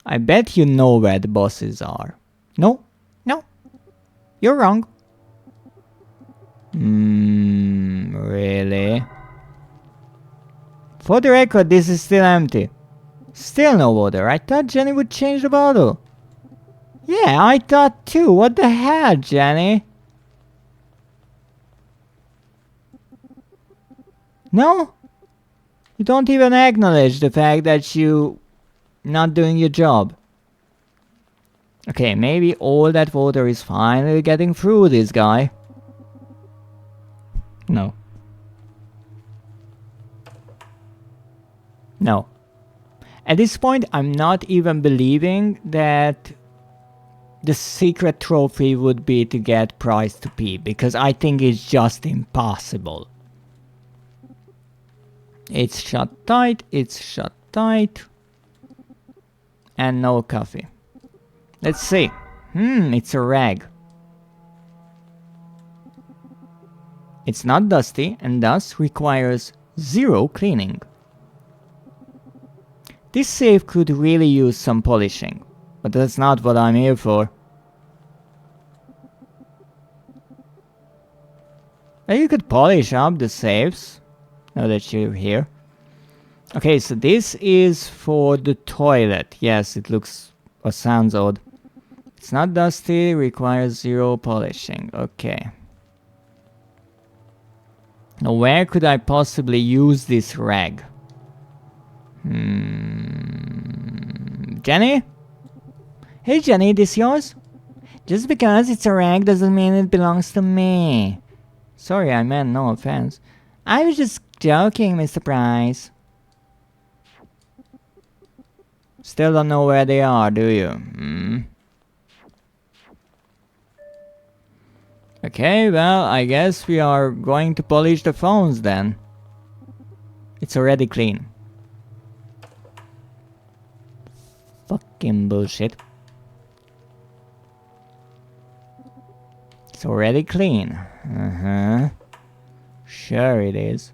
I bet you know where the bosses are. No? No. You're wrong. Really? For the record, this is still empty. Still no water. I thought Jenny would change the bottle. Yeah, I thought too. What the hell, Jenny? No? You don't even acknowledge the fact that you not doing your job. Okay, maybe all that water is finally getting through this guy. No. No. At this point, I'm not even believing that the secret trophy would be to get Price to pee, because I think it's just impossible. It's shut tight, it's shut tight. And no coffee. Let's see. It's a rag. It's not dusty and thus requires 0 cleaning. This safe could really use some polishing, but that's not what I'm here for. Well, you could polish up the safes, now that you're here. Okay, so this is for the toilet. Yes, it looks or sounds odd. It's not dusty, requires 0 polishing. Okay. Now where could I possibly use this rag? Jenny? Hey Jenny, this yours? Just because it's a rag doesn't mean it belongs to me. Sorry, I meant no offense. I was just joking, Mr. Price. Still don't know where they are, do you? Hmm. Okay, well, I guess we are going to polish the phones then. It's already clean. Fucking bullshit. It's already clean. Uh-huh. Sure it is.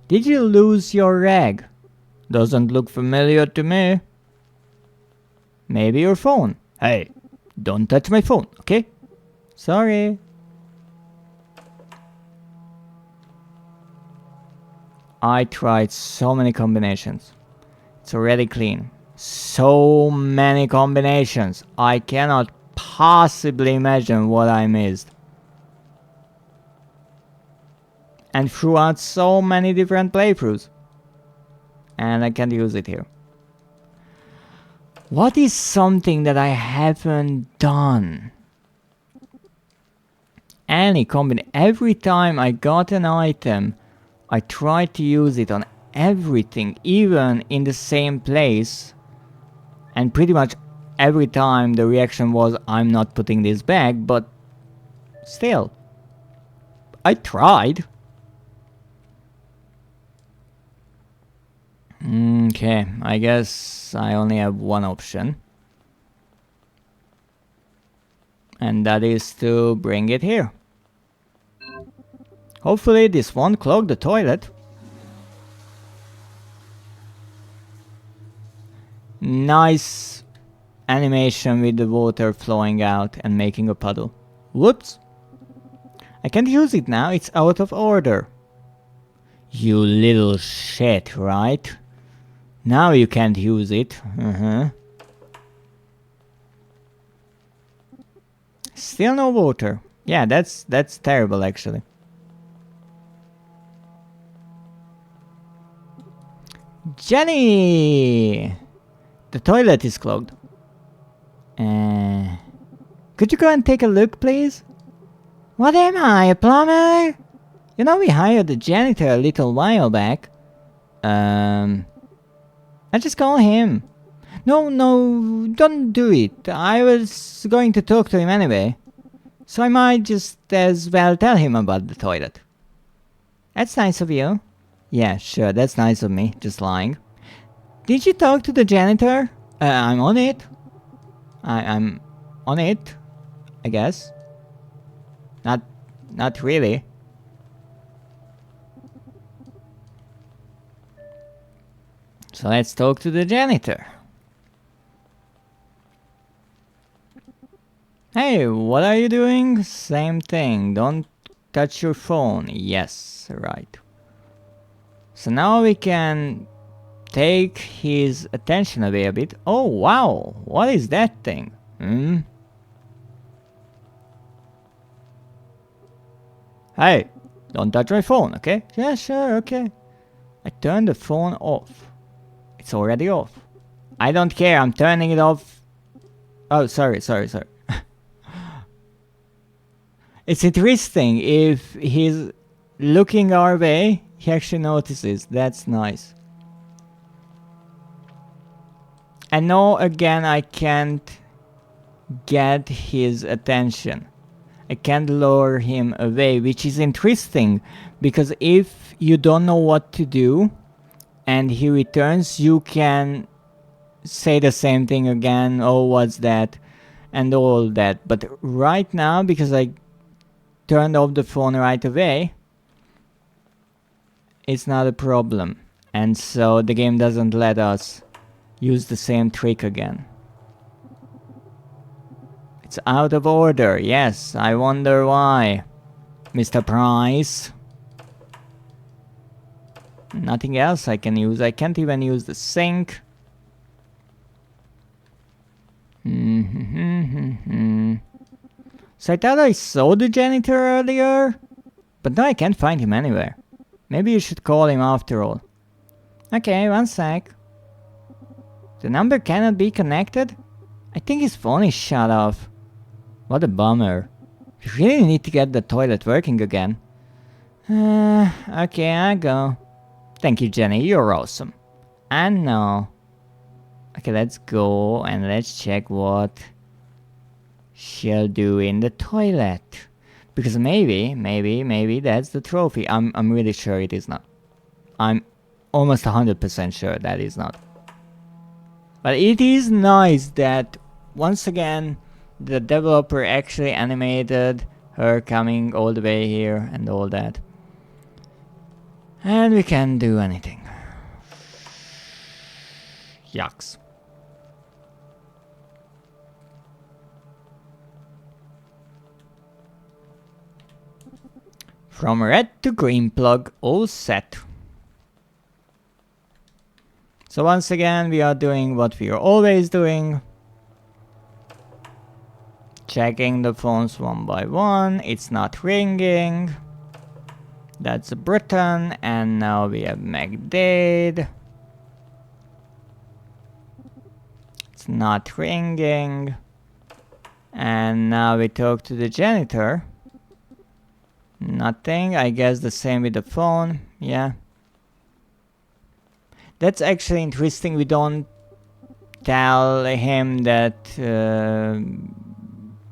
Did you lose your rag? Doesn't look familiar to me. Maybe your phone. Hey, don't touch my phone, okay? Sorry. I tried so many combinations. It's already clean. So many combinations. I cannot possibly imagine what I missed. And throughout so many different playthroughs. And I can't use it here. What is something that I haven't done? Any combination. Every time I got an item, I tried to use it on everything, even in the same place. And pretty much every time the reaction was, I'm not putting this back, but still, I tried. Okay, I guess I only have one option. And that is to bring it here. Hopefully this won't clog the toilet. Nice animation with the water flowing out and making a puddle. Whoops. I can't use it now, it's out of order. You little shit, right? Now you can't use it. Still no water. Yeah, that's terrible actually. Jenny! The toilet is clogged. Could you go and take a look, please? What am I, a plumber? You know we hired a janitor a little while back. I just call him. No, don't do it. I was going to talk to him anyway. So I might just as well tell him about the toilet. That's nice of you. Yeah, sure, that's nice of me, just lying. Did you talk to the janitor? I'm on it. I'm on it, I guess. Not really. So let's talk to the janitor. Hey, what are you doing? Same thing, don't touch your phone. Yes, right. So now we can take his attention away a bit. Oh wow, what is that thing? Hey, don't touch my phone, okay? Yeah, sure, okay. I turned the phone off. It's already off. I don't care, I'm turning it off. Oh, sorry. It's interesting, if he's looking our way, he actually notices. That's nice. And now again I can't get his attention. I can't lure him away, which is interesting, because if you don't know what to do and he returns, you can say the same thing again. Oh, what's that? And all that. But right now, because I turned off the phone right away, it's not a problem. And so the game doesn't let us use the same trick again. It's out of order, yes, I wonder why, Mr. Price. Nothing else I can use, I can't even use the sink. So I thought I saw the janitor earlier, but now I can't find him anywhere. Maybe you should call him after all. Okay, one sec. The number cannot be connected? I think his phone is shut off. What a bummer. We really need to get the toilet working again. Okay, I go. Thank you, Jenny. You're awesome. I know. Okay, let's go and let's check what she'll do in the toilet. Because maybe that's the trophy. I'm really sure it is not. I'm almost 100% sure that is not. But it is nice that once again the developer actually animated her coming all the way here and all that. And we can't do anything. Yucks. From red to green plug, all set. So once again, we are doing what we are always doing. Checking the phones one by one. It's not ringing. That's Britain. And now we have McDade. It's not ringing. And now we talk to the janitor. Nothing. I guess the same with the phone. Yeah. That's actually interesting. We don't tell him that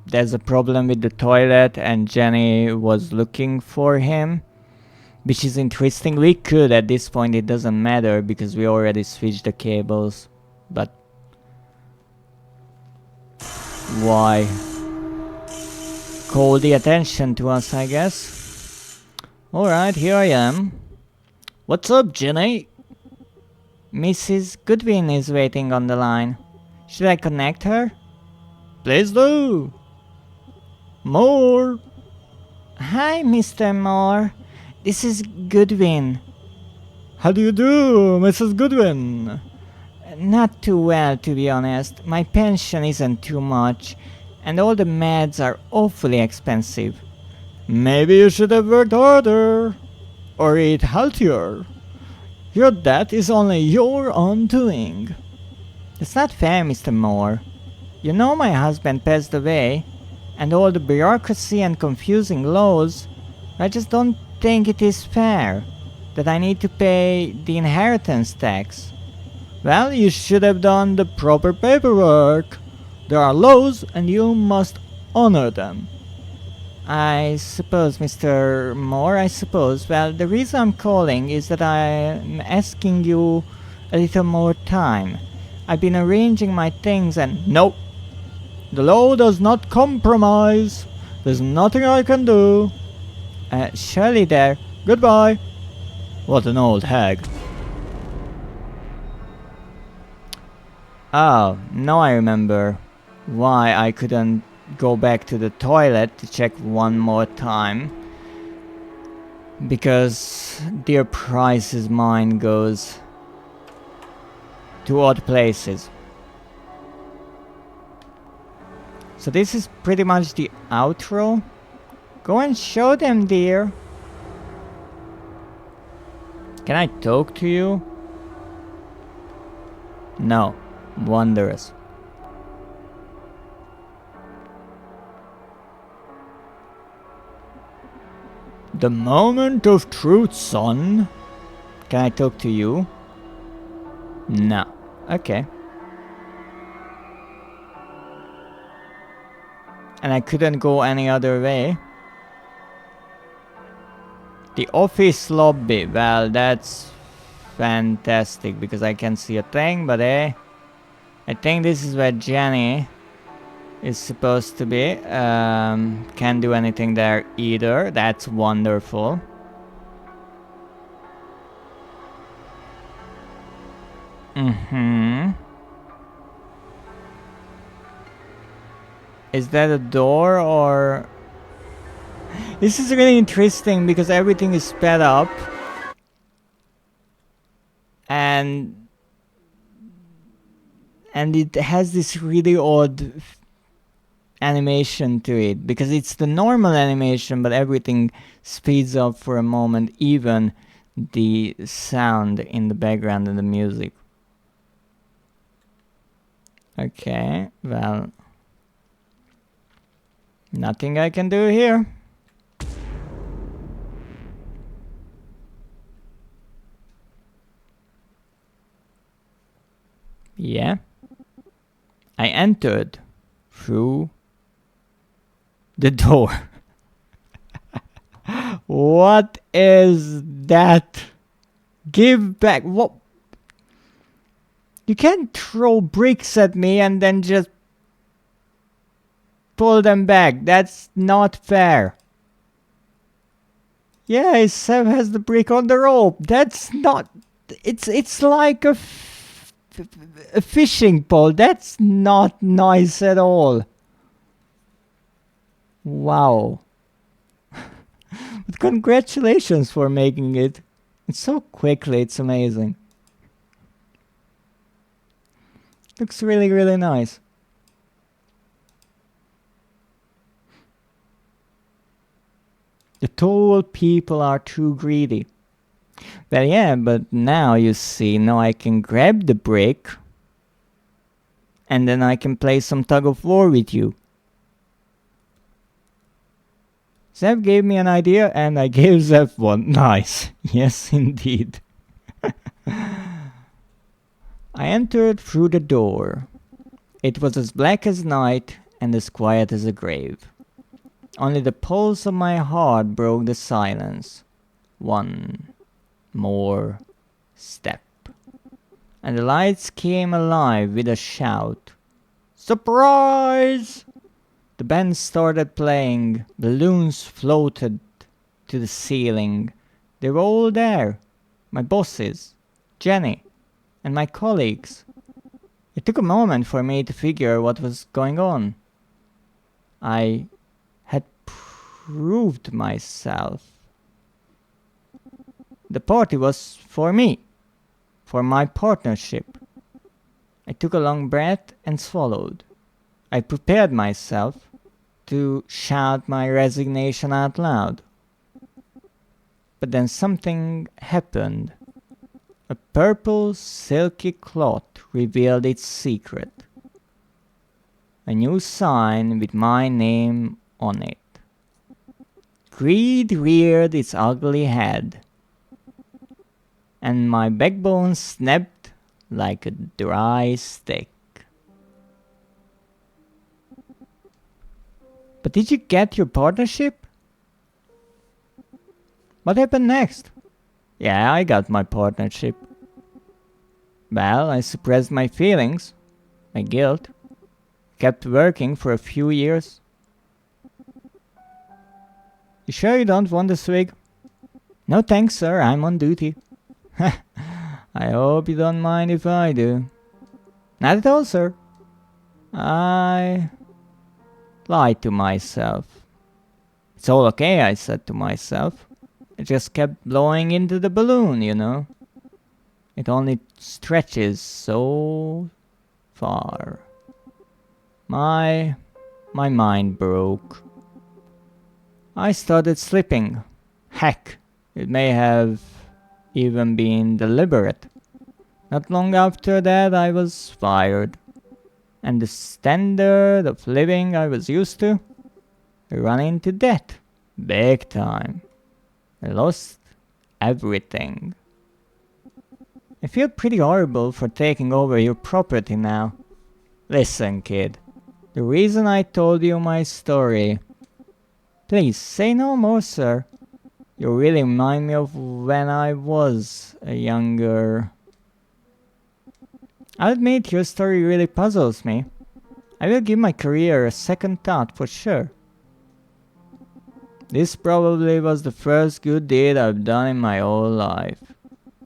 there's a problem with the toilet and Jenny was looking for him. Which is interesting. We could at this point. It doesn't matter because we already switched the cables. But why? Call the attention to us, I guess. Alright, here I am. What's up, Jenny? Mrs. Goodwin is waiting on the line. Should I connect her? Please do. Moore. Hi, Mr. Moore. This is Goodwin. How do you do, Mrs. Goodwin? Not too well, to be honest. My pension isn't too much, and all the meds are awfully expensive. Maybe you should have worked harder, or eat healthier. Your debt is only your undoing. That's not fair, Mr. Moore. You know my husband passed away, and all the bureaucracy and confusing laws. I just don't think it is fair that I need to pay the inheritance tax. Well, you should have done the proper paperwork. There are laws and you must honor them. I suppose, Mr. Moore, I suppose. Well, the reason I'm calling is that I'm asking you a little more time. I've been arranging my things and... Nope. The law does not compromise. There's nothing I can do. Surely there. Goodbye. What an old hag. Oh, now I remember why I couldn't go back to the toilet to check one more time. Because dear Price's mind goes to odd places. So this is pretty much the outro. Go and show them, dear. Can I talk to you? No. Wondrous. The moment of truth, son. Can I talk to you? No. Okay. And I couldn't go any other way. The office lobby. Well, that's fantastic because I can see a thing, but I think this is where Jenny is supposed to be. Can't do anything there either. That's wonderful. Is that a door or... This is really interesting because everything is sped up. And it has this really odd animation to it. Because it's the normal animation, but everything speeds up for a moment. Even the sound in the background and the music. Okay, well... Nothing I can do here. Yeah. I entered through the door. What is that? Give back. What? You can't throw bricks at me and then just pull them back. That's not fair. Yeah, Seb has the brick on the rope. That's not... It's like a fishing pole. That's not nice at all. Wow. But congratulations for making it. It's so quickly, it's amazing. Looks really, really nice. The tall people are too greedy. Well, yeah, but now you see, now I can grab the brick and then I can play some tug of war with you. Zev gave me an idea and I gave Zev one. Nice. Yes, indeed. I entered through the door. It was as black as night and as quiet as a grave. Only the pulse of my heart broke the silence. One more step. And the lights came alive with a shout. Surprise! The band started playing. Balloons floated to the ceiling. They were all there. My bosses, Jenny, and my colleagues. It took a moment for me to figure what was going on. I had proved myself. The party was for me, for my partnership. I took a long breath and swallowed. I prepared myself to shout my resignation out loud. But then something happened. A purple silky cloth revealed its secret. A new sign with my name on it. Greed reared its ugly head, and my backbone snapped like a dry stick. But did you get your partnership? What happened next? Yeah, I got my partnership. Well, I suppressed my feelings, my guilt, kept working for a few years. You sure you don't want a swig? No thanks, sir, I'm on duty. I hope you don't mind if I do. Not at all, sir. I lied to myself. It's all okay, I said to myself. I just kept blowing into the balloon, you know. It only stretches so far. My mind broke. I started slipping. Heck, it may have even been deliberate. Not long after that, I was fired. And the standard of living I was used to, I ran into debt. Big time. I lost everything. I feel pretty horrible for taking over your property now. Listen, kid. The reason I told you my story... Please, say no more, sir. You really remind me of when I was a younger... I'll admit your story really puzzles me. I will give my career a second thought for sure. This probably was the first good deed I've done in my whole life.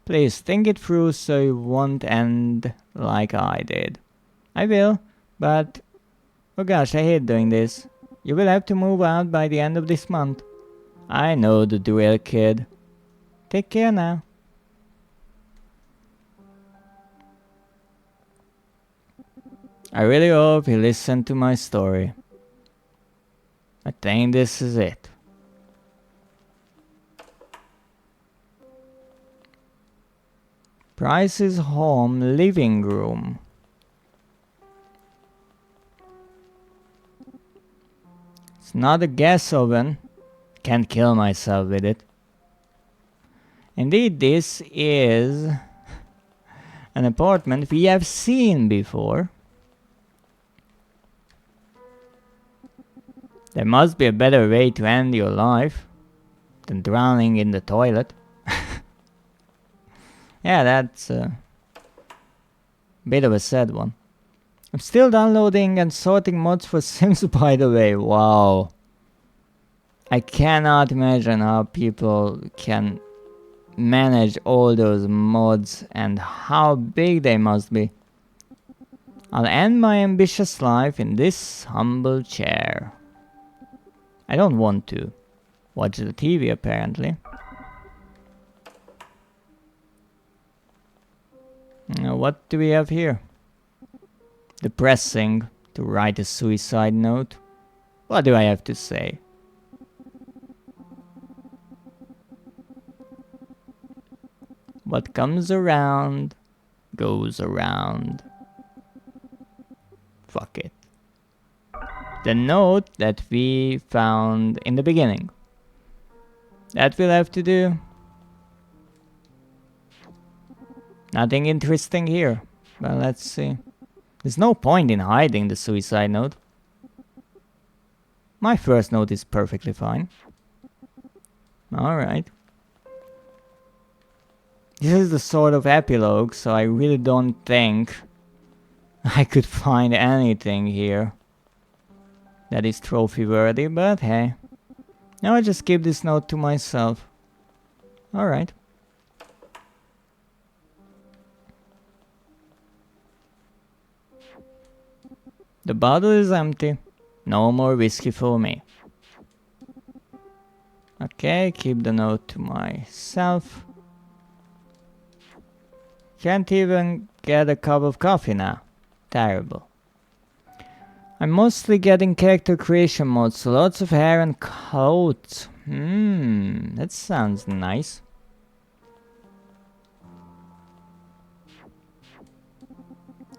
Please think it through so you won't end like I did. I will, but... Oh gosh, I hate doing this. You will have to move out by the end of this month. I know the drill, kid. Take care now. I really hope you listened to my story. I think this is it. Price's home living room. It's not a gas oven. Can't kill myself with it. Indeed, this is an apartment we have seen before. There must be a better way to end your life than drowning in the toilet. Yeah, that's a bit of a sad one. I'm still downloading and sorting mods for Sims, by the way. Wow. I cannot imagine how people can manage all those mods and how big they must be. I'll end my ambitious life in this humble chair. I don't want to watch the TV apparently. Now, what do we have here? Depressing to write a suicide note. What do I have to say? What comes around goes around. Fuck it. The note that we found in the beginning. That we'll have to do. Nothing interesting here. Well, let's see. There's no point in hiding the suicide note. My first note is perfectly fine. Alright. This is the sort of epilogue, so I really don't think I could find anything here that is trophy worthy, but hey. Now I just keep this note to myself. Alright. The bottle is empty. No more whiskey for me. Okay, keep the note to myself. Can't even get a cup of coffee now. Terrible. I'm mostly getting character creation mods, so lots of hair and clothes. That sounds nice.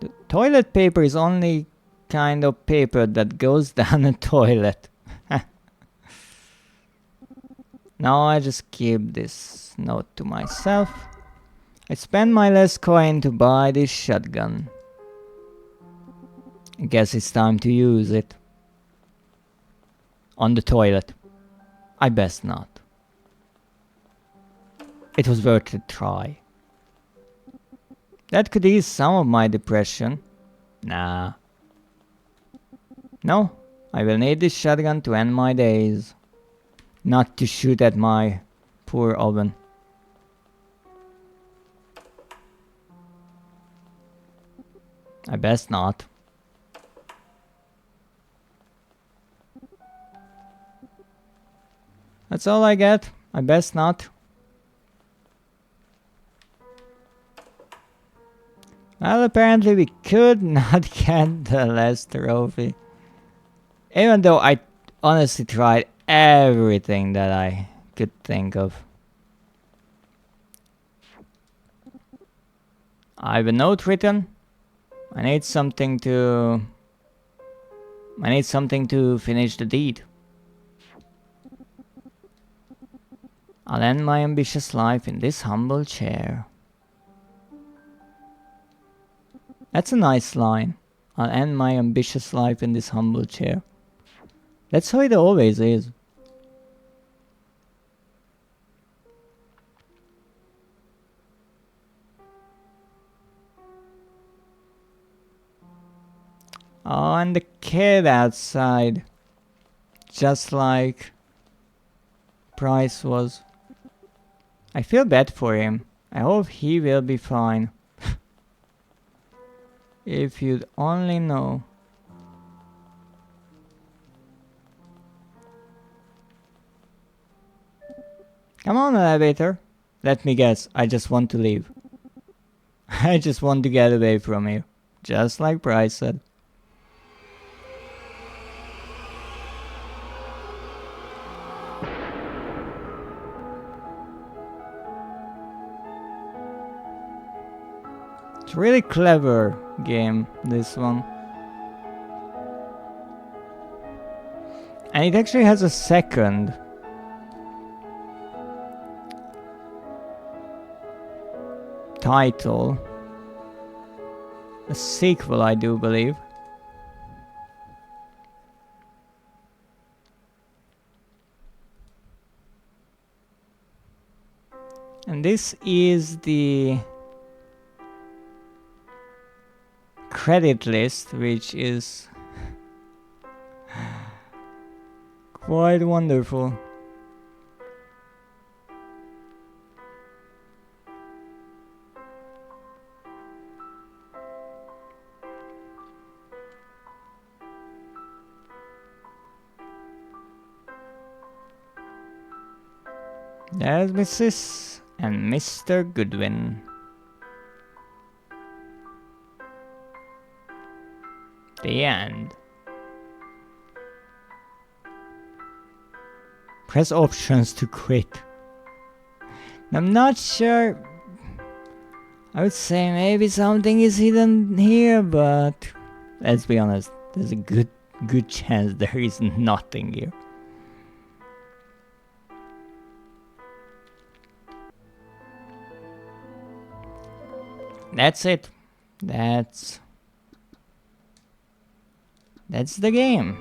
The toilet paper is only kind of paper that goes down a toilet. Now I just keep this note to myself. I spend my last coin to buy this shotgun. I guess it's time to use it. On the toilet. I best not. It was worth a try. That could ease some of my depression. Nah. No, I will need this shotgun to end my days. Not to shoot at my poor oven. I best not. That's all I get. I best not. Well, apparently we could not get the last trophy. Even though I honestly tried everything that I could think of. I have a note written. I need something to finish the deed. I'll end my ambitious life in this humble chair. That's a nice line. I'll end my ambitious life in this humble chair. That's how it always is. Oh, and the kid outside. Just like Price was. I feel bad for him. I hope he will be fine. If you'd only know. Come on, elevator. Let me guess, I just want to leave. I just want to get away from here. Just like Bryce said. It's a really clever game, this one. And it actually has a second. Title. A sequel, I do believe. And this is the credit list, which is quite wonderful. There's Mrs. and Mr. Goodwin. The end. Press options to quit. I'm not sure. I would say maybe something is hidden here, but let's be honest, there's a good chance there is nothing here. That's it. That's the game.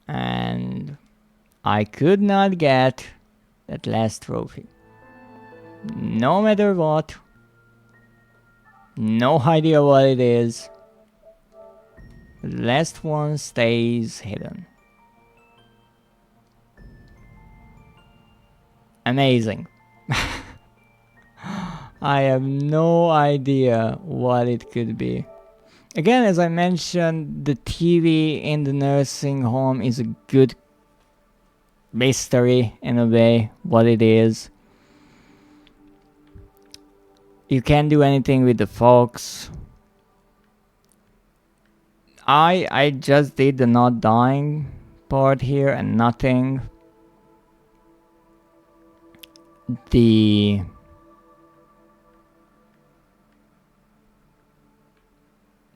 And I could not get that last trophy. No matter what. No idea what it is. The last one stays hidden. Amazing. I have no idea what it could be. Again, as I mentioned, the TV in the nursing home is a good mystery in a way, what it is. You can't do anything with the fox. I just did the not dying part here and nothing.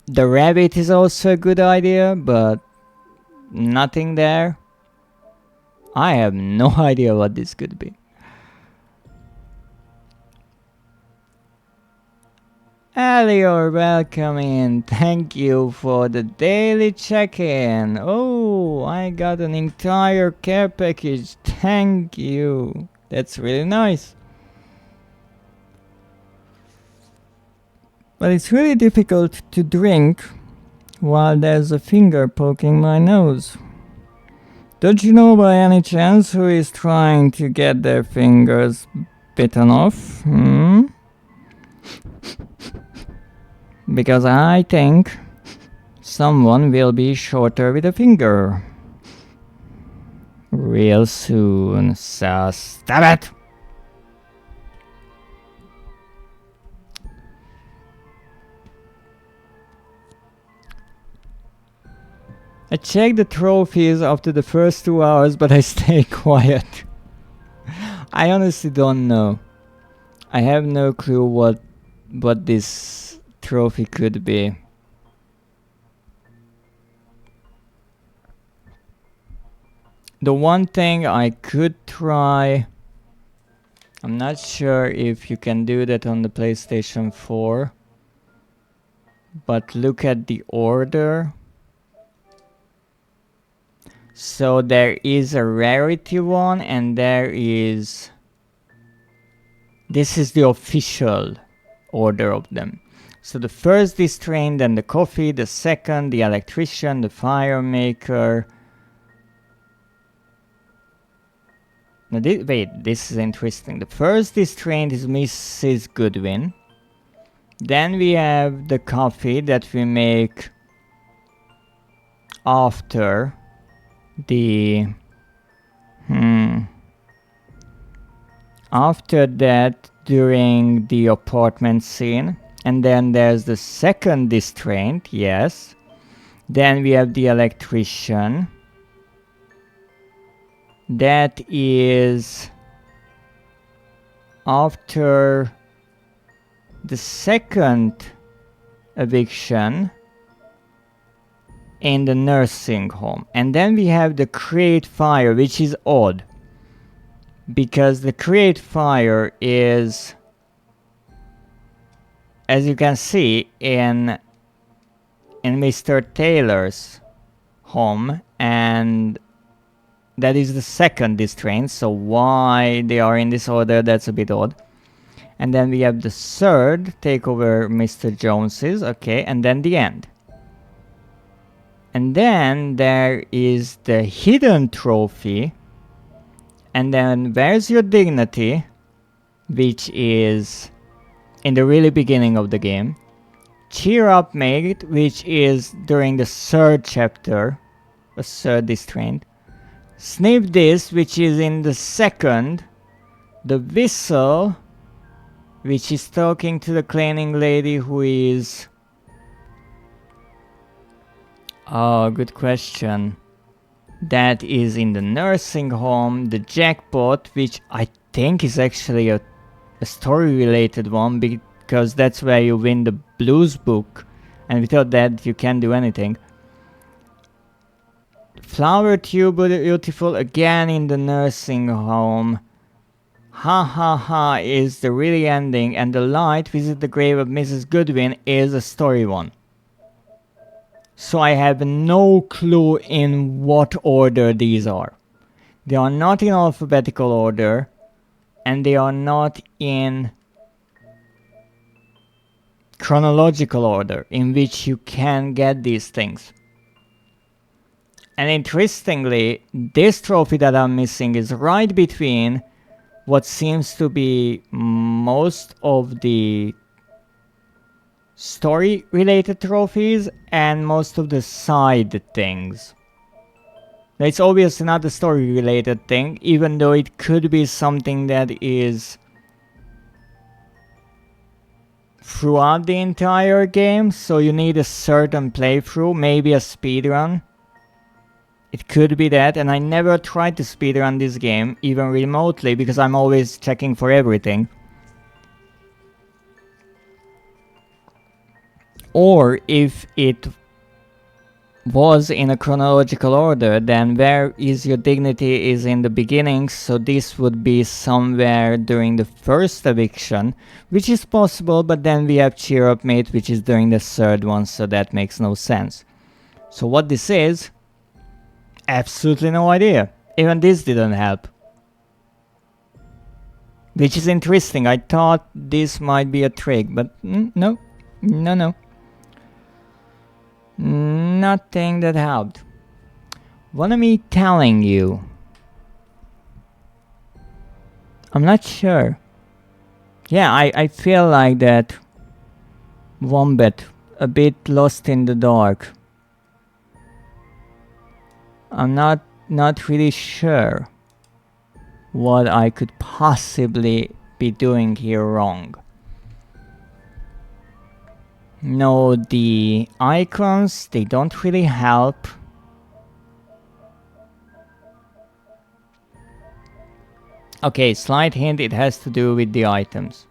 The rabbit is also a good idea, but nothing there. I have no idea what this could be. Alior, welcome in. Thank you for the daily check-in. Oh, I got an entire care package. Thank you. That's really nice. But it's really difficult to drink while there's a finger poking my nose. Don't you know by any chance who is trying to get their fingers bitten off? Because I think someone will be shorter with a finger real soon, so stop it! I checked the trophies after the first 2 hours, but I stay quiet. I honestly don't know. I have no clue what this trophy could be. The one thing I could try, I'm not sure if you can do that on the PlayStation 4, but look at the order. So there is a rarity one, and there is... This is the official order of them. So the first Distraint, then the coffee, the second, the electrician, the fire maker. Now wait, this is interesting. The first Distraint is Mrs. Goodwin. Then we have the coffee that we make after the... After that, during the apartment scene. And then there's the second Distraint, yes. Then we have the electrician. That is after the second eviction in the nursing home. And then we have the create fire, which is odd. Because the create fire is, as you can see, in Mr. Taylor's home, and that is the second Distraint, so why they are in this order, that's a bit odd. And then we have the third, take over Mr. Jones's, okay, and then the end. And then there is the hidden trophy, and then where's your dignity, which is in the really beginning of the game. Cheer up mate, which is during the third chapter, the third Distraint. Sniff this, which is in the second. The whistle, which is talking to the cleaning lady who is... Oh, good question. That is in the nursing home. The jackpot, which I think is actually a story related one, because that's where you win the blues book, and without that you can't do anything. Flower tube, beautiful, again in the nursing home. Ha ha ha is the really ending, and the light, visit the grave of Mrs. Goodwin, is a story one. So I have no clue in what order these are. They are not in alphabetical order, and they are not in chronological order in which you can get these things. And interestingly, this trophy that I'm missing is right between what seems to be most of the story related trophies and most of the side things. It's obviously not a story related thing, even though it could be something that is throughout the entire game, so you need a certain playthrough, maybe a speedrun. It could be that, and I never tried to speedrun this game, even remotely, because I'm always checking for everything. Or if it was in a chronological order, then where is your dignity is in the beginning, so this would be somewhere during the first eviction, which is possible, but then we have cheer up mate, which is during the third one, so that makes no sense. So what this is, absolutely no idea. Even this didn't help. Which is interesting, I thought this might be a trick, but no. Nothing that helped. What am I telling you? I'm not sure. Yeah, I feel like that Wombat, a bit lost in the dark. I'm not really sure what I could possibly be doing here wrong. No, the icons, they don't really help. Okay, slight hint, it has to do with the items.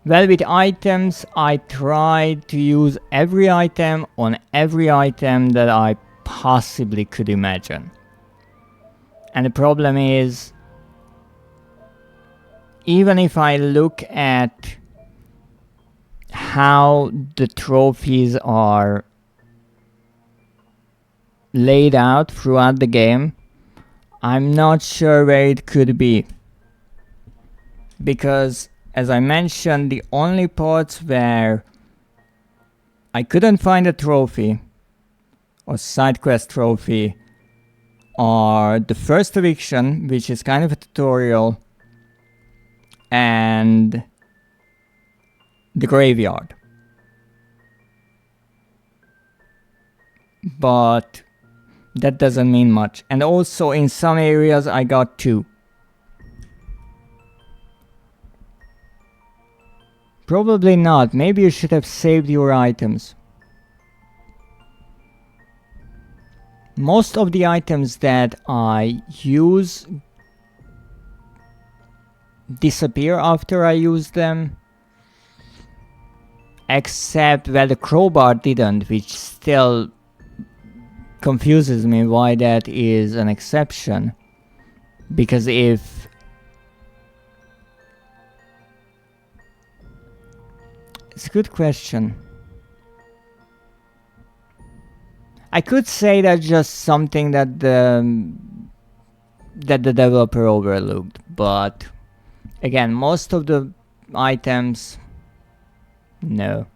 Well, with items, I tried to use every item on every item that I possibly could imagine. And the problem is, even if I look at how the trophies are laid out throughout the game, I'm not sure where it could be. Because, as I mentioned, the only parts where I couldn't find a trophy or side quest trophy are the first eviction, which is kind of a tutorial, and the graveyard. But that doesn't mean much. And also in some areas I got 2. Probably not. Maybe you should have saved your items. Most of the items that I use disappear after I use them. Except, well, the crowbar didn't, which still confuses me why that is an exception. Because if... It's a good question. I could say that's just something that the developer overlooked, but again, most of the items, no.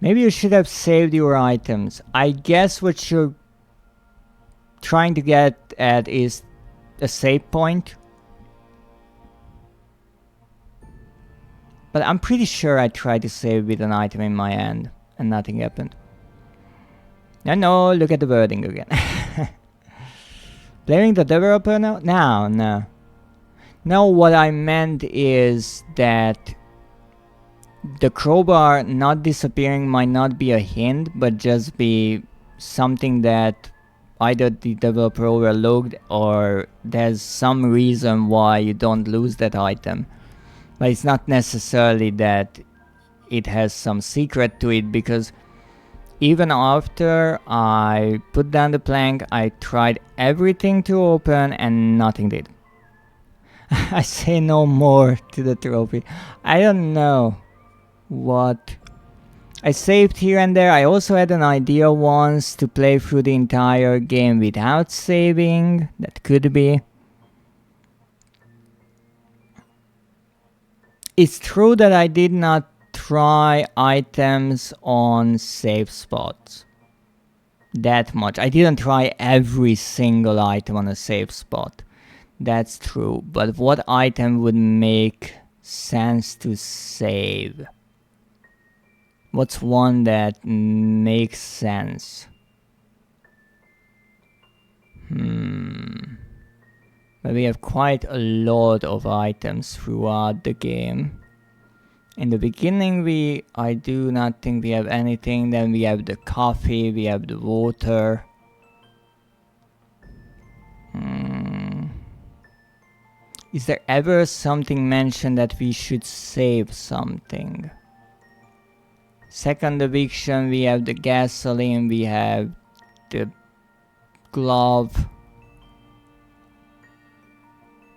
Maybe you should have saved your items. I guess what you're trying to get at is a save point. But I'm pretty sure I tried to save with an item in my hand and nothing happened. No, look at the wording again. Blaming the developer now? No. No, what I meant is that the crowbar not disappearing might not be a hint, but just be something that either the developer overlooked or there's some reason why you don't lose that item. But it's not necessarily that it has some secret to it, because even after I put down the plank, I tried everything to open and nothing did. I say no more to the trophy. I don't know what... I saved here and there. I also had an idea once to play through the entire game without saving. That could be. It's true that I did not try items on safe spots that much. I didn't try every single item on a safe spot. That's true. But what item would make sense to save? What's one that makes sense? But we have quite a lot of items throughout the game. In the beginning I do not think we have anything. Then we have the coffee, we have the water. Is there ever something mentioned that we should save something? Second eviction, we have the gasoline, we have the glove.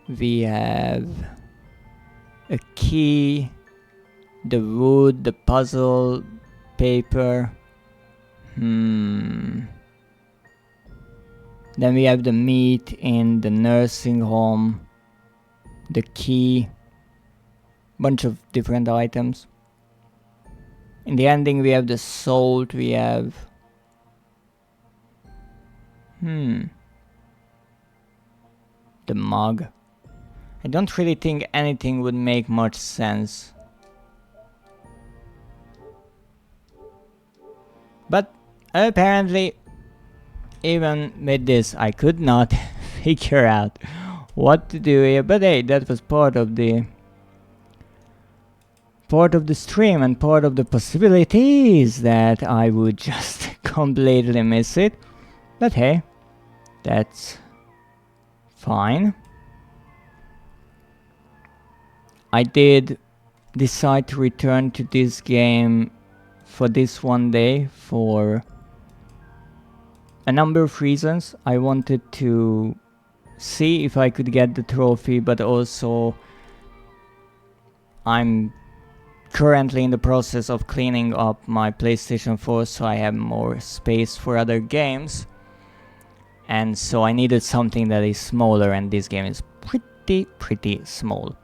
We have a key, the wood, the puzzle paper. Then we have the meat in the nursing home, the key, bunch of different items. In the ending we have the salt, we have... the mug. I don't really think anything would make much sense. But apparently, even with this, I could not figure out what to do here. But hey, that was part of the stream and part of the possibilities that I would just completely miss it. But hey, that's fine. I did decide to return to this game for this one day for a number of reasons. I wanted to see if I could get the trophy, but also I'm currently in the process of cleaning up my PlayStation 4 so I have more space for other games. And so I needed something that is smaller, and this game is pretty small.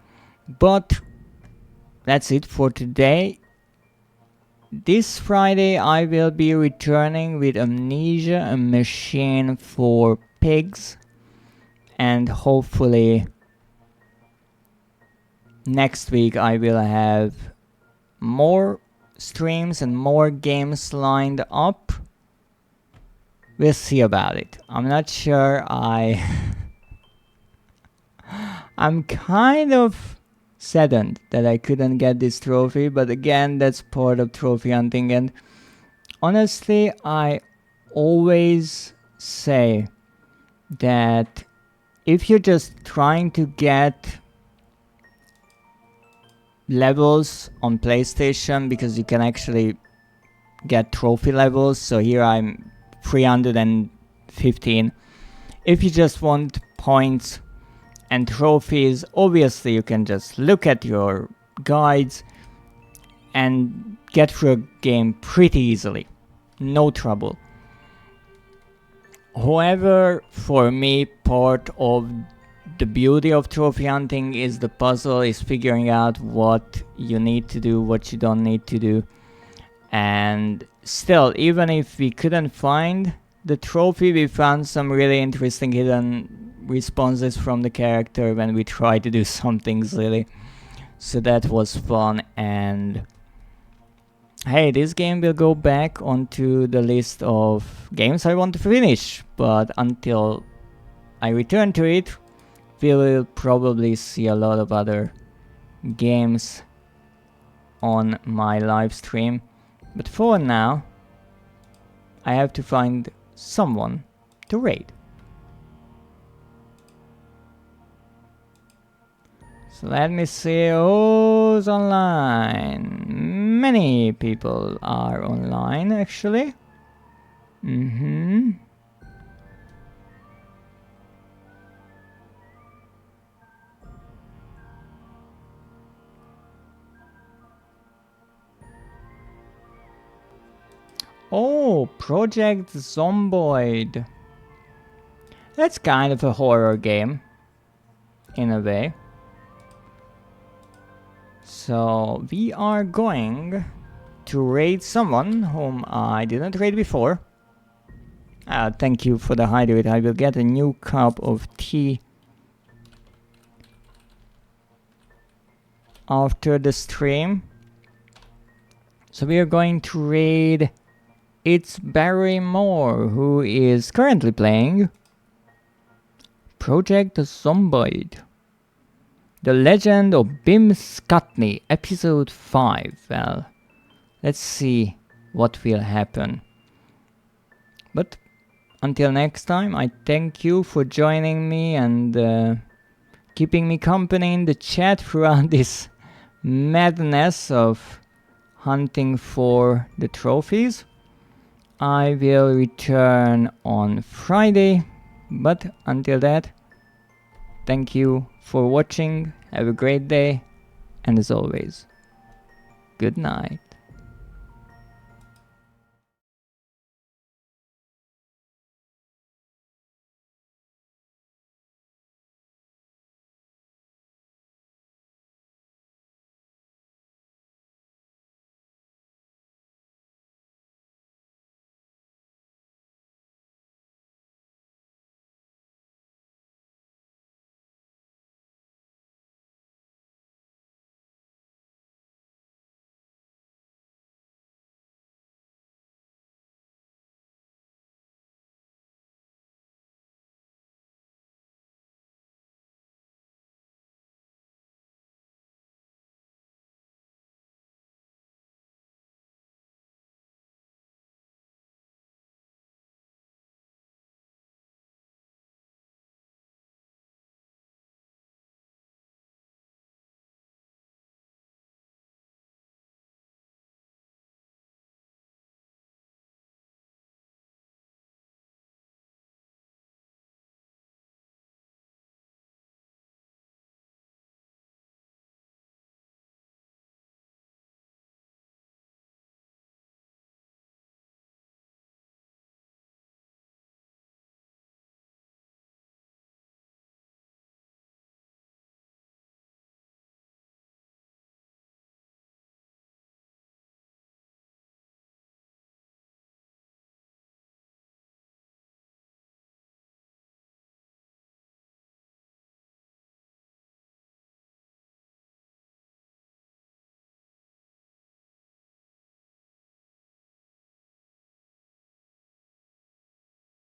But that's it for today. This Friday I will be returning with Amnesia, a machine for pigs, and hopefully next week I will have more streams and more games lined up. We'll see about it. I'm not sure. I'm kind of saddened that I couldn't get this trophy, but again, that's part of trophy hunting, and honestly, I always say that if you're just trying to get levels on PlayStation, because you can actually get trophy levels, so here I'm 315. If you just want points and trophies, obviously you can just look at your guides and get through a game pretty easily. No trouble. However, for me, part of the beauty of trophy hunting is the puzzle, is figuring out what you need to do, what you don't need to do. And still, even if we couldn't find the trophy, we found some really interesting hidden responses from the character when we tried to do something silly. So that was fun, and hey, this game will go back onto the list of games I want to finish, but until I return to it, we will probably see a lot of other games on my live stream. But for now, I have to find someone to raid. So let me see who's online. Many people are online, actually. Oh, Project Zomboid. That's kind of a horror game, in a way. So we are going to raid someone whom I didn't raid before. Thank you for the hydrate. I will get a new cup of tea after the stream. So we are going to raid It's Barrymore, who is currently playing Project Zomboid. The Legend of Bim Scutney, Episode 5. Well, let's see what will happen. But until next time, I thank you for joining me and keeping me company in the chat throughout this madness of hunting for the trophies. I will return on Friday, but until that, thank you for watching, have a great day, and as always, good night.